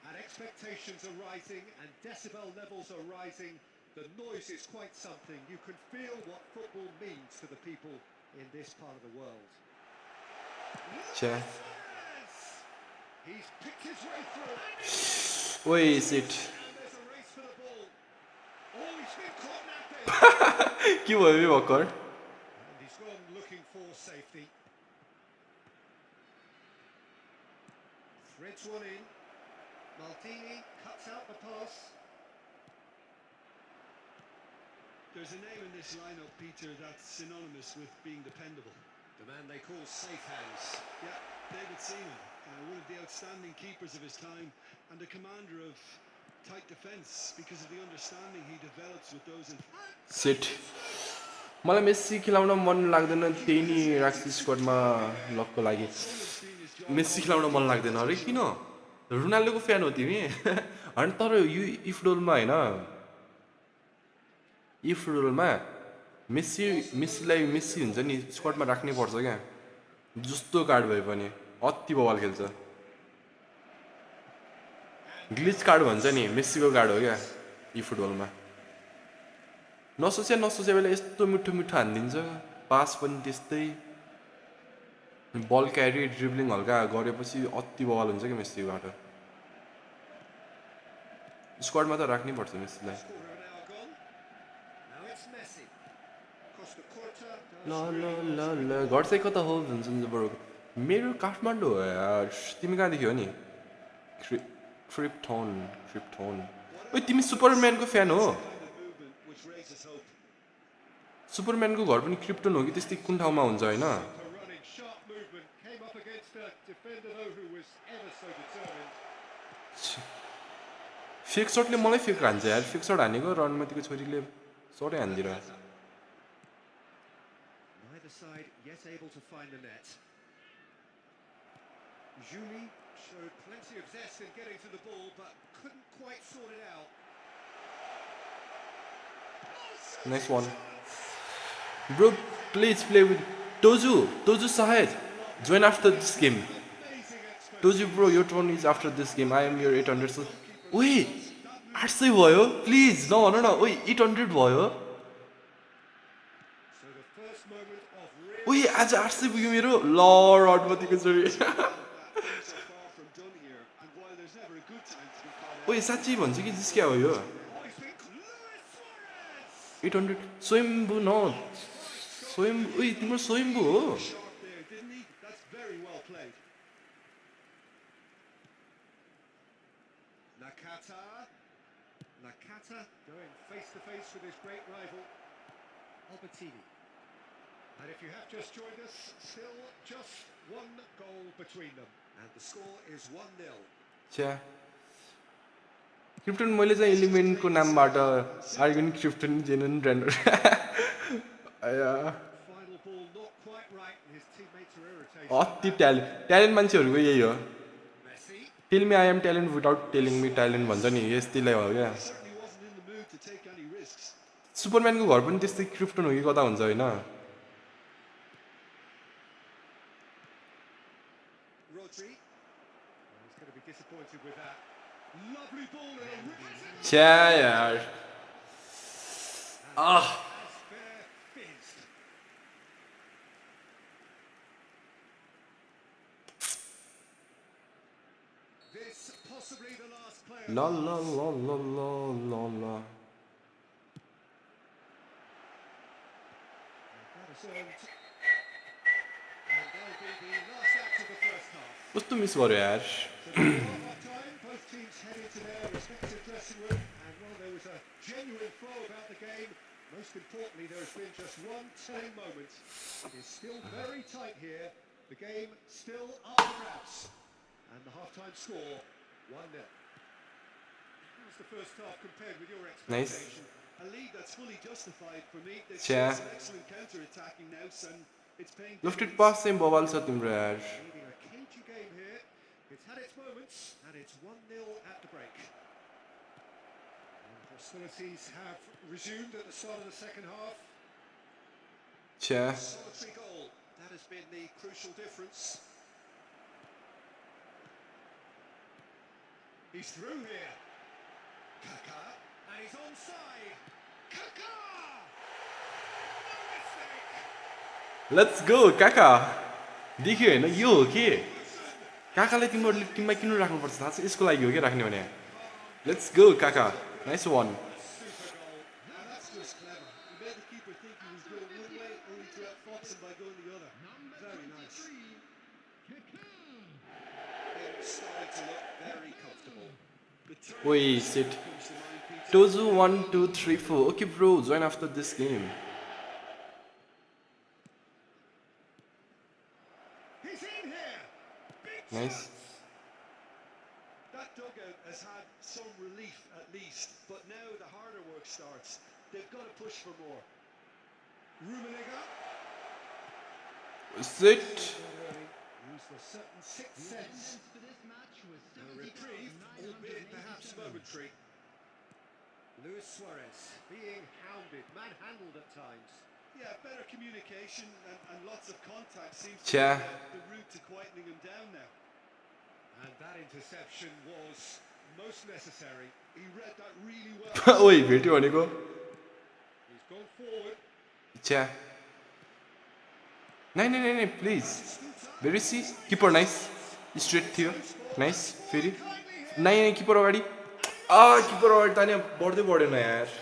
And expectations are rising and decibel levels are rising. The noise is quite something. You can feel what football means to the people in this part of the world. Che. He's picked his way through. Wait, is it? And there's a race for the ball. Oh, he's been caught napping. के भयो भर्खर And he's gone looking for safety. Threads one in. Maldini cuts out the pass. There's a name in this lineup, Peter, that's synonymous with being dependable. The man they call safe hands. Yeah, David Seaman, one of the outstanding keepers of his time and the commander of tight defence because of the understanding he develops with those in set मलाई Messi खेलाउन मन लाग्दैन त्यही नि राख्छु स्क्वाडमा लकको लागि Messi खेलाउन मन लाग्दैन अरे किन रोनाल्डोको फ्यान हो तिमी अनि तर यो इफुटबलमा हैन इफुटबलमा मेस्सीलाई मेस्सी हुन्छ नि स्क्वाडमा राख्नै पर्छ क्या जस्तो कार्ड भए पनि अति बवाल खेल्छ ग्लिच कार्ड भन्छ नि मेस्सीको कार्ड हो क्या इफुटबलमा नसोचे बेला यस्तो मिठो मिठो हानिदिन्छ पास पनि त्यस्तै बल क्यारी ड्रिब्लिङ हल्का गरेपछि अति बवाल हुन्छ क्या मेस्सीबाट स्क्वाडमा त राख्नै पर्छ मेस्सीलाई ल ल ल ल घर चाहिँ कता हो भन्छ बरु मेरो काठमाडौँ हो यार तिमी कहाँदेखि हो नि क्रिप्टोन ओइ तिमी सुपरम्यानको फ्यान हो सुपरम्यानको घर पनि क्रिप्टोन हो कि त्यस्तै कुन ठाउँमा हुन्छ होइन फेक सर्टले मलाई फेक हान्छ यार फेक सर्ट हानेको रणमतीको छोरीले सर्टै हान्दिएर Neither side yet able to find the net. Juli showed plenty of zest in getting to the ball, but couldn't quite sort it out. Next one. Bro, please play with Tozu Sahid. Join after this game. Tozu bro, your turn is after this game. I am your 800. So... Wait, 800 भयो? Please, no. Wait, 800 भयो? Wait, आज 800 पुग्यो मेरो? Lord अडमतीको छोरी. Wait, साच्चै भन्छु कि जिस्क्या हो यो? 800 स्वयम्भू न उही तिम्रो स्वयम्भू हो Nakata going face to face with his great rival Albertini. And if you have just joined us, still just one goal between them and the score is 1-0. छ्या क्रिप्टन मैले चाहिँ एलिमेन्टको नामबाट आर्गेनिक क्रिप्टन जेनन ब्रान्डर Final ball not quite right and his teammates are irritated. अति talent मान्छेहरूको यही हो Messi. Tell me I am talent without telling me talent भन्छ नि यस्तैलाई हो क्या He certainly wasn't in the mood to take any risks. सुपरम्यानको घर पनि त्यस्तै क्रिप्टन हो कि कता हुन्छ होइन Rodri. He's going to be disappointed with that. Lovely ball and a rip. छ्या यार As fair fizzed. This possibly the last player. ल ल ल ल ल ल ल That is earned. And that'll be the last act of the first half. कस्तो मिस गर्यो यार So half time, both teams head into their respective dressing room, and while there was a genuine flow about the game, most importantly there has been just one telling moment. It is still very tight here. The game still up for grabs, and the half-time score 1-0. How's the first half compared with your Nice. expectation? A lead that's fully justified for me. They've Yeah. shown some excellent counter-attacking now, and it's paying lofted dividends. पास चाहिँ बवाल छ तिम्रो यार Leading a cagey game here. It's had its moments, and it's 1-0 at the break. And hostilities have resumed at the start of the second half. छ्या Solitary goal. That has been the crucial difference. He's through here. Kaká, and he's onside. Kaká! No mistake. Let's go काका देख्यो होइन यो हो के काकालाई तिमीहरूले टिममा किन राख्नुपर्छ थाहा छ यसको लागि हो कि राख्ने भने लेट्स गो काका nice one Super goal. Now that's just clever. He made the keeper think he was going one way, only to outfox him by going the other. Very nice. It started to look very comfortable. The turn Wait, sit. comes to mind, Peter. Tozu 1 2 3 4 okay bro join after this game He's in here. Big Nice. chance. That dugout has had some relief at least, but now the harder work starts. They've got to push for more. Rummenigge. sit Used a certain sixth sense. A reprieve, albeit perhaps momentary. Luis Suarez being hounded, manhandled at times. Yeah, better communication and lots of contact seems to Yeah. be the route to quietening him down now. And that interception was most necessary. He read that really well. ओइ भेट्यो भनेको He's gone forward. छ्या नाइ नाइ नाइ please very see keeper nice straight थियो nice फेरि नाइ नाइ किपर अगाडि किपर अगाडि ताने बढ्दै बढेन यार And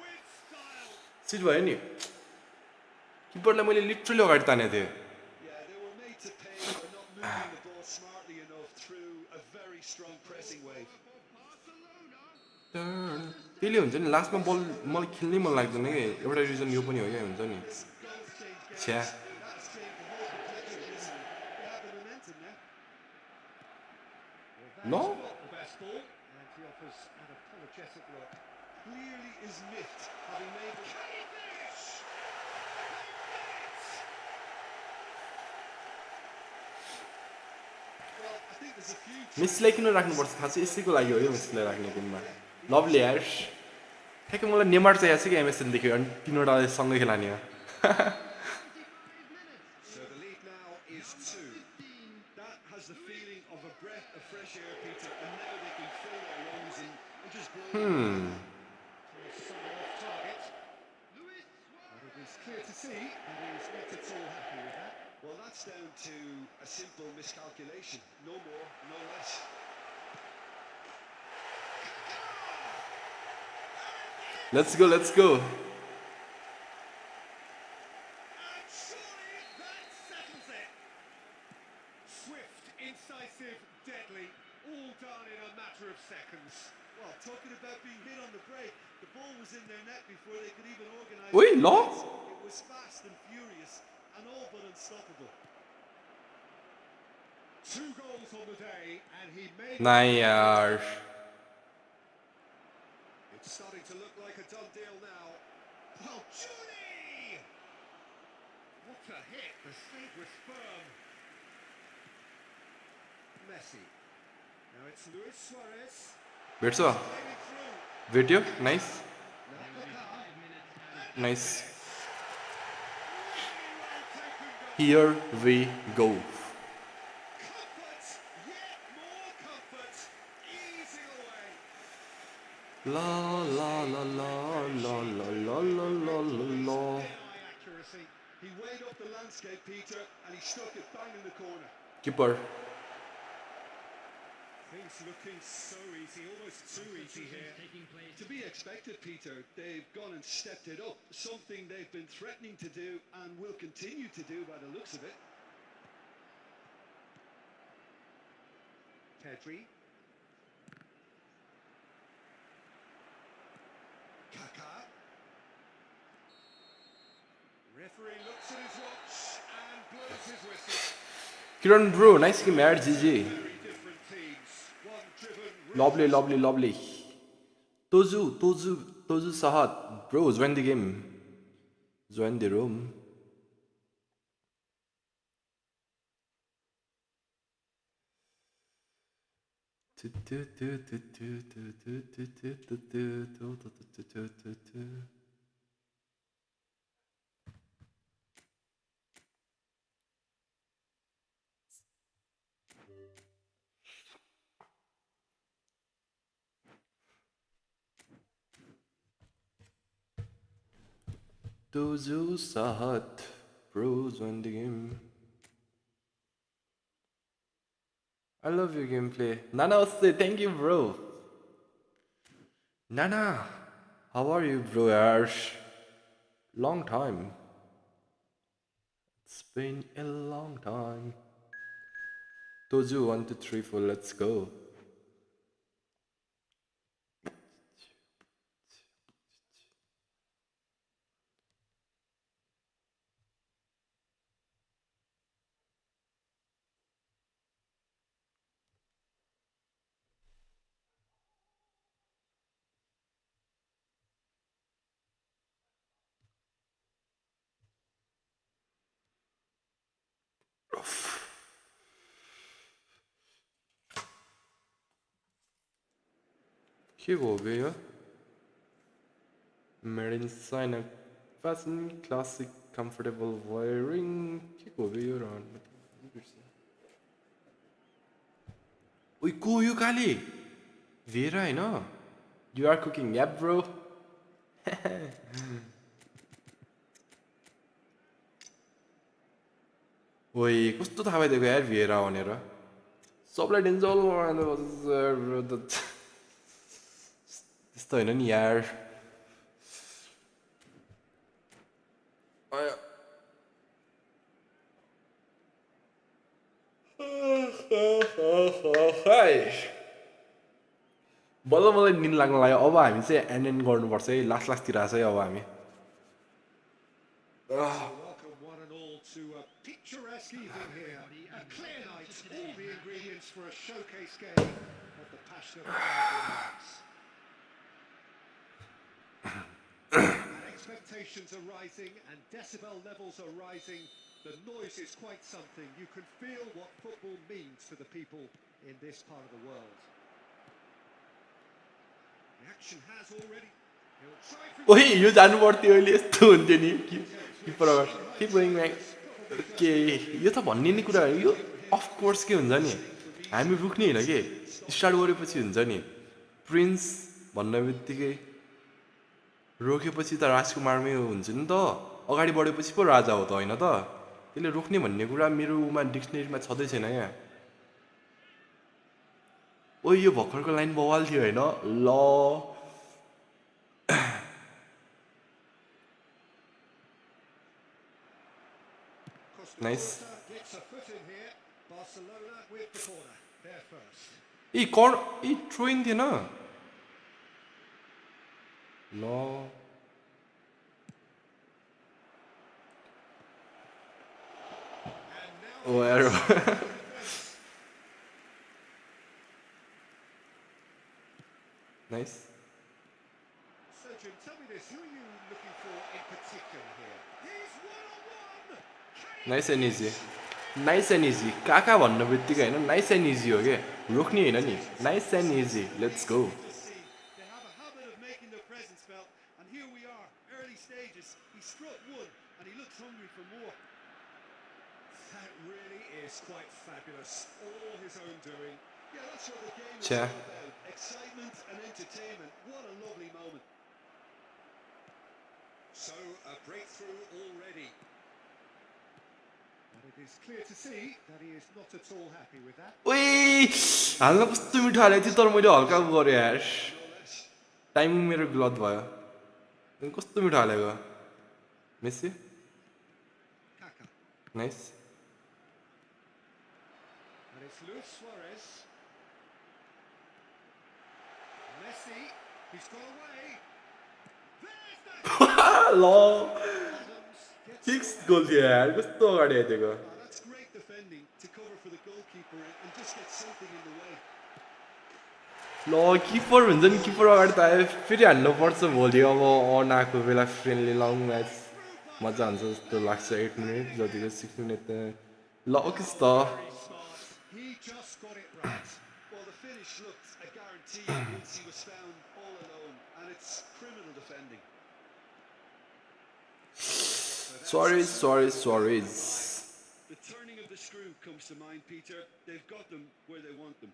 with style. सिट भयो नि किपरलाई मैले लिटरली अगाडि तानेको थिएँ Yeah, they were made to pay for not moving the ball smartly enough through a very strong pressing wave. त्यसले हुन्छ नि लास्टमा बल मलाई खेल्नै मन लाग्दैन कि एउटा रिजन यो पनि हो क्या हुन्छ नि Goals change games. छ्या That's changed the whole complexion of this. They have the momentum now. Well, No. that's not the best ball. And he offers an apologetic look. Clearly is miffed, having made the... Can he finish? Well, I think there's a few... मिसलाई किन राख्नुपर्छ थाहा छ यसैको लागि हो यो मिसलाई राख्ने टिममा lovely यार ठ्याक्कै मलाई नेमार चाहिँ याद छ कि एमएसएन देख्यो अनि तिनवटा सँगै खेलाने हो So the lead now is 2. That has the feeling of a breath of fresh air, Peter, and now they can fill their lungs and just blow. Somewhat off target. But it is clear to see that he's not at all happy with that. Well, that's down to a simple miscalculation. No more, no less. Let's go And surely that settles it. Swift, incisive, deadly, all done in a matter of seconds. Well, talking about being hit on the break, the ball was in their net before they could even organise. Oi, the no. defense. It was fast and furious and all but unstoppable. 2 goals on the day, and he made. नाइ यार It's starting to look like a done deal now. Oh, Judy! What a hit! The save was firm. Messi. Now it's Luis Suarez. भेट्छ भेट्यो nice nice here we go Comfort, yet more comfort, easing away. ला ला ला ला ला ला ला ला ला ला ला Eye accuracy. He weighed up the landscape, Peter, and he struck it bang in the corner. Keeper Things looking so easy, almost too easy here. Taking place. To be expected, Peter, they've gone and stepped it up, something they've been threatening to do and will continue to do by the looks of it. Pedri. Kaká. Referee looks at his watch and blows his whistle. Kiran bro nice game यार जीजी Very different teams. One driven. lovely lovely lovely Tozu Sahat bro join the game join the room Tozu Sahat bro join the game I love your gameplay. Nana Osse, thank you, bro. Nana, how are you, bro? Yash? Long time. It's been a long time. Tozu 1, 2, 3, 4, let's go. Here over here. Made in China. Fashion, classic, comfortable wearing. Here over here on. Oi, को यो काले भेरा हैन You are cooking, yeah, bro. ओइ कस्तो थाहा भइदिएको यार भेरा भनेर सबलाई danger त्यस्तो होइन नि यार बल्ल मलाई निन लाग्न लाग्यो अब हामी चाहिँ एनएन गर्नुपर्छ है लास्टतिर चाहिँ अब हामी Welcome one and all to a picturesque evening here. A clear night, all the ingredients for a showcase game of the passionate fans. And expectations are rising and decibel levels are rising. The noise is quite something. You can feel what football means to the people in this part of the world. The action has already... He'll try for... ओइ यो जानु पर्थ्यो अहिले यस्तो हुन्थ्यो नि किपरबाट किप going back के यो त भन्ने नि कुरा हो यो अफ कोर्स के हुन्छ नि हामी रुक्ने होइन के स्टार्ट गरेपछि हुन्छ नि प्रिन्स भन्ने बित्तिकै रोकेपछि त राजकुमारमै हुन्छ नि त अगाडि बढेपछि पो राजा हो त होइन त त्यसले रोक्ने भन्ने कुरा मेरो उमा डिक्सनरीमा छँदै छैन क्या ओ यो भर्खरको लाइन बवाल थियो होइन ल Nice. Gets a foot in here. Barcelona with the corner. They're first. ए कर ए थ्रो इन थिएन ल And now ओ एरो nice Sergio, tell me this, who are you looking for in particular here? He's one-on-one! Nice and easy nice and easy काका भन्ने बित्तिकै हैन nice and easy हो के रोक्ने हैन नि nice and easy let's go They have a habit of making their presence felt, and here we are, early stages. He struck one, and he looks hungry for more. That really is quite fabulous. All his own doing. Yeah, that's what the game is Cha. all about. Excitement and entertainment. What a lovely moment. So, a breakthrough already. But it is clear to see that he is not at all happy with that. ओइ हाल्न कस्तो मिठो हालेको थियो तर मैले हल्का गरेँ यार टाइमिङ मेरो गलत भयो कस्तो मिठो हालेको Messi Kaka. Nice And it's Luis Suarez. Messi. He's gone away. There's the ल Adams. Gets सिक्स गोल थियो यार कस्तो अगाडि आइदिएको Ah, that's great defending to cover for the goalkeeper and just get something in the way. ल किपर हुन्छ नि किपर अगाडि त आयो फेरि हान्नुपर्छ भोलि अब अन आएको बेला फ्रेन्डली लङ म्याच मजा हुन्छ जस्तो लाग्छ 8 मिनट जतिको 6 मिनट त ल ओके त very smart. He just got it right. Well, the finish looked a guarantee once he was found all alone, and it's criminal defending. sorry The turning of the screw comes to mind, Peter. They've got them where they want them.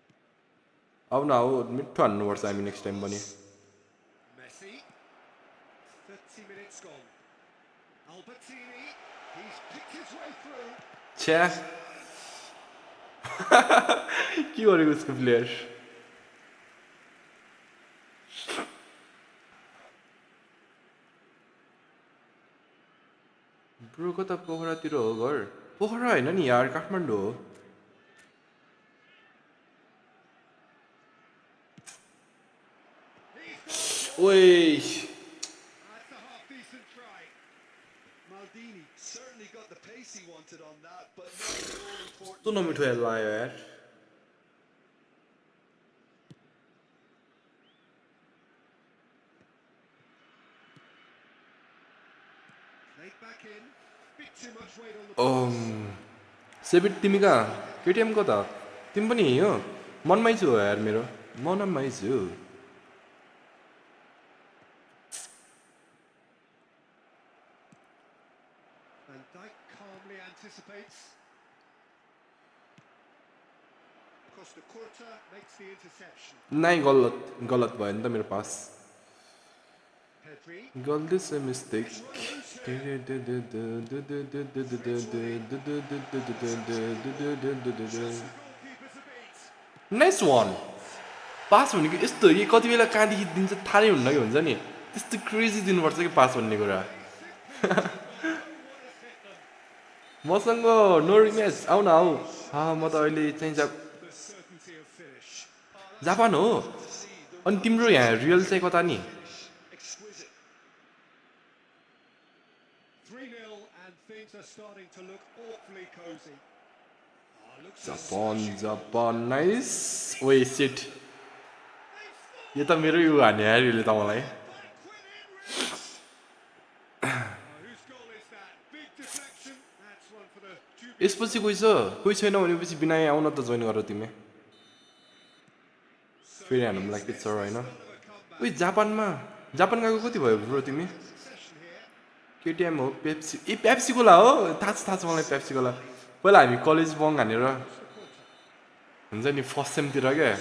अब न हो मिठो हान्नुपर्छ हामी next time पनि Messi. 30 minutes gone. Albertini. He's picked his way through. छ्या के गरेको उसको प्लेयर ब्रो कता पोखरातिर हो घर पोखरा होइन नि यार काठमाडौँ हो ओइ That's a half-decent try. Maldini certainly got the pace he wanted on that, but not the all-important. कस्तो नमिठो हेल लाग्यो यार Played back in. Bit too much weight on the सेबिट तिमी कहाँ केटिएम कता तिमी पनि यही हो मनमै छु हो यार मेरो मनमै छु Van Dijk calmly anticipates. Costa Curta makes the interception. नाइ गलत भयो नि त मेरो पास Pedri. गल्ती से mistake Goalkeeper's a beat. Nice one pass भनेको यस्तो हो कि कति बेला कहाँदेखि दिन्छ थाहा नै हुन्न कि हुन्छ नि त्यस्तो क्रेजी दिनुपर्छ कि पास भन्ने कुरा मसँग नो रिम्याच आऊ न आऊ म त अहिले चाहिँ The certainty of finish. Japan हो अनि तिम्रो यहाँ रियल चाहिँ कता नि Exquisite. 3-0 and things are starting to look awfully cozy. Looks Japan nice ओए सिट यो त मेरो यो हाने यार यसले त मलाई whose goal is that? Big deflection. That's one for the dubious. यसपछि कोही छैन भनेपछि बिना आउन त जोइन गर तिमी फेरि हान्नु लागि छ होइन उही जापान गएको कति भयो ब्रो तिमी Session here. केटिएम हो पेप्सी पेप्सी कोला हो थाहा छ मलाई पेप्सी कोला पहिला हामी कलेज बङ हानेर हुन्छ नि फर्स्ट सेमतिर क्या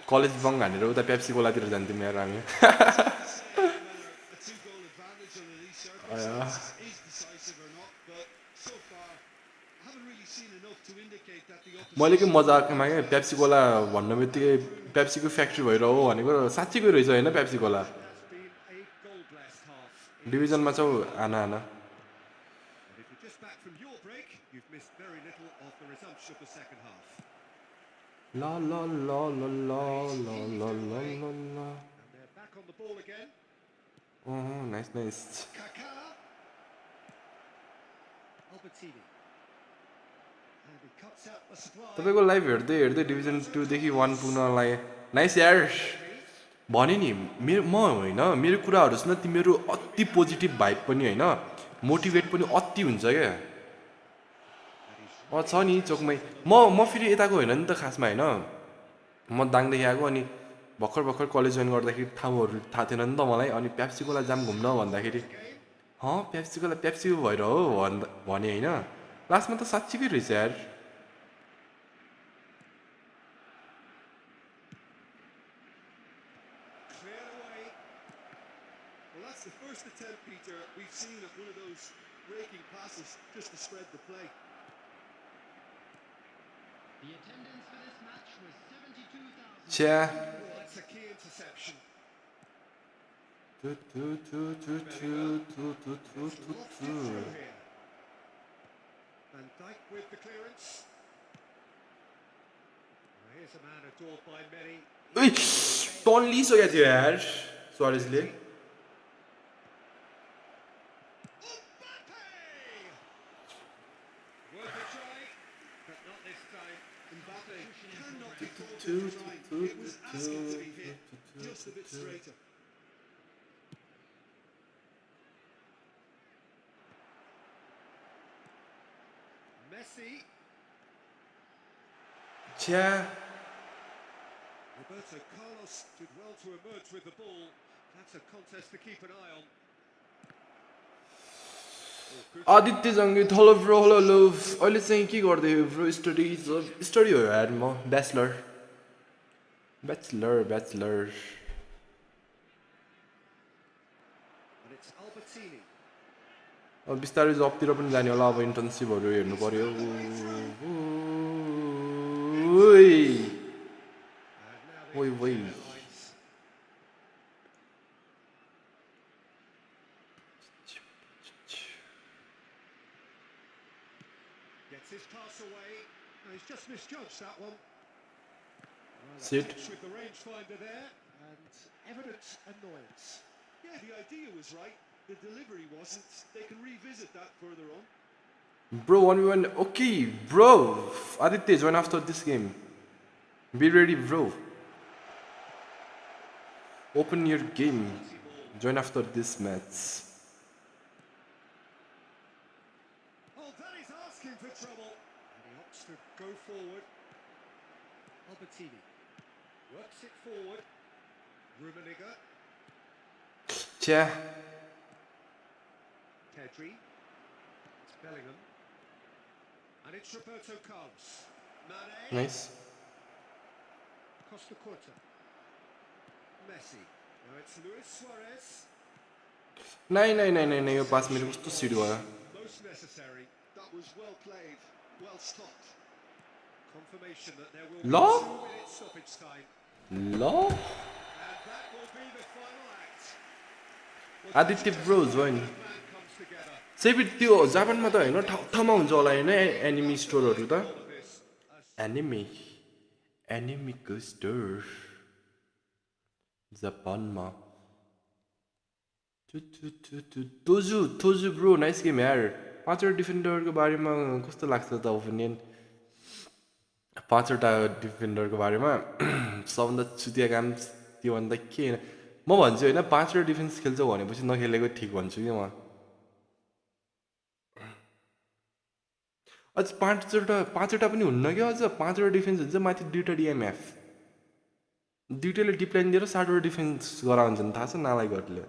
कलेज बङ हानेर उता पेप्सी कोलातिर जान्थ्यौँ यार हामी A two-goal advantage under these circumstances is decisive or not, but so far I haven't really seen enough to indicate that the opposition. मैले के मजाकमा क्या पेप्सी कोला भन्ने बित्तिकै पेप्सीको फ्याक्ट्री भएर हो भनेको साँच्चीकै रहेछ होइन Pepsi Cola That's been a goal-blessed half. डिभिजनमा छौ आना And if you're just back from your break, you've missed very little of the resumption of the second half. ल ल ल ल ल ल ल ल ल ल And they're back on the ball again. Nice Kaká. Albertini. And he cuts out the supply. तपाईँको लाइभ हेर्दै हेर्दै डिभिजन 2 देखि 1 पुग्नलाई नाइस यार भने नि मेरो म होइन मेरो कुराहरू सुन तिमीहरू अति पोजिटिभ भाइब पनि होइन मोटिभेट पनि अति हुन्छ क्या छ नि चोकमै म फेरि यताको होइन नि त खासमा होइन म दाङदेखि आएको अनि भर्खर कलेज जोइन गर्दाखेरि ठाउँहरू थाहा थिएन नि त मलाई अनि पेप्सीकोला जाम घुम्न भन्दाखेरि पेप्सीको भएर हो भने होइन लास्टमा त साँच्चीकै रहेछ यार Cleared away. Well, that's the first attempt, Peter, we've seen at one of those breaking passes just to spread the play. The attendance for this match was 72,000. छ्या Well, that's a key interception. टु टु टु टु टु टु टु टु It's टु lofted टु through here. Van Dijk with the clearance. Well, here's a man adored by many. ओइ टर्न लिइसकेको थियो यार सुवारेजले Mbappe! Worth a try, but not this time. Mbappe cannot be faulted for trying. It was asking to be hit just a bit straighter. Messi. छ्या Roberto Carlos did well to emerge with the ball. That's a contest to keep an eye on. Oh, good. Aditya Jangi hello bro hello अहिले चाहिँ के गर्दै हो bro study हो यार म bachelor And it's Albertini. अब बिस्तारै जबतिर पनि जाने होला अब इन्टर्नसिपहरू हेर्नु पर्यो And now they Oi, enter oi. their lines. Gets his pass away. No, he's just misjudged that one. Well, a Sit. touch with the rangefinder there, and evident annoyance. Yeah, the idea was right. The delivery wasn't. They can revisit that further on. Bro 1v1 okay bro Aditya join after this game be ready bro open your game join after this match Oh, that is asking for trouble. And he opts to go forward. Albertini works it forward. Rummenigge, छ्या Pedri. It's Bellingham. And it's Roberto Carlos. Mane. nice Costa Curta. Messi. Now it's Luis Suarez. नाइ यो पास मेरो कस्तो सिड भयो Most necessary. That was well played, well stopped. Confirmation that there will Law? be 2 minutes stoppage time. ल And that will be the final act. Well, Aditya just bro how join that man comes together. सेपि त्यो जापानमा त होइन ठाउँमा हुन्छ होला होइन enemy स्टोरहरू त All of this. एनिमीको स्टोर जापानमा तोजु ब्रो नाइस गेम यार 5वटा डिफेन्डरको बारेमा कस्तो लाग्छ त ओपिनियन 5वटा डिफेन्डरको बारेमा सबभन्दा चुतिया काम त्योभन्दा के होइन म भन्छु होइन 5वटा डिफेन्स खेल्छौ भनेपछि नखेलेको ठिक भन्छु कि म अझ 5वटा पनि हुन्न क्या अझ 5वटा डिफेन्स हुन्छ माथि 2टा डिएमएफ 2टाले डिप्लाइन दिएर 7वटा डिफेन्स गराउँछन् थाहा छ नालायकहरूले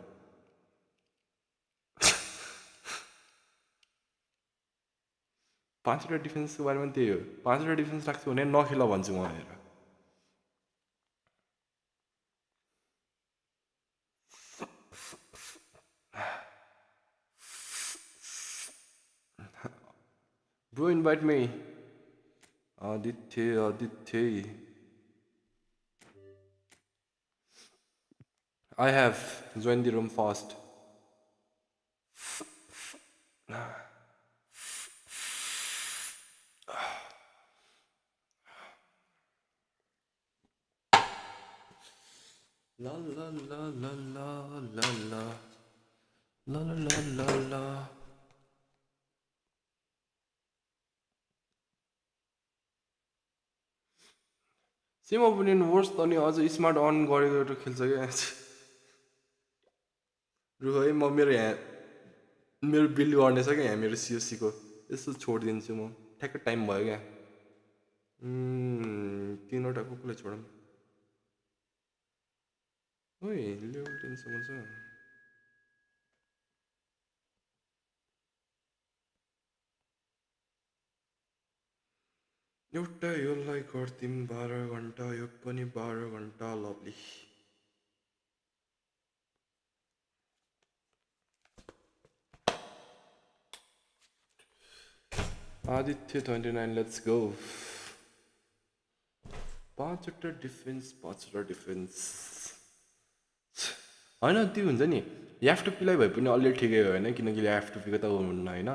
5वटा डिफेन्सको बारेमा त्यही हो 5वटा डिफेन्स राख्छु भने नखेल भन्छु म हेर Bro, invite me. Aditya. I have joined the room fast. La la la la la la la la la la la la. Same opinion वर्स त अनि अझ स्मार्ट अन गरेर खेल्छ क्या रु है म मेरो बिल गर्ने छ क्या यहाँ मेरो सिओसीको यसो छोडिदिन्छु म ठ्याक्क टाइम भयो क्या 3वटा कुकुरलाई छोडौँ ओइ लेभल 10 सम्म छ एउटा योलाई गर्दिम 12 घण्टा यो पनि 12 घण्टा लभली आदित्य 29 लेट्स गो 5वटा डिफेन्स हैन त्यो हुन्छ नि एफटुपीलाई भए पनि अलि ठिकै हो हैन किनकि एफटुपीको त हुन्न हैन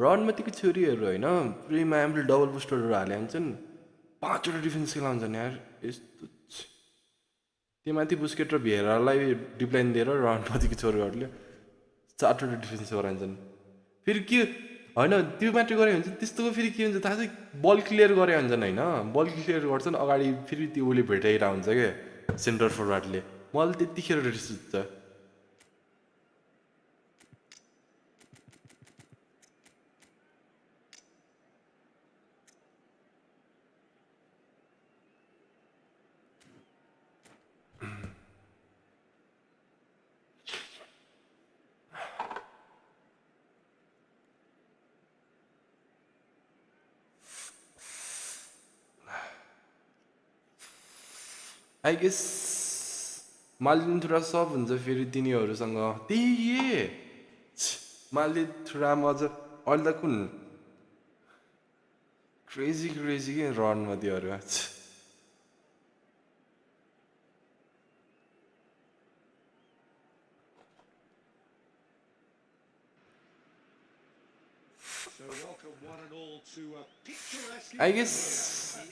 रनमतीको छोरीहरू हैन प्रिमामले डबल बुस्टरहरू हाले हुन्छन् 5वटा डिफेन्स खेलाउँछन् यार यस्तो त्यो माथि बुस्केट र भेरालाई डिप्लाइन दिएर रनमतीको छोरीहरूले 4वटा डिफेन्स गराउँछन् फेरि के हैन त्यो मात्र गरे हुन्छ त्यस्तोको फेरि के हुन्छ थाहा छ बल क्लियर गरे हुन्छन् हैन बल क्लियर गर्छन् अगाडि फेरि त्यो उले भेटाइरा हुन्छ के सेन्टर फरवार्डले मलाई त्यतिखेर रिस उठ्छ आई गेस मालिन्थुरा सब हुन्छ फेरि तिनीहरूसँग त्यही मालिन्थुरामा अझ अहिले त कुन क्रेजी के रनमा त्योहरू आई गेस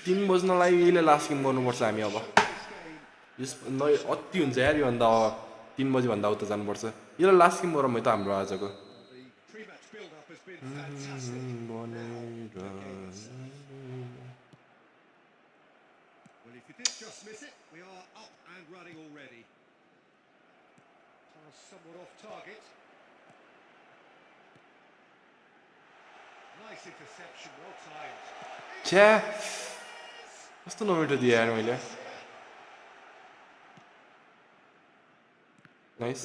3 बज्नलाई यहीले लास्ट गेम गर्नुपर्छ हामी अब यस अति हुन्छ यार योभन्दा 3 बजीभन्दा उता जानुपर्छ यसलाई लास्ट गेम गरौँ है त हाम्रो आजको Well, if you did just miss it, we are up and running already. Somewhat off target. Nice interception, well timed. छ्या कस्तो नमिठो दिएँ यार मैले nice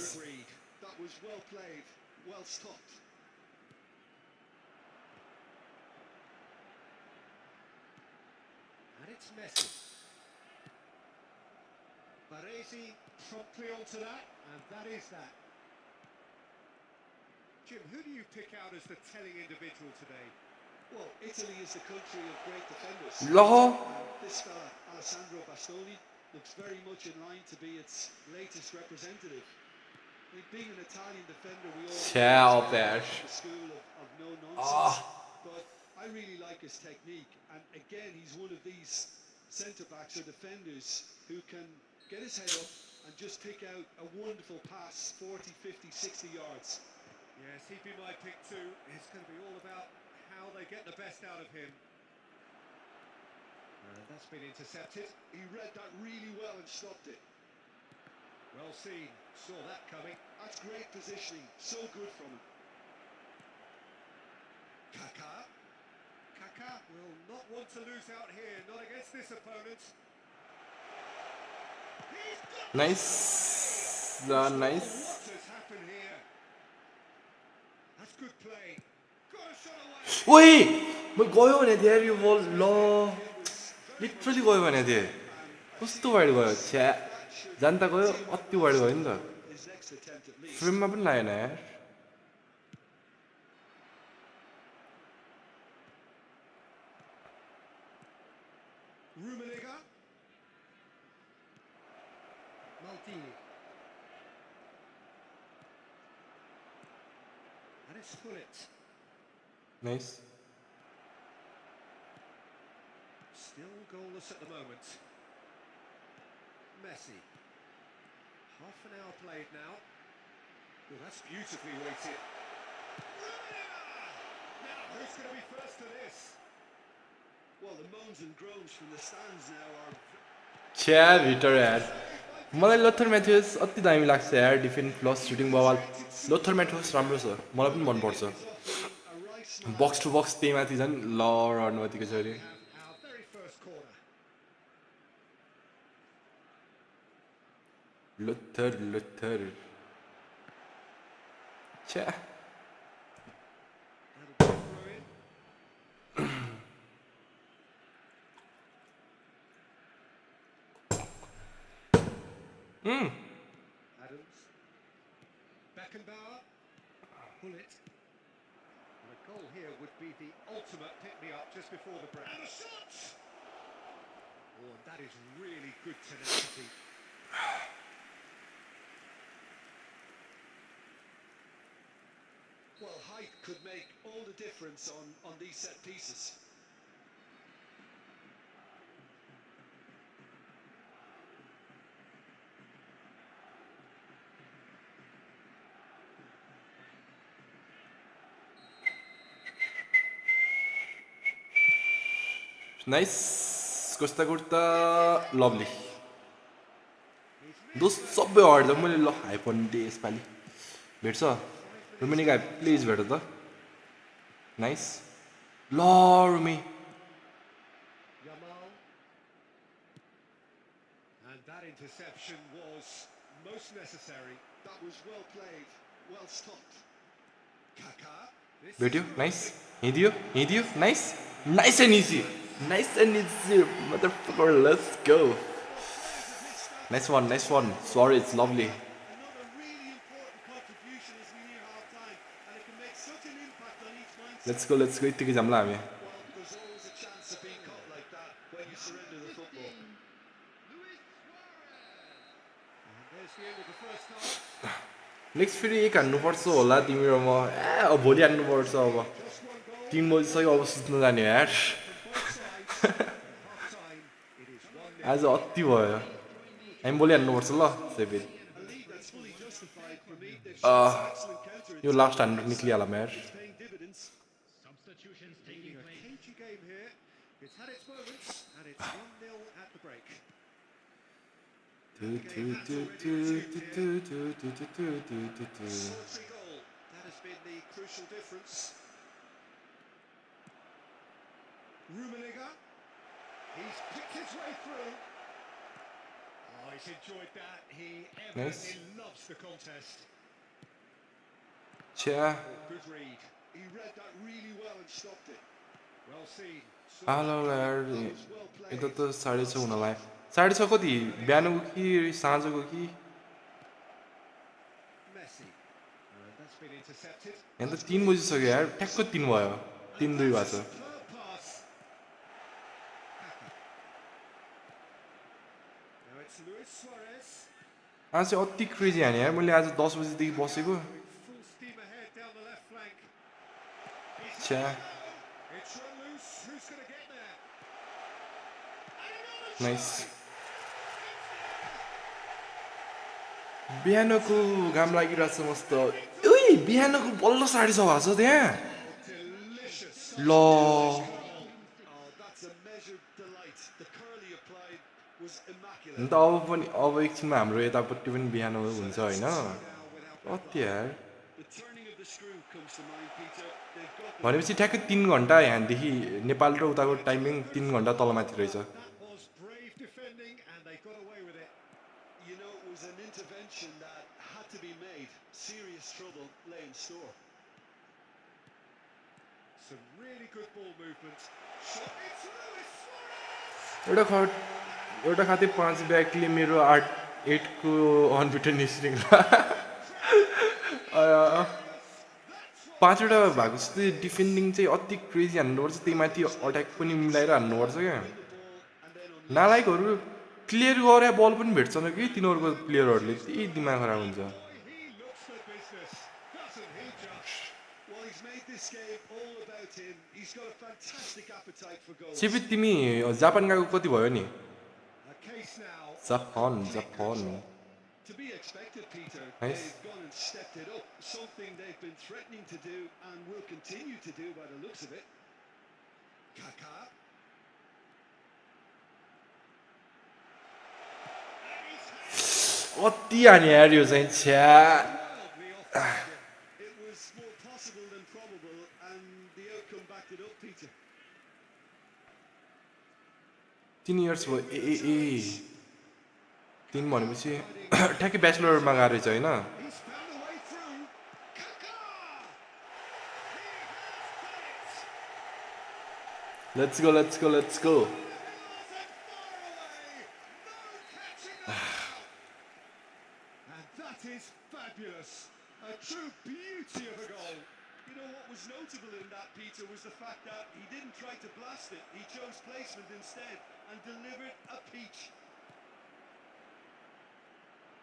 That was well played, well stopped. And it's Messi. Baresi promptly onto that, and that is that. Jim, who do you pick out as the telling individual today? Well, Italy is the country of great defenders. This fella, Alessandro Bastoni, looks very much in line to be its latest representative. I mean, being an Italian defender, we all know the school of no nonsense. But I really like his technique. And again, he's one of these centre-backs or defenders who can get his head up and just pick out a wonderful pass, 40, 50, 60 yards. Yes, he'd be my pick too. It's going to be all about how they get the best out of him. That's been intercepted. He read that really well and stopped it. Well seen. Saw that coming. That's great positioning. So good from him. Kaká. Kaká will not want to lose out here. Not against this opponent. Nice. Nice. What has happened here? That's good play. Got a shot away. ओइ म गयो भने यार यो बल ल literally गयो भने थिए कस्तो वाइड गयो छ्या जानता गयो अति वाइड गयो नि त फ्रेममा पनि लागेन यार Rummenigge. Maldini. And it's Gullit. Nice. Still goalless at the moment. Messi. Half an hour played now. Well, that's beautifully weighted. Now, who's going to be first to this? Well, the moans and groans from the stands now are... छ्या भिटर यार मलाई Lothar म्याथ्युस अति दामी लाग्छ यार defence plus shooting बल Lothar म्याथ्युस राम्रो छ मलाई पनि मन पर्छ nice smile. बक्स टु बक्स त्यही माथि झन् ल अनुमतिको छ अरे We have our very first corner. Luther छ्या That'll be a throw in. Adams. Beckenbauer. Pull it. And a goal here would be the ultimate pick-me-up just before the break. And the shot! Oh, and that is really good tenacity. Well, height could make all the difference on these set pieces. Nice Costa kurta lovely दोस्त सबै हट्दा मैले ल हाइफोन दिएँ यसपालि भेट्छ रुमिनी गाई please भेट त nice ल Rhumi Yamal. And that interception was most necessary. That was well played, well stopped. Kaká. This भेट्यो is नाइस हिँडियो nice nice and easy motherfucker let's go nice one sorry it's lovely Another really important contribution as we near half time, and it can make such an impact on each mindset. let's go यतिकै जाम्ला हामी Well, there's always a chance of being caught like that when you surrender the football. And there's the end of the first half. Next फेरि एक हान्नुपर्छ होला तिमी र म अब भोलि हान्नुपर्छ अब 3 बजीसक्यो अब सुत्न जाने यार आज अति भयो हामी भोलि हान्नुपर्छ ल सेभेन यो लास्ट हान्नु निक्लिहालौँ यार Paying dividends. Substitutions Being taking a place. cagey game here. It's had its moments, and it's 1-0 at the break. Solitary goal. That has been the crucial difference. Rummenigge. He's picked his way through. Oh, he's enjoyed that. He evidently loves the contest. छ्या Oh, good read. He read that really well and stopped it. Well seen. आलो यार That was well played. यता त 6:30 हुन लाग्यो 6:30 कति बिहानको कि साँझको कि Messi. That's been intercepted. यहाँ त 3 बजिसक्यो यार ठ्याक्क 3 भयो 3-2 भएको छ Superb pass. Now it's Luis Suarez. आज चाहिँ अति क्रेजी हाने यार मैले आज 10 बजीदेखि बसेको Going full steam ahead down the left flank. He's छ्या It's run loose. Who's going to get there? Nice बिहानको घाम लागिरहेछ मस्त उही बिहानको बल्ल 6:30 भएको छ त्यहाँ Delicious. ल Oh, that's a measured delight. The curl he applied was immaculate. अन्त अब एकछिनमा हाम्रो यतापट्टि पनि बिहान हुन्छ होइन कति यार The turning of the screw comes to mind, Peter. They've got the भनेपछि ठ्याक्कै 3 घन्टा यहाँदेखि नेपाल र उताको टाइमिङ 3 घन्टा तलमाथि रहेछ That was brave defending, and they got away with it. You know, it was an intervention that had to be made. Serious trouble lay in store. Some really good ball movement. Shot. It's Luis Suarez. एउटा खाते 5 ब्याकले मेरो 8 को unbeaten string 5वटा भएको जस्तै defending चाहिँ अति crazy हान्नुपर्छ त्यही माथि अट्याक पनि मिलाएर हान्नुपर्छ क्या नालायकहरू क्लियर गरे बल पनि भेट्छन् कि तिनीहरूको प्लेयरहरूले त्यही दिमाग खराब हुन्छ Boy, he looks the business, doesn't he just? Well, he's made this game all about him. He's got a fantastic appetite for goals. CP तिमी जापान गएको कति भयो नि A case now. Japan To be expected, Peter. Nice. They've gone and stepped it up. Something they've been threatening to do and will continue to do by the looks of it. Kaká. अति हाने यार यो चाहिँ छ्या Wildly off target. It was more possible and probable, and the outcome backed it up, Peter. 3 years भयो ए 3 भनेपछि ठ्याक्कै ब्याचलरमा गएको रहेछ होइन He's found a way through. Kaká! He has done it. Let's go And far away. No catching that now. And that is fabulous. A true beauty of a goal. You know what was notable in that, Peter, was the fact that he didn't try to blast it. He chose placement instead and delivered a peach.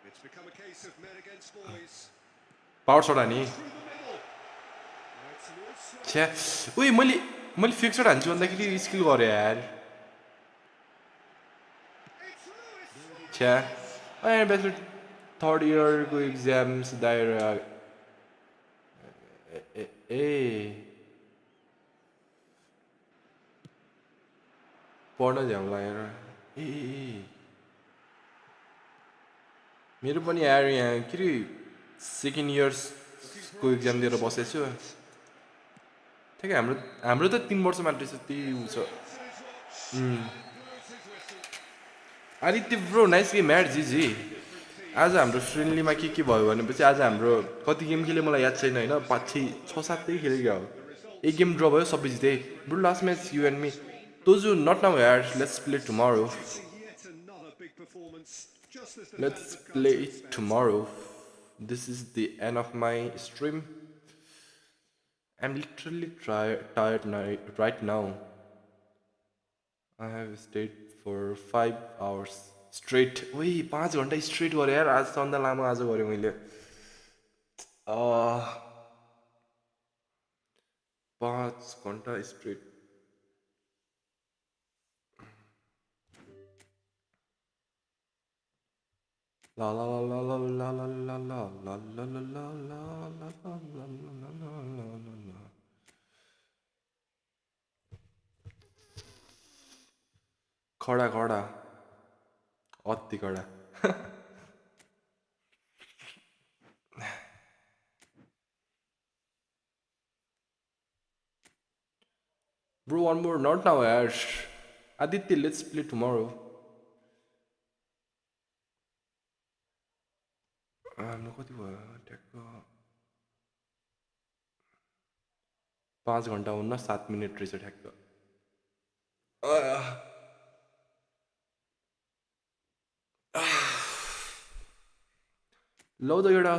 It's become a case of men against boys. Power shot हानी Through the middle. It's no slow. छ्या उही मैले fix shut हान्छु भन्दाखेरि skill गरेँ यार It's Lewis. छ्या अनि bachelor 3rd इयरको exams दाएर ए पढ्न झ्याउ लागेर ए मेरो पनि यार यहाँ के अरे 2nd इयर्सको इक्जाम दिएर बसेको छु ठिकै हाम्रो त 3 वर्ष मात्रै छ त्यही उ छ आदित्य ब्रो नाइस गेम यार जी आज हाम्रो फ्रेन्डलीमा के भयो भनेपछि आज हाम्रो कति गेम खेल्यो मलाई याद छैन होइन 5-6-7 खेलेको हो एक गेम ड्र भयो सबै जिते bro last match you and me टोजु नट नाउ यार let's play tomorrow Yet another big performance. Just as the Let's fans have come play to it expect. tomorrow. This is the end of my stream. I'm literally tired right now. I have stayed for 5 hours straight. Wait, 5 घन्टा straight गरेँ यार आज सन्दा लामो आज गरेँ मैले 5 घन्टा straight. La la la la la la la la la la la la la la la la la. खडा अति कडा Bro, one more, not now, Ash. Aditya, let's play tomorrow. हाम्रो कति भयो ट्याक्क 5 घन्टा हुन्न 7 मिनट रहेछ ठ्याक्क लौ त एउटा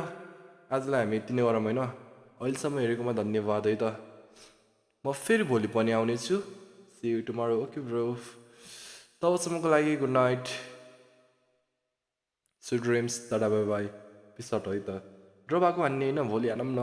आजलाई हामी यति नै गरौँ होइन अहिलेसम्म हेरेकोमा धन्यवाद है त म फेरि भोलि पनि आउनेछु see you tomorrow okay bro तबसम्मको लागि गुड नाइट स्विट ड्रिम्स टाटा बाई बाई पिस आउट है त ड्र भएको भन्ने होइन भोलि हानौँ न